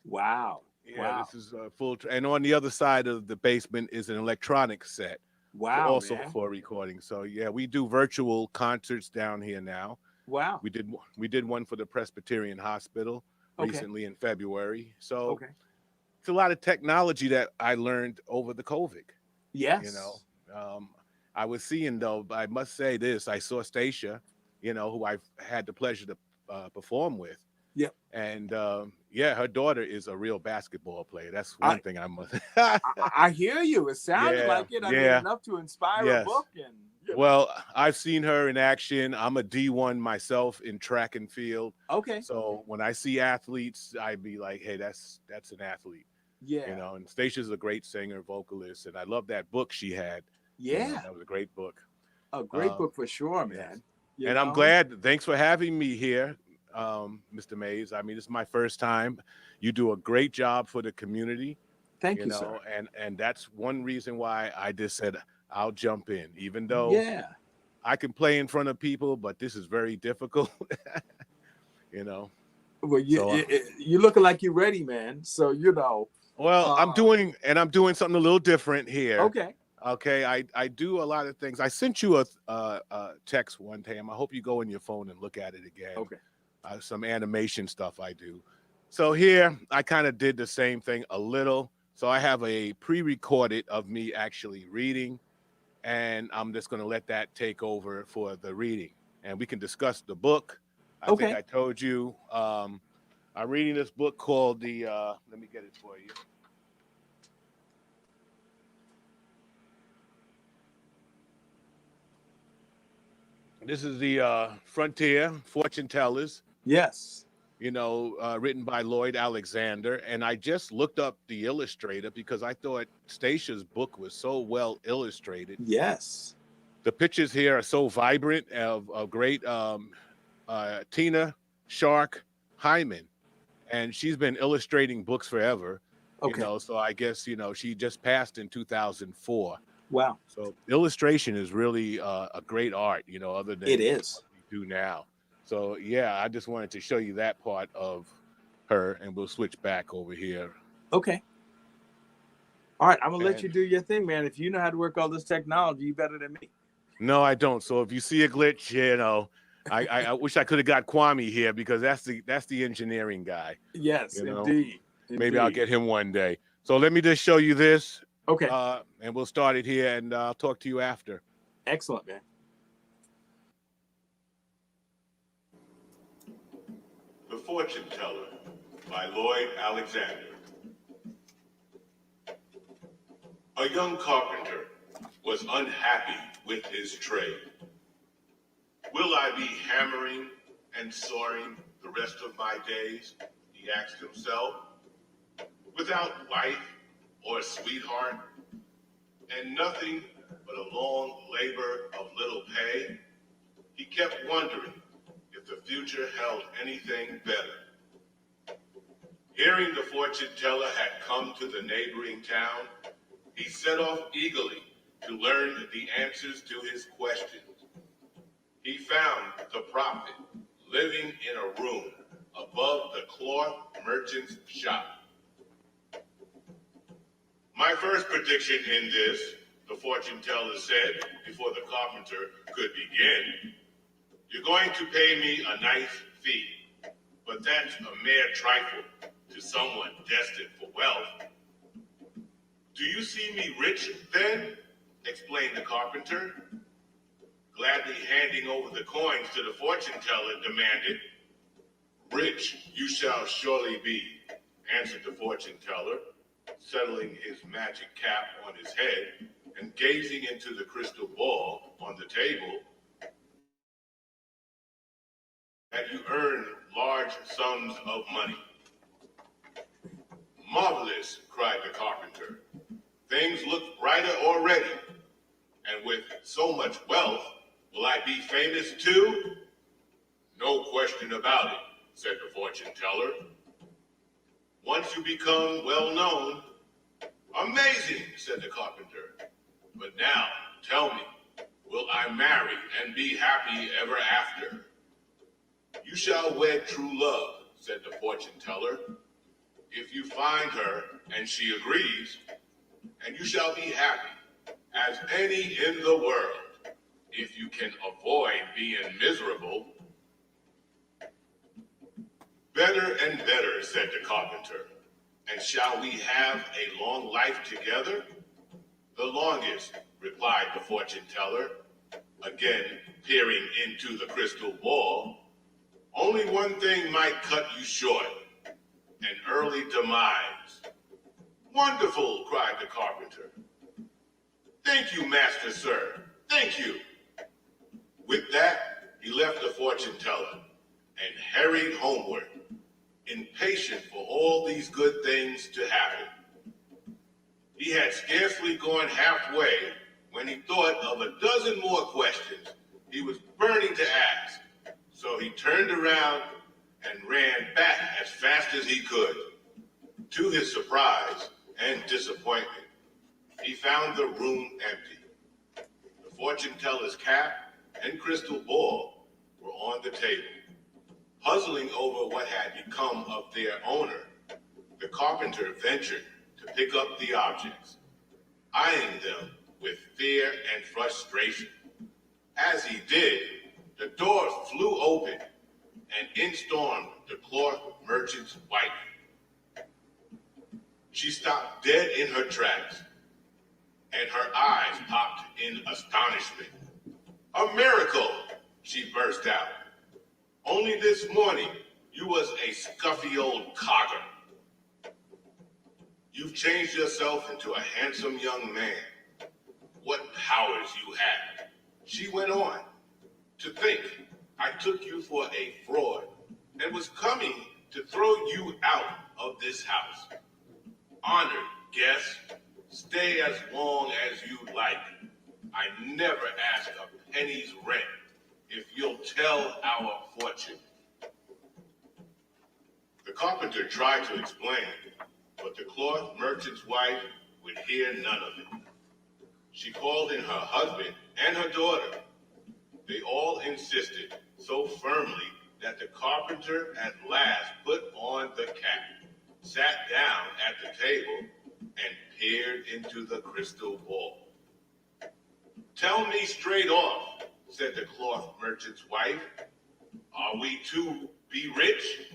Wow. Yeah, wow. This is full. And on the other side of the basement is an electronic set. Wow. Also for recording. So yeah, we do virtual concerts down here now. Wow. We did one for the Presbyterian Hospital recently in February. So it's a lot of technology that I learned over the COVID. Yes. I was seeing, though, I must say this, I saw Stacia, who I've had the pleasure to perform with. Yep. And her daughter is a real basketball player. That's one thing I must. I hear you. It sounded like it. I mean, enough to inspire a book. Well, I've seen her in action. I'm a D1 myself in track and field. Okay. So when I see athletes, I'd be like, hey, that's an athlete. Yeah. And Stacia's a great singer, vocalist, and I love that book she had. Yeah. That was a great book. A great book for sure, man. And I'm glad. Thanks for having me here, Mr. Mays. I mean, this is my first time. You do a great job for the community. Thank you, sir. And that's one reason why I just said I'll jump in, even though I can play in front of people, but this is very difficult. You know. Well, you looking like you're ready, man. So Well, I'm doing something a little different here. Okay. Okay. I do a lot of things. I sent you a text one time. I hope you go in your phone and look at it again. Okay. Some animation stuff I do. So here I kind of did the same thing a little. So I have a pre-recorded of me actually reading, and I'm just going to let that take over for the reading, and we can discuss the book. I think I told you I'm reading this book called let me get it for you. This is the Frontier Fortune Tellers. Yes. Written by Lloyd Alexander. And I just looked up the illustrator because I thought Stacia's book was so well illustrated. Yes. The pictures here are so vibrant of great Tina Shark Hyman. And she's been illustrating books forever. Okay. So I guess, she just passed in 2004. Wow. So illustration is really a great art, other than it is what we do now. So yeah, I just wanted to show you that part of her, and we'll switch back over here. Okay. All right, I'm gonna let you do your thing, man. If you know how to work all this technology, you better than me. No, I don't. So if you see a glitch, I wish I could have got Kwame here because that's the engineering guy. Yes, indeed. Maybe I'll get him one day. So let me just show you this. Okay. And we'll start it here, and I'll talk to you after. Excellent, man. The Fortune Teller by Lloyd Alexander. A young carpenter was unhappy with his trade. Will I be hammering and sawing the rest of my days? He asked himself. Without wife or sweetheart, and nothing but a long labor of little pay, he kept wondering if the future held anything better. Hearing the fortune teller had come to the neighboring town, he set off eagerly to learn the answers to his questions. He found the prophet living in a room above the cloth merchant's shop. My first prediction in this, the fortune teller said before the carpenter could begin, you're going to pay me a nice fee, but that's a mere trifle to someone destined for wealth. Do you see me rich then? Explained the carpenter. Gladly handing over the coins to the fortune teller, demanded. Rich you shall surely be, answered the fortune teller, settling his magic cap on his head and gazing into the crystal ball on the table. And you earn large sums of money. Marvelous, cried the carpenter. Things look brighter already. And with so much wealth, will I be famous too? No question about it, said the fortune teller. Once you become well known, amazing, said the carpenter. But now, tell me, will I marry and be happy ever after? You shall wed true love, said the fortune teller. If you find her and she agrees, and you shall be happy as any in the world, if you can avoid being miserable. Better and better, said the carpenter. And shall we have a long life together? The longest, replied the fortune teller, again peering into the crystal ball. Only one thing might cut you short, an early demise. Wonderful, cried the carpenter. Thank you, master, sir. Thank you. With that, he left the fortune teller and hurried homeward, impatient for all these good things to happen. He had scarcely gone halfway when he thought of a dozen more questions he was burning to ask. So he turned around and ran back as fast as he could. To his surprise and disappointment, he found the room empty. The fortune teller's cap and crystal ball were on the table. Puzzling over what had become of their owner, the carpenter ventured to pick up the objects, eyeing them with fear and frustration. As he did, the door flew open and in stormed the cloth merchant's wife. She stopped dead in her tracks, and her eyes popped in astonishment. "A miracle!" she burst out. "Only this morning you was a scuffy old cogger. You've changed yourself into a handsome young man. What powers you have!" She went on. "To think I took you for a fraud and was coming to throw you out of this house. Honored guest, stay as long as you like. I never ask a penny's rent if you'll tell our fortune." The carpenter tried to explain, but the cloth merchant's wife would hear none of it. She called in her husband and her daughter. They all insisted so firmly that the carpenter at last put on the cap, sat down at the table, and peered into the crystal ball. "Tell me straight off," said the cloth merchant's wife, "are we to be rich?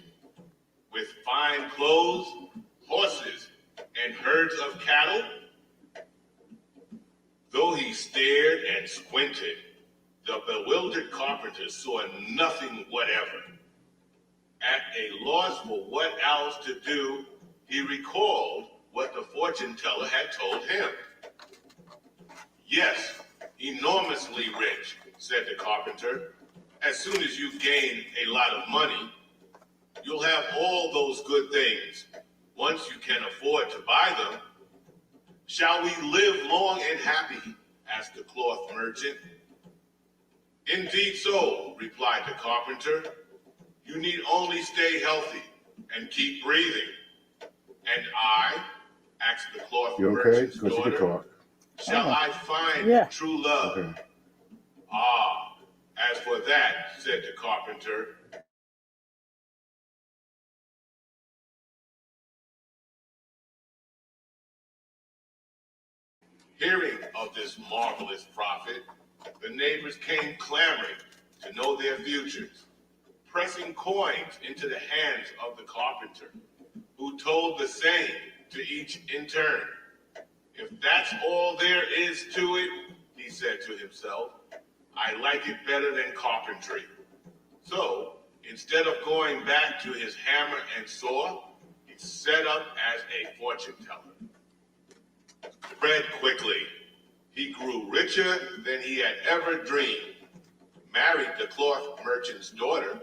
With fine clothes, horses, and herds of cattle?" Though he stared and squinted, the bewildered carpenter saw nothing whatever. At a loss for what else to do, he recalled what the fortune teller had told him. "Yes, enormously rich," said the carpenter. "As soon as you gain a lot of money, you'll have all those good things, once you can afford to buy them." "Shall we live long and happy?" asked the cloth merchant. "Indeed so," replied the carpenter. "You need only stay healthy and keep breathing." "And I," asked the cloth merchant's daughter, "shall I find true love?" Okay. "Ah, as for that," said the carpenter, hearing of this marvelous prophet, the neighbors came clamoring to know their futures, pressing coins into the hands of the carpenter, who told the same to each in turn. "If that's all there is to it," he said to himself, "I like it better than carpentry." So, instead of going back to his hammer and saw, he set up as a fortune teller. Spread quickly. He grew richer than he had ever dreamed, married the cloth merchant's daughter,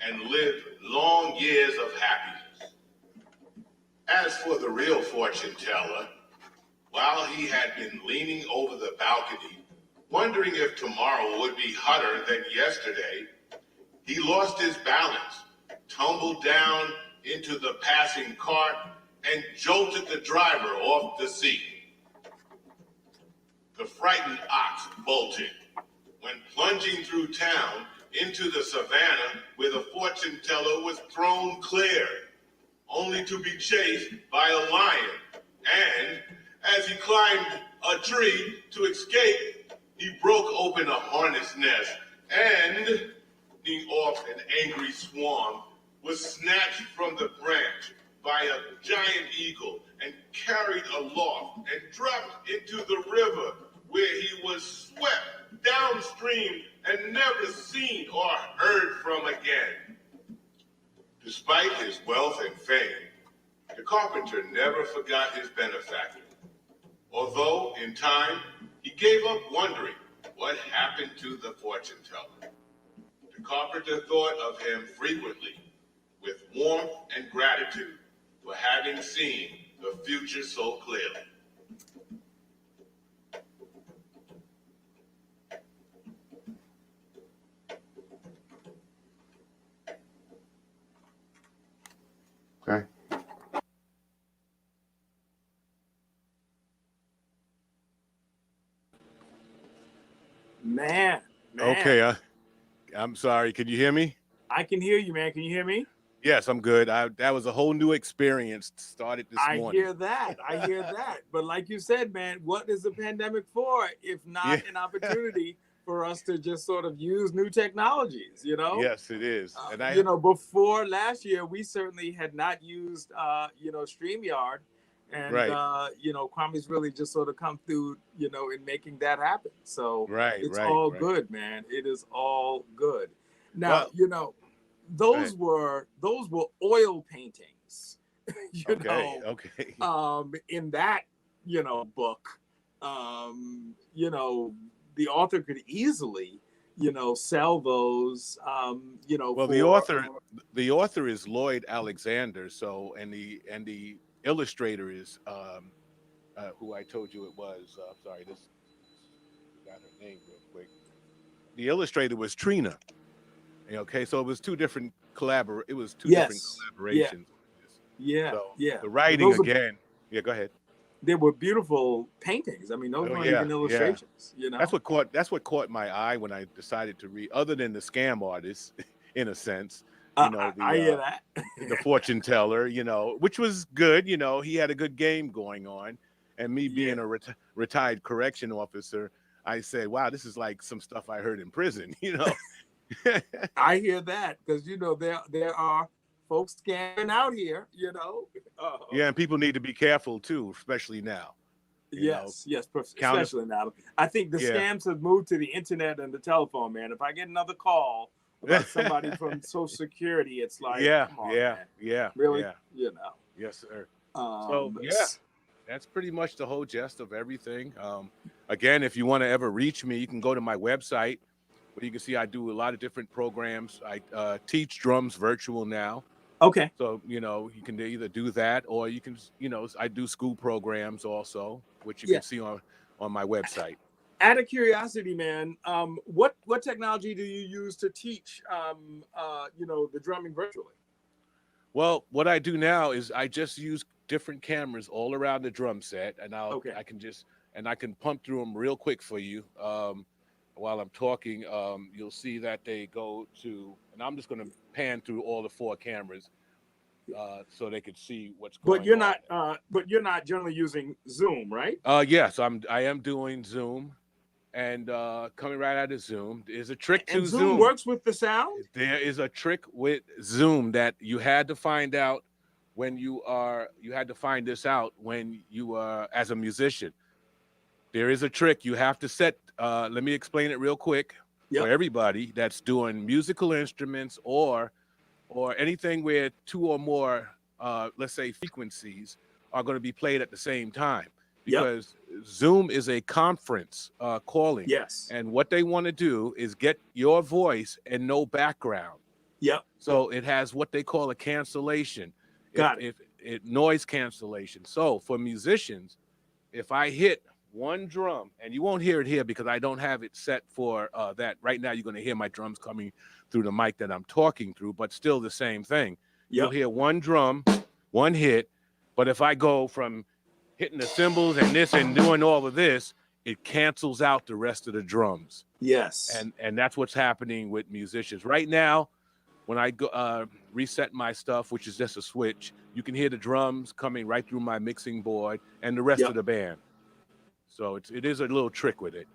and lived long years of happiness. As for the real fortune teller, while he had been leaning over the balcony, wondering if tomorrow would be hotter than yesterday, he lost his balance, tumbled down into the passing cart, and jolted the driver off the seat. The frightened ox bolted, when plunging through town into the savannah where the fortune teller was thrown clear, only to be chased by a lion. And as he climbed a tree to escape, he broke open a hornet's nest and, being off an angry swarm, was snatched from the branch by a giant eagle and carried aloft and dropped into the river, where he was swept downstream and never seen or heard from again. Despite his wealth and fame, the carpenter never forgot his benefactor, although in time he gave up wondering what happened to the fortune teller. The carpenter thought of him frequently with warmth and gratitude for having seen the future so clearly. Okay. Man, Man. Okay, I'm sorry. Can you hear me? I can hear you, man. Can you hear me? Yes, I'm good. That was a whole new experience started this morning. I hear that. I hear that. But like you said, man, what is the pandemic for if not an opportunity for us to just sort of use new technologies, you know? Yes, it is. And you know, before last year, we certainly had not used, you know, StreamYard. And, you know, Kwame's really just sort of come through, you know, in making that happen. So it's all good, man. It is all good. Now, you know, those were oil paintings, you know, in that, you know, book, you know, the author could easily, you know, sell those, you know. Well, the author is Lloyd Alexander. So, and the illustrator is, who I told you it was. Sorry, this got her name real quick. The illustrator was Trina. Okay, so it was two different different collaborations. Yeah. So yeah. the writing again. Yeah, go ahead. They were beautiful paintings. I mean, those weren't even illustrations. You know, that's what caught my eye when I decided to read. Other than the scam artist, in a sense, you know, I hear that. The fortune teller, you know, which was good. You know, he had a good game going on, and me being a retired correction officer, I said, "Wow, this is like some stuff I heard in prison." You know. I hear that because you know there are folks scamming out here, you know. Yeah, and people need to be careful too, especially now. Yes, especially now. I think the scams have moved to the internet and the telephone, man. If I get another call about somebody from Social Security, it's like, come on, man. Really, you know. Yes, sir. So that's pretty much the whole gist of everything. Again, if you want to ever reach me, you can go to my website. But you can see I do a lot of different programs. I teach drums virtual now. Okay. So, you know, you can either do that or you can, you know, I do school programs also, which you can see on my website. Out of curiosity, man, what technology do you use to teach, you know, the drumming virtually? Well, what I do now is I just use different cameras all around the drum set, and I can pump through them real quick for you. While I'm talking, you'll see that they go to, and I'm just going to pan through all the 4 cameras so they could see what's going on. But you're not generally using Zoom, right? Yes, I am doing Zoom, and coming right out of Zoom is a trick to Zoom. Zoom works with the sound? There is a trick with Zoom that you had to find out when you had to find this out when you are as a musician. There is a trick you have to set. Let me explain it real quick for everybody that's doing musical instruments or anything where 2 or more, let's say, frequencies are going to be played at the same time. Because Zoom is a conference calling. Yes. And what they want to do is get your voice and no background. Yep. So it has what they call a cancellation. Got it. Noise cancellation. So for musicians, if I hit one drum, and you won't hear it here because I don't have it set for that. Right now, you're going to hear my drums coming through the mic that I'm talking through, but still the same thing. You'll hear one drum, one hit, but if I go from hitting the cymbals and this and doing all of this, it cancels out the rest of the drums. Yes. And that's what's happening with musicians. Right now, when I go reset my stuff, which is just a switch, you can hear the drums coming right through my mixing board and the rest of the band. So it is a little trick with it.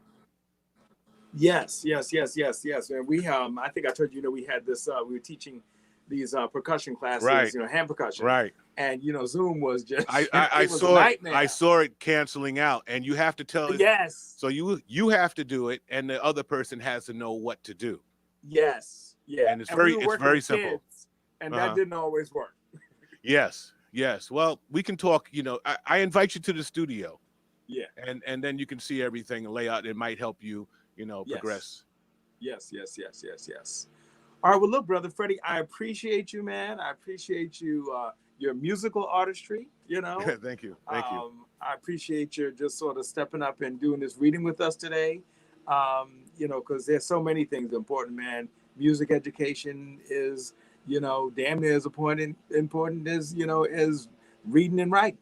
Yes. And we I think I told you, we had this. We were teaching these percussion classes, hand percussion. Right. And Zoom was just. I saw it. I saw it canceling out, and you have to tell it. Yes. So you have to do it, and the other person has to know what to do. Yes. Yeah. And it's very simple. And that didn't always work. Yes. Well, we can talk. I invite you to the studio. Yeah. And then you can see everything and lay out. It might help you, progress. Yes. All right. Well, look, brother Freddie, I appreciate you, man. I appreciate you, your musical artistry, Thank you. I appreciate your just sort of stepping up and doing this reading with us today. Because there's so many things important, man. Music education is, damn near as important as, as reading and writing.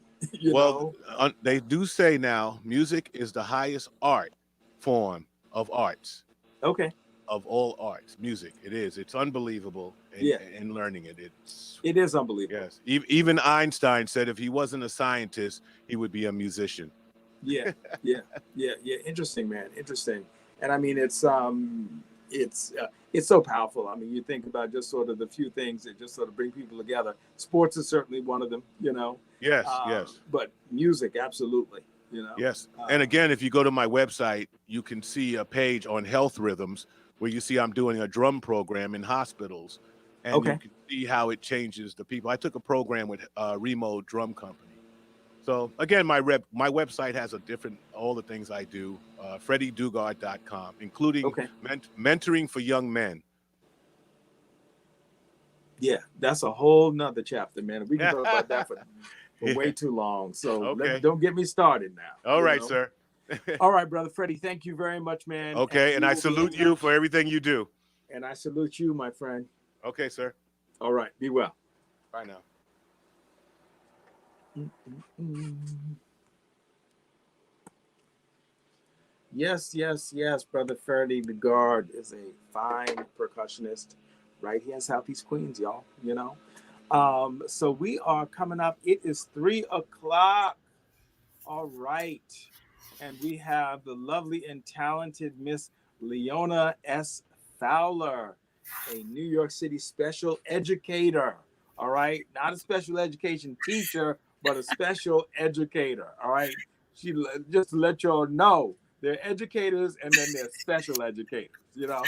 They do say now music is the highest art form of arts. Okay. of all arts, music. It is. It's unbelievable in learning it. It is unbelievable. Yes. Even Einstein said if he wasn't a scientist, he would be a musician. Yeah. Interesting, man. Interesting. And I mean, it's so powerful. I mean, you think about just sort of the few things that just sort of bring people together. Sports is certainly one of them, you know. Yes, yes. But music, absolutely, you know. Yes. And again, if you go to my website, you can see a page on health rhythms where you see I'm doing a drum program in hospitals. And you can see how it changes the people. I took a program with Remo Drum Company. So again, my website has all the things I do, freddydugard.com, including mentoring for young men. Yeah, that's a whole nother chapter, man. We can talk about that for way too long. So don't get me started now. All right, sir. All right, brother Freddie, thank you very much, man. Okay, and I salute you for everything you do. And I salute you, my friend. Okay, sir. All right, be well. Bye now. Yes, brother Freddie Dugard is a fine percussionist right here in Southeast Queens, y'all, you know. So we are coming up. It is 3:00. All right. And we have the lovely and talented Miss Leona S. Fowler, a New York City special educator. All right. Not a special education teacher, but a special educator. All right. She just to let y'all know, they're educators and then they're special educators, you know.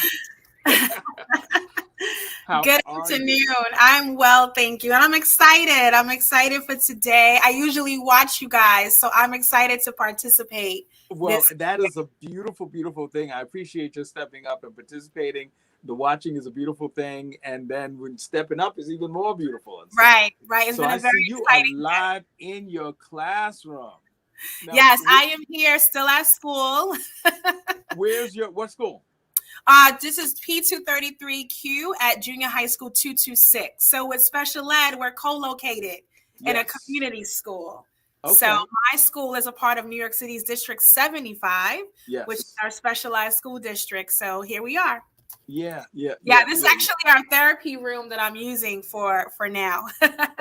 Good afternoon. I'm well, thank you. And I'm excited. I'm excited for today. I usually watch you guys, so I'm excited to participate. Well, that is a beautiful, beautiful thing. I appreciate you stepping up and participating. The watching is a beautiful thing. And then when stepping up is even more beautiful. Right. It's so been I a very see you are live in your classroom. Now, yes, I am here still at school. What school? This is P233Q at Junior High School 226. So with special ed, we're co-located in a community school. Okay. So my school is a part of New York City's District 75, which is our specialized school district. So here we are. Yeah. This is actually our therapy room that I'm using for now.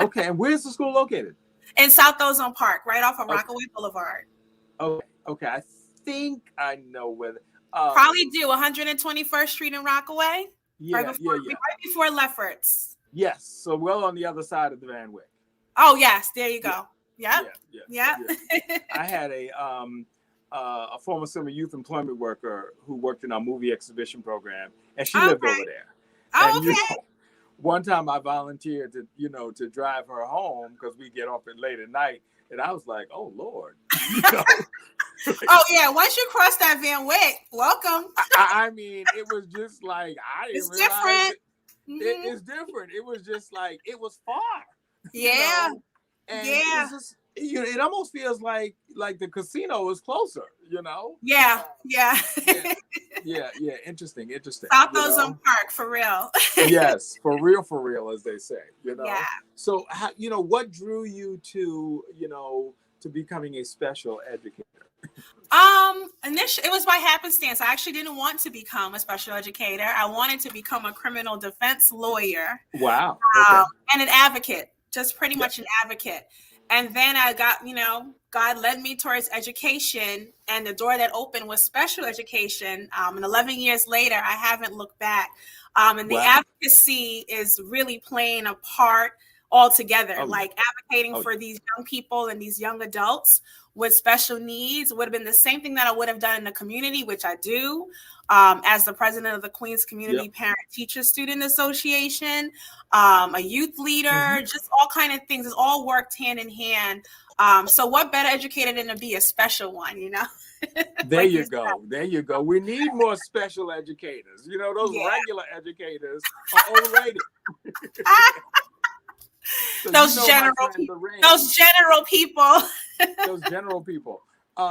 Okay, and where's the school located? In South Ozone Park, right off of Rockaway Boulevard. Okay. I think I know where. Probably do 121st Street in Rockaway. Right before Lefferts. Yes, so well on the other side of the Van Wyck. Oh yes, there you go. Yeah. I had a former summer youth employment worker who worked in our movie exhibition program, and she lived over there. Oh, and, one time I volunteered to drive her home because we get off late at night, and I was like, oh Lord. Oh yeah, once you cross that Van Wyck, welcome. I mean, it was just like it's different. It's different. It was just like it was far. Yeah, and it was just, it almost feels like the casino is closer. You know. Yeah. Interesting. South Ozone Park for real. Yes, for real, as they say. You know. Yeah. So, what drew you to becoming a special educator? Initially, it was by happenstance. I actually didn't want to become a special educator. I wanted to become a criminal defense lawyer. Wow. And an advocate, just pretty much an advocate. And then I got, God led me towards education, and the door that opened was special education. And 11 years later, I haven't looked back. And the advocacy is really playing a part altogether, like advocating for these young people and these young adults with special needs would have been the same thing that I would have done in the community, which I do as the president of the Queens Community Parent Teacher Student Association, a youth leader, just all kind of things. It's all worked hand in hand. So what better educator than to be a special one, There you go. We need more special educators. Those regular educators are overrated. So those general people. Those general people.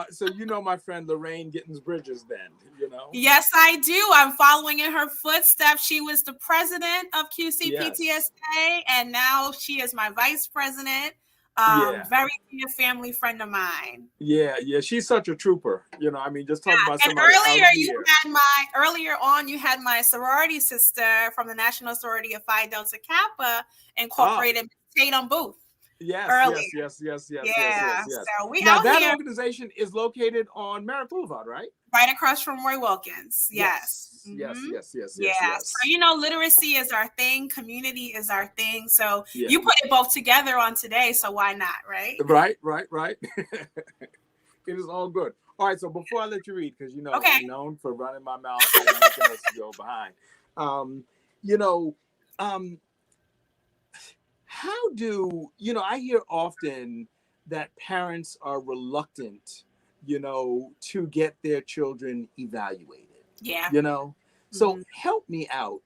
So my friend Lorraine Gittins-Bridges then, Yes, I do. I'm following in her footsteps. She was the president of QCPTSA, and now she is my vice president. Very dear family friend of mine. Yeah, she's such a trooper. I mean, just talk about And somebody earlier on you had my sorority sister from the National Sorority of Phi Delta Kappa incorporated Tatum Booth. Yes. Yeah. So we now out that here, organization is located on Merrick Boulevard, right? Right across from Roy Wilkins. Yes. Yes. So literacy is our thing, community is our thing. So you put it both together on today, so why not, right? Right. It is all good. All right, so before I let you read, because I'm known for running my mouth and making us go behind. How do I hear often that parents are reluctant, to get their children evaluated. Yeah. So help me out.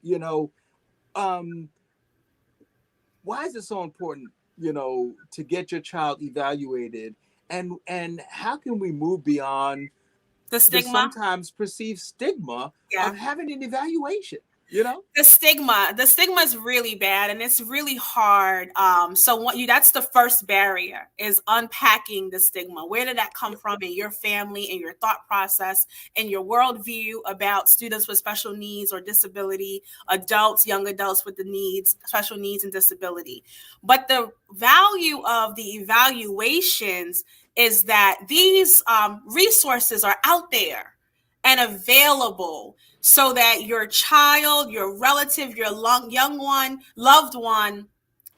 Why is it so important, to get your child evaluated, and how can we move beyond the stigma, sometimes perceived stigma of having an evaluation? The stigma is really bad, and it's really hard. That's the first barrier, is unpacking the stigma. Where did that come from in your family, in your thought process, in your worldview about students with special needs or disability, young adults with special needs and disability. But the value of the evaluations is that these resources are out there and available, so that your child, your relative, your loved one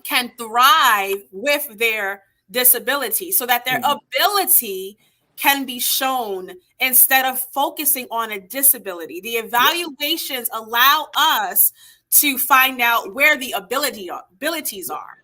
can thrive with their disability, so that their ability can be shown instead of focusing on a disability. The evaluations allow us to find out where the abilities are.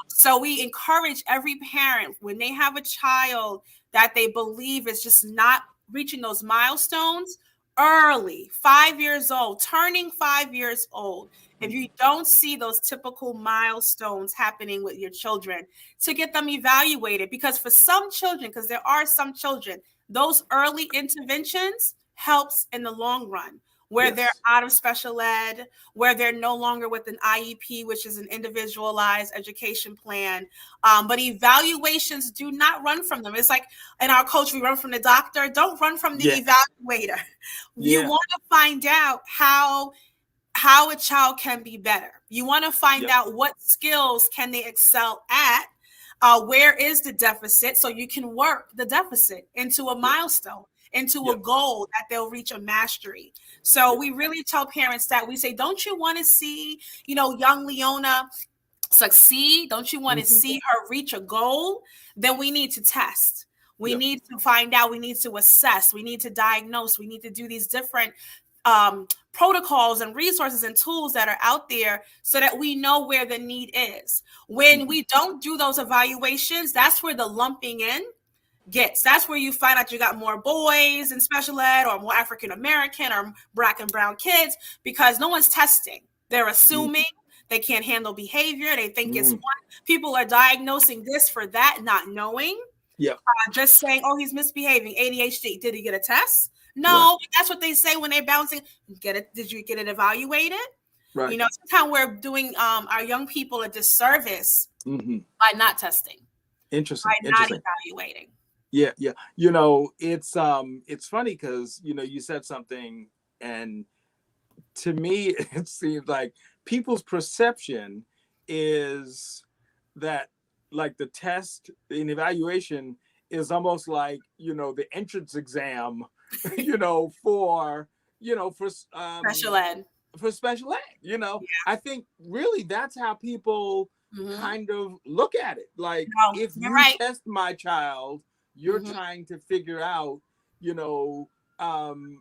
So we encourage every parent, when they have a child that they believe is just not reaching those milestones, early, 5 years old, turning 5 years old, if you don't see those typical milestones happening with your children, to get them evaluated. Because for some children, because there are some children, those early interventions helps in the long run, where they're out of special ed, where they're no longer with an IEP, which is an individualized education plan. But evaluations do not run from them. It's like in our culture, we run from the doctor. Don't run from the evaluator. You want to find out how a child can be better. You want to find out what skills can they excel at. Where is the deficit, so you can work the deficit into a milestone, into a goal that they'll reach a mastery. So we really tell parents that, we say, don't you want to see, young Leona succeed? Don't you want to see her reach a goal? Then we need to test. We need to find out. We need to assess. We need to diagnose. We need to do these different protocols and resources and tools that are out there, so that we know where the need is. When we don't do those evaluations, that's where the lumping in gets. That's where you find out you got more boys in special ed, or more African American or Black and brown kids, because no one's testing. They're assuming they can't handle behavior. They think it's one. People are diagnosing this for that, not knowing. Just saying, oh, he's misbehaving, ADHD. Did he get a test? No, that's what they say when they're bouncing. Did you get it evaluated? Right. Sometimes we're doing our young people a disservice by not testing. Interesting. By not evaluating. Yeah. It's funny because you said something, and to me it seems like people's perception is that, like, the test and evaluation is almost like the entrance exam for special ed. For special ed, I think really that's how people kind of look at it. Like, if you test my child, you're trying to figure out,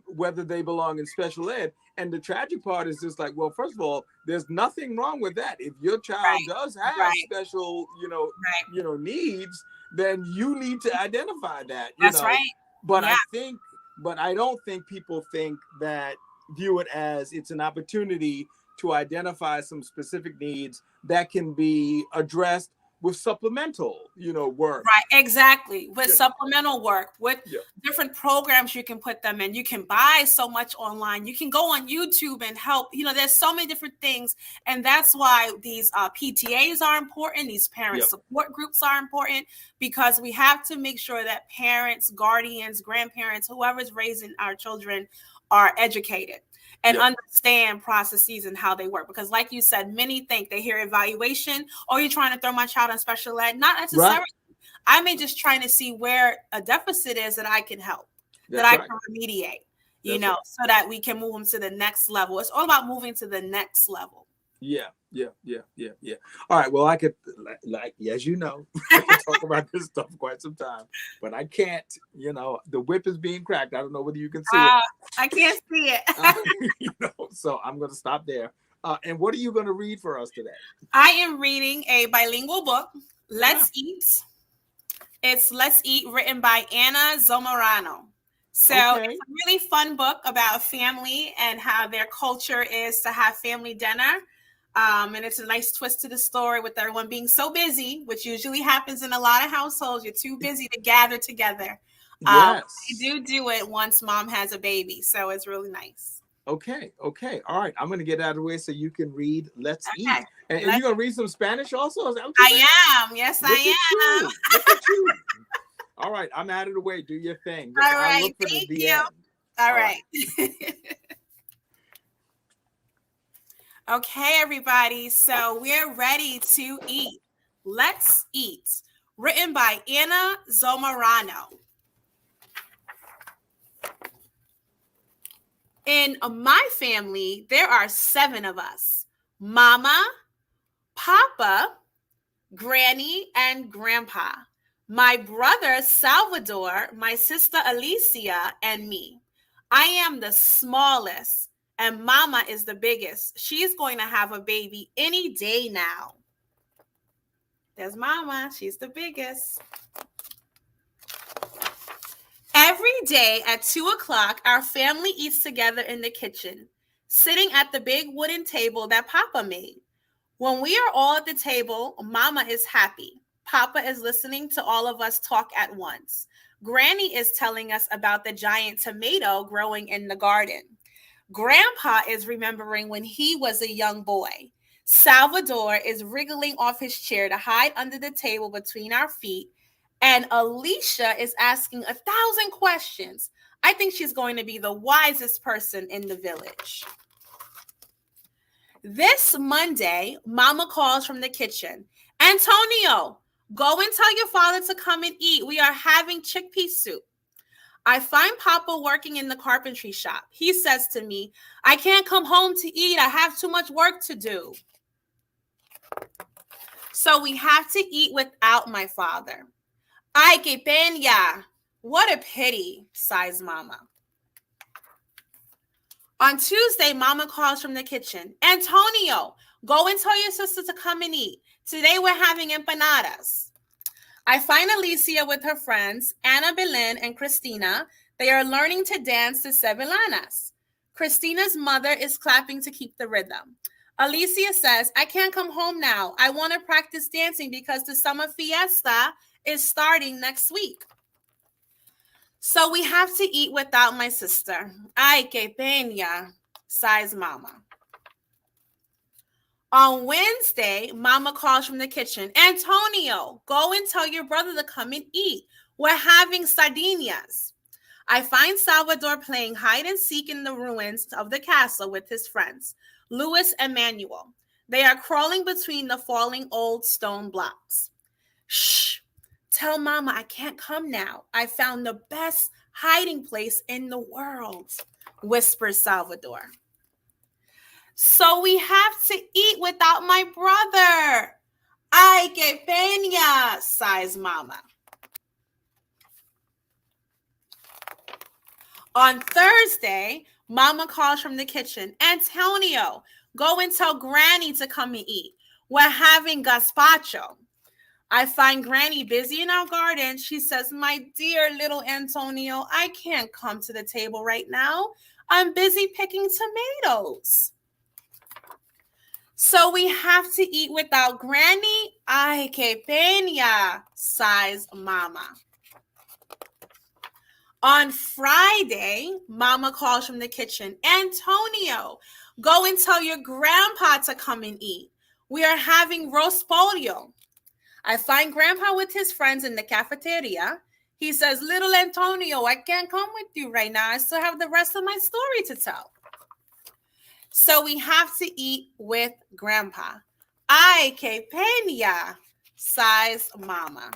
whether they belong in special ed. And the tragic part is just like, well, first of all, there's nothing wrong with that. If your child does have special, needs, then you need to identify that. That's right. But I don't think people view it as it's an opportunity to identify some specific needs that can be addressed with supplemental, work. Right, exactly. With supplemental work, with different programs you can put them in. You can buy so much online. You can go on YouTube and help. There's so many different things. And that's why these PTAs are important. These parent support groups are important, because we have to make sure that parents, guardians, grandparents, whoever's raising our children are educated and understand processes and how they work. Because like you said, many think they hear evaluation, oh, you're trying to throw my child in special ed. Not necessarily. Right. I may just trying to see where a deficit is that I can help, that I can remediate, so that we can move them to the next level. It's all about moving to the next level. Yeah. All right. Well, I could, as you know, I can talk about this stuff quite some time, but I can't, the whip is being cracked. I don't know whether you can see it. I can't see it. So I'm going to stop there. And what are you going to read for us today? I am reading a bilingual book, Let's Eat. It's Let's Eat, written by Anna Zamorano. So it's a really fun book about family and how their culture is to have family dinner. And it's a nice twist to the story with everyone being so busy, which usually happens in a lot of households. You're too busy to gather together. You do it once mom has a baby. So it's really nice. Okay. All right. I'm going to get out of the way so you can read Let's Eat. And you're going to read some Spanish also? Is that what I am. Yes, I am. Look at you. All right. I'm out of the way. Do your thing. All right. Thank you. End. All right. Okay, everybody. So we're ready to eat. Let's Eat. Written by Anna Zamorano. In my family, there are 7 of us: Mama, Papa, Granny, and Grandpa. My brother, Salvador, my sister, Alicia, and me. I am the smallest, and Mama is the biggest. She's going to have a baby any day now. There's Mama. She's the biggest. Every day at 2:00, our family eats together in the kitchen, sitting at the big wooden table that Papa made. When we are all at the table, Mama is happy. Papa is listening to all of us talk at once. Granny is telling us about the giant tomato growing in the garden. Grandpa is remembering when he was a young boy. Salvador is wriggling off his chair to hide under the table between our feet. And Alicia is asking 1,000 questions. I think she's going to be the wisest person in the village. This Monday, Mama calls from the kitchen. Antonio, go and tell your father to come and eat. We are having chickpea soup. I find Papa working in the carpentry shop. He says to me, I can't come home to eat. I have too much work to do. So we have to eat without my father. Ay, que pena. What a pity, sighs Mama. On Tuesday, Mama calls from the kitchen. Antonio, go and tell your sister to come and eat. Today we're having empanadas. I find Alicia with her friends, Ana Belén and Cristina. They are learning to dance to Sevillanas. Christina's mother is clapping to keep the rhythm. Alicia says, I can't come home now. I want to practice dancing because the summer fiesta is starting next week. So we have to eat without my sister. Ay, que pena, sighs Mama. On Wednesday, Mama calls from the kitchen. Antonio, go and tell your brother to come and eat. We're having sardinias. I find Salvador playing hide and seek in the ruins of the castle with his friends, Luis and Manuel. They are crawling between the falling old stone blocks. Shh, tell Mama I can't come now. I found the best hiding place in the world, whispers Salvador. So we have to eat without my brother. Ay, que pena, sighs Mama. On Thursday, Mama calls from the kitchen. Antonio, go and tell Granny to come and eat. We're having gazpacho. I find Granny busy in our garden. She says, my dear little Antonio, I can't come to the table right now. I'm busy picking tomatoes. So we have to eat without Granny. Ay, que pena, sighs Mama. On Friday, Mama calls from the kitchen. Antonio, go and tell your grandpa to come and eat. We are having roast pollo. I find Grandpa with his friends in the cafeteria. He says, little Antonio, I can't come with you right now. I still have the rest of my story to tell. So we have to eat with Grandpa. Ay, que pena, sighs Mama.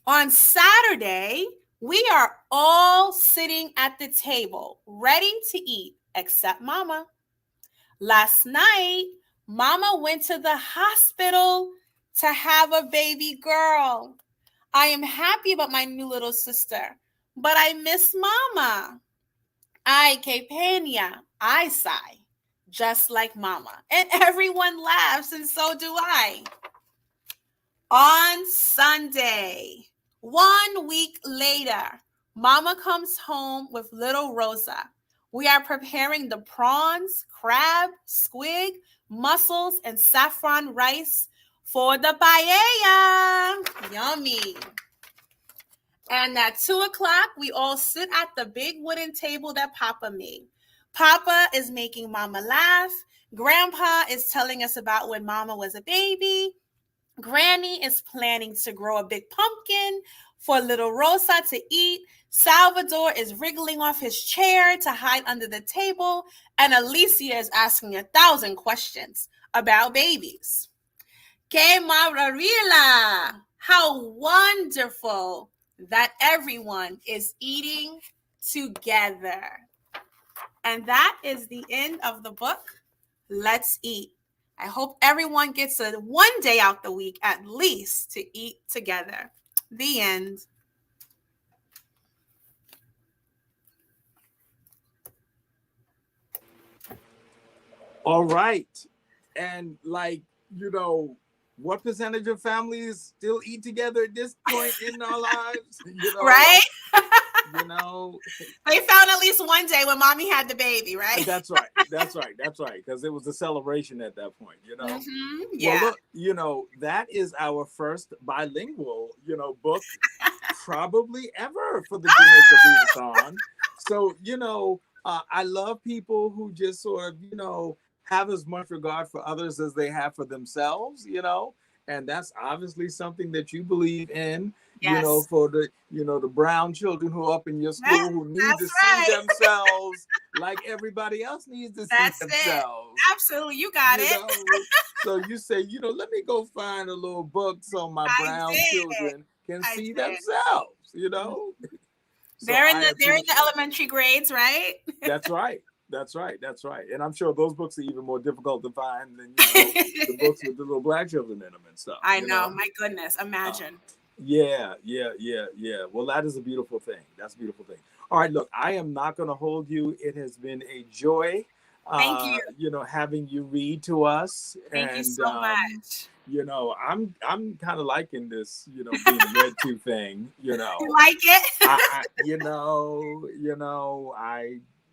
On Saturday, we are all sitting at the table, ready to eat, except Mama. Last night, Mama went to the hospital to have a baby girl. I am happy about my new little sister, but I miss Mama. Ay, que pena, I sigh, just like Mama. And everyone laughs, and so do I. On Sunday, 1 week later, Mama comes home with little Rosa. We are preparing the prawns, crab, squid, mussels, and saffron rice for the paella. Yummy. And at 2 o'clock, we all sit at the big wooden table that Papa made. Papa is making Mama laugh. Grandpa is telling us about when Mama was a baby. Granny is planning to grow a big pumpkin for little Rosa to eat. Salvador is wriggling off his chair to hide under the table. And Alicia is asking 1,000 questions about babies. Que maravilla! How wonderful that everyone is eating together. And that is the end of the book, Let's Eat. I hope everyone gets one day out the week at least to eat together. The end. All right. And like, what percentage of families still eat together at this point in our lives? Right? They found at least one day when Mommy had the baby, right? That's right. Because it was a celebration at that point, Mm-hmm. Yeah. Well, look, that is our first bilingual, book probably ever for the Jamaica Read-a-thon. So, I love people who just sort of, have as much regard for others as they have for themselves, and that's obviously something that you believe in. Yes. For the the brown children who are up in your school who need to see themselves like everybody else needs to see themselves. It. Absolutely, you got it. So you say, let me go find a little book so my brown children can see themselves. So they're in the elementary grades, right? That's right. And I'm sure those books are even more difficult to find than the books with the little black children in them and stuff. I know. My goodness, imagine. Yeah. Well, that is a beautiful thing. That's a beautiful thing. All right, look, I am not going to hold you. It has been a joy. Thank you. Having you read to us. Thank you so much. I'm kind of liking this, being read to thing. You like it?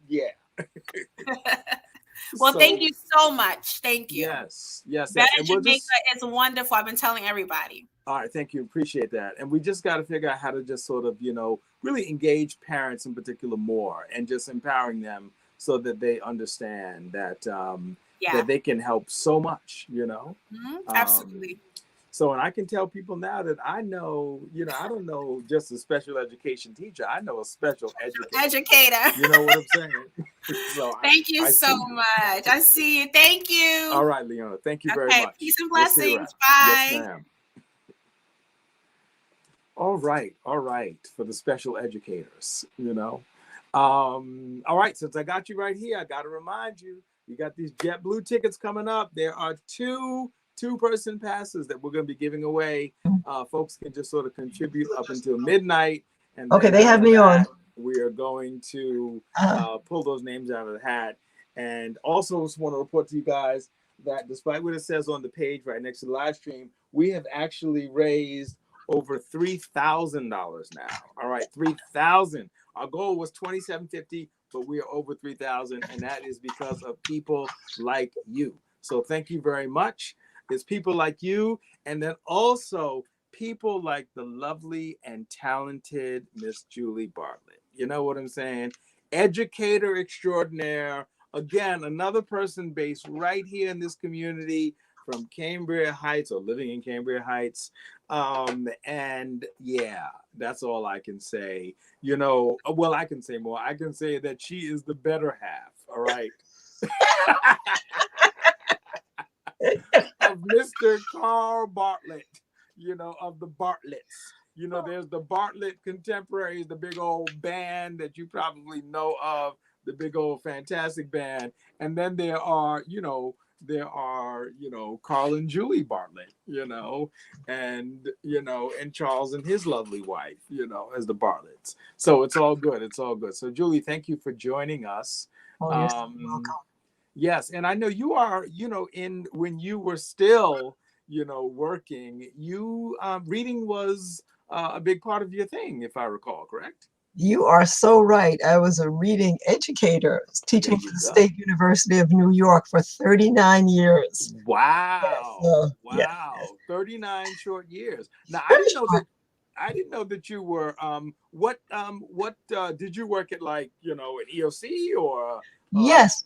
Yeah. Well, thank you so much. Thank you. Yes. Better Jamaica is wonderful. I've been telling everybody. All right, thank you. Appreciate that. And we just got to figure out how to just sort of, really engage parents in particular more and just empowering them so that they understand that that they can help so much, Mm-hmm. Absolutely. So, and I can tell people now that I know, I don't know just a special education teacher. I know a special educator. You know what I'm saying? So thank you so much. I see you. Thank you. All right, Leona. Thank you very much. Peace and blessings. Bye. Yes, ma'am. All right. For the special educators, all right. Since I got you right here, I got to remind you, you got these JetBlue tickets coming up. There are two-person passes that we're going to be giving away. Folks can just sort of contribute up until midnight. And okay, they have me on. We are going to pull those names out of the hat. And also just want to report to you guys that despite what it says on the page right next to the live stream, we have actually raised over $3,000 now. All right, $3,000. Our goal was $2,750. but we are over 3,000, and that is because of people like you. So thank you very much. It's people like you, and then also people like the lovely and talented Miss Julie Bartlett. You know what I'm saying? Educator extraordinaire. Again, another person based right here in this community from Cambria Heights, or living in Cambria Heights. And yeah, that's all I can say. You know, well, I can say more. I can say that she is the better half, all right? Of Mr. Carl Bartlett, you know, of the Bartletts. You know, there's the Bartlett Contemporaries, the big old band that you probably know of, the big old fantastic band. And then there are, Carl and Julie Bartlett, and Charles and his lovely wife, as the Bartletts. So it's all good. It's all good. So Julie, thank you for joining us. Oh, you're so welcome. Yes, and I know you are, when you were still, working, reading was a big part of your thing, if I recall, correct? You are so right. I was a reading educator, teaching for the State University of New York for 39 years. Wow. Yes, Wow. yes. 39 short years. Now, I didn't know that you were, what did you work at, like, an EOC or? Yes.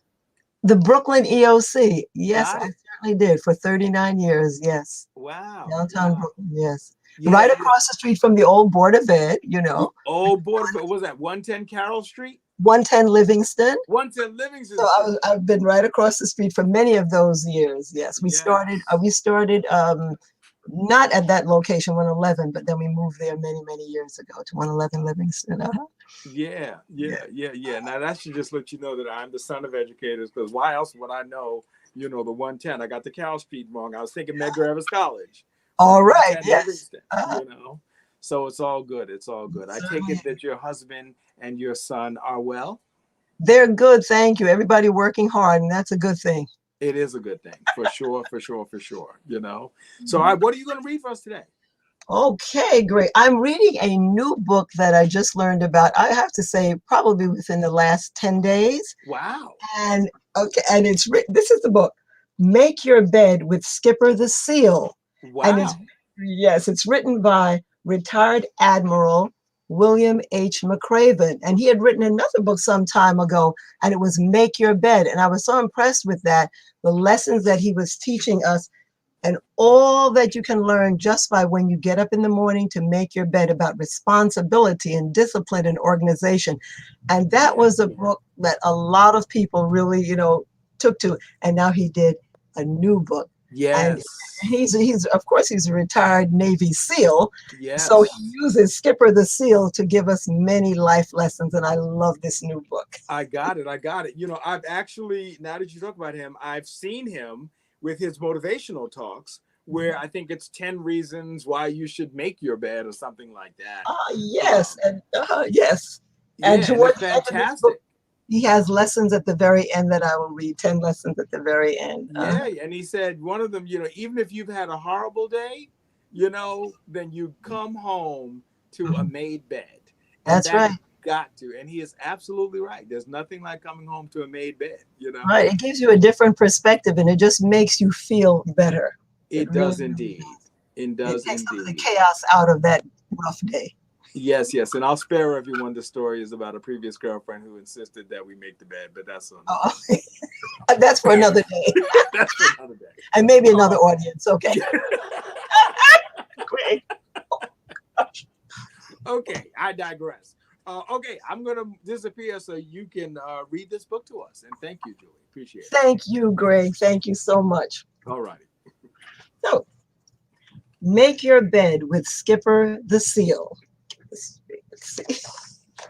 The Brooklyn EOC. Yes, Got I it. certainly did for 39 years. Yes. Wow. Downtown Wow. Brooklyn. Yes. Yeah, Right yeah. across the street from the old Board of Ed, Oh, Board of Ed. Was that 110 Carroll Street? 110 Livingston. 110 Livingston So Street. I've been right across the street for many of those years. Yes, we Yes. started not at that location 111, but then we moved there many, many years ago to 111 Livingston. Yeah. Now that should just let you know that I'm the son of educators, because why else would I know, the 110? I got the Carroll Street wrong. I was thinking Medgar Evers College. All right. 110 Yes. Livingston, So it's all good. It's all good. I take it that your husband and your son are well? They're good. Thank you. Everybody working hard, and that's a good thing. It is a good thing, for sure. So, all right, what are you going to read for us today? Okay, great. I'm reading a new book that I just learned about. I have to say, probably within the last 10 days. Wow. And it's written. This is the book, Make Your Bed with Skipper the Seal. Wow. And it's written by retired Admiral William H. McCraven. And he had written another book some time ago, and it was Make Your Bed. And I was so impressed with that, the lessons that he was teaching us, and all that you can learn just by when you get up in the morning to make your bed, about responsibility and discipline and organization. And that was a book that a lot of people really, took to. And now he did a new book. Yes. And he's of course, he's a retired Navy SEAL. Yes. So he uses Skipper the SEAL to give us many life lessons. And I love this new book. I got it. I've actually, now that you talk about him, I've seen him with his motivational talks, where I think it's 10 reasons why you should make your bed or something like that. Yes. Yes. And to what fantastic. Book, he has lessons at the very end that I will read, 10 lessons at the very end. Yeah. And he said one of them, even if you've had a horrible day, then you come home to a made bed. That's right. Got to. And he is absolutely right. There's nothing like coming home to a made bed, Right. It gives you a different perspective, and it just makes you feel better. It does indeed. It does it takes indeed. Some of the chaos out of that rough day. Yes. And I'll spare everyone the story is about a previous girlfriend who insisted that we make the bed, but that's that's for another day. That's for another day. And maybe another audience. Okay. Great. Okay, I digress. Okay, I'm going to disappear so you can read this book to us. And thank you, Julie. Appreciate it. Thank you, Greg. Thank you so much. All righty. So, Make Your Bed with Skipper the Seal. Let's see.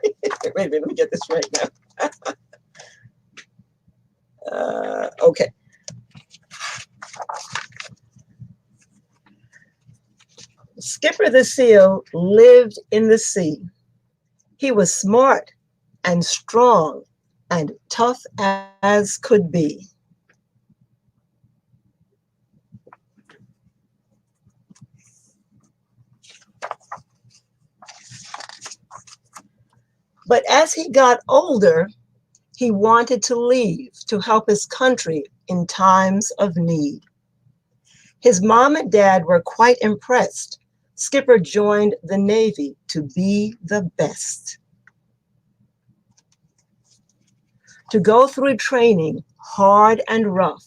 Wait a minute, let me get this right now. Okay. Skipper the Seal lived in the sea. He was smart and strong and tough as could be. But as he got older, He wanted to leave to help his country in times of need. His mom and dad were quite impressed. Skipper joined the Navy to be the best. To go through training, hard and rough,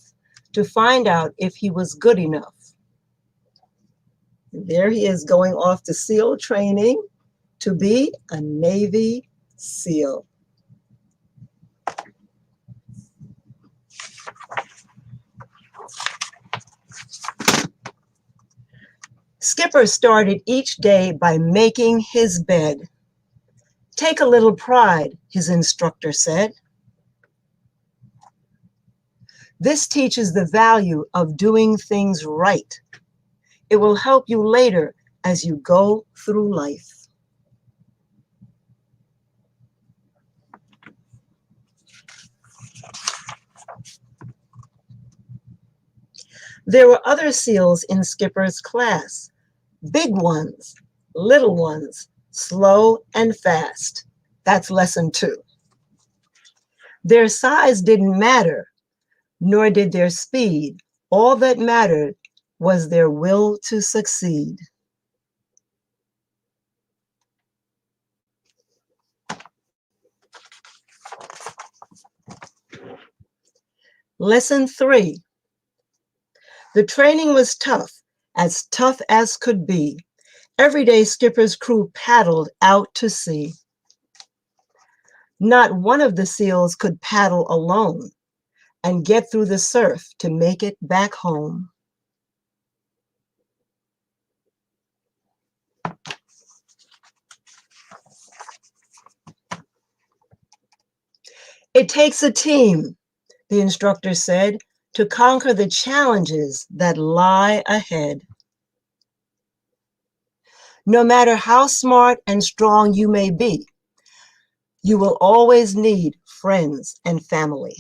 to find out if he was good enough. And there he is going off to SEAL training to be a Navy SEAL. Skipper started each day by making his bed. Take a little pride, his instructor said. This teaches the value of doing things right. It will help you later as you go through life. There were other SEALs in Skipper's class, big ones, little ones, slow and fast. That's lesson 2. Their size didn't matter, nor did their speed. All that mattered was their will to succeed. Lesson 3. The training was tough as could be. Every day Skipper's crew paddled out to sea. Not one of the SEALs could paddle alone and get through the surf to make it back home. It takes a team, the instructor said, to conquer the challenges that lie ahead. No matter how smart and strong you may be, you will always need friends and family.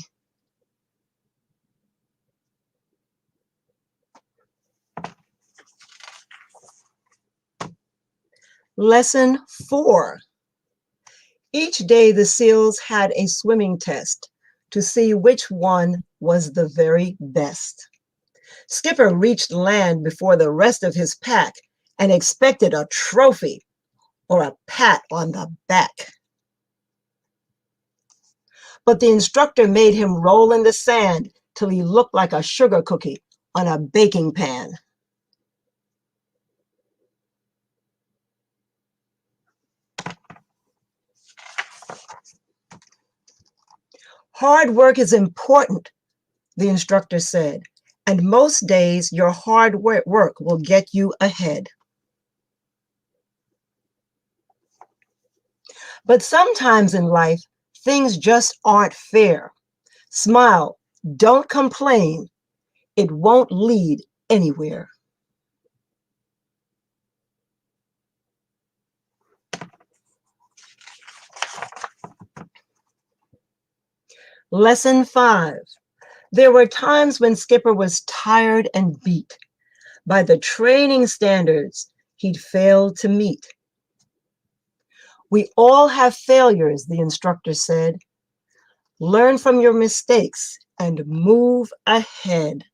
Lesson 4. Each day the SEALs had a swimming test to see which one was the very best. Skipper reached land before the rest of his pack and expected a trophy or a pat on the back. But the instructor made him roll in the sand till he looked like a sugar cookie on a baking pan. Hard work is important, the instructor said, and most days your hard work will get you ahead. But sometimes in life, things just aren't fair. Smile, don't complain. It won't lead anywhere. Lesson 5. There were times when Skipper was tired and beat by the training standards he'd failed to meet. We all have failures, the instructor said. Learn from your mistakes and move ahead.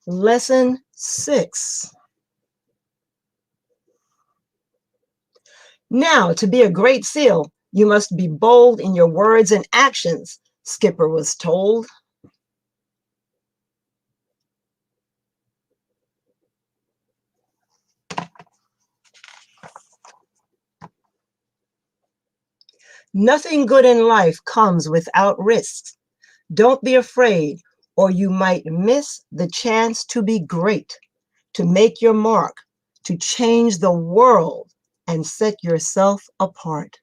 Lesson 6. Now, to be a great SEAL, you must be bold in your words and actions, Skipper was told. Nothing good in life comes without risks. Don't be afraid, or you might miss the chance to be great, to make your mark, to change the world, and set yourself apart.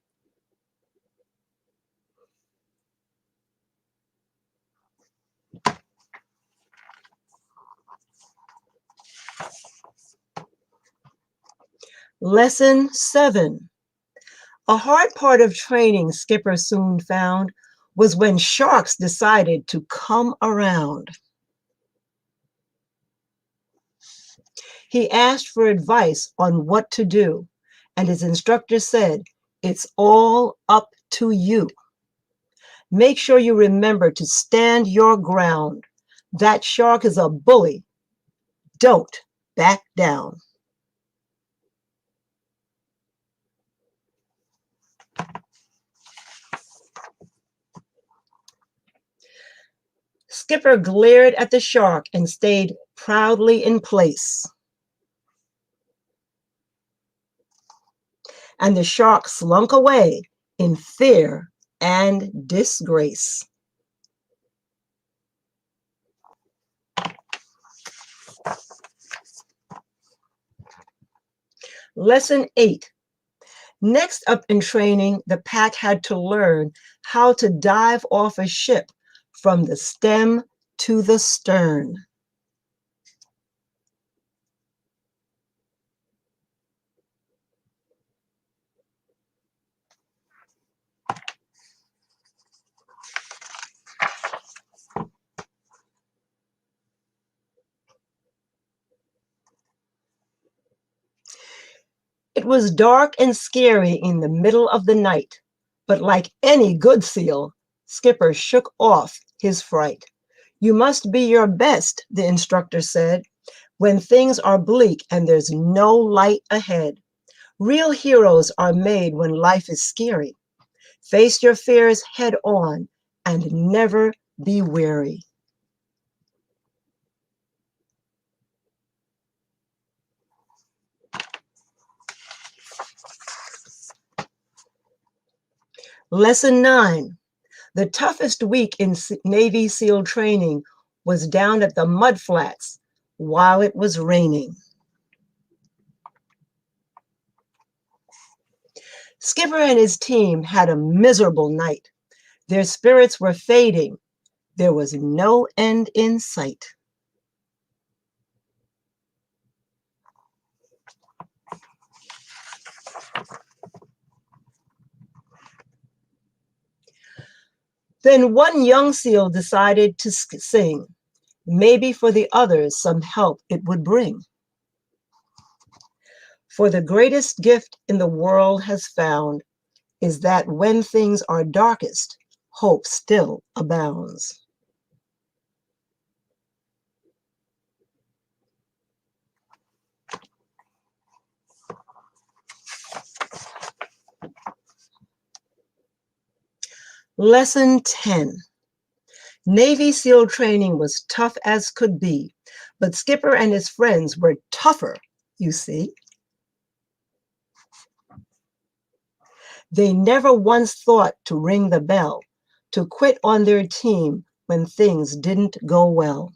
Lesson 7. A hard part of training, Skipper soon found, was when sharks decided to come around. He asked for advice on what to do, and his instructor said, "It's all up to you. Make sure you remember to stand your ground. That shark is a bully. Don't back down." Skipper glared at the shark and stayed proudly in place. And the shark slunk away in fear and disgrace. Lesson 8. Next up in training, the pack had to learn how to dive off a ship from the stem to the stern. It was dark and scary in the middle of the night, but like any good SEAL, Skipper shook off his fright. "You must be your best," the instructor said, "when things are bleak and there's no light ahead. Real heroes are made when life is scary. Face your fears head on and never be weary." Lesson 9. The toughest week in Navy SEAL training was down at the mud flats while it was raining. Skipper and his team had a miserable night. Their spirits were fading. There was no end in sight. Then one young SEAL decided to sing. Maybe for the others some help it would bring. For the greatest gift in the world has found is that when things are darkest, hope still abounds. Lesson 10. Navy SEAL training was tough as could be, but Skipper and his friends were tougher, you see. They never once thought to ring the bell, to quit on their team when things didn't go well.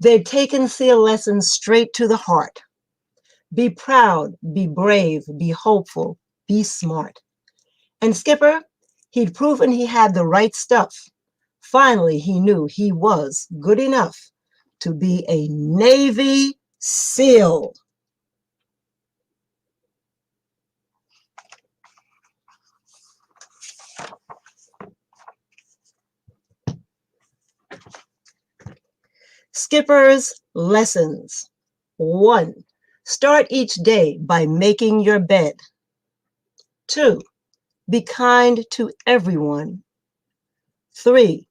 They'd taken SEAL lessons straight to the heart. Be proud, be brave, be hopeful, be smart. And Skipper, he'd proven he had the right stuff. Finally, he knew he was good enough to be a Navy SEAL. Skipper's lessons. 1. Start each day by making your bed. 2. Be kind to everyone. 3.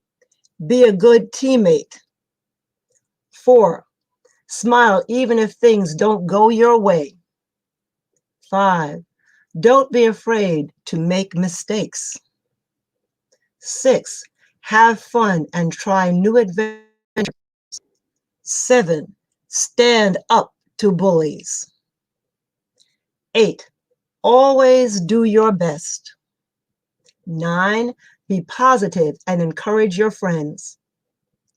Be a good teammate. 4. Smile even if things don't go your way. 5. Don't be afraid to make mistakes. 6. Have fun and try new adventures. 7. Stand up to bullies. 8. Always do your best. 9. Be positive and encourage your friends.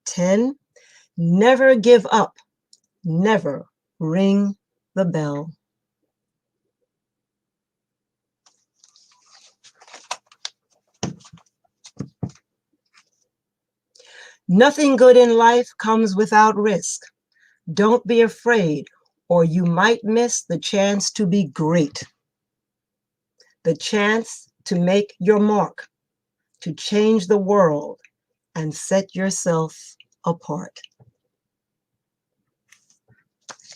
10. Never give up. Never ring the bell. Nothing good in life comes without risk. Don't be afraid or you might miss the chance to be great, the chance to make your mark, to change the world and set yourself apart.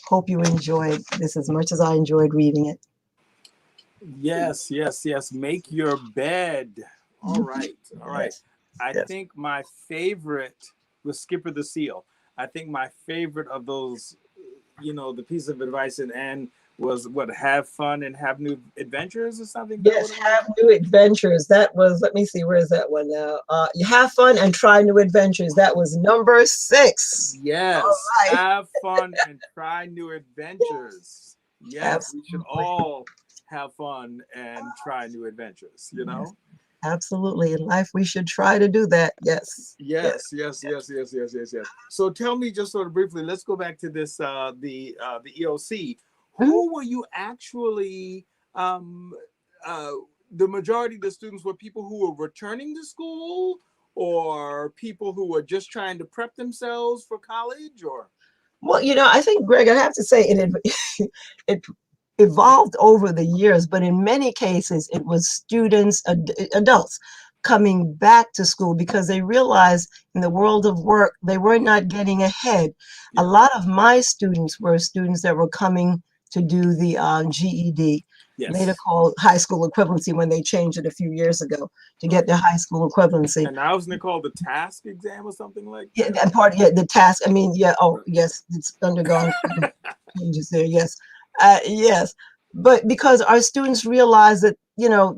Hope you enjoyed this as much as I enjoyed reading it. Yes, yes, yes. Make your bed. All right, all right. Yes. I think my favorite was Skipper the Seal. I think my favorite of those, the piece of advice and was what, have fun and have new adventures or something? Yes, have new adventures. That was, let me see, where is that one now? You have fun and try new adventures. That was number 6. Yes, all right. Have fun and try new adventures. Yes, Absolutely. We should all have fun and try new adventures, Yes. Absolutely. In life, we should try to do that. Yes. Yes. So tell me just sort of briefly, let's go back to this, the EOC. Who were you actually, the majority of the students were people who were returning to school or people who were just trying to prep themselves for college or? Well, I think, Greg, I have to say it evolved over the years, but in many cases it was students, adults coming back to school because they realized in the world of work they were not getting ahead. A lot of my students were students that were coming to do the GED, later called high school equivalency when they changed it a few years ago to get their high school equivalency. And now isn't it called the TASC exam or something like that? Yeah, that part, the task. I mean, yes, it's undergone changes there. Yes. Yes, but because our students realize that,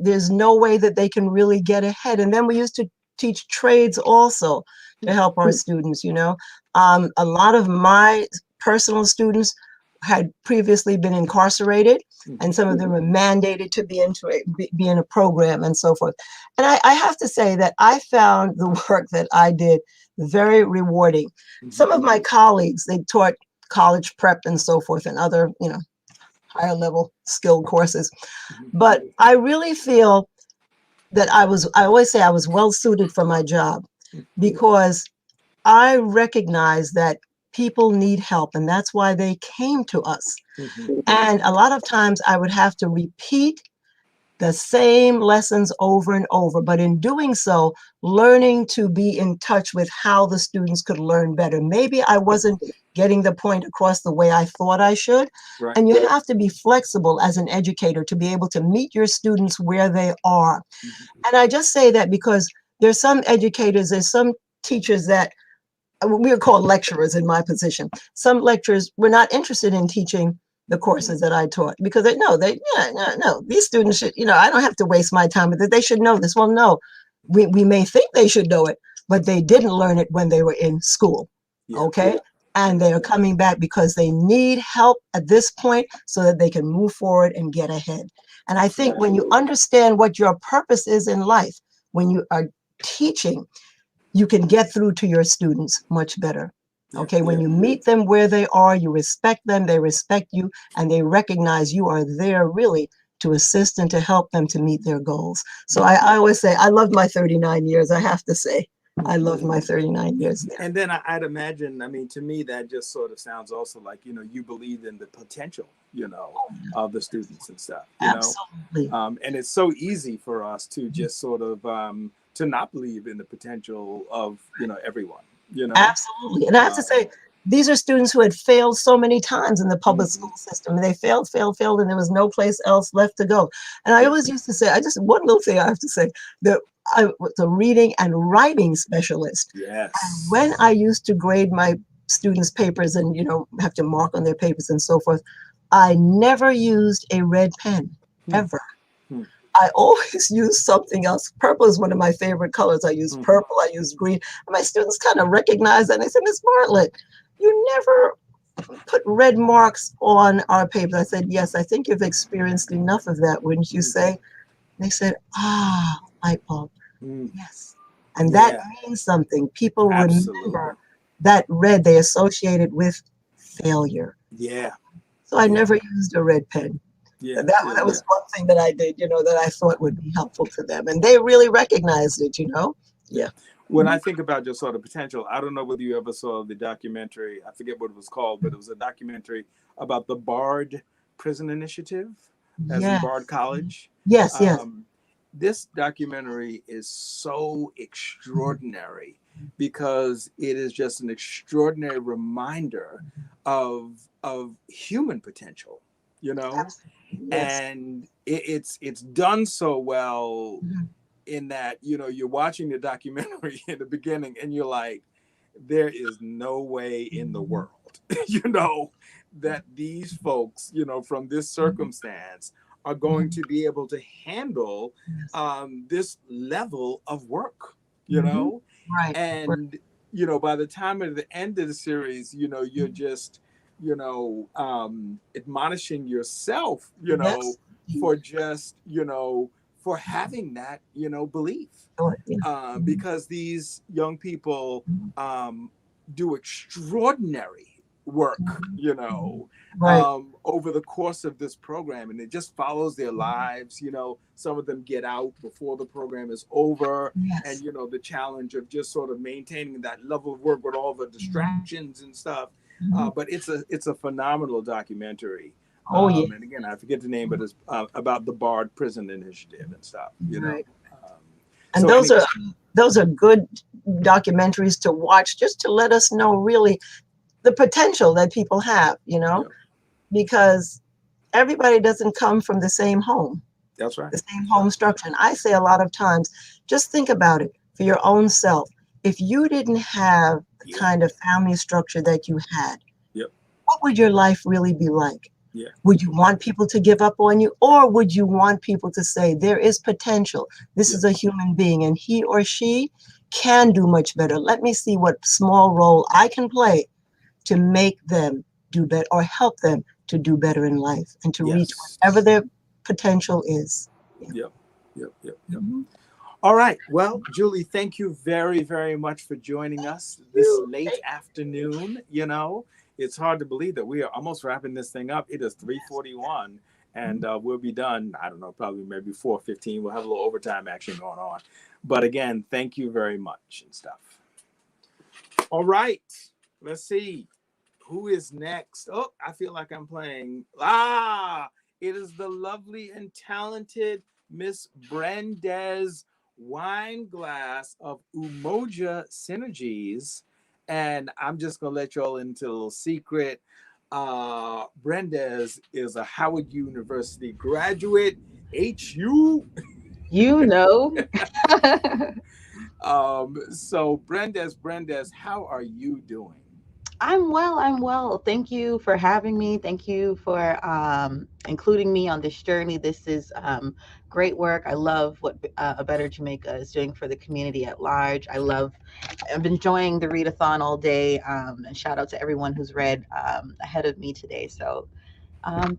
there's no way that they can really get ahead. And then we used to teach trades also to help our students, A lot of my personal students had previously been incarcerated, and some of them were mandated to be in a program and so forth. And I have to say that I found the work that I did very rewarding. Some of my colleagues, they taught college prep and so forth and other, higher level skilled courses. But I really feel that I always say I was well suited for my job because I recognize that people need help and that's why they came to us. And a lot of times I would have to repeat the same lessons over and over, but in doing so, learning to be in touch with how the students could learn better. Maybe I wasn't getting the point across the way I thought I should. Right. And you have to be flexible as an educator to be able to meet your students where they are. And I just say that because there's some educators, there's some teachers that we're called lecturers in my position. Some lecturers were not interested in teaching the courses that I taught because no, these students should, I don't have to waste my time with it. They should know this. Well, no, we may think they should know it, but they didn't learn it when they were in school. Okay. And they are coming back because they need help at this point so that they can move forward and get ahead. And I think when you understand what your purpose is in life, when you are teaching, you can get through to your students much better. Okay, when you meet them where they are, you respect them, they respect you, and they recognize you are there really to assist and to help them to meet their goals. So I always say, I love my 39 years, I have to say. I love my 39 years there. And then I'd imagine, to me, that just sort of sounds also like, you believe in the potential, of the students and stuff, Absolutely. And it's so easy for us to just sort of, to not believe in the potential of, everyone, Absolutely. And I have to say, these are students who had failed so many times in the public school system. And they failed, and there was no place else left to go. And I always used to say, one little thing I have to say, that I was a reading and writing specialist. Yes. And when I used to grade my students' papers and, have to mark on their papers and so forth, I never used a red pen, ever. I always use something else. Purple is one of my favorite colors. I use purple, I use green. And my students kind of recognize that. And they said, Ms. Bartlett, you never put red marks on our papers. I said, yes, I think you've experienced enough of that, wouldn't you say? They said, light bulb. Yes. And that means something. People remember that red, they associated with failure. Yeah. So I never used a red pen. Yeah, that was one thing that I did, that I thought would be helpful to them. And they really recognized it, Yeah. when I think about just sort of potential, I don't know whether you ever saw the documentary. I forget what it was called, but it was a documentary about the Bard Prison Initiative, as in Bard College. Yes, yes. This documentary is so extraordinary because it is just an extraordinary reminder of human potential, you know. Yes. And it's done so well in that, you know, you're watching the documentary in the beginning and you're like, there is no way in the world, you know, that these folks, you know, from this circumstance are going to be able to handle this level of work, you know. Right. And you know, by the time of the end of the series, you know, you're just, you know, admonishing yourself, you know, for just, you know, for having that, you know, belief, because these young people do extraordinary work, you know, over the course of this program, and it just follows their lives. You know, some of them get out before the program is over, and you know, the challenge of just sort of maintaining that level of work with all the distractions and stuff. But it's a phenomenal documentary. And again, I forget the name, but it's about the Bard Prison Initiative and stuff, you know. And so those anyway. those are good documentaries to watch, just to let us know really the potential that people have, you know, because everybody doesn't come from the same home. That's right. The same home structure. And I say a lot of times, just think about it for your own self. If you didn't have the kind of family structure that you had, what would your life really be like? Would you want people to give up on you, or would you want people to say there is potential? This is a human being and he or she can do much better. Let me see what small role I can play to make them do better or help them to do better in life and to reach whatever their potential is. Yep. All right. Well, Julie, thank you very, very much for joining us this late afternoon. You know, it's hard to believe that we are almost wrapping this thing up. It is 3:41 and we'll be done. I don't know, probably maybe 4:15. We'll have a little overtime action going on. But again, thank you very much and stuff. All right. Let's see. Who is next? Oh, I feel like I'm playing. It is the lovely and talented Miss Brendez Wineglass of Umoja Synergies. And I'm just going to let y'all into a little secret. Brendez is a Howard University graduate, HU. You know. So Brendez, how are you doing? I'm well. Thank you for having me. Thank you for including me on this journey. This is great work. I love what A Better Jamaica is doing for the community at large. I've been enjoying the read-a-thon all day, and shout out to everyone who's read ahead of me today. So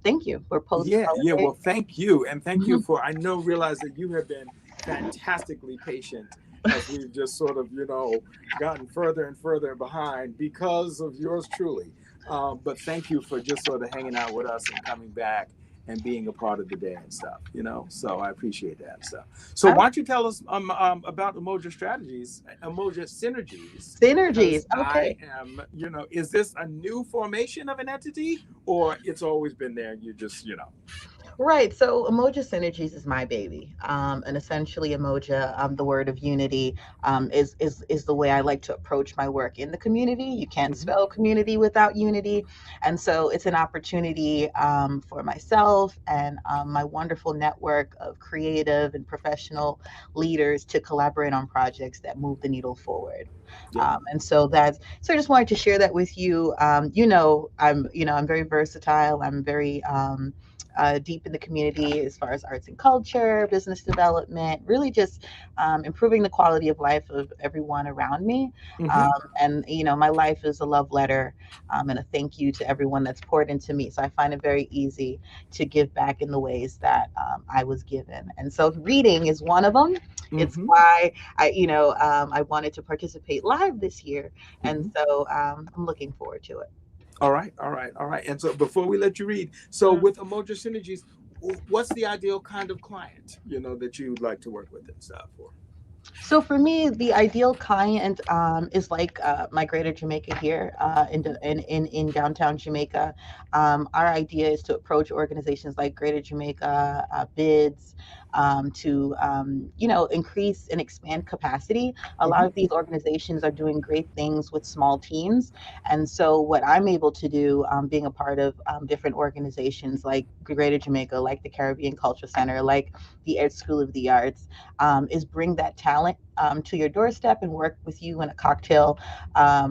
thank you. We're post. Well, thank you. And thank you for, realize that you have been fantastically patient as we've just sort of, you know, gotten further and further behind because of yours truly. But thank you for just sort of hanging out with us and coming back and being a part of the day and stuff, you know. So I appreciate that stuff. So why don't you tell us about Umoja Synergies? Synergies. Okay. I am, you know, is this a new formation of an entity, or it's always been there and you just, you know? Right. So Umoja Synergies is my baby. And essentially Umoja, the word of unity, is the way I like to approach my work in the community. You can't spell community without unity. And so it's an opportunity for myself and my wonderful network of creative and professional leaders to collaborate on projects that move the needle forward. And so I just wanted to share that with you. I'm very versatile. I'm very deep in the community as far as arts and culture, business development, really just improving the quality of life of everyone around me. And, you know, my life is a love letter and a thank you to everyone that's poured into me. So I find it very easy to give back in the ways that I was given. And so reading is one of them. It's why I wanted to participate live this year. And so I'm looking forward to it. All right. And so before we let you read, so with Umoja Synergies, what's the ideal kind of client, you know, that you'd like to work with and stuff for? So for me, the ideal client is like my Greater Jamaica here in downtown Jamaica. Our idea is to approach organizations like Greater Jamaica Bids to increase and expand capacity. A lot of these organizations are doing great things with small teams, and so what I'm able to do, being a part of different organizations like Greater Jamaica, like the Caribbean Culture Center, like the Ed School of the Arts, is bring that talent to your doorstep and work with you in a cocktail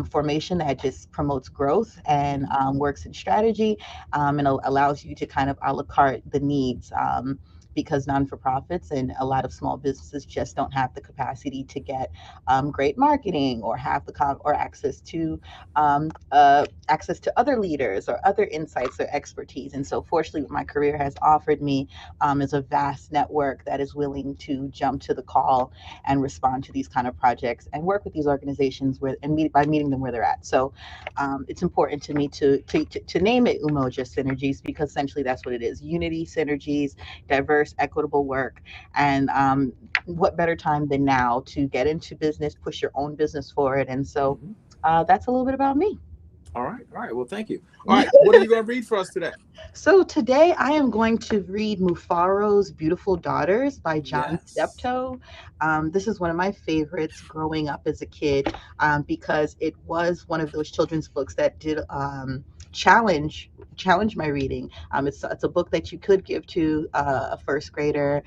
formation that just promotes growth and works in strategy and allows you to kind of a la carte the needs. Because non-for-profits and a lot of small businesses just don't have the capacity to get great marketing or have or access to other leaders or other insights or expertise. And so, fortunately, what my career has offered me is a vast network that is willing to jump to the call and respond to these kind of projects and work with these organizations by meeting them where they're at. So it's important to me to name it Umoja Synergies, because essentially that's what it is: unity, synergies, diverse, equitable work. And what better time than now to get into business, push your own business forward. And so that's a little bit about me. All right. All right. Well, thank you. All right. What are you going to read for us today? So today I am going to read Mufaro's Beautiful Daughters by John Steptoe. This is one of my favorites growing up as a kid because it was one of those children's books that did challenge my reading. It's a book that you could give to a first grader,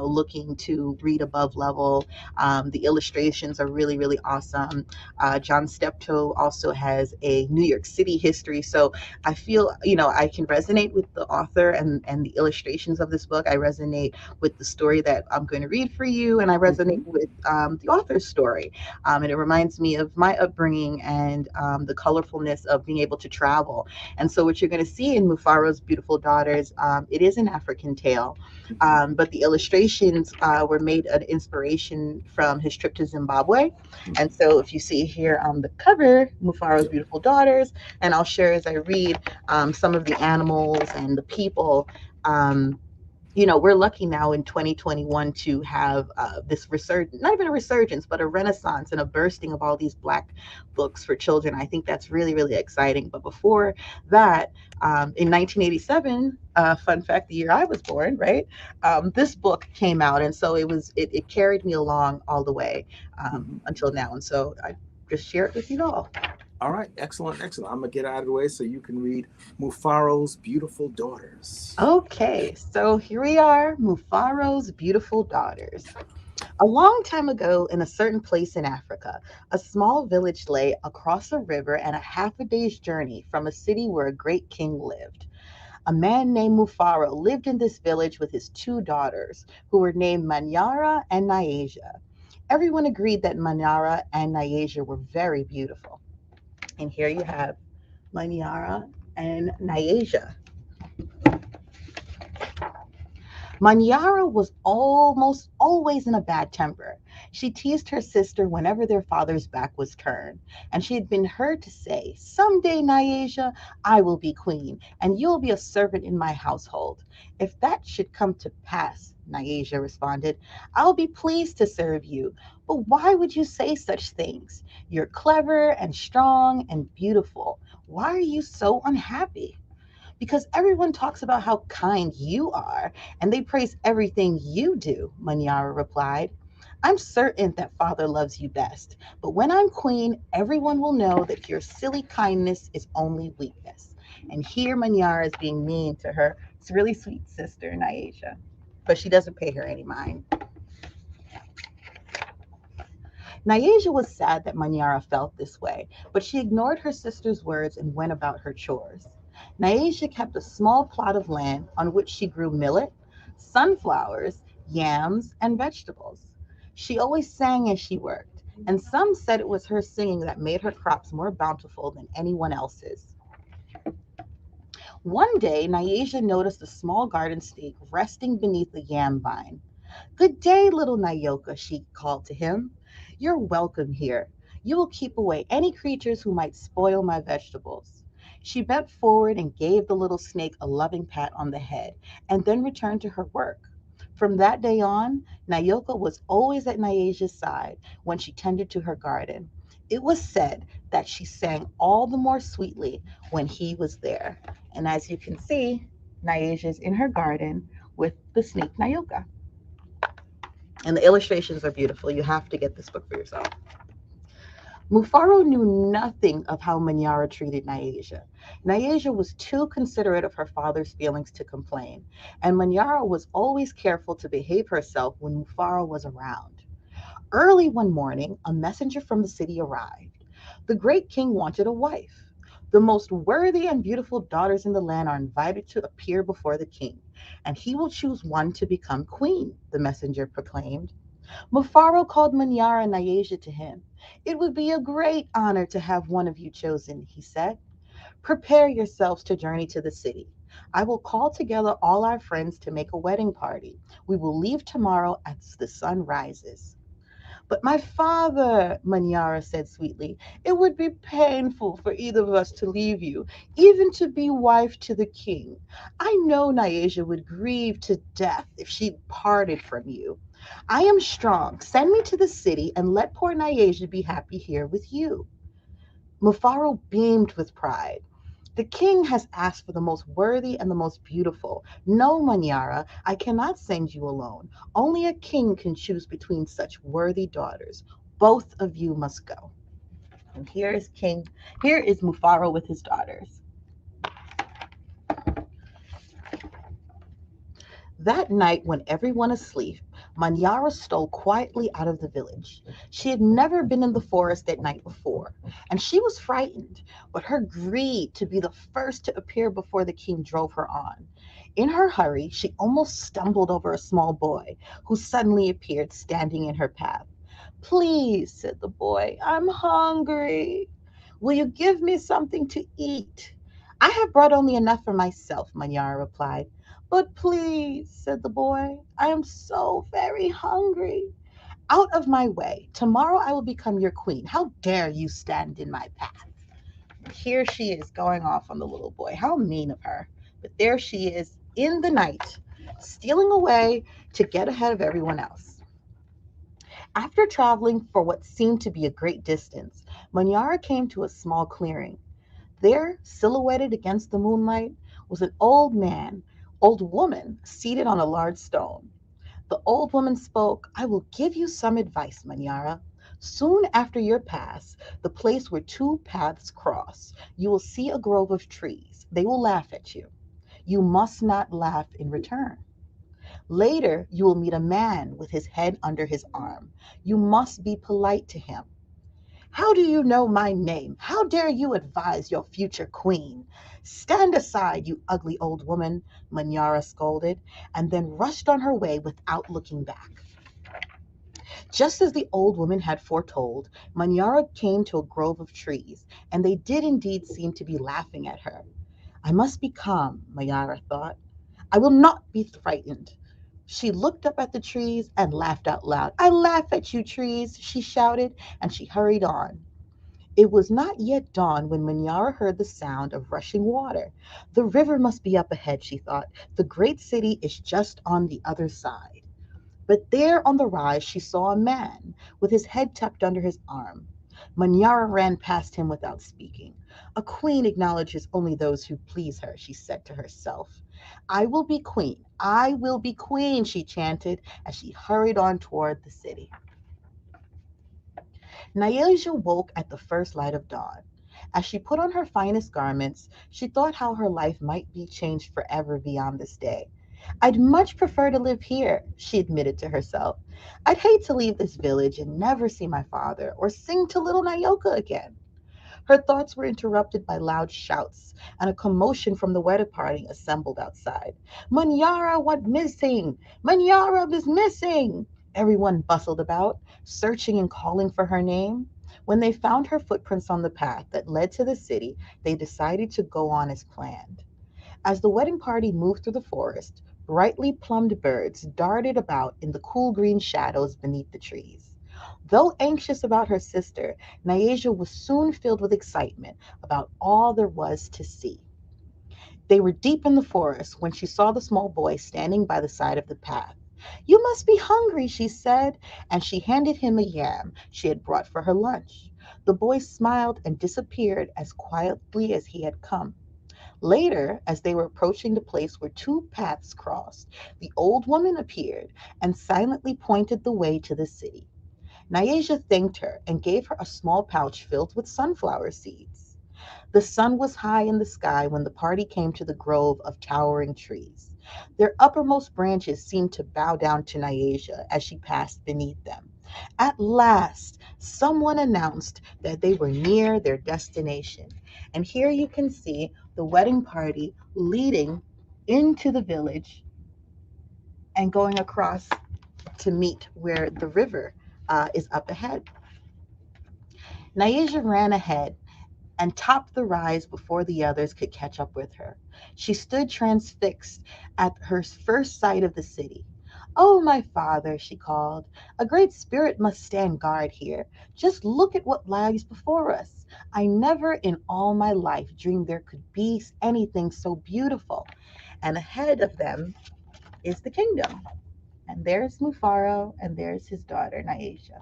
looking to read above level. The illustrations are really, really awesome. John Steptoe also has a New York City history, so I feel, I can resonate with the author and the illustrations of this book. I resonate with the story that I'm going to read for you, and I resonate with the author's story. And it reminds me of my upbringing and the colorfulness of being able to travel. And so what you're going to see in Mufaro's Beautiful Daughters, it is an African tale, but the illustrations were made an inspiration from his trip to Zimbabwe. And so if you see here on the cover, Mufaro's Beautiful Daughters, and I'll share as I read some of the animals and the people. We're lucky now in 2021 to have this resurgence, not even a resurgence, but a renaissance and a bursting of all these Black books for children. I think that's really, really exciting. But before that, in 1987, fun fact, the year I was born, right? This book came out. And so it carried me along all the way until now. And so I just share it with you all. All right, excellent, excellent. I'm gonna get out of the way so you can read Mufaro's Beautiful Daughters. Okay, so here we are, Mufaro's Beautiful Daughters. A long time ago, in a certain place in Africa, a small village lay across a river and a half a day's journey from a city where a great king lived. A man named Mufaro lived in this village with his two daughters, who were named Manyara and Nyaja. Everyone agreed that Manyara and Nyaja were very beautiful. And here you have Manyara and Nyaja. Manyara was almost always in a bad temper. She teased her sister whenever their father's back was turned, and she had been heard to say, "Someday, Nyaja, I will be queen, and you'll be a servant in my household." "If that should come to pass," Nyaja responded, "I'll be pleased to serve you. But why would you say such things? You're clever and strong and beautiful. Why are you so unhappy?" "Because everyone talks about how kind you are, and they praise everything you do," Manyara replied. "I'm certain that father loves you best, but when I'm queen, everyone will know that your silly kindness is only weakness." And here Manyara is being mean to her really sweet sister, Nyaja, but she doesn't pay her any mind. Nyaja was sad that Manyara felt this way, but she ignored her sister's words and went about her chores. Nyaja kept a small plot of land on which she grew millet, sunflowers, yams, and vegetables. She always sang as she worked, and some said it was her singing that made her crops more bountiful than anyone else's. One day, Nyaja noticed a small garden snake resting beneath a yam vine. "Good day, little Nyoka," she called to him. "You're welcome here. You will keep away any creatures who might spoil my vegetables." She bent forward and gave the little snake a loving pat on the head, and then returned to her work. From that day on, Nayoka was always at Nyaja's side when she tended to her garden. It was said that she sang all the more sweetly when he was there. And as you can see, Nyaja's in her garden with the snake Nayoka. And the illustrations are beautiful. You have to get this book for yourself. Mufaro knew nothing of how Manyara treated Nyaja. Nyaja was too considerate of her father's feelings to complain, and Manyara was always careful to behave herself when Mufaro was around. Early one morning, a messenger from the city arrived. The great king wanted a wife. The most worthy and beautiful daughters in the land are invited to appear before the king, and he will choose one to become queen, the messenger proclaimed. Mufaro called Manyara and Nyaja to him. It would be a great honor to have one of you chosen, he said. Prepare yourselves to journey to the city. I will call together all our friends to make a wedding party. We will leave tomorrow as the sun rises. But my father, Manyara said sweetly, it would be painful for either of us to leave you, even to be wife to the king. I know Nyaja would grieve to death if she parted from you. I am strong. Send me to the city and let poor Nyaja be happy here with you. Mufaro beamed with pride. The king has asked for the most worthy and the most beautiful. No, Manyara, I cannot send you alone. Only a king can choose between such worthy daughters. Both of you must go. And here is Mufaro with his daughters. That night, when everyone asleep, Manyara stole quietly out of the village. She had never been in the forest that night before, and she was frightened, but her greed to be the first to appear before the king drove her on. In her hurry, she almost stumbled over a small boy who suddenly appeared standing in her path. Please, said the boy, I'm hungry. Will you give me something to eat? I have brought only enough for myself, Manyara replied. But please, said the boy, I am so very hungry. Out of my way. Tomorrow I will become your queen. How dare you stand in my path? Here she is going off on the little boy. How mean of her. But there she is in the night, stealing away to get ahead of everyone else. After traveling for what seemed to be a great distance, Manyara came to a small clearing. There, silhouetted against the moonlight, was an old woman, seated on a large stone. The old woman spoke, I will give you some advice, Manyara. Soon after your pass, the place where two paths cross, you will see a grove of trees. They will laugh at you. You must not laugh in return. Later, you will meet a man with his head under his arm. You must be polite to him. How do you know my name? How dare you advise your future queen? Stand aside, you ugly old woman, Manyara scolded, and then rushed on her way without looking back. Just as the old woman had foretold, Manyara came to a grove of trees, and they did indeed seem to be laughing at her. I must be calm, Manyara thought. I will not be frightened. She looked up at the trees and laughed out loud. I laugh at you, trees, she shouted, and she hurried on. It was not yet dawn when Manyara heard the sound of rushing water. The river must be up ahead, she thought. The great city is just on the other side. But there on the rise she saw a man with his head tucked under his arm. Manyara ran past him without speaking. A queen acknowledges only those who please her, she said to herself. I will be queen. I will be queen, she chanted as she hurried on toward the city. Nyaja woke at the first light of dawn. As she put on her finest garments, she thought how her life might be changed forever beyond this day. I'd much prefer to live here, she admitted to herself. I'd hate to leave this village and never see my father or sing to little Nyoka again. Her thoughts were interrupted by loud shouts and a commotion from the wedding party assembled outside. Manyara, what missing? Manyara is missing! Everyone bustled about, searching and calling for her name. When they found her footprints on the path that led to the city, they decided to go on as planned. As the wedding party moved through the forest, brightly plumed birds darted about in the cool green shadows beneath the trees. Though anxious about her sister, Nyaja was soon filled with excitement about all there was to see. They were deep in the forest when she saw the small boy standing by the side of the path. "You must be hungry," she said, and she handed him a yam she had brought for her lunch. The boy smiled and disappeared as quietly as he had come. Later, as they were approaching the place where two paths crossed, the old woman appeared and silently pointed the way to the city. Nayasia thanked her and gave her a small pouch filled with sunflower seeds. The sun was high in the sky when the party came to the grove of towering trees. Their uppermost branches seemed to bow down to Nayasia as she passed beneath them. At last, someone announced that they were near their destination. And here you can see the wedding party leading into the village and going across to meet where the river is up ahead. Nayasia ran ahead and topped the rise before the others could catch up with her. She stood transfixed at her first sight of the city. "Oh, my father," she called, "a great spirit must stand guard here. Just look at what lies before us. I never in all my life dreamed there could be anything so beautiful." And ahead of them is the kingdom. And there's Mufaro, and there's his daughter, Nayasia.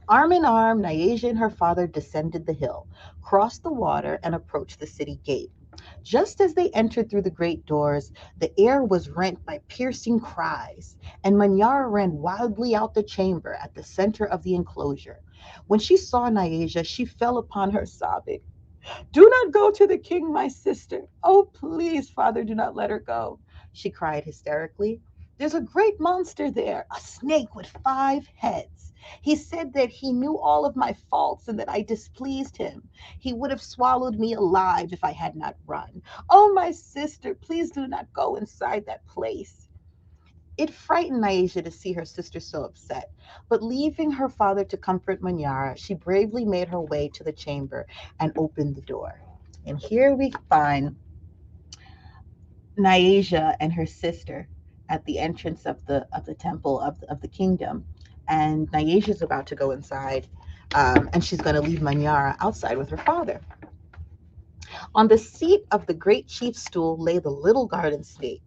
Arm in arm, Nayasia and her father descended the hill, crossed the water, and approached the city gate. Just as they entered through the great doors, the air was rent by piercing cries, and Manyara ran wildly out the chamber at the center of the enclosure. When she saw Nayasia, she fell upon her, sobbing. "Do not go to the king, my sister. Oh, please, father, do not let her go," she cried hysterically. "There's a great monster there, a snake with 5 heads. He said that he knew all of my faults and that I displeased him. He would have swallowed me alive if I had not run. Oh, my sister, please do not go inside that place." It frightened Nayasia to see her sister so upset, but leaving her father to comfort Manyara, she bravely made her way to the chamber and opened the door. And here we find Nayasia and her sister at the entrance of the temple of the kingdom. And Nayasia is about to go inside, and she's going to leave Manyara outside with her father. On the seat of the great chief's stool lay the little garden snake.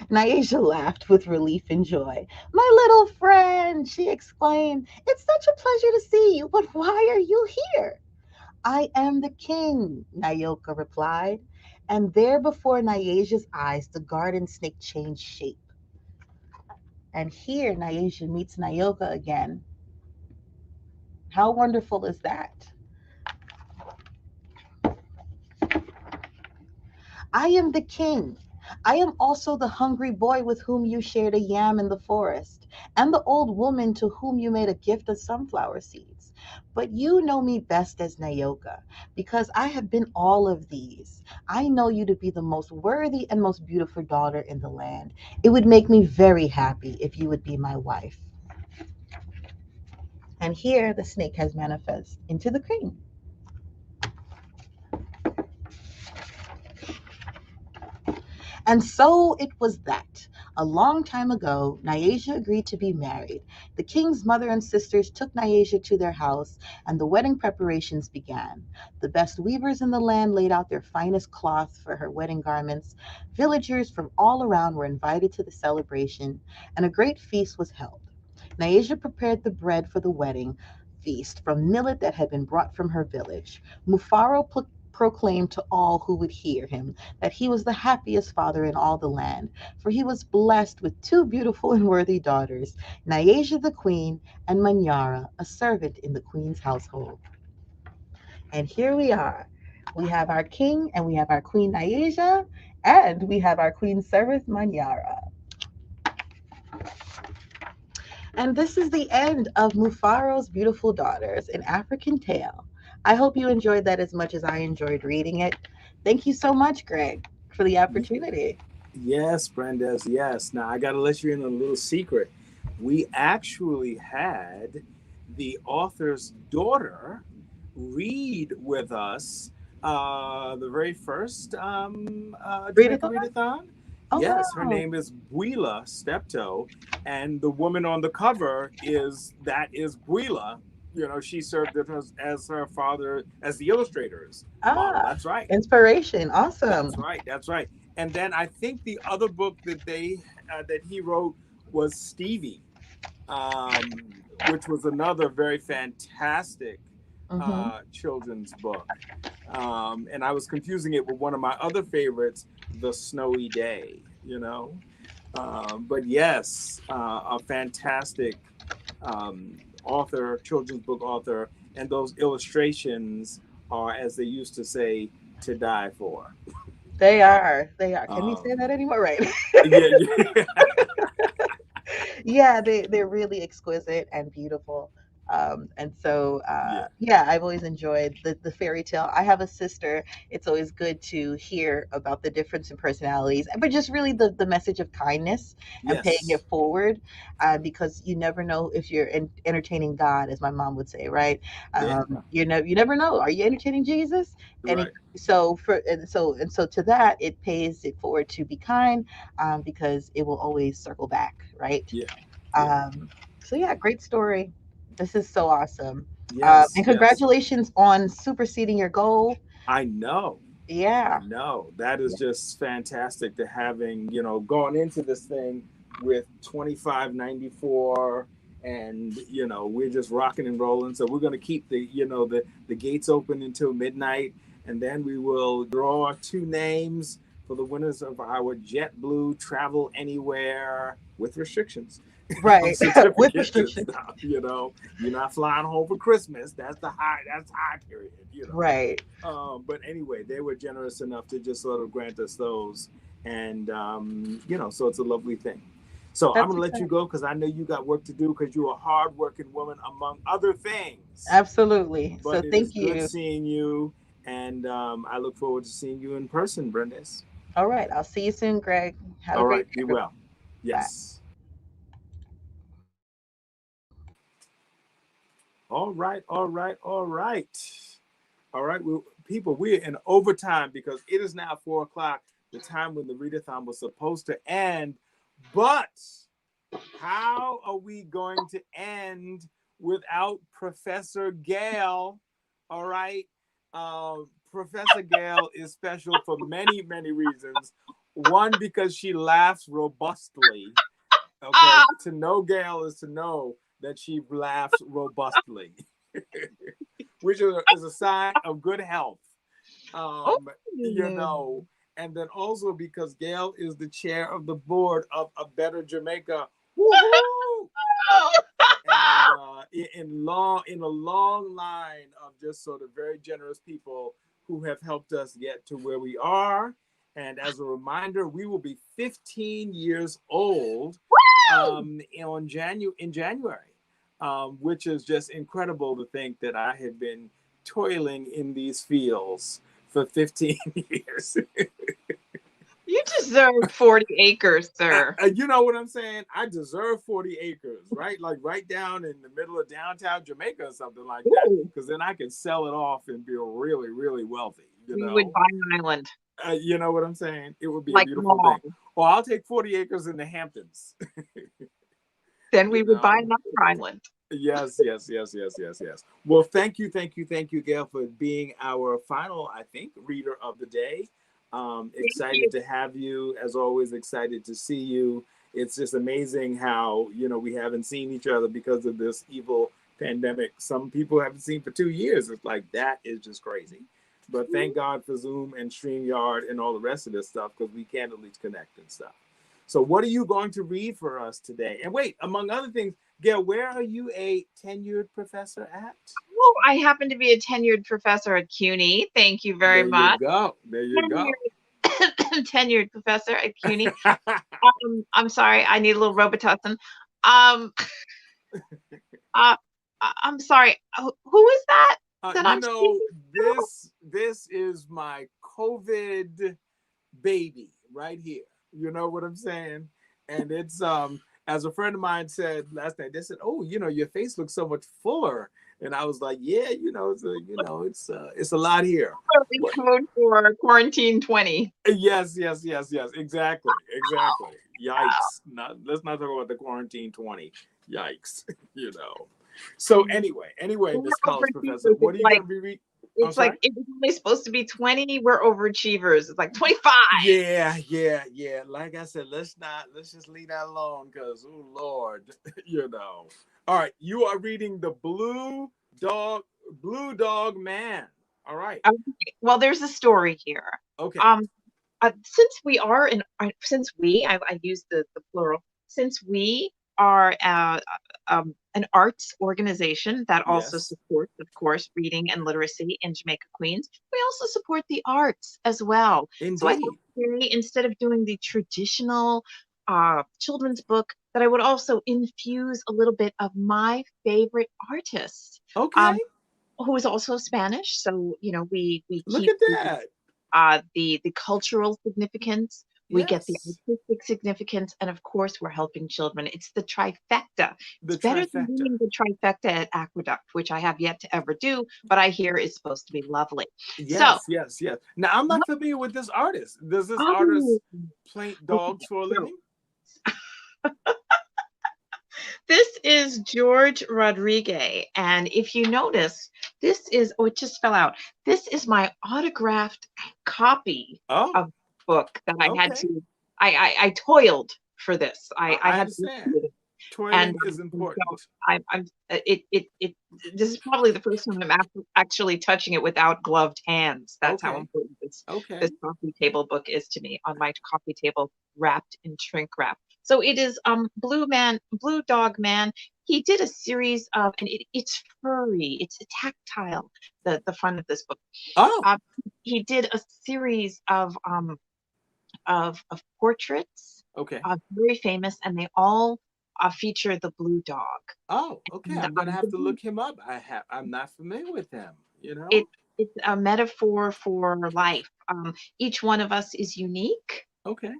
Nayasia laughed with relief and joy. "My little friend," she exclaimed, "it's such a pleasure to see you, but why are you here?" "I am the king," Nayoka replied. And there before Nayasia's eyes, the garden snake changed shape. And here Nayasia meets Nayoka again. How wonderful is that? "I am the king. I am also the hungry boy with whom you shared a yam in the forest, and the old woman to whom you made a gift of sunflower seeds. But you know me best as Nayoka, because I have been all of these. I know you to be the most worthy and most beautiful daughter in the land. It would make me very happy if you would be my wife." And here the snake has manifested into the king. And so it was that, a long time ago, Nayasia agreed to be married. The king's mother and sisters took Nayasia to their house, and the wedding preparations began. The best weavers in the land laid out their finest cloth for her wedding garments. Villagers from all around were invited to the celebration, and a great feast was held. Nayasia prepared the bread for the wedding feast from millet that had been brought from her village. Mufaro proclaimed to all who would hear him that he was the happiest father in all the land, for he was blessed with 2 beautiful and worthy daughters, Nayasia the queen and Manyara, a servant in the queen's household. And here we are. We have our king and we have our queen Nayasia, and we have our queen servant Manyara. And this is the end of Mufaro's Beautiful Daughters, an African tale. I hope you enjoyed that as much as I enjoyed reading it. Thank you so much, Greg, for the opportunity. Yes, Brandes, yes. Now, I got to let you in a little secret. We actually had the author's daughter read with us the very first Jamaica Read-a-thon. Oh, Yes, wow. her name is Bwila Steptoe, and the woman on the cover is Bwila. You know, she served as her father, as the illustrator's model. That's right. Inspiration. Awesome. That's right. That's right. And then I think the other book that that he wrote was Stevie, which was another very fantastic children's book. And I was confusing it with one of my other favorites, The Snowy Day, you know. But yes, a fantastic author, children's book author, and those illustrations are, as they used to say, to die for. They are. They are. Can we say that anymore? Right. Yeah, yeah. Yeah, they're really exquisite and beautiful. And so, Yeah. yeah, I've always enjoyed the fairy tale. I have a sister. It's always good to hear about the difference in personalities, but just really the message of kindness and paying Yes. it forward, because you never know if you're entertaining God, as my mom would say, right? Yeah. You never know. Are you entertaining Jesus? And Right. so to that, it pays it forward to be kind, because it will always circle back, right? Yeah. So yeah, great story. This is so awesome. Yes. And Yes. congratulations on superseding your goal. I know. I Yeah. know. That is just fantastic to having, gone into this thing with 2594 and, we're just rocking and rolling. So we're going to keep the gates open until midnight. And then we will draw 2 names for the winners of our JetBlue Travel Anywhere with restrictions. Right. With Certificate and restrictions. stuff, You're not flying home for Christmas. That's high period, Right. But anyway, they were generous enough to just sort of grant us those. And, so it's a lovely thing. So I'm That's going to let you exciting. go because I know you got work to do because you're a hardworking woman, among other things. Absolutely. So But it is thank good you. seeing you. And I look forward to seeing you in person, Brenda's. All right. I'll see you soon, Greg. Have a All great right. day, Be everyone. well. Yes. All right. All right. All right. All right, people, we're in overtime because it is now 4:00, the time when the readathon was supposed to end. But how are we going to end without Professor Gale? All right. Professor Gale is special for many, many reasons. One, because she laughs robustly. Okay. To know Gale is to know that she laughs robustly. Which is a sign of good health, and then also because Gail is the chair of the board of A Better Jamaica. Woohoo! And in a long line of just sort of very generous people who have helped us get to where we are. And as a reminder, we will be 15 years old in January. Which is just incredible to think that I have been toiling in these fields for 15 years. You deserve 40 acres, sir. You know what I'm saying? I deserve 40 acres, right? Like right down in the middle of downtown Jamaica or something like that, because then I can sell it off and be really, really wealthy. We would buy an island. You know what I'm saying? It would be like a beautiful mom. thing. Or I'll take 40 acres in the Hamptons. Then we would buy another island. Yes. Well, thank you, Gail, for being our final, I think, reader of the day. Excited to have you, as always, excited to see you. It's just amazing how, we haven't seen each other because of this evil pandemic. Some people haven't seen for 2 years. It's like, that is just crazy. But thank God for Zoom and StreamYard and all the rest of this stuff, because we can at least connect and stuff. So what are you going to read for us today? And wait, among other things, Gail, where are you a tenured professor at? Oh, I happen to be a tenured professor at CUNY. Thank you very much. There you go. Tenured professor at CUNY. I'm sorry, I need a little Robitussin. I'm sorry. Who is that? This is my COVID baby right here. You know what I'm saying? And it's as a friend of mine said last night, they said, "Oh, your face looks so much fuller." And I was like, "Yeah, it's a lot here." Code for quarantine 20. Yes, exactly. Yikes! Let's not talk about the quarantine 20. Yikes! So anyway, Miss College Professor, what are you going to be reading? It's like it was only supposed to be 20. We're overachievers. It's like 25. Yeah. Like I said, let's just leave that alone because, oh Lord, All right, you are reading the Blue Dog Man. All right. Okay. Well, there's a story here. Okay. Since we are I use the plural, since we are an arts organization that also supports, of course, reading and literacy in Jamaica Queens, we also support the arts as well. Indeed. So I thought, instead of doing the traditional children's book, that I would also infuse a little bit of my favorite artist, who is also Spanish. So we look keep at that. The cultural significance, we get the artistic significance, and of course we're helping children. It's the trifecta. It's better than doing the trifecta at Aqueduct, which I have yet to ever do, but I hear is supposed to be lovely. Yes. Now I'm not familiar with this artist. Does this artist paint dogs for a living? This is George Rodriguez, and if you notice, this is, it just fell out. This is my autographed copy of the book that I had to, I toiled for this. I had understand. to. Toiling is important. This is probably the first time I'm actually touching it without gloved hands. That's how important this coffee table book is to me, on my coffee table, wrapped in shrink wrap. So it is Blue Dog Man. He did a series of, and it's furry, it's tactile, the front of this book. He did a series of portraits, very famous, and they all feature the blue dog. Oh, okay. I'm gonna have to look him up. I'm not familiar with him. It's a metaphor for life. Each one of us is unique. Okay.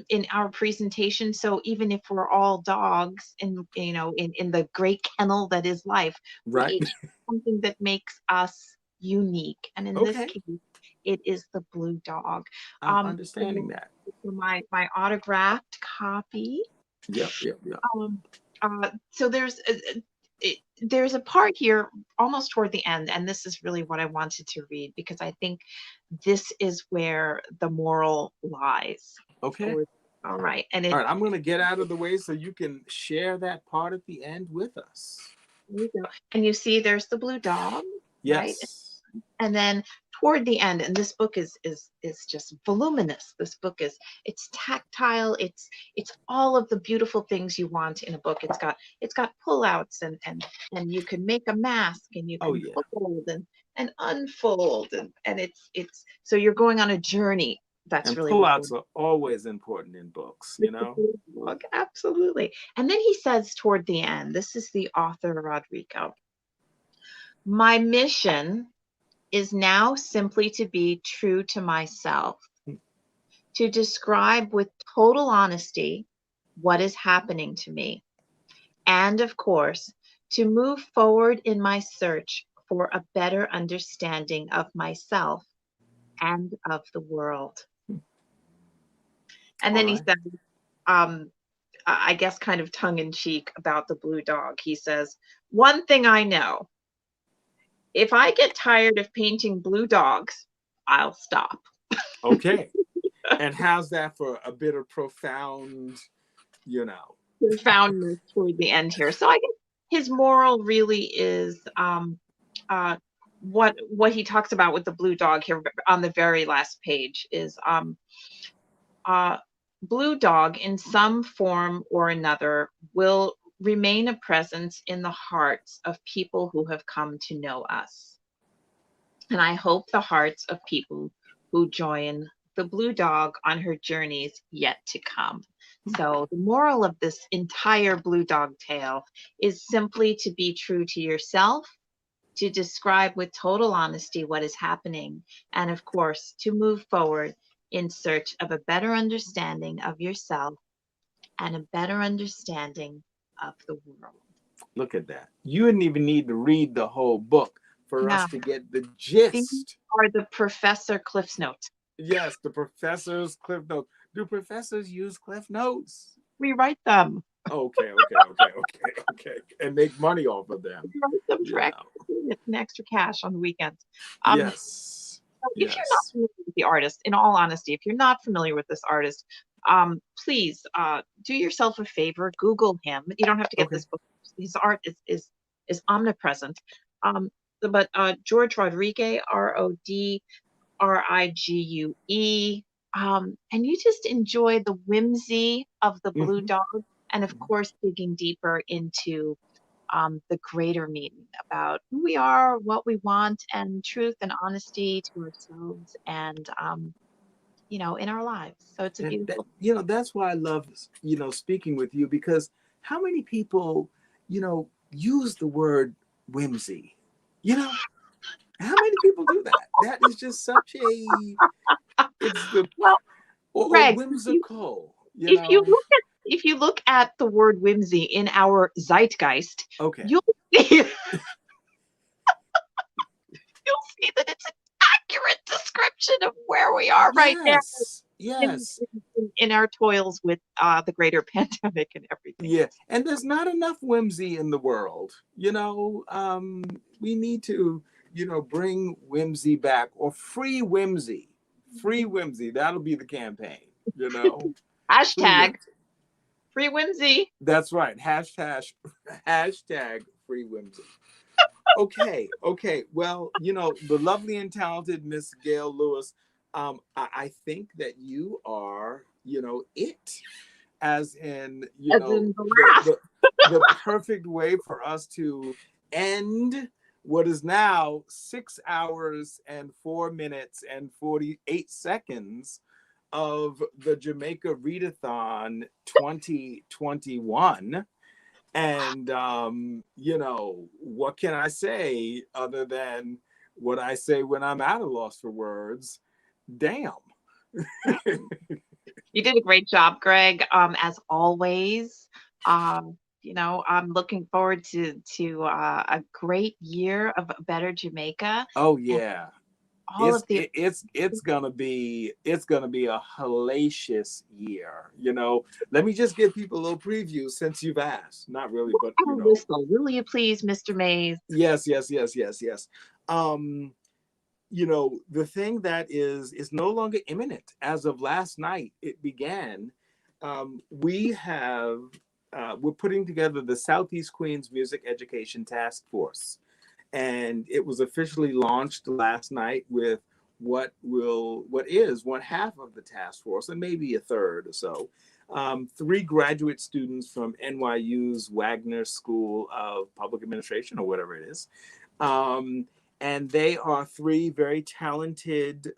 In our presentation, so even if we're all dogs in the great kennel that is life, we each have something that makes us unique. And in this case, it is the blue dog. I'm understanding that. My autographed copy. Yep. So there's a part here almost toward the end, and this is really what I wanted to read, because I think this is where the moral lies. Okay. All right. All right, I'm going to get out of the way so you can share that part at the end with us. There you go. And you see there's the blue dog. Yes. Right? And then toward the end, and this book is just voluminous. This book it's tactile. It's all of the beautiful things you want in a book. It's got pullouts and you can make a mask, and you can fold and unfold, and it's so you're going on a journey. That's really pullouts are always important in books, Absolutely. And then he says toward the end, this is the author Rodrigo. My mission is now simply to be true to myself, to describe with total honesty what is happening to me, and of course, to move forward in my search for a better understanding of myself and of the world. And then he said, I guess kind of tongue-in-cheek about the blue dog, he says, one thing I know, if I get tired of painting blue dogs, I'll stop. Okay. And how's that for a bit of profoundness toward the end here? So I guess his moral really is what he talks about with the blue dog here on the very last page is blue dog in some form or another will remain a presence in the hearts of people who have come to know us. And I hope the hearts of people who join the blue dog on her journeys yet to come. So the moral of this entire blue dog tale is simply to be true to yourself, to describe with total honesty what is happening, and of course, to move forward in search of a better understanding of yourself and a better understanding of the world. Look at that. You didn't even need to read the whole book for us to get the gist. These are the Professor Cliff's Notes. Yes, the professor's Cliff Notes. Do professors use Cliff Notes? We write them. Okay. And make money off of them. Some extra cash on the weekends. Yes. If you're not familiar with the artist, in all honesty, if you're not familiar with this artist, please do yourself a favor, Google him. You don't have to get this book. His art is omnipresent. But George Rodriguez, Rodrigue, and you just enjoy the whimsy of the blue dog, and of course digging deeper into the greater meaning about who we are, what we want, and truth and honesty to ourselves and in our lives. So it's a beautiful that's why I love speaking with you, because how many people use the word whimsy? How many people do that? That is just such a Greg, whimsical. If you look at the word whimsy in our zeitgeist, you'll see that it's an accurate description of where we are right now. Yes. In our toils with the greater pandemic and everything. Yeah, and there's not enough whimsy in the world. We need to, bring whimsy back, or free whimsy. Free whimsy. That'll be the campaign. Hashtag free whimsy. That's right. Hashtag free whimsy. Okay. Well, the lovely and talented Miss Gail Lewis, I think that you are, it, as in, the perfect way for us to end what is now 6 hours and 4 minutes and 48 seconds of the Jamaica Read-a-thon 2021. And, what can I say other than what I say when I'm at a loss for words? Damn. You did a great job, Greg. As always, I'm looking forward to a great year of Better Jamaica. Oh yeah. It's gonna be a hellacious year. Let me just give people a little preview since you've asked. Not really, but will you please, Mr. Mays? Yes. The thing that is no longer imminent. As of last night, it began. We're putting together the Southeast Queens Music Education Task Force. And it was officially launched last night with what is one half of the task force, and maybe a third or so. 3 graduate students from NYU's Wagner School of Public Administration, or whatever it is. And they are 3 very talented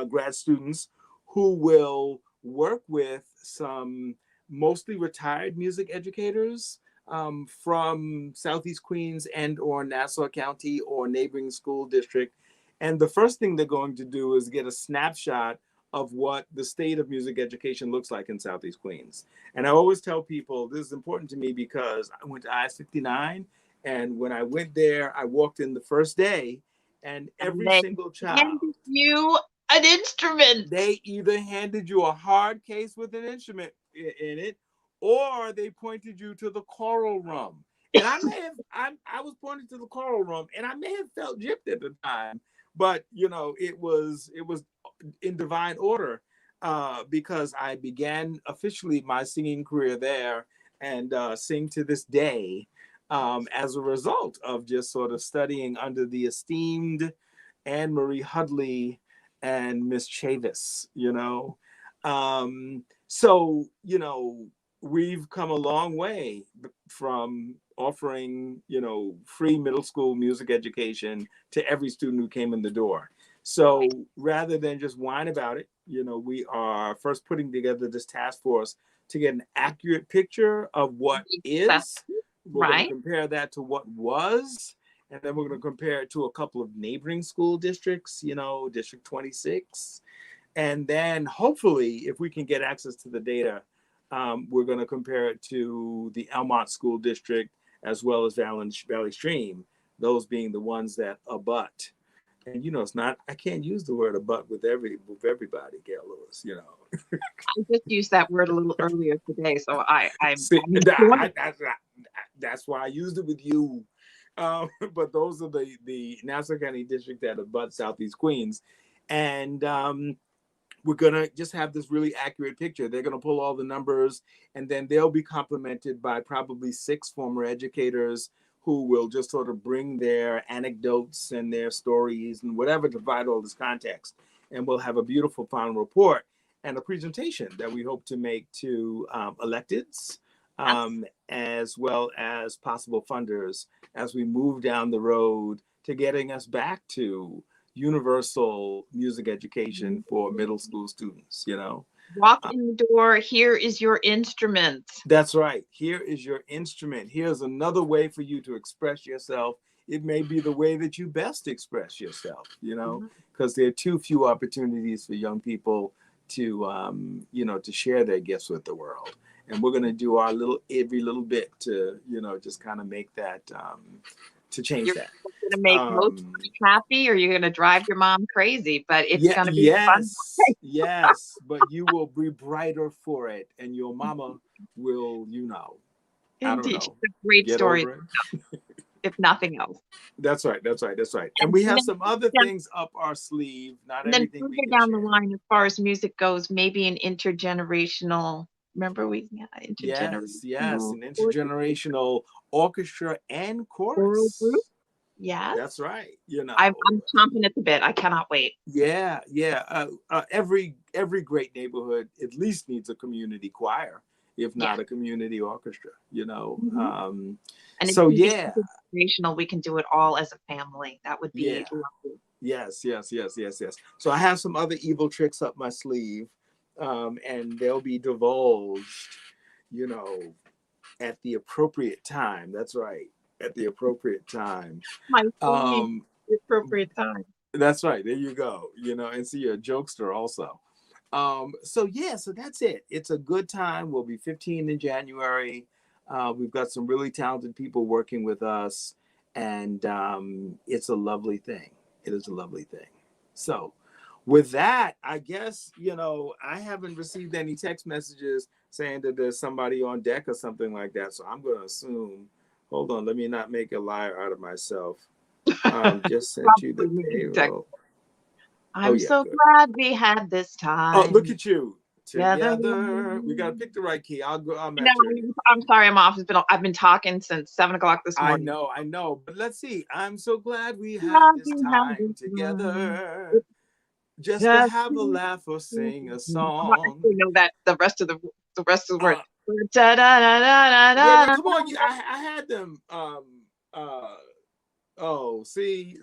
grad students who will work with some mostly retired music educators from Southeast Queens and or Nassau County or neighboring school district. And the first thing they're going to do is get a snapshot of what the state of music education looks like in Southeast Queens. And I always tell people this is important to me because I went to I-59, and when I went there, I walked in the first day, and every single child handed you an instrument. They either handed you a hard case with an instrument in it, or they pointed you to the choral room. And I was pointed to the choral room, and I may have felt gypped at the time, but it was in divine order because I began officially my singing career there, and sing to this day as a result of just sort of studying under the esteemed Anne Marie Hudley and Miss Chavis. So we've come a long way from offering, free middle school music education to every student who came in the door. So rather than just whine about it, we are first putting together this task force to get an accurate picture of what is. We're going to compare that to what was, and then we're going to compare it to a couple of neighboring school districts, District 26. And then hopefully, if we can get access to the data, we're going to compare it to the Elmont School District as well as Valley Stream, those being the ones that abut. And it's not, I can't use the word "but" with everybody, Gail Lewis, I just used that word a little earlier today, so I'm See, that's why I used it with you. But those are the Nassau County district that abuts Southeast Queens. And we're going to just have this really accurate picture. They're going to pull all the numbers, and then they'll be complemented by probably 6 former educators who will just sort of bring their anecdotes and their stories and whatever to provide all this context. And we'll have a beautiful final report and a presentation that we hope to make to electeds, as well as possible funders as we move down the road to getting us back to universal music education for middle school students, Walk in the door, here is your instrument. That's right. Here is your instrument. Here's another way for you to express yourself. It may be the way that you best express yourself, because there are too few opportunities for young people to, to share their gifts with the world. And we're going to do our every little bit to, just kind of make that, to change that. You're going to make most happy, or you're going to drive your mom crazy, but it's going to be fun. Yes, but you will be brighter for it, and your mama will, I don't know. It's a great story, if nothing else. That's right. And we have some other things up our sleeve. Not everything we can down the line, as far as music goes, maybe an intergenerational. Remember intergenerational. Yes, an intergenerational orchestra and chorus. Group. Yeah, that's right. I'm chomping at the bit. I cannot wait. Yeah. Every great neighborhood at least needs a community choir, if not a community orchestra. And so intergenerational, we can do it all as a family. That would be lovely. Yes. So I have some other evil tricks up my sleeve, and they'll be divulged, at the appropriate time. That's right. At the appropriate time. The appropriate time. That's right. There you go. And see, you're a jokester also. So that's it. It's a good time. We'll be 15 in January. We've got some really talented people working with us, and it's a lovely thing. It is a lovely thing. So with that, I guess, I haven't received any text messages saying that there's somebody on deck or something like that. So I'm going to assume, hold on, let me not make a liar out of myself. Just sent you the payroll. I'm so glad we had this time. Oh, look at you. Together. We got to pick the right key. I'll go. I'm sorry, I'm off. I've been talking since 7 o'clock this morning. I know. But let's see. I'm so glad we had this time together. Just to have a laugh or sing a song. You know that the rest of the word. Come on, I had them. They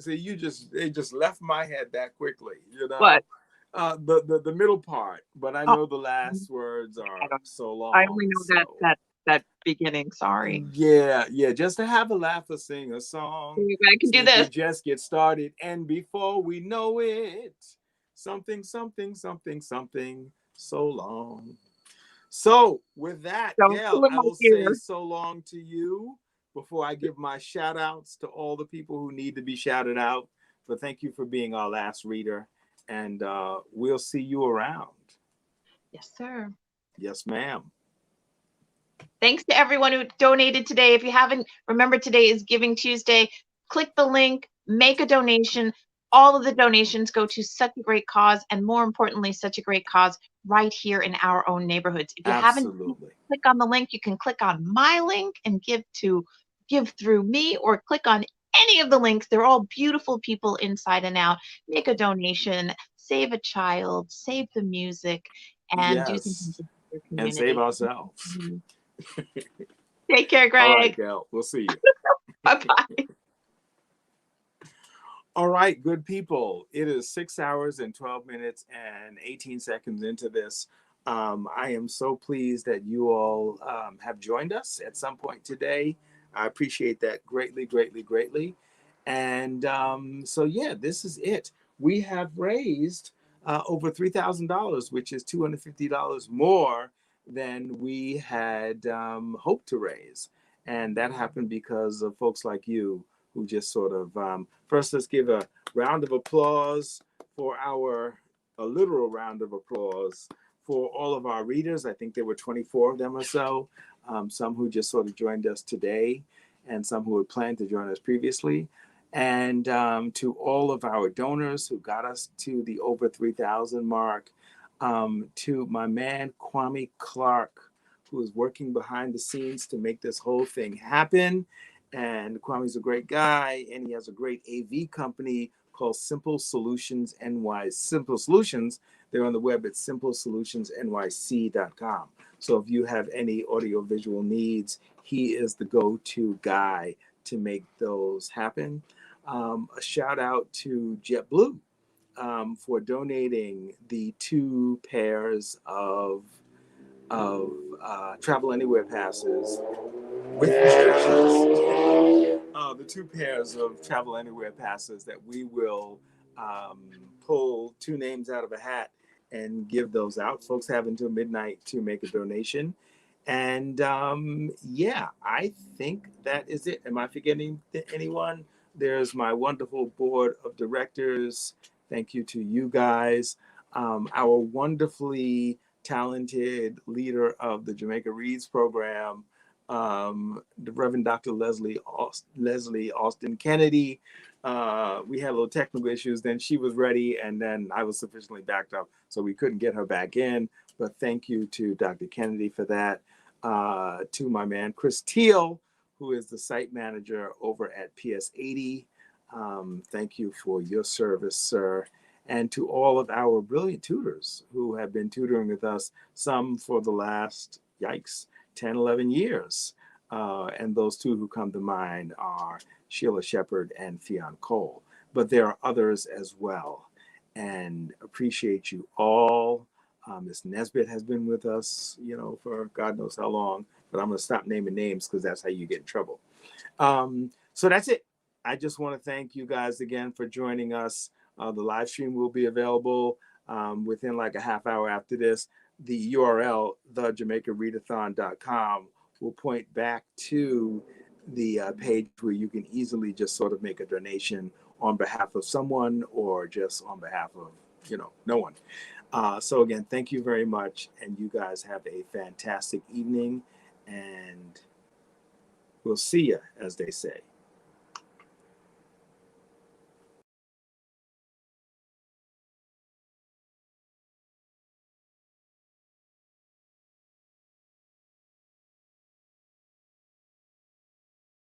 just left my head that quickly. What? The middle part, but I know the last words are so long. I only know that beginning. Sorry. Yeah. Just to have a laugh or sing a song. I can do this. Just get started, and before we know it, something, so long. So with that, Gail, I will say so long to you before I give my shout outs to all the people who need to be shouted out. But thank you for being our last reader, and we'll see you around. Yes, sir. Yes, ma'am. Thanks to everyone who donated today. If you haven't, remember today is Giving Tuesday. Click the link, make a donation. All of the donations go to such a great cause, and more importantly, such a great cause right here in our own neighborhoods. If you haven't clicked on the link, you can click on my link and give through me, or click on any of the links. They're all beautiful people inside and out. Make a donation, save a child, save the music, and do something for your community. And save ourselves. Take care, Greg. All right, Gail. We'll see you. Bye-bye. All right, good people. It is 6 hours and 12 minutes and 18 seconds into this. I am so pleased that you all have joined us at some point today. I appreciate that greatly. And this is it. We have raised over $3,000, which is $250 more than we had hoped to raise. And that happened because of folks like you who just sort of, first let's give a round of applause for a literal round of applause for all of our readers. I think there were 24 of them or so, some who just sort of joined us today and some who had planned to join us previously. And to all of our donors who got us to the over 3,000 mark, to my man, Kwame Clark, who is working behind the scenes to make this whole thing happen. And Kwame's a great guy, and he has a great AV company called Simple Solutions NY. Simple Solutions, they're on the web at simplesolutionsnyc.com. So if you have any audiovisual needs, he is the go-to guy to make those happen. A shout out to JetBlue for donating the 2 pairs of Travel Anywhere passes with restrictions. The 2 pairs of Travel Anywhere passes that we will pull 2 names out of a hat and give those out. Folks have until midnight to make a donation. And yeah, I think that is it. Am I forgetting anyone? There's my wonderful board of directors. Thank you to you guys. Our wonderfully talented leader of the Jamaica Reads program, the Reverend Dr. Leslie Austin Kennedy. We had a little technical issues. Then she was ready, and then I was sufficiently backed up, so we couldn't get her back in. But thank you to Dr. Kennedy for that. To my man, Chris Teal, who is the site manager over at PS80. Thank you for your service, sir. And to all of our brilliant tutors who have been tutoring with us, some for the last, 10, 11 years. And those 2 who come to mind are Sheila Shepard and Fionn Cole. But there are others as well. And appreciate you all. Ms. Nesbitt has been with us, for God knows how long. But I'm going to stop naming names because that's how you get in trouble. So that's it. I just want to thank you guys again for joining us. The live stream will be available within like a half hour after this. The URL, thejamaicareadathon.com, will point back to the page where you can easily just sort of make a donation on behalf of someone or just on behalf of, no one. So again, thank you very much. And you guys have a fantastic evening. And we'll see you, as they say.